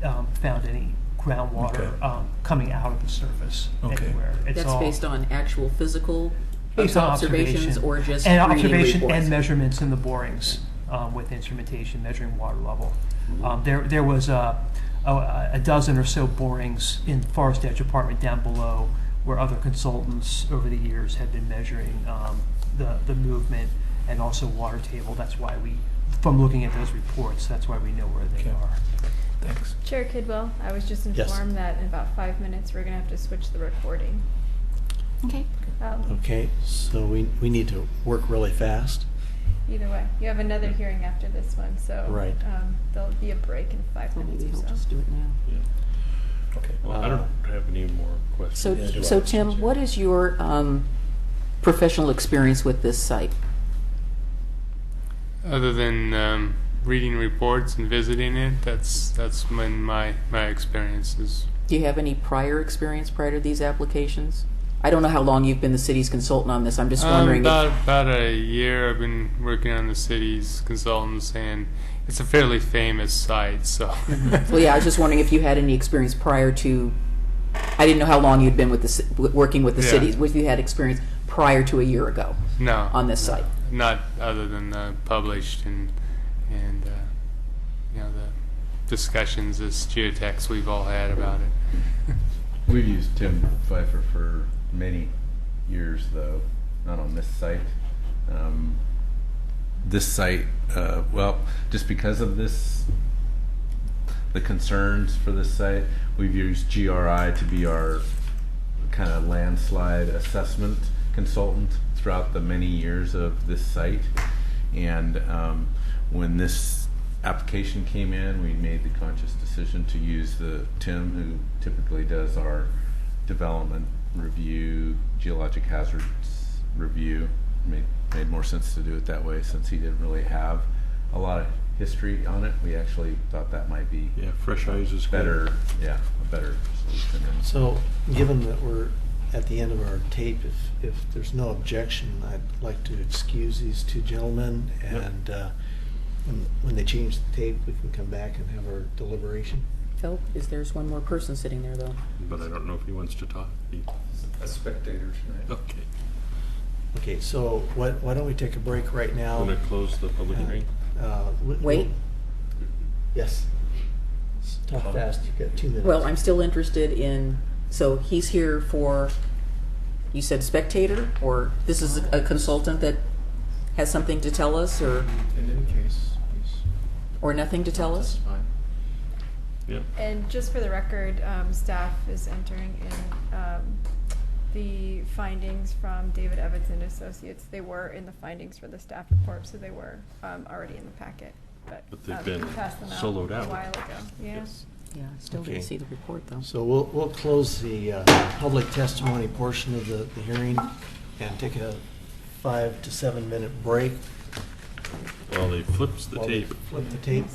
found any groundwater coming out of the surface anywhere. It's That's all based on actual physical based on observations or just and reading observation reports? and measurements in the borings with instrumentation measuring water level. There was a dozen or so borings in Forest Edge Apartment down below, where other consultants over the years have been measuring the movement and also water table. That's why from looking at those reports, that's why we know where they are. Thanks. Chair Kidwell, I was just Yes. informed that in about 5 minutes, we're gonna have to switch the recording. Okay. Okay, so we need to work really fast. Either way, you have another hearing after this one, so. Right. There'll be a break in 5 minutes Maybe or he'll so. just do it now. Okay. Well, I don't have any more questions. So Tim, what is your professional experience with this site? Other than reading reports and visiting it, that's been my experience is. Do you have any prior experience prior to these applications? I don't know how long you've been the city's consultant on this. I'm just wondering. About a year I've been working on the city's consultants, and it's a fairly famous site, so. Well, yeah, I was just wondering if you had any experience prior to. I didn't know how long you'd been with working with the cities. If you had experience prior to a year ago. No. On this site. Not other than published and the discussions as geotechs we've all had about it. We've used Tim Pfeiffer for many years, though, not on this site. This site, well, just because of the concerns for this site, we've used GRI to be our kind of landslide assessment consultant throughout the many years of this site. And when this application came in, we made the conscious decision to use Tim, who typically does our development review, geologic hazards review. Made more sense to do it that way, since he didn't really have a lot of history on it. We actually thought that might be fresh eyes is better. Yeah, a better solution. So, given that we're at the end of our tape, if there's no objection, I'd like to excuse these two gentlemen, and when they change the tape, we can come back and have our deliberation. Phil, there's one more person sitting there, though. But I don't know if he wants to talk. A spectator tonight. Okay. Okay, so why don't we take a break right now? Want to close the public hearing? Wait. Yes. Talk fast, you've got 2 minutes. Well, I'm still interested in. So he's here for. You said spectator, or this is a consultant that has something to tell us, or In any case, or nothing to tell us. fine. Yeah. And just for the record, staff is entering in the findings from David Evans and Associates. They were in the findings for the staff report, so they were already in the packet. But they've been we passed them soloed out. a while ago. Yeah. Yes. Yeah, I still Okay. didn't see the report, though. So we'll close the public testimony portion of the hearing and take a 5 to 7 minute break. While they flips the while they tape. Flip the tape.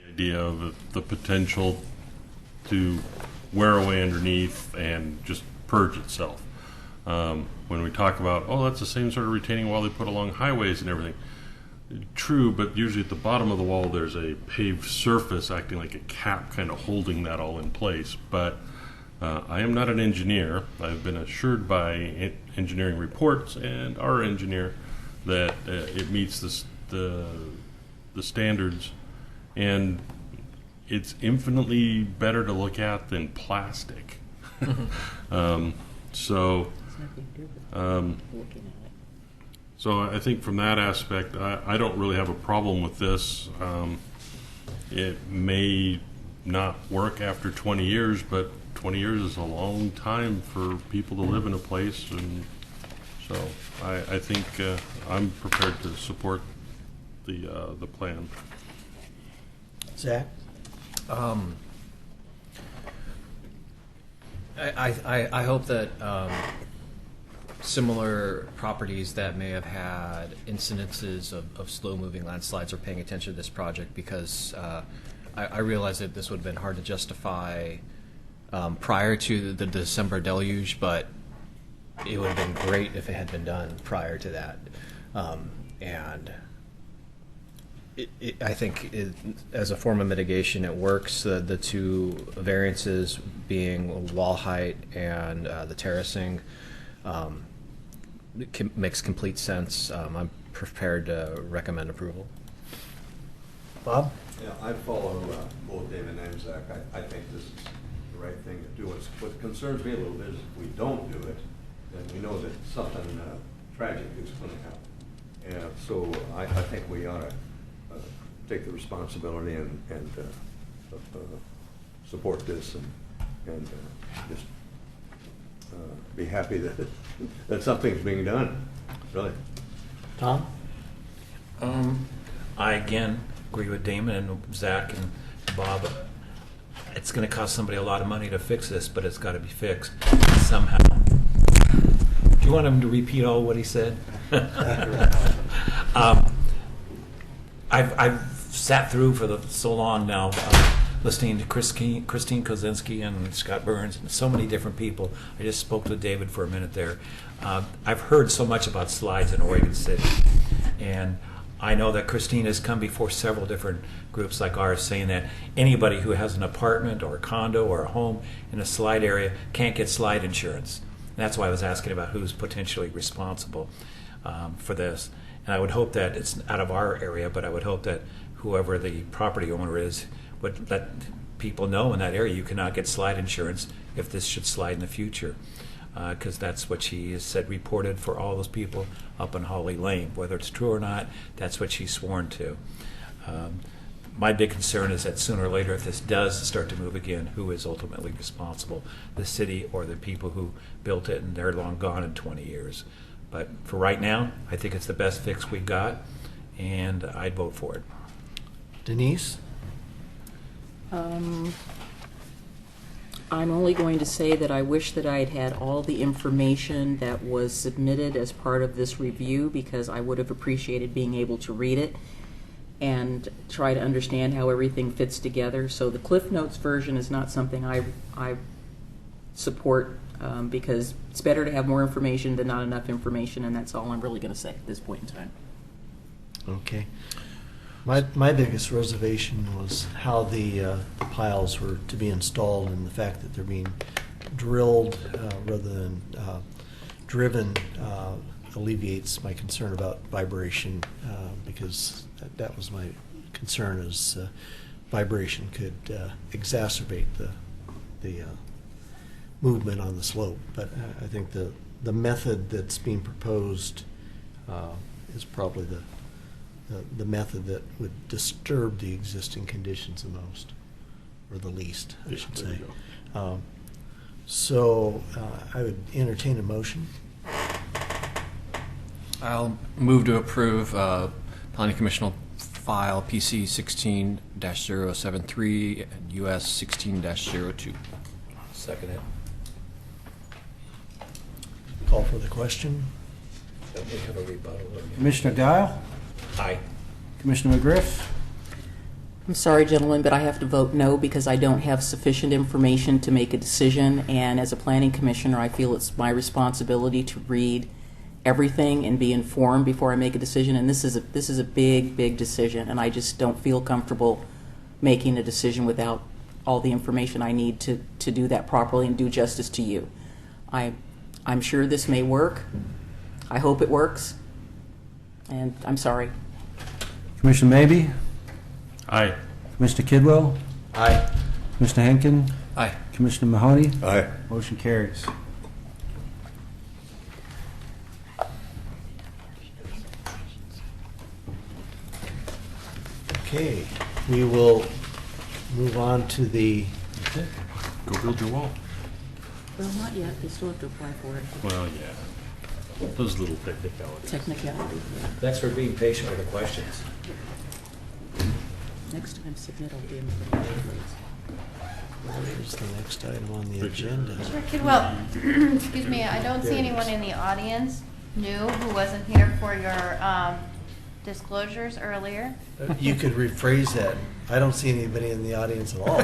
Idea of the potential to wear away underneath and just purge itself. When we talk about, oh, that's the same sort of retaining wall they put along highways and everything. True, but usually at the bottom of the wall there's a paved surface acting like a cap kind of holding that all in place. But I am not an engineer. I've been assured by engineering reports and our engineer that it meets the standards, and it's infinitely better to look at than plastic. So I think from that aspect, I don't really have a problem with this. It may not work after 20 years, but 20 years is a long time for people to live in a place, and so I think I'm prepared to support the plan. Zach? I hope that similar properties that may have had incidences of slow-moving landslides are paying attention to this project, because I realize that this would have been hard to justify prior to the December deluge, but it would have been great if it had been done prior to that. And I think as a form of mitigation, it works. The two variances being wall height and the terracing makes complete sense. I'm prepared to recommend approval. Bob? Yeah, I follow both David and Zach. I think this is the right thing to do. What concerns me a little bit is if we don't do it, then we know that something tragic is going to happen. And so I think we ought to take the responsibility and support this and just be happy that something's being done, really. Tom? I again agree with Damon and Zach and Bob. It's going to cost somebody a lot of money to fix this, but it's got to be fixed somehow. Do you want him to repeat all what he said? I've sat through for so long now, listening to Christine Kozinski and Scott Burns and so many different people. I just spoke to David for a minute there. I've heard so much about slides in Oregon City, and I know that Christine has come before several different groups like ours saying that anybody who has an apartment or a condo or a home in a slide area can't get slide insurance. And that's why I was asking about who's potentially responsible for this. And I would hope that it's out of our area, but I would hope that whoever the property owner is would let people know in that area you cannot get slide insurance if this should slide in the future. Because that's what she has said reported for all those people up in Holly Lane. Whether it's true or not, that's what she's sworn to. My big concern is that sooner or later, if this does start to move again, who is ultimately responsible? The city or the people who built it, and they're long gone in 20 years. But for right now, I think it's the best fix we've got, and I'd vote for it. Denise? I'm only going to say that I wish that I had had all the information that was submitted as part of this review, because I would have appreciated being able to read it and try to understand how everything fits together. So the Cliff Notes version is not something I support, because it's better to have more information than not enough information, and that's all I'm really going to say at this point in time. Okay. My biggest reservation was how the piles were to be installed, and the fact that they're being drilled rather than driven alleviates my concern about vibration, because that was my concern, is vibration could exacerbate the movement on the slope. But I think the method that's being proposed is probably the method that would disturb the existing conditions the most, or the least, I should say. So I would entertain a motion. I'll move to approve Planning Commission File PC 16-073 and US 16-02. Second it. Call for the question. Don't we have a rebuttal? Commissioner Dial? Aye. Commissioner McGriff? I'm sorry, gentlemen, but I have to vote no because I don't have sufficient information to make a decision. And as a planning commissioner, I feel it's my responsibility to read everything and be informed before I make a decision. And this is a big, big decision, and I just don't feel comfortable making a decision without all the information I need to do that properly and do justice to you. I'm sure this may work. I hope it works. And I'm sorry. Commissioner Maybe? Aye. Commissioner Kidwell? Aye. Commissioner Henkin? Aye. Commissioner Mahoney? Aye. Motion carries. Okay, we will move on to the, Go build your wall. Well, not yet. They still have to apply for it. Well, yeah. Those little technicalities. Technicality. Yeah. Thanks for being patient with the questions. Next time, submit all the information, please. where's the next item on the agenda? Mr. Kidwell, excuse me, I don't see anyone in the audience new who wasn't here for your disclosures earlier. You could rephrase that. I don't see anybody in the audience at all.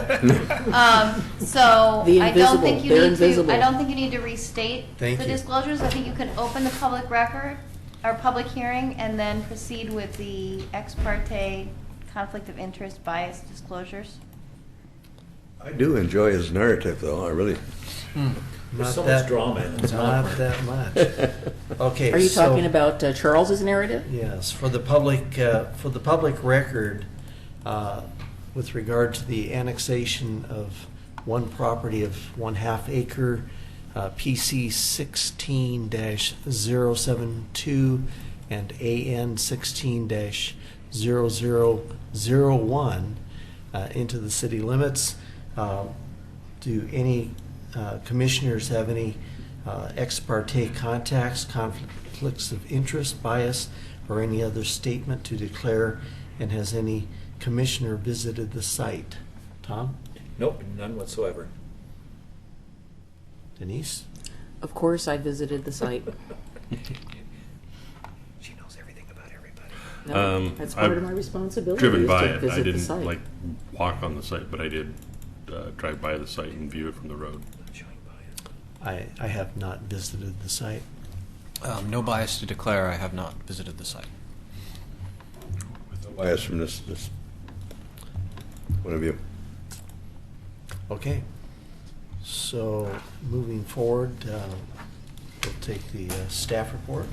So The I don't invisible, think you they're need invisible. to, I don't think you need to restate Thank the you. disclosures. I think you can open the public record or public hearing and then proceed with the ex parte conflict of interest bias disclosures. I do enjoy his narrative, though, I really. There's so much drama in it. Not that much. Okay. Are you so- talking about Charles's narrative? Yes, for the public record, with regard to the annexation of one property of 1/2 acre, PC 16-072 and AN 16-0001 into the city limits. Do any commissioners have any ex parte contacts, conflicts of interest, bias, or any other statement to declare? And has any commissioner visited the site? Tom? Nope, none whatsoever. Denise? Of course, I visited the site. She knows everything about everybody. No, that's part of my responsibility. Driven is by to it. visit I the didn't site. like walk on the site, but I did drive by the site and view it from the road. I have not visited the site. No bias to declare. I have not visited the site. No bias from this point of view. Okay. So, moving forward, we'll take the staff report.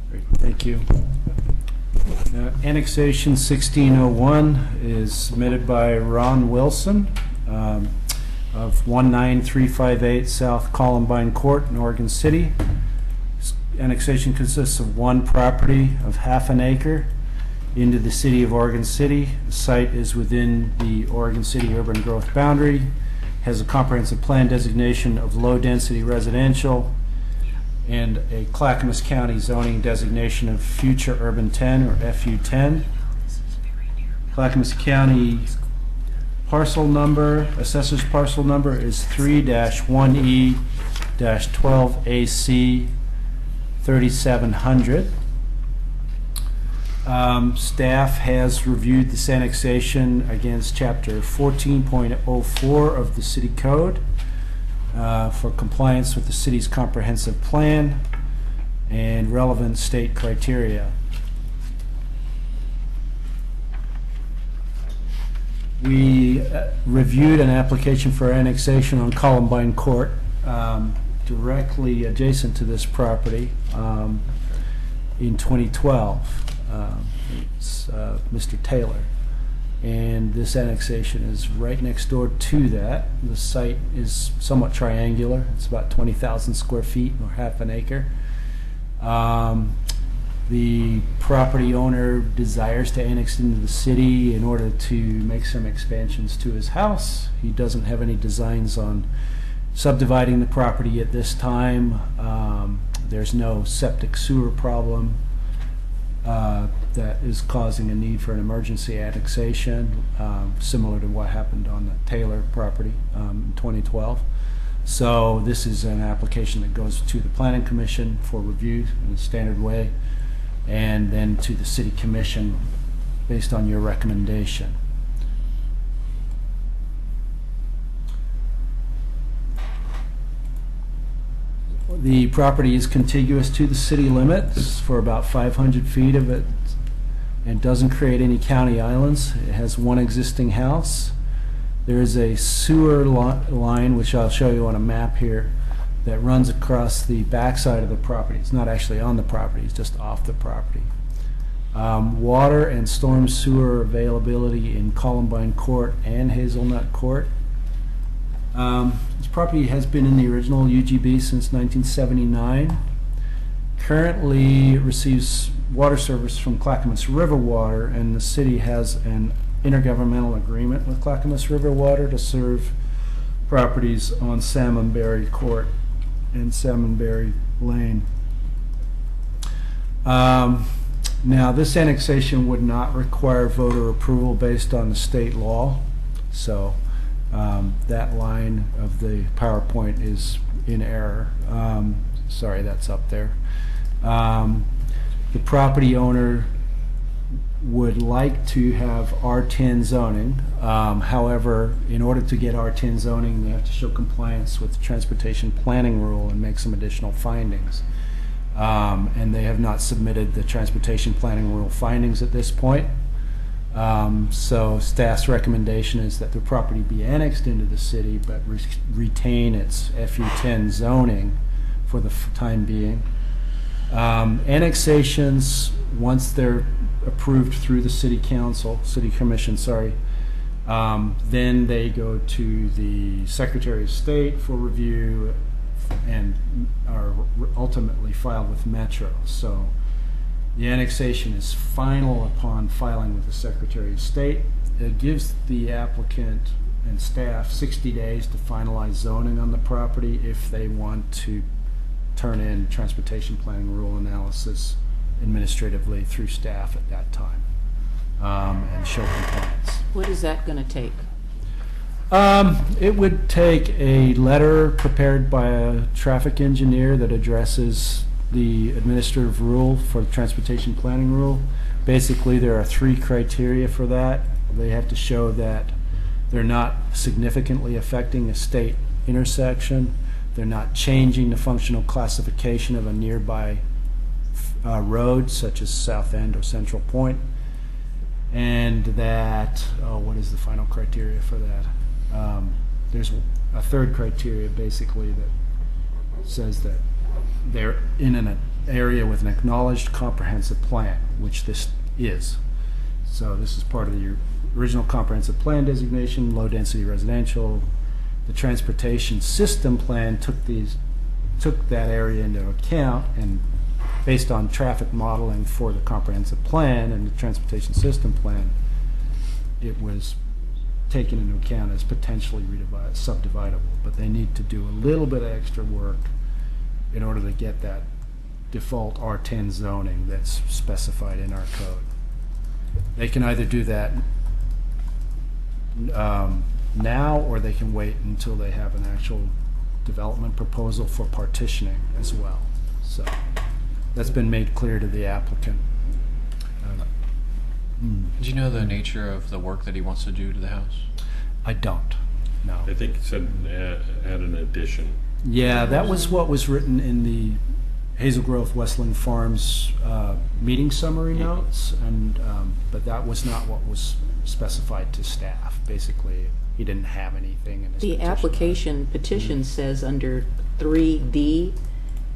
Great, thank you. Annexation 1601 is submitted by Ron Wilson of 19358 South Columbine Court in Oregon City. Annexation consists of one property of 1/2 acre into the city of Oregon City. The site is within the Oregon City urban growth boundary, has a comprehensive plan designation of low-density residential, and a Clackamas County zoning designation of future urban 10 or FU10. Clackamas County parcel number, assessor's parcel number is 3-1E-12AC 3700. Staff has reviewed this annexation against Chapter 14.04 of the City Code for compliance with the city's comprehensive plan and relevant state criteria. We reviewed an application for annexation on Columbine Court directly adjacent to this property in 2012. It's Mr. Taylor. And this annexation is right next door to that. The site is somewhat triangular. It's about 20,000 square feet or 1/2 acre. The property owner desires to annex into the city in order to make some expansions to his house. He doesn't have any designs on subdividing the property at this time. There's no septic sewer problem that is causing a need for an emergency annexation, similar to what happened on the Taylor property in 2012. So this is an application that goes to the Planning Commission for review in a standard way, and then to the City Commission based on your recommendation. The property is contiguous to the city limits for about 500 feet of it and doesn't create any county islands. It has one existing house. There is a sewer line, which I'll show you on a map here, that runs across the backside of the property. It's not actually on the property, it's just off the property. Water and storm sewer availability in Columbine Court and Hazelnut Court. This property has been in the original UGB since 1979. Currently receives water service from Clackamas River Water, and the city has an intergovernmental agreement with Clackamas River Water to serve properties on Salmonberry Court and Salmonberry Lane. Now, this annexation would not require voter approval based on the state law, so that line of the PowerPoint is in error. Sorry, that's up there. The property owner would like to have R10 zoning. However, in order to get R10 zoning, they have to show compliance with the transportation planning rule and make some additional findings. And they have not submitted the transportation planning rule findings at this point. So staff's recommendation is that the property be annexed into the city, but retain its FU10 zoning for the time being. Annexations, once they're approved through the city commission, then they go to the Secretary of State for review and are ultimately filed with Metro. So the annexation is final upon filing with the Secretary of State. It gives the applicant and staff 60 days to finalize zoning on the property if they want to turn in transportation planning rule analysis administratively through staff at that time and show compliance. What is that going to take? It would take a letter prepared by a traffic engineer that addresses the administrative rule for the transportation planning rule. Basically, there are 3 criteria for that. They have to show that they're not significantly affecting a state intersection. They're not changing the functional classification of a nearby road, such as South End or Central Point. And that, what is the final criteria for that? There's a 3rd criteria, basically, that says that they're in an area with an acknowledged comprehensive plan, which this is. So this is part of the original comprehensive plan designation, low density residential. The transportation system plan took that area into account, and based on traffic modeling for the comprehensive plan and the transportation system plan, it was taken into account as potentially subdividable. But they need to do a little bit of extra work in order to get that default R10 zoning that's specified in our code. They can either do that now, or they can wait until they have an actual development proposal for partitioning as well. So that's been made clear to the applicant. Do you know the nature of the work that he wants to do to the house? I don't, no. I think it said add an addition. Yeah, that was what was written in the Hazel Grove Westland Farms meeting summary notes, and but that was not what was specified to staff. Basically, he didn't have anything in his The petition. application petition says under 3D,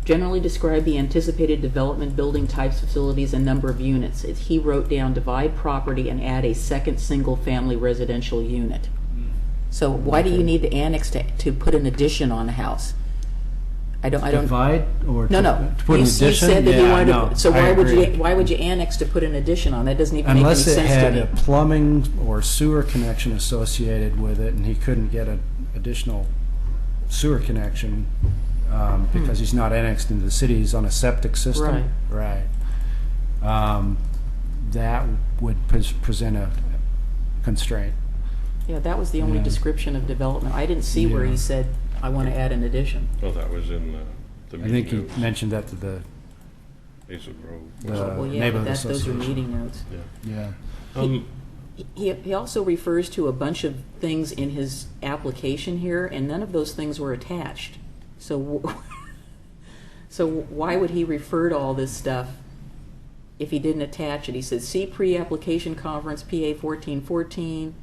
generally describe the anticipated development, building types, facilities, and number of units. He wrote down divide property and add a second single-family residential unit. So why do you need to annex to put an addition on a house? I don't. Divide or No, to put an addition? You said that you Yeah, wanted no, to. So I why would you annex to put an addition on? That doesn't even Unless make any it sense had to a me. plumbing or sewer connection associated with it, and he couldn't get an additional sewer connection because he's not annexed into the city, he's on a septic system. Right. That would present a constraint. Yeah, that was the only Yeah. description of development. I didn't see where Yeah. he said, I want to add an addition. Oh, that was in the I think he meeting notes. mentioned that to the Hazel Grove. the Well, yeah, but neighborhood those are association. meeting notes. Yeah. He also refers to a bunch of things in his application here, and none of those things were attached. So, so why would he refer to all this stuff if he didn't attach it? He says, see pre-application conference, PA 1414.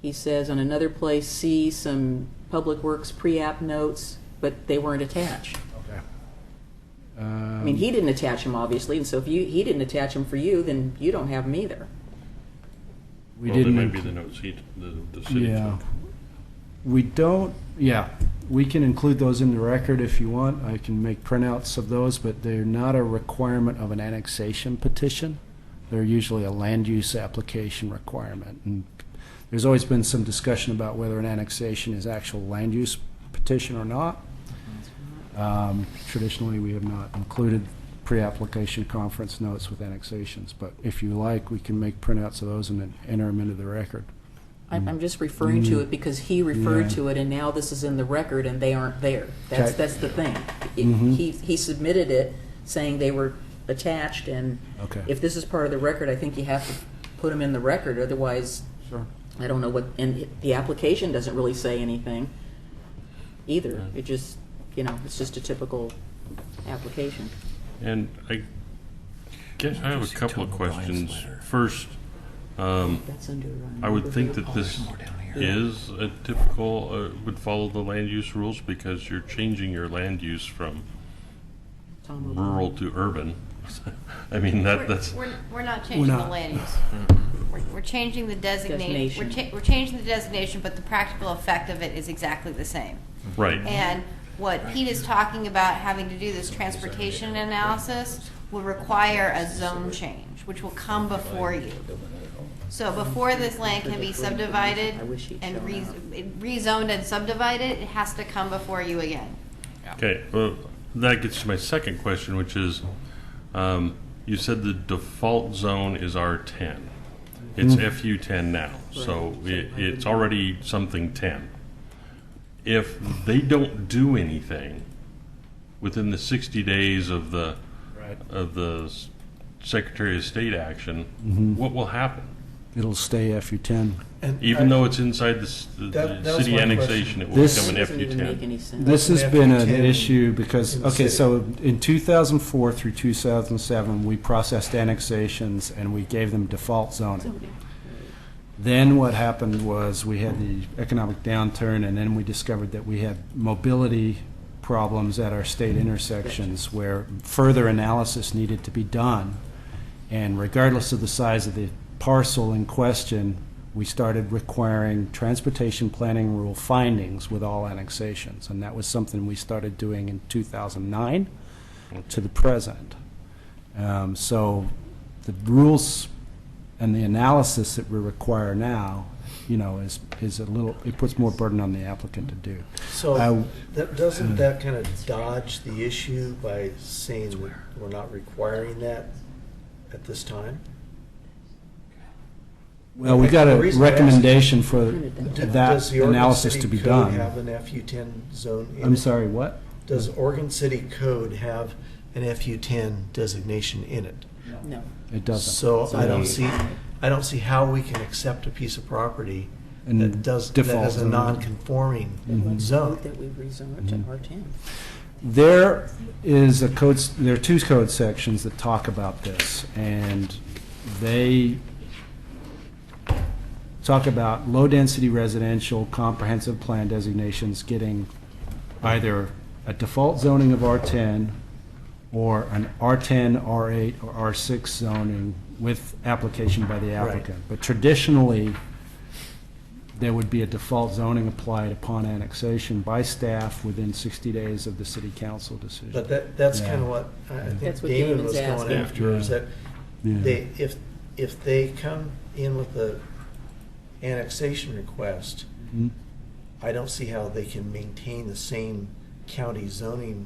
He says on another place, see some Public Works pre-app notes, but they weren't attached. Okay. I mean, he didn't attach them, obviously, and so if he didn't attach them for you, then you don't have them either. We Well, didn't. there may be the notes the city Yeah. took. We don't, yeah, we can include those in the record if you want. I can make printouts of those, but they're not a requirement of an annexation petition. They're usually a land use application requirement. And there's always been some discussion about whether an annexation is actual land use petition or not. Traditionally, we have not included pre-application conference notes with annexations, but if you like, we can make printouts of those and then enter them into the record. I'm just referring to it because he referred Yeah. to it, and now this is in the record, and they aren't there. Okay. That's the thing. Mhm. He submitted it saying they were attached, and Okay. if this is part of the record, I think you have to put them in the record. Otherwise, Sure. I don't know what. And the application doesn't really say anything either. It just, it's just a typical application. And I guess I have a couple of questions. First, That's under. I would think that this is a typical, would follow the land use rules because you're changing your land use from Tom rural to urban. I mean, that's. We're not changing the not. land use. We're changing the Designation. designation. We're changing the designation, but the practical effect of it is exactly the same. Right. And what Pete is talking about, having to do this transportation analysis, will require a zone change, which will come before you. So before this land can be subdivided and rezoned and subdivided, it has to come before you again. Okay, well, that gets to my second question, which is, you said the default zone is R10. It's FU10 now, so it's already something 10. If they don't do anything within the 60 days of the Secretary of State action, what will happen? It'll stay FU10. Even though it's inside the That was city my annexation, it will This- become an Doesn't even make any FU10. sense. This has An been an FU10 issue because, in the okay, city. so in 2004 through 2007, we processed annexations and we gave them default zoning. Then what happened was we had the economic downturn, and then we discovered that we had mobility problems at our state intersections where further analysis needed to be done. And regardless of the size of the parcel in question, we started requiring transportation planning rule findings with all annexations. And that was something we started doing in 2009 to the present. So the rules and the analysis that we require now, is a little, it puts more burden on the applicant to do. So doesn't that kind of dodge the issue by saying that we're not requiring that at this time? Well, we got a The reason I ask- recommendation for Does that the Oregon analysis City to be Code done. have an FU10 zone in I'm it? sorry, what? Does Oregon City Code have an FU10 designation in it? No. It doesn't. So I don't see how we can accept a piece of property And that has default a zone. non-conforming Mhm. zone. That we've rezoned to R10. There is there are two code sections that talk about this, and they talk about low-density residential comprehensive plan designations getting either a default zoning of R10 or an R10, R8, or R6 zoning with application by the applicant. But traditionally, there would be a default zoning applied upon annexation by staff within 60 days of the city council decision. But that's Yeah. kind of what I think That's what Damon Damon's was going asking. after, is that Yeah. if they come in with the annexation request, Mhm. I don't see how they can maintain the same county zoning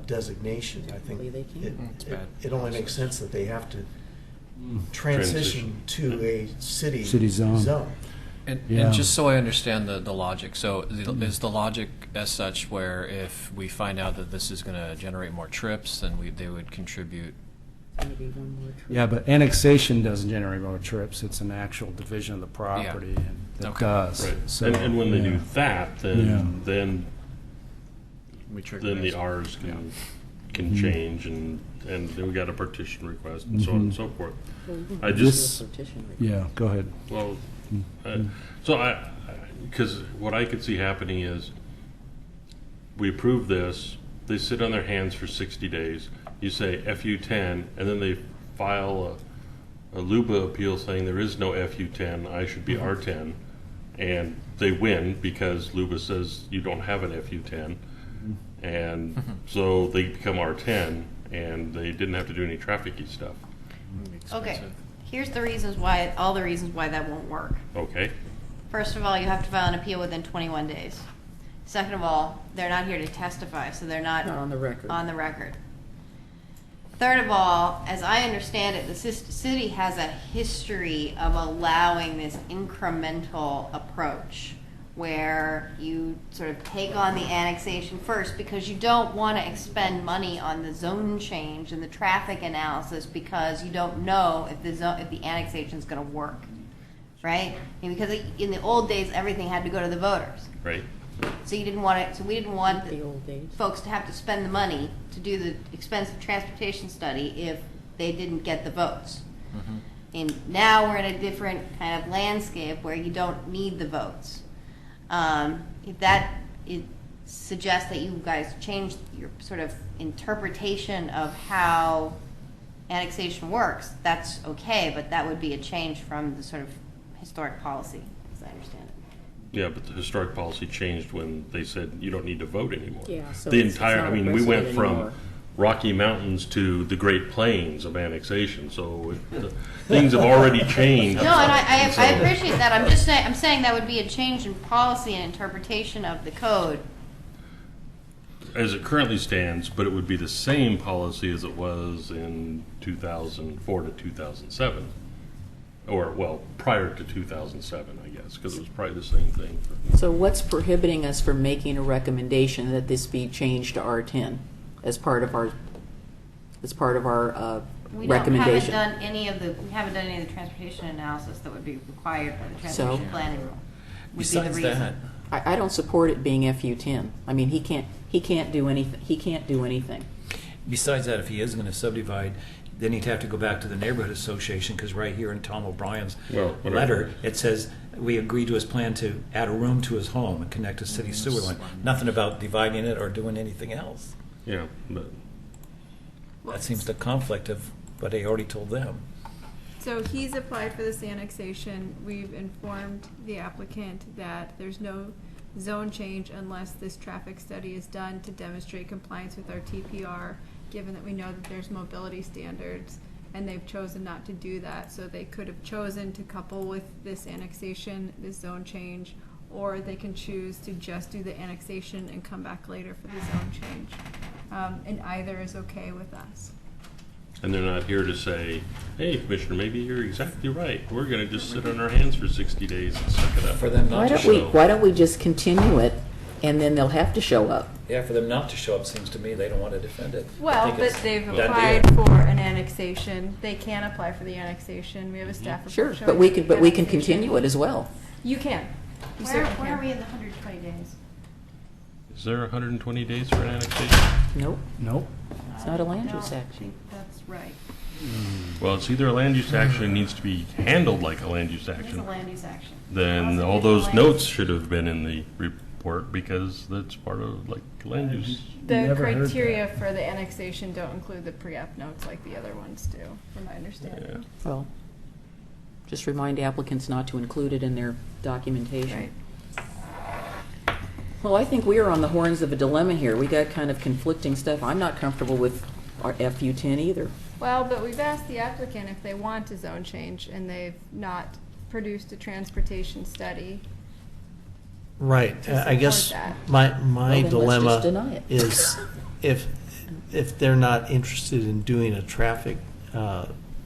designation. I think They can. it only makes sense that they have to transition to a city City zone. And Yeah. just so I understand the logic, so is the logic as such where if we find out that this is going to generate more trips, then they would contribute Maybe one more trip. Yeah, but annexation doesn't generate more trips. It's an actual division of the property that Okay. does. Right. So, And when they yeah. do that, then We trigger then the this. Rs can Mhm. change, and then we got a partition request and so on and Mhm. so forth. Well, we I can just, do a partition request. Yeah, go ahead. well, Mhm. so because what I could see happening is, we approve this, they sit on their hands for 60 days, you say FU10, and then they file a LUBA appeal saying there is no FU10, I should be R10, and they win because LUBA says you don't have an FU10, and so they become R10, and they didn't have to do any traffic-y stuff. Okay, here's the reasons why, all the reasons why that won't work. Okay? First of all, you have to file an appeal within 21 days. Second of all, they're not here to testify, so they're not Not on the record. on the record. Third of all, as I understand it, the city has a history of allowing this incremental approach where you sort of take on the annexation first because you don't want to expend money on the zone change and the traffic analysis because you don't know if the annexation is going to work, right? And because in the old days, everything had to go to the voters. Right? So you didn't want it. So we didn't want The old days. folks to have to spend the money to do the expensive transportation study if they didn't get the votes. And now we're in a different kind of landscape where you don't need the votes. If that it suggests that you guys change your sort of interpretation of how annexation works, that's okay, but that would be a change from the sort of historic policy, as I understand it. Yeah, but the historic policy changed when they said you don't need to vote anymore. Yeah, so The it's entire, not I a mean, we went precedent from anymore. Rocky Mountains to the Great Plains of annexation, so things have already changed. No, and I So- appreciate that. I'm just saying, I'm saying that would be a change in policy and interpretation of the code. As it currently stands, but it would be the same policy as it was in 2004 to 2007. Or, well, prior to 2007, I guess, because it was probably the same thing. So what's prohibiting us from making a recommendation that this be changed to R10 as part of our We recommendation? haven't done any of the transportation analysis that would be required by the transportation So? planning rule. Would be the Besides reason. that, I don't support it being FU10. I mean, he can't do anything. He can't do anything. besides that, if he is going to subdivide, then he'd have to go back to the neighborhood association, because right here in Tom O'Brien's Well, whatever. letter, it says, we agreed to his plan to add a room to his home and connect to city sewer line. Nothing about dividing it or doing anything else. Yeah, but That seems to conflict of what I already told them. So he's applied for this annexation. We've informed the applicant that there's no zone change unless this traffic study is done to demonstrate compliance with our TPR, given that we know that there's mobility standards, and they've chosen not to do that. So they could have chosen to couple with this annexation, this zone change, or they can choose to just do the annexation and come back later for the zone change. And either is okay with us. and they're not here to say, hey, Commissioner, maybe you're exactly right. We're going to just sit on our hands for 60 days and suck it up. For them not to show. Why don't we just continue it, and then they'll have to show up? Yeah, for them not to show up, seems to me they don't want to defend it. I Well, think but it's they've that applied deal. for an annexation. They can apply for the annexation. We have a staff report Sure, showing but we can annexation. continue it as well. You can. You Where certainly are can. we in the 120 days? Is there 120 days for an annexation? Nope, Nope. it's not a land I use don't action. think that's right. Well, it's either a land use action and needs to be handled like a land use It is a action. land use action. Then all those notes should have been in the report because that's part of like land use. The Never heard criteria for the annexation don't include the pre-app notes like the other ones do, from my understanding. Well, just remind applicants not to include it in their documentation. Right. Well, I think we are on the horns of a dilemma here. We got kind of conflicting stuff. I'm not comfortable with our FU10 either. Well, but we've asked the applicant if they want a zone change, and they've not produced a transportation study. Right. to I guess support that. my Well, then let's dilemma just deny it. is if they're not interested in doing a traffic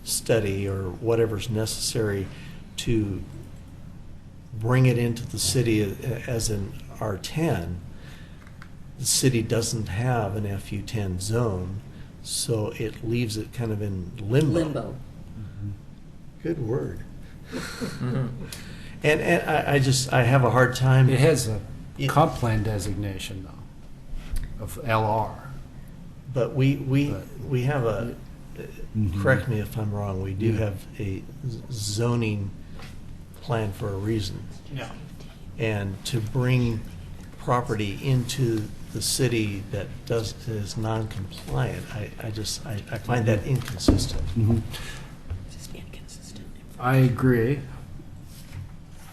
study or whatever's necessary to bring it into the city as an R10, the city doesn't have an FU10 zone, So it leaves it kind of in limbo. Limbo. Good word. And I have a hard time. It has a comp plan designation though, of LR. But we have a, correct me if I'm wrong, we do have a zoning plan for a reason. Yeah. And to bring property into the city that is non-compliant, I find that inconsistent. Just inconsistent. I agree.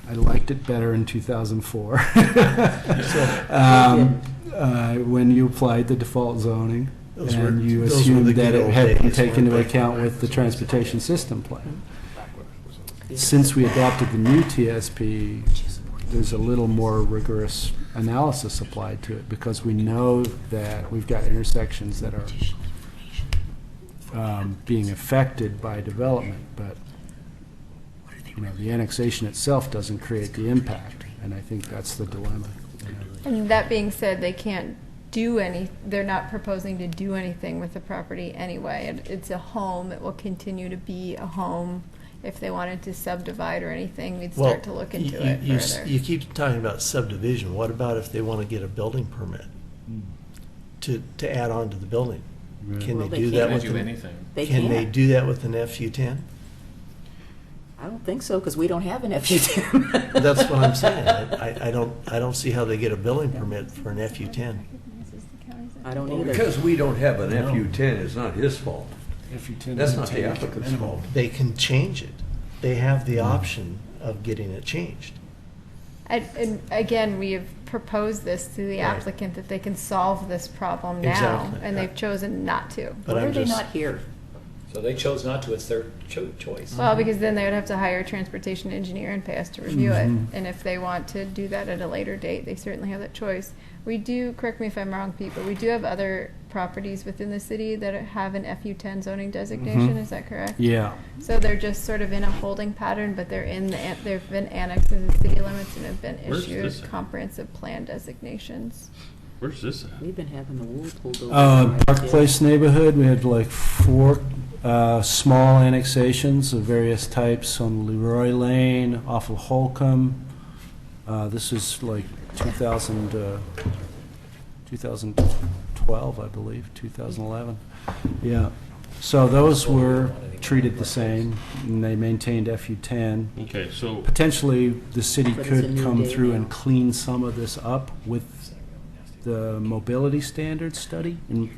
I liked it better in 2004 when you applied the default zoning and you assumed that it had been taken into account with the transportation system plan. Since we adopted the new TSP, there's a little more rigorous analysis applied to it because we know that we've got intersections that are being affected by development, but the annexation itself doesn't create the impact, and I think that's the dilemma. And that being said, they can't do they're not proposing to do anything with the property anyway. It's a home. It will continue to be a home. If they wanted to subdivide or anything, we'd start to look into it further. You keep talking about subdivision. What about if they want to get a building permit to add on to the building? Can they do that with anything? Can they do that with an FU10? I don't think so, because we don't have an FU10. That's what I'm saying. I don't see how they get a building permit for an FU10. I don't Well, either. because we don't have an FU10, it's not his fault. FU10 That's doesn't not the take applicant's minimum. fault. They can change it. They have the option of getting it changed. And again, we have proposed this to the applicant that they can solve this problem now, Exactly. and they've chosen not to. But Why I'm are they just- not here? So they chose not to, it's their choice. Well, because then they would have to hire a transportation engineer and pay us to review it. And if they want to do that at a later date, they certainly have that choice. We do, correct me if I'm wrong, Pete, but we do have other properties within the city that have an FU10 zoning designation, is that correct? Yeah. So they're just sort of in a holding pattern, but they've been annexed into city limits and have been Where's issued this at? comprehensive plan designations. Where's this at? We've been having the wool pulled over. Park Place neighborhood, we had like 4 small annexations of various types on Leroy Lane, off of Holcomb. This is like 2012, I believe, 2011. Yeah. So those were treated the same, and they maintained FU10. Okay, so Potentially, the city But it's a could new come day through now. and clean some of this up with the mobility standards study, and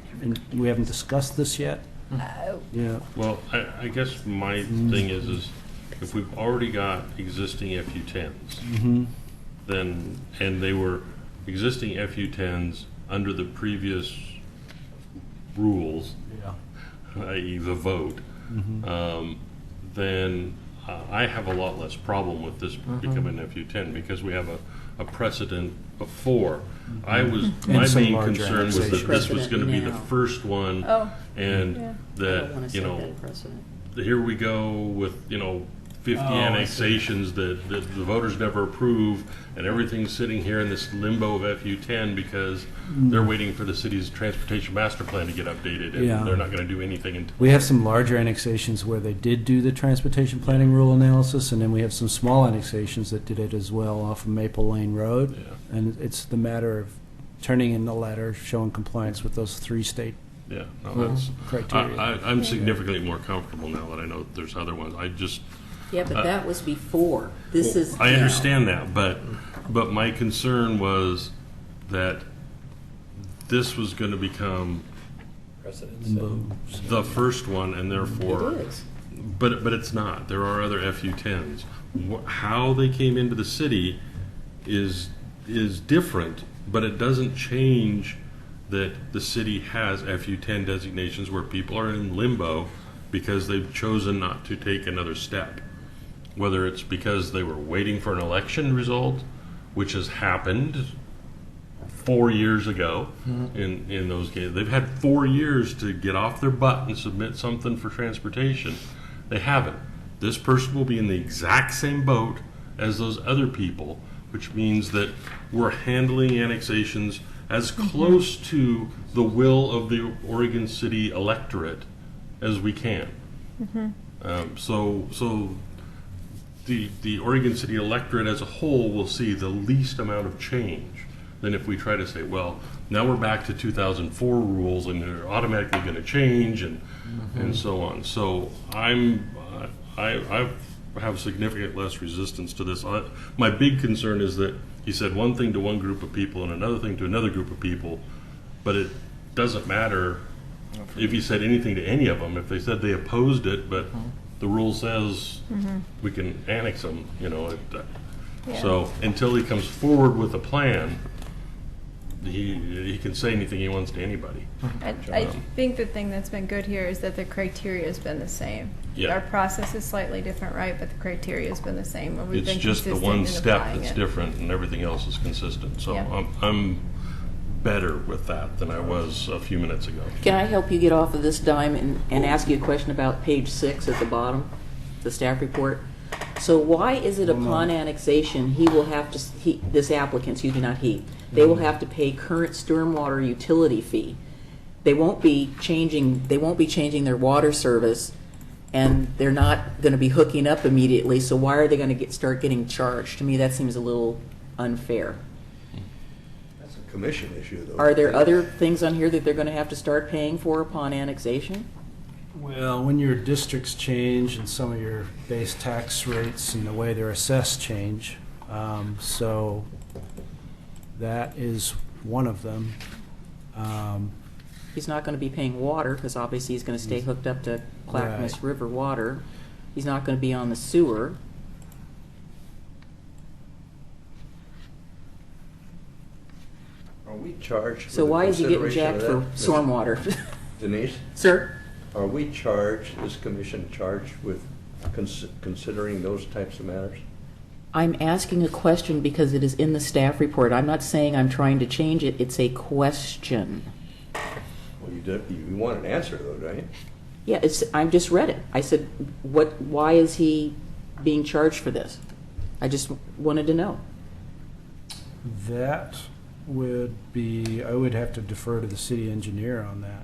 we haven't discussed this yet. Yeah. well, I guess my thing is if we've already got existing FU10s, then, and they were existing FU10s under the previous rules, i.e. the vote, then I have a lot less problem with this becoming an FU10 because we have a precedent of 4. And My some main larger concern was that this was annexations. going to be the Precedent first one, Oh, and yeah. I don't that, want to you set know, that precedent. here we go with, 50 Oh, I see. annexations that the voters never approve, and everything's sitting here in this limbo of FU10 because they're waiting for the city's transportation master plan to get updated, and Yeah. they're not going to do anything until. We have some larger annexations where they did do the transportation planning rule analysis, and then we have some small annexations that did it as well off of Maple Lane Road. Yeah. And it's the matter of turning in the letter showing compliance with those 3 state Yeah, no, that's, criteria. I'm significantly more comfortable now that I know that there's other ones. Yeah, but that was before. This is I now. understand that, but my concern was that this was going to become the first one, and therefore, It is. but it's not. There are other FU10s. How they came into the city is different, but it doesn't change that the city has FU10 designations where people are in limbo because they've chosen not to take another step. Whether it's because they were waiting for an election result, which has happened 4 years ago in those cases. They've had 4 years to get off their butt and submit something for transportation. They haven't. This person will be in the exact same boat as those other people, which means that we're handling annexations as close to the will of the Oregon City electorate as we can. So the Oregon City electorate as a whole will see the least amount of change than if we try to say, well, now we're back to 2004 rules and they're automatically going to change and so on. So I have significant less resistance to this. My big concern is that he said one thing to one group of people and another thing to another group of people, but it doesn't matter if he said anything to any of them. If they said they opposed it, but the rule says we can annex them, you know. So until he comes forward with a plan, he can say anything he wants to anybody. I think the thing that's been good here is that the criteria has been the same. Yeah. Our process is slightly different, right? But the criteria has been the same. We've It's been just the consistent one in step applying that's it. different and everything else is consistent. So Yeah. I'm better with that than I was a few minutes ago. Can I help you get off of this dime and ask you a question about page 6 at the bottom, the staff report? So why is it upon annexation, he will have to, this applicant, excuse me, not he, they will have to pay current stormwater utility fee? They won't be changing their water service, and they're not going to be hooking up immediately, so why are they going to start getting charged? To me, that seems a little unfair. That's a commission issue, though. Are there other things on here that they're going to have to start paying for upon annexation? Well, when your districts change and some of your base tax rates and the way they're assessed change, so that is one of them. He's not going to be paying water, because obviously he's going to stay hooked up to Clackamas Right. River water. He's not going to be on the sewer. Are we charged? So with the why is he getting consideration jacked of for that? stormwater? Denise? Sir? Are we charged, is commission charged with considering those types of matters? I'm asking a question because it is in the staff report. I'm not saying I'm trying to change it. It's a question. Well, you want an answer, though, don't you? Yeah, I just read it. I said, why is he being charged for this? I just wanted to know. That would be, I would have to defer to the city engineer on that.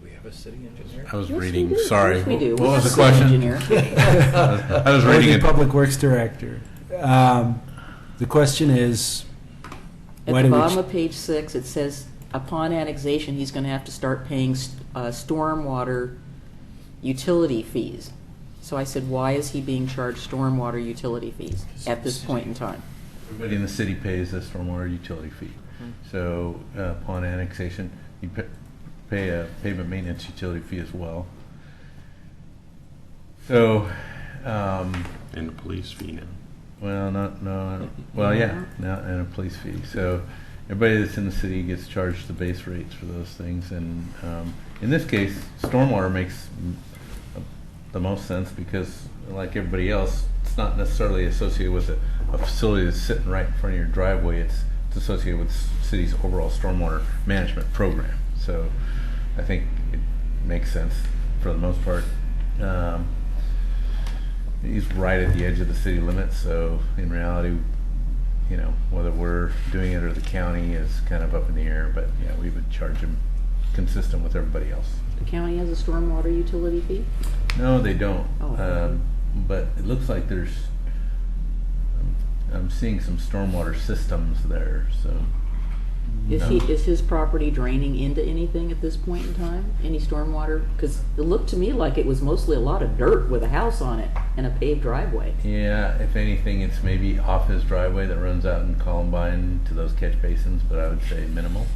We have a city engineer? I was Yes, we reading, do. sorry. Yes, we do. What We was have the a city question? engineer. I was Or reading the it. Public Works Director. The question is, why At the do we? bottom of page 6, it says, upon annexation, he's going to have to start paying stormwater utility fees. So I said, why is he being charged stormwater utility fees at this point in time? Everybody in the city pays a stormwater utility fee. So upon annexation, you pay a pavement maintenance utility fee as well. So, And the police fee now. well, and a police fee. So everybody that's in the city gets charged the base rates for those things. And in this case, stormwater makes the most sense because, like everybody else, it's not necessarily associated with a facility that's sitting right in front of your driveway. It's associated with the city's overall stormwater management program. So I think it makes sense for the most part. He's right at the edge of the city limits, so in reality, you know, whether we're doing it or the county is kind of up in the air, but yeah, we would charge him consistent with everybody else. The county has a stormwater utility fee? No, they don't. Oh. But it looks like there's, I'm seeing some stormwater systems there, so. Is his property draining into anything at this point in time? Any stormwater? Because it looked to me like it was mostly a lot of dirt with a house on it and a paved driveway. Yeah, if anything, it's maybe off his driveway that runs out in Columbine to those catch basins, but I would say minimal.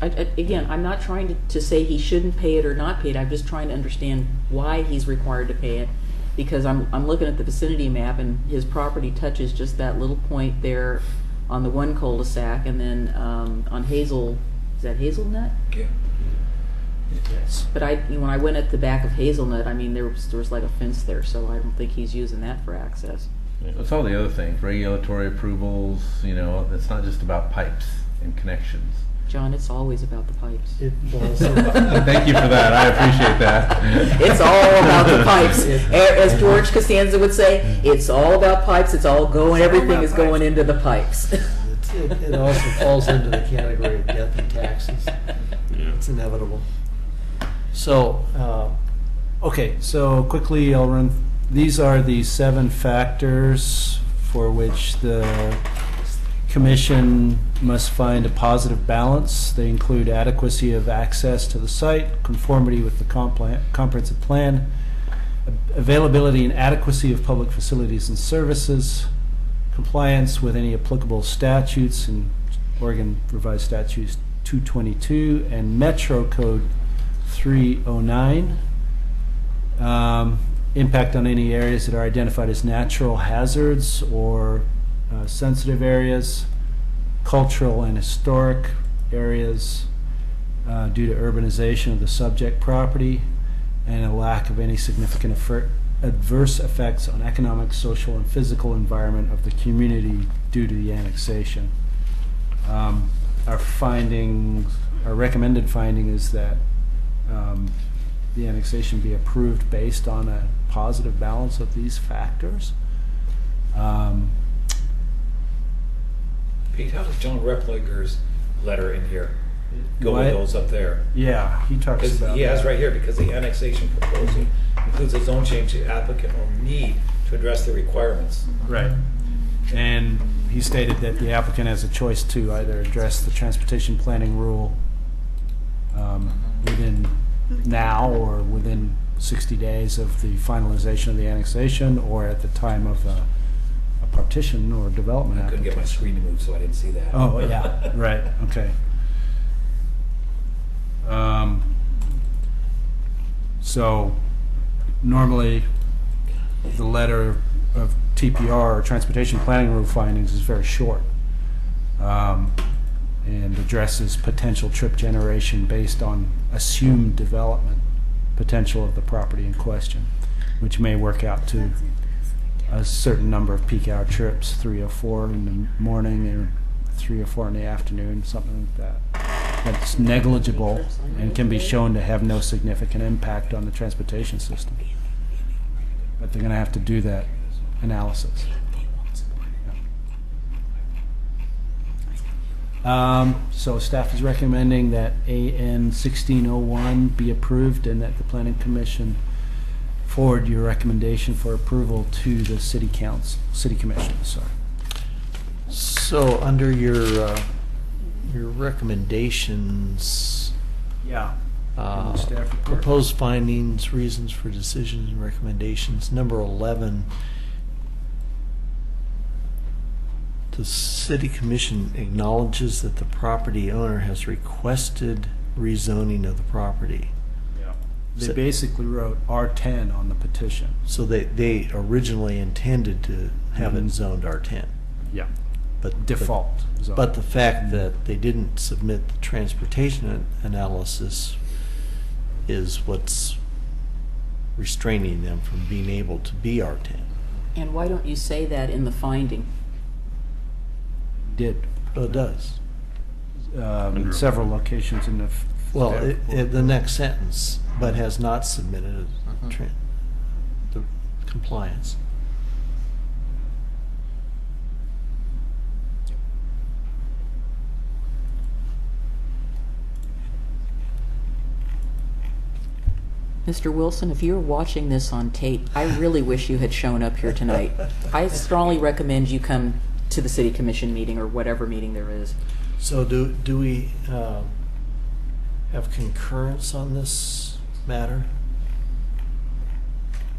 Okay. Again, I'm not trying to say he shouldn't pay it or not pay it. I'm just trying to understand why he's required to pay it. Because I'm looking at the vicinity map and his property touches just that little point there on the one cul-de-sac, and then on Hazel, is that Hazelnut? Yeah. Yes. But when I went at the back of Hazelnut, I mean, there was like a fence there, so I don't think he's using that for access. It's all the other things, regulatory approvals, you know, it's not just about pipes and connections. John, it's always about the pipes. Thank you for that. I appreciate that. It's all about the pipes. As George Costanza would say, it's all about pipes. It's all going. Everything is going into the pipes. It also falls into the category of death and taxes. It's inevitable. So, okay, so quickly I'll run. These are the 7 factors for which the Commission must find a positive balance. They include adequacy of access to the site, conformity with the comprehensive plan, availability and adequacy of public facilities and services, compliance with any applicable statutes in Oregon Revised Statutes 222 and Metro Code 309, impact on any areas that are identified as natural hazards or sensitive areas, cultural and historic areas due to urbanization of the subject property, and a lack of any significant adverse effects on economic, social, and physical environment of the community due to the annexation. Our recommended finding is that the annexation be approved based on a positive balance of these factors. Pete, how does John Repliger's letter in here go with What? those up there? Yeah, he talks Because about he has that. right here, because the annexation proposal includes a zone change the applicant will need to address the requirements. Right. And he stated that the applicant has a choice to either address the transportation planning rule within now or within 60 days of the finalization of the annexation, or at the time of a partition or development I couldn't get my application. screen to move, so I didn't see that. Oh, yeah, right, okay. So normally, the letter of TPR, or Transportation Planning Rule findings, is very short and addresses potential trip generation based on assumed development potential of the property in question, which may work out to a certain number of peak hour trips, 3 or 4 in the morning or 3 or 4 in the afternoon, something like that. That's negligible and can be shown to have no significant impact on the transportation system. But they're going to have to do that analysis. So staff is recommending that AN 1601 be approved and that the Planning Commission forward your recommendation for approval to the City Commission. Sorry. So under your recommendations, Yeah. In the staff report. proposed findings, reasons for decisions and recommendations, number 11, the City Commission acknowledges that the property owner has requested rezoning of the property. Yeah. They So- basically wrote R10 on the petition. So they originally intended to have it zoned R10. Yeah. But Default zone. But the fact that they didn't submit the transportation analysis is what's restraining them from being able to be R10. And why don't you say that in the finding? Did Well, it does. in several locations in the. Well, staff report. the next sentence, but has not submitted the compliance. Mr. Wilson, if you're watching this on tape, I really wish you had shown up here tonight. I strongly recommend you come to the City Commission meeting or whatever meeting there is. So do we have concurrence on this matter?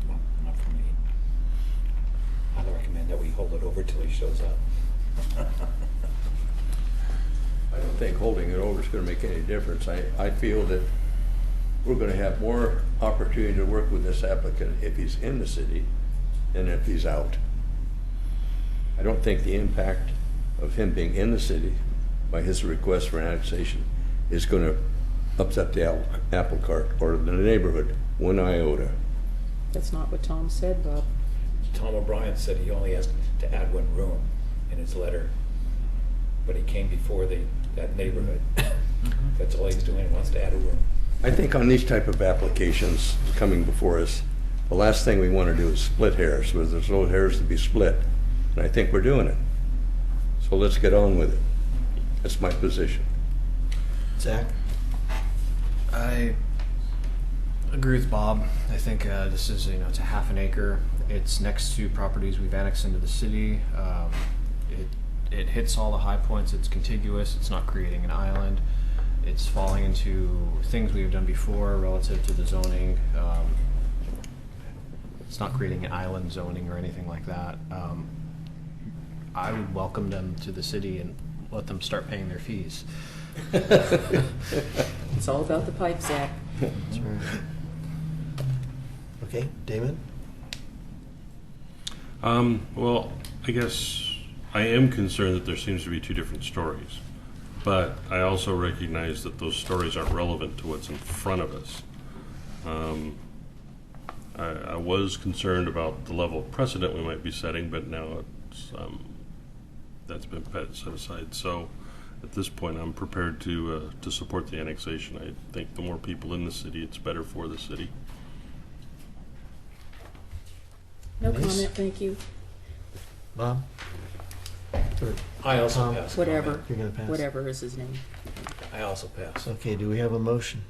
No, not for me. I'd recommend that we hold it over till he shows up. I don't think holding it over is gonna make any difference. I feel that we're gonna have more opportunity to work with this applicant if he's in the city than if he's out. I don't think the impact of him being in the city by his request for annexation is gonna upset the apple cart or the neighborhood one iota. That's not what Tom said, Bob. Tom O'Brien said he only asked to add 1 room in his letter, but he came before the that neighborhood. That's all he's doing, he wants to add a room. I think on these type of applications coming before us, the last thing we want to do is split hairs, because there's no hairs to be split. And I think we're doing it. So let's get on with it. That's my position. Zach? I agree with Bob. I think this is, it's a half an acre. It's next to properties we've annexed into the city. It hits all the high points. It's contiguous. It's not creating an island. It's falling into things we've done before relative to the zoning. It's not creating an island zoning or anything like that. I would welcome them to the city and let them start paying their fees. It's all about the pipe, Zach. That's right. Okay, Damon? Well, I guess I am concerned that there seems to be two different stories, but I also recognize that those stories aren't relevant to what's in front of us. I was concerned about the level of precedent we might be setting, but now it's that's been set aside. So at this point, I'm prepared to support the annexation. I think the more people in the city, it's better for the city. No Nice. comment, thank you. Bob? Or I also Tom? pass. Whatever. You're gonna pass? Whatever is his name. I also pass. Okay, do we have a motion?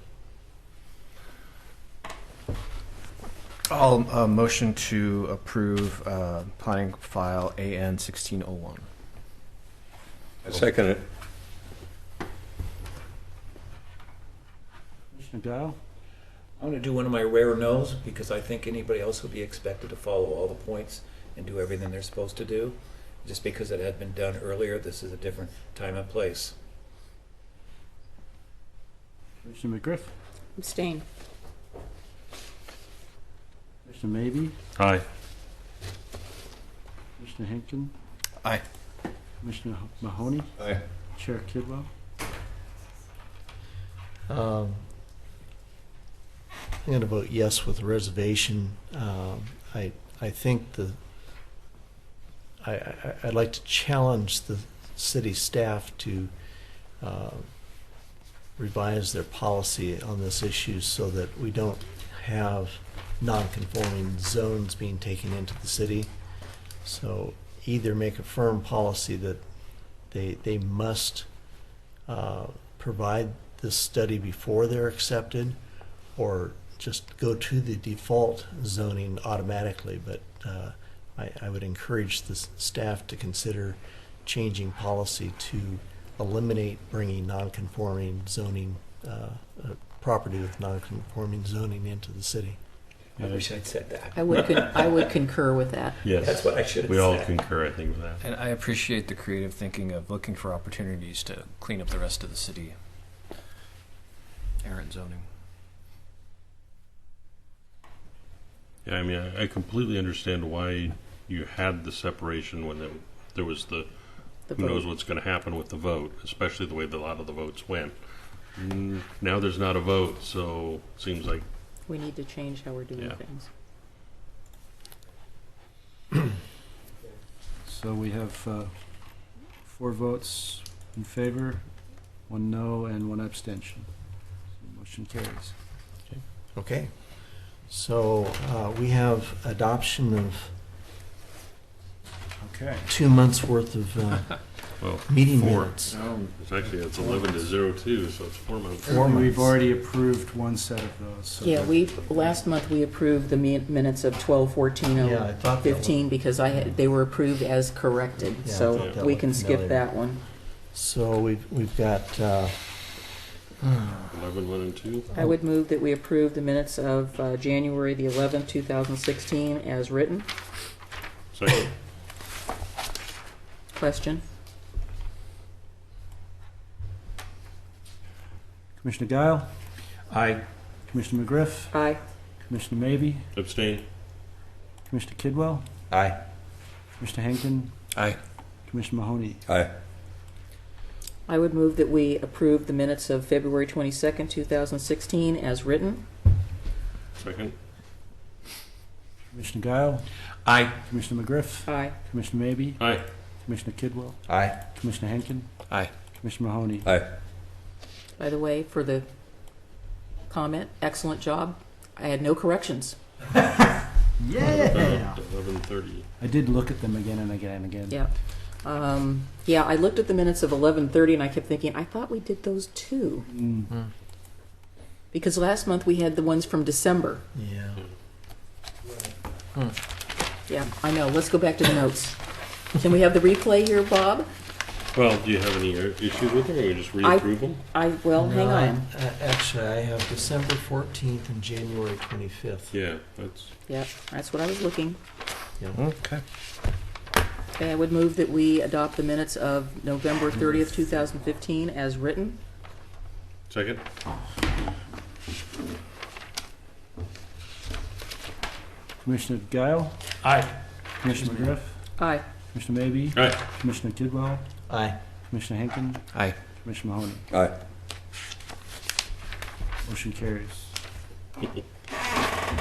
I'll motion to approve planning file AN 1601. I second it. Commissioner Dial? I'm going to do one of my rare no's because I think anybody else would be expected to follow all the points and do everything they're supposed to do. Just because it had been done earlier, this is a different time and place. Commissioner McGriff? Abstain. Commissioner Maybe? Aye. Commissioner Henkin? Aye. Commissioner Mahoney? Aye. Chair Kidwell? I'm going to vote yes with a reservation. I think I'd like to challenge the city staff to revise their policy on this issue so that we don't have non-conforming zones being taken into the city. So either make a firm policy that they must provide this study before they're accepted, or just go to the default zoning automatically. But I would encourage the staff to consider changing policy to eliminate bringing non-conforming zoning, property with non-conforming zoning into the city. I wish I'd said that. I would concur with that. Yes. That's what I should have We all said. concur, I think, with that. And I appreciate the creative thinking of looking for opportunities to clean up the rest of the city. Errant zoning. Yeah, I mean, I completely understand why you had the separation when there was the who knows what's going to happen with the vote, especially the way that a lot of the votes went. Now there's not a vote, so it seems like We need to change how we're doing Yeah. things. So we have 4 votes in favor, 1 no, and 1 abstention. So motion carries. Okay. So we have adoption of Okay. 2 months' worth of well, meeting 4. minutes. It's actually it's 11-02, so it's 4 months. 4 months. We've already approved 1 set of those. So Yeah, last month we approved the minutes of 12/14/15 Yeah, I thought that was- because they were approved as corrected, Yeah, I so thought that we was can skip familiar. that one. So we've got 11, 1, and 2. I would move that we approve the minutes of January the 11th, 2016 as written. Second. Question? Commissioner Guile? Aye. Commissioner McGriff? Aye. Commissioner Maybe? Abstain. Commissioner Kidwell? Aye. Commissioner Henkin? Aye. Commissioner Mahoney? Aye. I would move that we approve the minutes of February 22nd, 2016 as written. Second. Commissioner Guile? Aye. Commissioner McGriff? Aye. Commissioner Maybe? Aye. Commissioner Kidwell? Aye. Commissioner Henkin? Aye. Commissioner Mahoney. Aye. By the way, for the comment, excellent job. I had no corrections. Yeah. 11:30. I did look at them again and again and again. Yeah. Yeah, I looked at the minutes of 11:30 and I kept thinking, I thought we did those too. Because last month we had the ones from December. Yeah. Yeah, I know. Let's go back to the notes. Can we have the replay here, Bob? Well, do you have any issues with them, or we just reapprove them? Well, hang on. Actually, I have December 14th and January 25th. Yeah, that's... Yeah, that's what I was looking. Yeah. Okay. Okay, I would move that we adopt the minutes of November 30th, 2015 as written. Second? Commissioner Guile. Aye. Commissioner McGriff. Aye. Commissioner Maybe. Aye. Commissioner Kidwell. Aye. Commissioner Henkin. Aye. Commissioner Mahoney. Aye. Motion carries.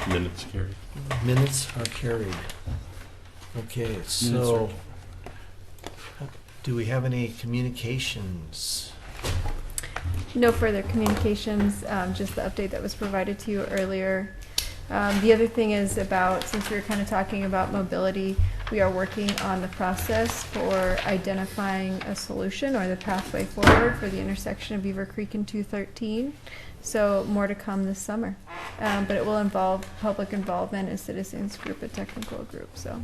Minutes carried. Minutes are carried. Okay, so do we have any communications? No further communications, just the update that was provided to you earlier. The other thing is about, since we were kind of talking about mobility, we are working on the process for identifying a solution or the pathway forward for the intersection of Beaver Creek and 213. So more to come this summer. But it will involve public involvement, a citizens group, a technical group, so.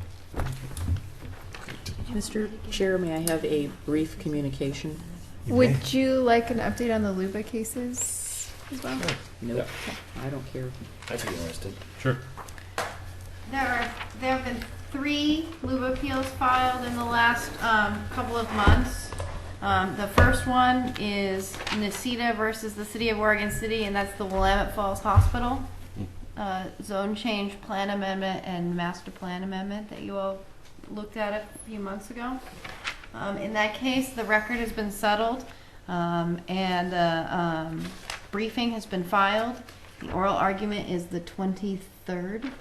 Mr. Chair, may I have a brief communication? Would you like an update on the Luba cases as well? Nope. I don't care. I'd be interested. Sure. There have been 3 LUBA appeals filed in the last couple of months. The first one is Nacita versus the City of Oregon City, and that's the Willamette Falls Hospital zone change plan amendment and master plan amendment that you all looked at a few months ago. In that case, the record has been settled, and the briefing has been filed. The oral argument is the 23rd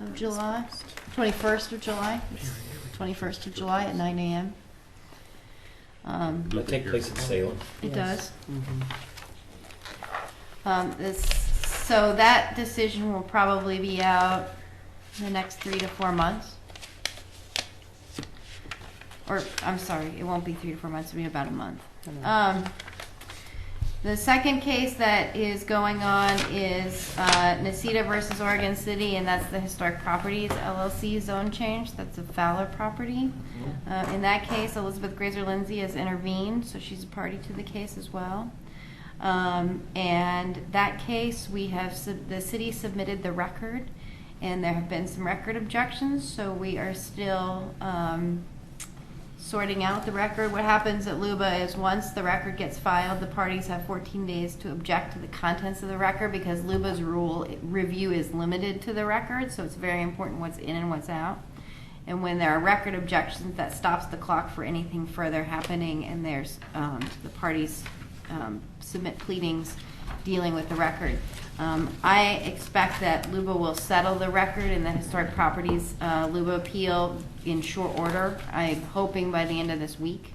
of July, 21st of July, 21st of July at 9 a.m. It'll take place in Salem. It does. Mm-hmm. So that decision will probably be out in the next 3 to 4 months. Or, I'm sorry, it won't be 3 to 4 months, it'll be about a month. The second case that is going on is Nacita versus Oregon City, and that's the Historic Properties LLC zone change. That's a Fowler property. In that case, Elizabeth Grazer Lindsay has intervened, so she's a party to the case as well. And that case, we have the city submitted the record, and there have been some record objections, so we are still sorting out the record. What happens at LUBA is once the record gets filed, the parties have 14 days to object to the contents of the record, because LUBA's review is limited to the record, so it's very important what's in and what's out. And when there are record objections, that stops the clock for anything further happening, and there's the parties submit pleadings dealing with the record. I expect that LUBA will settle the record in the Historic Properties LUBA appeal in short order. I'm hoping by the end of this week.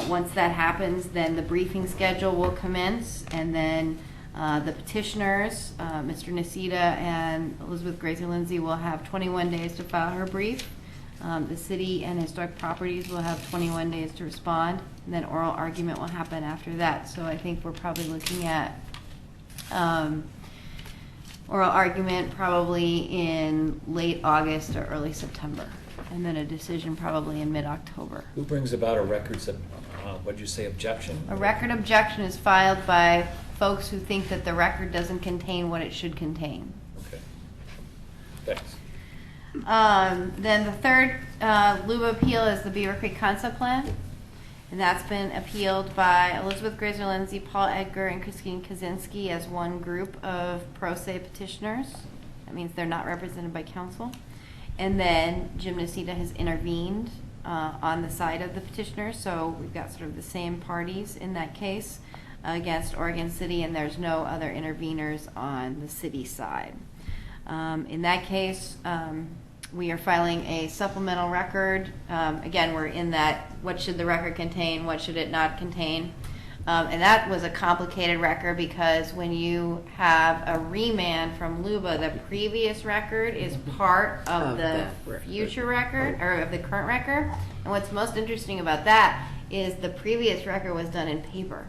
Once that happens, then the briefing schedule will commence, and then the petitioners, Mr. Nacita and Elizabeth Grazer Lindsay, will have 21 days to file her brief. The city and Historic Properties will have 21 days to respond, and then oral argument will happen after that. So I think we're probably looking at oral argument probably in late August or early September, and then a decision probably in mid-October. Who brings about a record, what'd you say, objection? A record objection is filed by folks who think that the record doesn't contain what it should contain. Okay. Thanks. Then the third LUBA appeal is the Beaver Creek Concept Plan, and that's been appealed by Elizabeth Grazer Lindsay, Paul Edgar, and Christine Kaczynski as one group of pro se petitioners. That means they're not represented by counsel. And then Jim Nacita has intervened on the side of the petitioners, so we've got sort of the same parties in that case against Oregon City, and there's no other interveners on the city side. In that case, we are filing a supplemental record. Again, we're in that, what should the record contain, what should it not contain? And that was a complicated record because when you have a remand from LUBA, the previous record is part of the future record, or of the current record. And what's most interesting about that is the previous record was done in paper.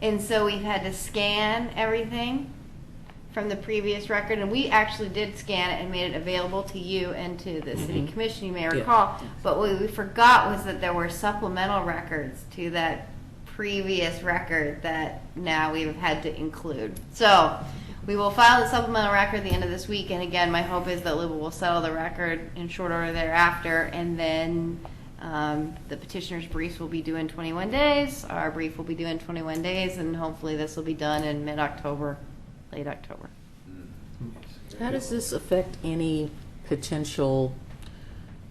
And so we've had to scan everything from the previous record, and we actually did scan it and made it available to you and to the city commission, you may recall. But what we forgot was that there were supplemental records to that previous record that now we've had to include. So we will file the supplemental record at the end of this week, and again, my hope is that LUBA will settle the record in short order thereafter, and then the petitioner's briefs will be due in 21 days, our brief will be due in 21 days, and hopefully this will be done in mid-October, late October. How does this affect any potential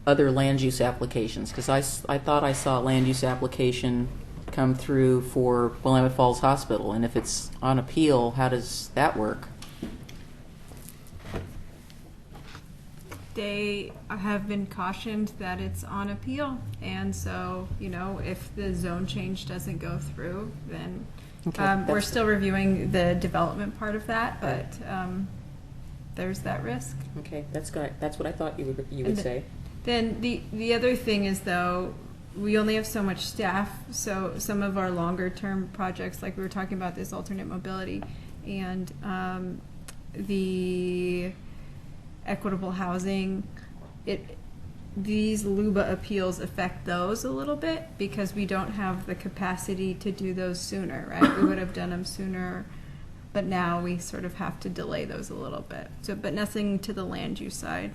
other land use applications? Because I thought I saw a land use application come through for Willamette Falls Hospital, and if it's on appeal, how does that work? They have been cautioned that it's on appeal, and so, you know, if the zone change doesn't go through, then we're still reviewing the development part of that, but there's that risk. Okay, that's what I thought you would say. Then the other thing is, though, we only have so much staff, so some of our longer term projects, like we were talking about this alternate mobility and the equitable housing, these LUBA appeals affect those a little bit because we don't have the capacity to do those sooner, right? We would have done them sooner, but now we sort of have to delay those a little bit. So, but nothing to the land use side.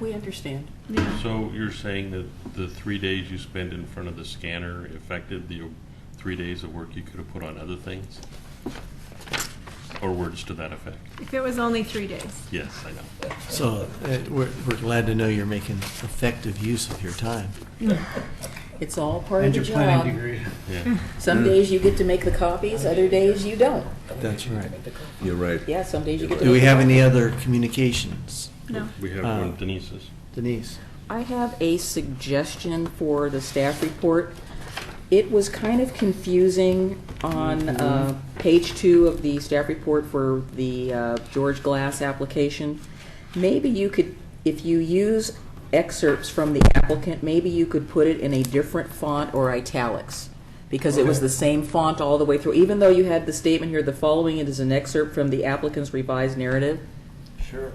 We understand. Yeah. So you're saying that the 3 days you spend in front of the scanner affected the 3 days of work you could have put on other things? Or words to that effect? If it was only 3 days. Yes, I know. So we're glad to know you're making effective use of your time. It's all part And of your the planning job. degree. Yeah. Some days you get to make the copies, other days you don't. That's right. You're right. Yeah, some days you get to Do we make the have any copies. other communications? No. We have one of Denise's. Denise? I have a suggestion for the staff report. It was kind of confusing on page 2 of the staff report for the George Glass application. Maybe you could, if you use excerpts from the applicant, maybe you could put it in a different font or italics, because it was the same font all the way through. Even though you had the statement here, the following is an excerpt from the applicant's revised narrative. Sure.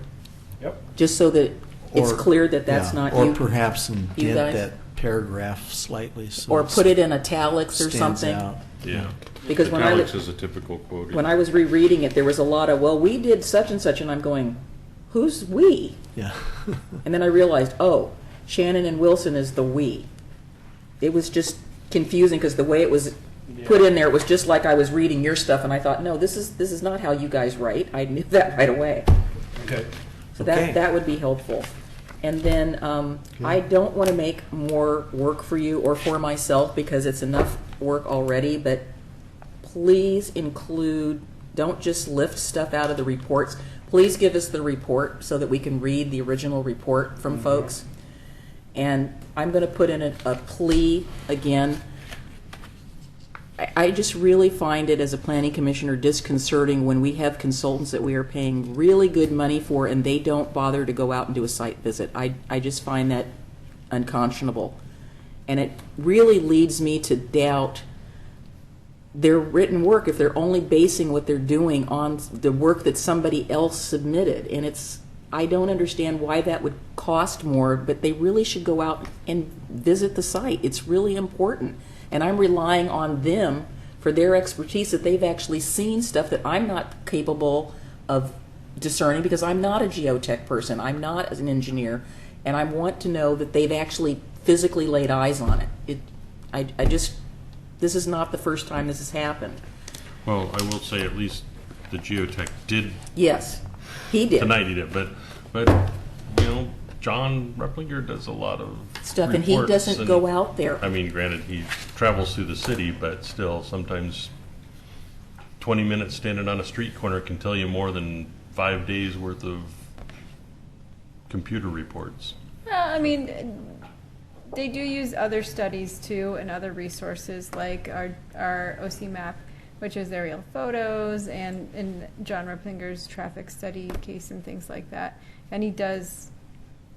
Yep. Just so that it's Or- clear that that's yeah, not or you. perhaps you indent guys? that paragraph slightly. So Or it's- put it in italics or stands something. out. Yeah. Because when Italics is a typical quote. when I was rereading it, there was a lot of, well, we did such and such, and I'm going, who's we? Yeah. And then I realized, oh, Shannon and Wilson is the we. It was just confusing because the way it was put in there, it was just like I was reading your stuff, and I thought, no, this is not how you guys write. I knew that right away. Okay. So Okay. that would be helpful. And then I don't want to make more work for you or for myself because it's enough work already, but please include, don't just lift stuff out of the reports. Please give us the report so that we can read the original report from folks. And I'm going to put in a plea again. I just really find it as a planning commissioner disconcerting when we have consultants that we are paying really good money for and they don't bother to go out and do a site visit. I just find that unconscionable. And it really leads me to doubt their written work if they're only basing what they're doing on the work that somebody else submitted. And I don't understand why that would cost more, but they really should go out and visit the site. It's really important. And I'm relying on them for their expertise that they've actually seen stuff that I'm not capable of discerning because I'm not a geotech person. I'm not an engineer. And I want to know that they've actually physically laid eyes on it. This is not the first time this has happened. Well, I will say at least the geotech did. Yes, he did. Tonight he did, but you know, John Replinger does a lot of Stuff, and he reports, doesn't and, go out there. I mean, granted, he travels through the city, but still, sometimes 20 minutes standing on a street corner can tell you more than 5 days worth of computer reports. I mean, they do use other studies too and other resources like our OC map, which is aerial photos, and John Replinger's traffic study case and things like that. And he does,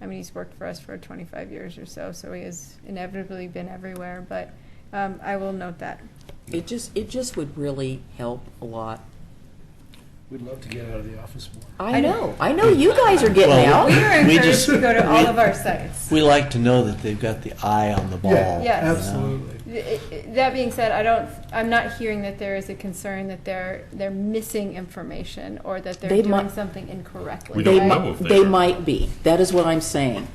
I mean, he's worked for us for 25 years or so, so he has inevitably been everywhere, but I will note that. It just would really help a lot. We'd love to get out of the office more. I know you guys are getting out. We are We encouraged just- to go to all of our sites. We like to know that they've got the eye on the ball. Yeah, Yes. absolutely. That being said, I'm not hearing that there is a concern that they're missing information or that they're They doing might- something incorrectly. We don't right? know if they They are. might be. That is what I'm saying.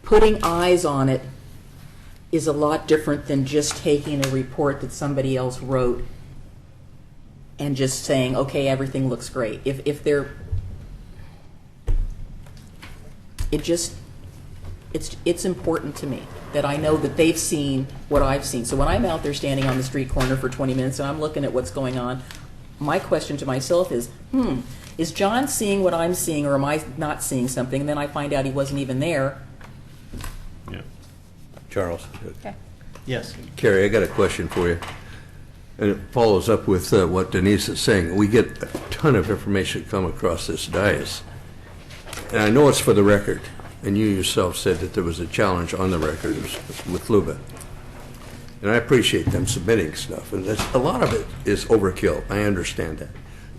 Putting eyes on it is a lot different than just taking a report that somebody else wrote and just saying, okay, everything looks great. If they're, it's important to me that I know that they've seen what I've seen. So when I'm out there standing on the street corner for 20 minutes and I'm looking at what's going on, my question to myself is John seeing what I'm seeing, or am I not seeing something? And then I find out he wasn't even there. Yeah. Charles. Okay. Yes. Carrie, I got a question for you. And it follows up with what Denise is saying. We get a ton of information come across this dais. And I know it's for the record. And you yourself said that there was a challenge on the record with Luba. And I appreciate them submitting stuff. And a lot of it is overkill. I understand that.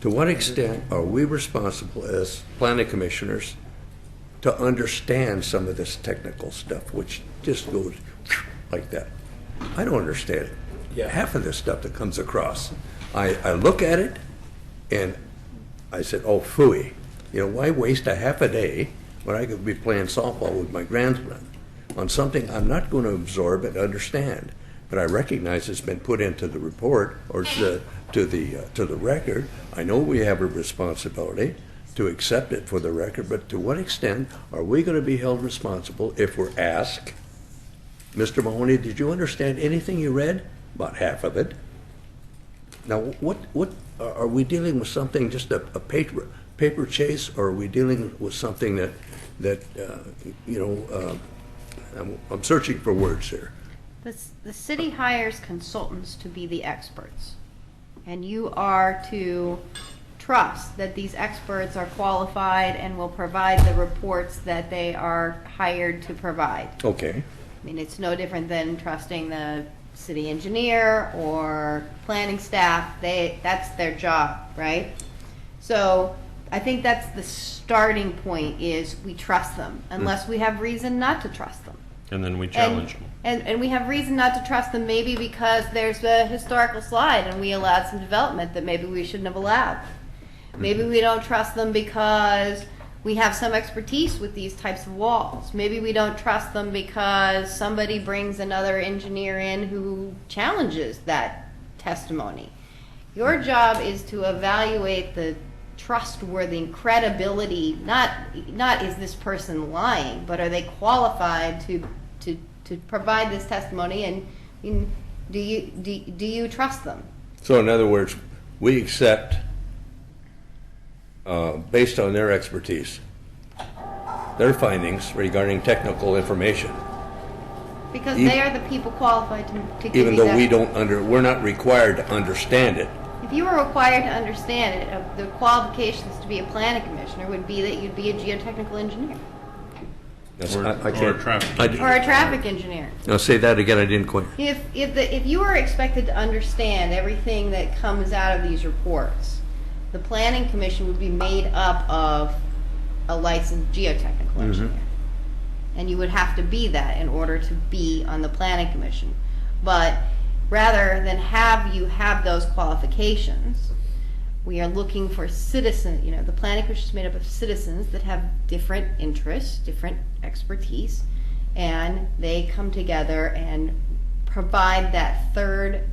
To what extent are we responsible as planning commissioners to understand some of this technical stuff, which just goes like that? I don't understand it. Yeah. Half of this stuff that comes across, I look at it and I said, oh, phooey. Why waste a half a day when I could be playing softball with my grandson on something I'm not going to absorb and understand? But I recognize it's been put into the report or to the record. I know we have a responsibility to accept it for the record, but to what extent are we going to be held responsible if we're asked, Mr. Mahoney, did you understand anything you read? About half of it. Now, what are we dealing with? Something just a paper chase, or are we dealing with something that I'm searching for words here. The city hires consultants to be the experts, and you are to trust that these experts are qualified and will provide the reports that they are hired to provide. Okay. I mean, it's no different than trusting the city engineer or planning staff. That's their job, right? So I think that's the starting point, is we trust them, unless we have reason not to trust them. And then we challenge them. And we have reason not to trust them, maybe because there's a historical slide and we allowed some development that maybe we shouldn't have allowed. Maybe we don't trust them because we have some expertise with these types of walls. Maybe we don't trust them because somebody brings another engineer in who challenges that testimony. Your job is to evaluate the trustworthy credibility, not is this person lying, but are they qualified to provide this testimony, and do you trust them? So in other words, we accept, based on their expertise, their findings regarding technical information. Because they are the people qualified to give Even you though that. we're not required to understand it. If you were required to understand it, the qualifications to be a planning commissioner would be that you'd be a geotechnical engineer. Or a traffic engineer. Or a traffic engineer. Now say that again, I didn't quite. If you were expected to understand everything that comes out of these reports, the planning commission would be made up of a licensed geotechnical engineer. And you would have to be that in order to be on the planning commission. But rather than have you have those qualifications, we are looking for citizens. The planning commission is made up of citizens that have different interests, different expertise, and they come together and provide that third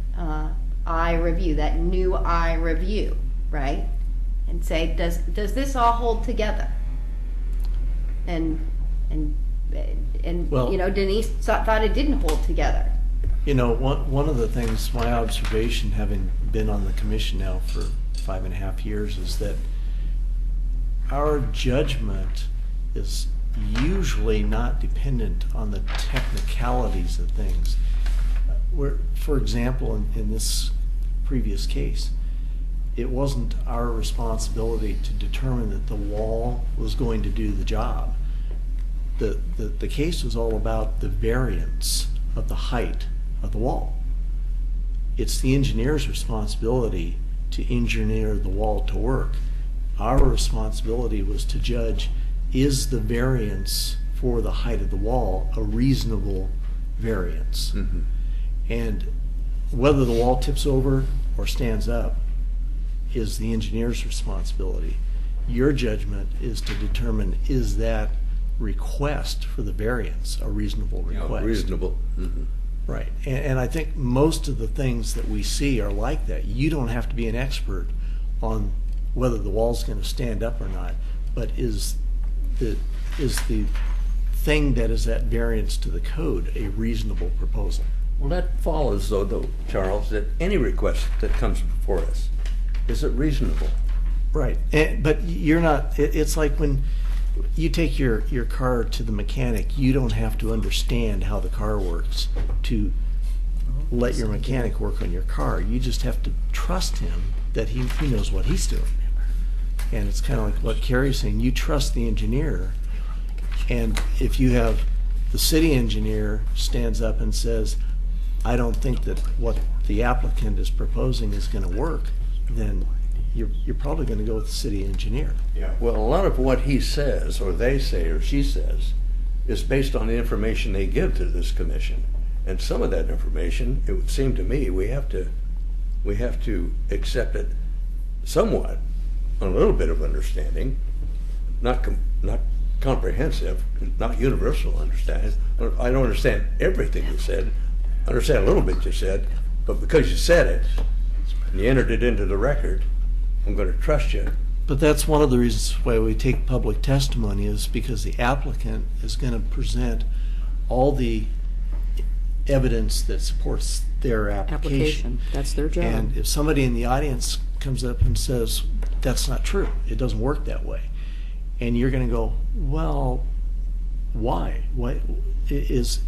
eye review, that new eye review, right? And say, does this all hold together? And Well, Denise thought it didn't hold together. One of the things, my observation, having been on the commission now for 5.5 years, is that our judgment is usually not dependent on the technicalities of things. For example, in this previous case, it wasn't our responsibility to determine that the wall was going to do the job. The case was all about the variance of the height of the wall. It's the engineer's responsibility to engineer the wall to work. Our responsibility was to judge, is the variance for the height of the wall a reasonable variance? Mhm. And whether the wall tips over or stands up is the engineer's responsibility. Your judgment is to determine, is that request for the variance a reasonable request? Reasonable. Mhm. Right. And I think most of the things that we see are like that. You don't have to be an expert on whether the wall's going to stand up or not, but is the thing that is at variance to the code a reasonable proposal? Well, that follows, though, Charles, that any request that comes before us, is it reasonable? Right. But you're not, it's like when you take your car to the mechanic, you don't have to understand how the car works to let your mechanic work on your car. You just have to trust him that he knows what he's doing. And it's kind of like what Carrie's saying, you trust the engineer. And if you have the city engineer stands up and says, I don't think that what the applicant is proposing is going to work, then you're probably going to go with the city engineer. Yeah. Well, a lot of what he says, or they say, or she says, is based on the information they give to this commission. And some of that information, it would seem to me, we have to accept it somewhat, a little bit of understanding, not comprehensive, not universal understanding. I don't understand everything you said. I understand a little bit you said, but because you said it and you entered it into the record, I'm going to trust you. But that's one of the reasons why we take public testimony, is because the applicant is going to present all the evidence that supports their application. That's their job. And if somebody in the audience comes up and says, that's not true, it doesn't work that way, and you're going to go, well, why? Why is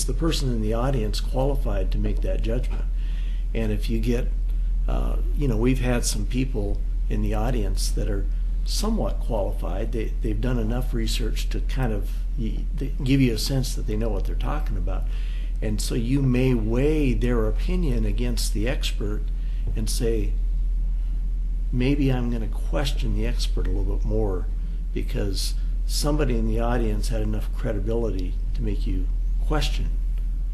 the person in the audience qualified to make that judgment? And if you get, we've had some people in the audience that are somewhat qualified. They've done enough research to kind of give you a sense that they know what they're talking about. And so you may weigh their opinion against the expert and say, maybe I'm going to question the expert a little bit more because somebody in the audience had enough credibility to make you question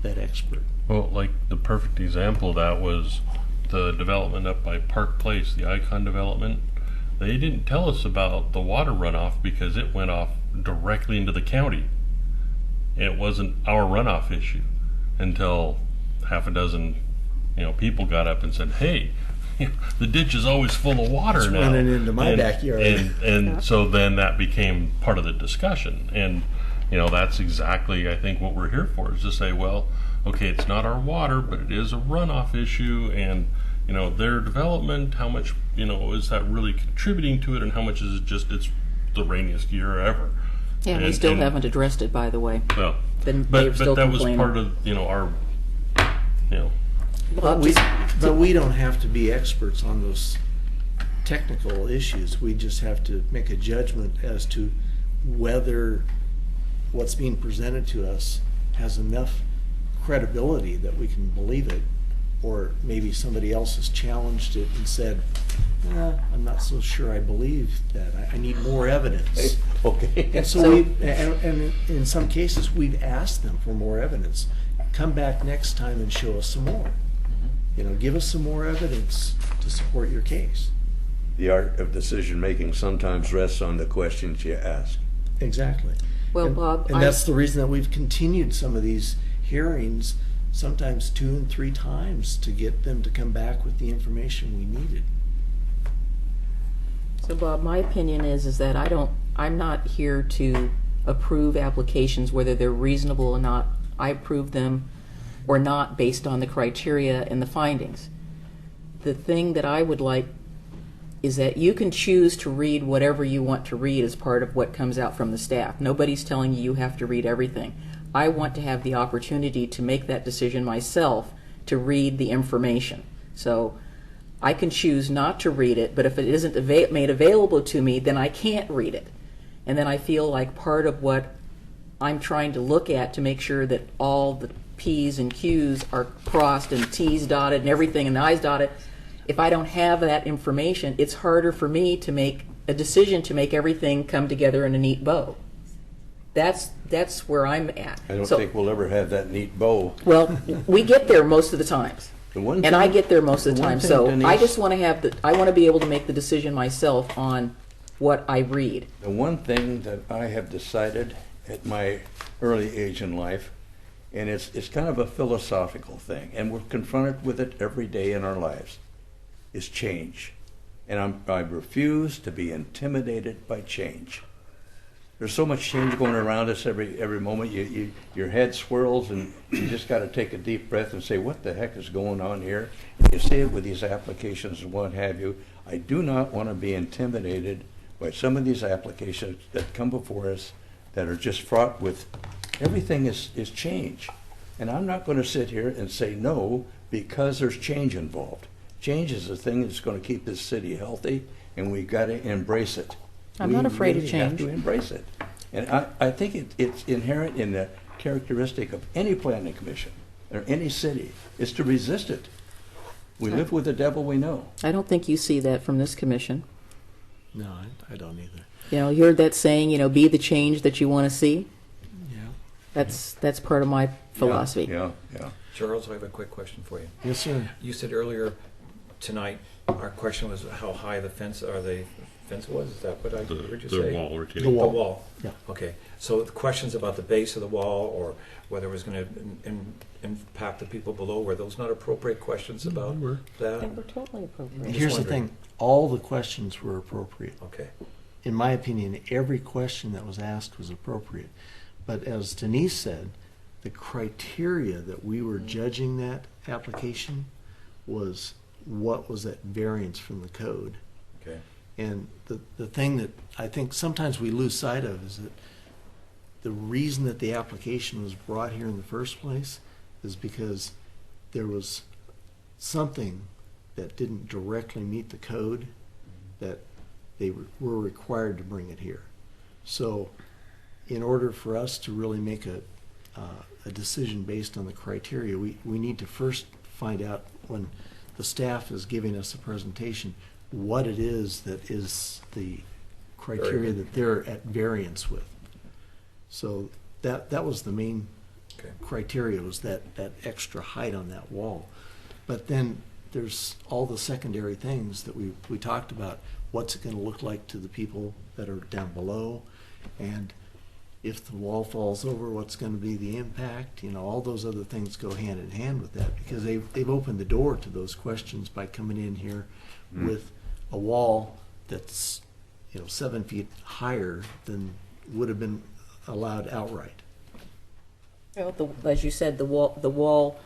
that expert. Well, like the perfect example of that was the development up by Park Place, the Icon development. They didn't tell us about the water runoff because it went off directly into the county. It wasn't our runoff issue until half a dozen, people got up and said, "Hey, the ditch is always full of water it's now." It's running into my backyard. And so then that became part of the discussion. And that's exactly, I think, what we're here for, is to say, well, okay, it's not our water, but it is a runoff issue, and their development, how much is that really contributing to it, and how much is it just it's the rainiest year ever? Yeah, we still haven't addressed it, by the way. Well, but that was part of our But we don't have to be experts on those technical issues. We just have to make a judgment as to whether what's being presented to us has enough credibility that we can believe it, or maybe somebody else has challenged it and said, I'm not so sure I believe that. I need more evidence. Okay. And so and in some cases, we've asked them for more evidence. Come back next time and show us some more. Give us some more evidence to support your case. The art of decision-making sometimes rests on the questions you ask. Exactly. Well, Bob, and that's the reason that we've continued some of these hearings, sometimes 2 and 3 times, to get them to come back with the information we needed. So, Bob, my opinion is that I'm not here to approve applications whether they're reasonable or not. I approve them or not based on the criteria and the findings. The thing that I would like is that you can choose to read whatever you want to read as part of what comes out from the staff. Nobody's telling you you have to read everything. I want to have the opportunity to make that decision myself, to read the information. So I can choose not to read it, but if it isn't made available to me, then I can't read it. And then I feel like part of what I'm trying to look at to make sure that all the P's and Q's are crossed and T's dotted and everything and the I's dotted, if I don't have that information, it's harder for me to make a decision to make everything come together in a neat bow. That's where I'm at. I don't think we'll ever have that neat bow. Well, we get there most of the times. And I get there most of the time. So Denise, I just want to have I want to be able to make the decision myself on what I read. The one thing that I have decided at my early age in life, and it's kind of a philosophical thing, and we're confronted with it every day in our lives, is change. And I refuse to be intimidated by change. There's so much change going around us every moment. Your head swirls, and you just got to take a deep breath and say, what the heck is going on here? And you see it with these applications and what have you. I do not want to be intimidated by some of these applications that come before us that are just fraught with everything is change. And I'm not going to sit here and say no because there's change involved. Change is the thing that's going to keep this city healthy, and we've got to embrace it. I'm not afraid of change. We have to embrace it. And I think it's inherent in the characteristic of any planning commission or any city is to resist it. We live with the devil we know. I don't think you see that from this commission. No, I don't either. You know, you heard that saying, be the change that you want to see? Yeah. That's part of my philosophy. Yeah. Charles, I have a quick question for you. Yes, sir. You said earlier tonight, our question was how high the fence was? Is that what I heard you say? The wall, retaining The wall. The wall. Yeah. Okay. So the questions about the base of the wall or whether it was going to impact the people below, were those not appropriate questions about that? They were totally appropriate. Here's the thing, all the questions were appropriate. Okay. In my opinion, every question that was asked was appropriate. But as Denise said, the criteria that we were judging that application was what was that variance from the code. Okay. And the thing that I think sometimes we lose sight of is that the reason that the application was brought here in the first place is because there was something that didn't directly meet the code that they were required to bring it here. So in order for us to really make a decision based on the criteria, we need to first find out when the staff is giving us a presentation what it is that is the criteria that they're at variance with. So that was the main criteria, was that extra height on that wall. But then there's all the secondary things that we talked about. What's it going to look like to the people that are down below? And if the wall falls over, what's going to be the impact? All those other things go hand in hand with that, because they've opened the door to those questions by coming in here with a wall that's 7 feet higher than would have been allowed outright. Well, as you said, the wall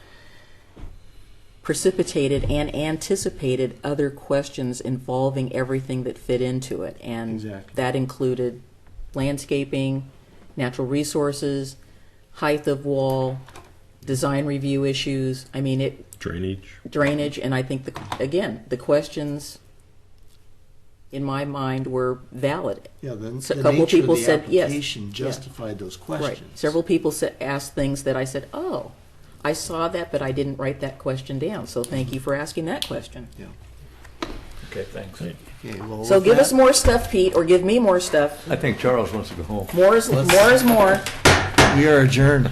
precipitated and anticipated other questions involving everything that fit into it, and Exactly. that included landscaping, natural resources, height of wall, design review issues. I mean, drainage, and I think the questions in my mind were valid. Yeah, then So the a couple nature people of the said yes. application justified those questions. Right. Several people asked things that I said, oh, I saw that, but I didn't write that question down. So thank you for asking that question. Yeah. Okay, thanks. Okay, well, So with give that, us more stuff, Pete, or give me more stuff. I think Charles wants to go home. More is more. We are adjourned.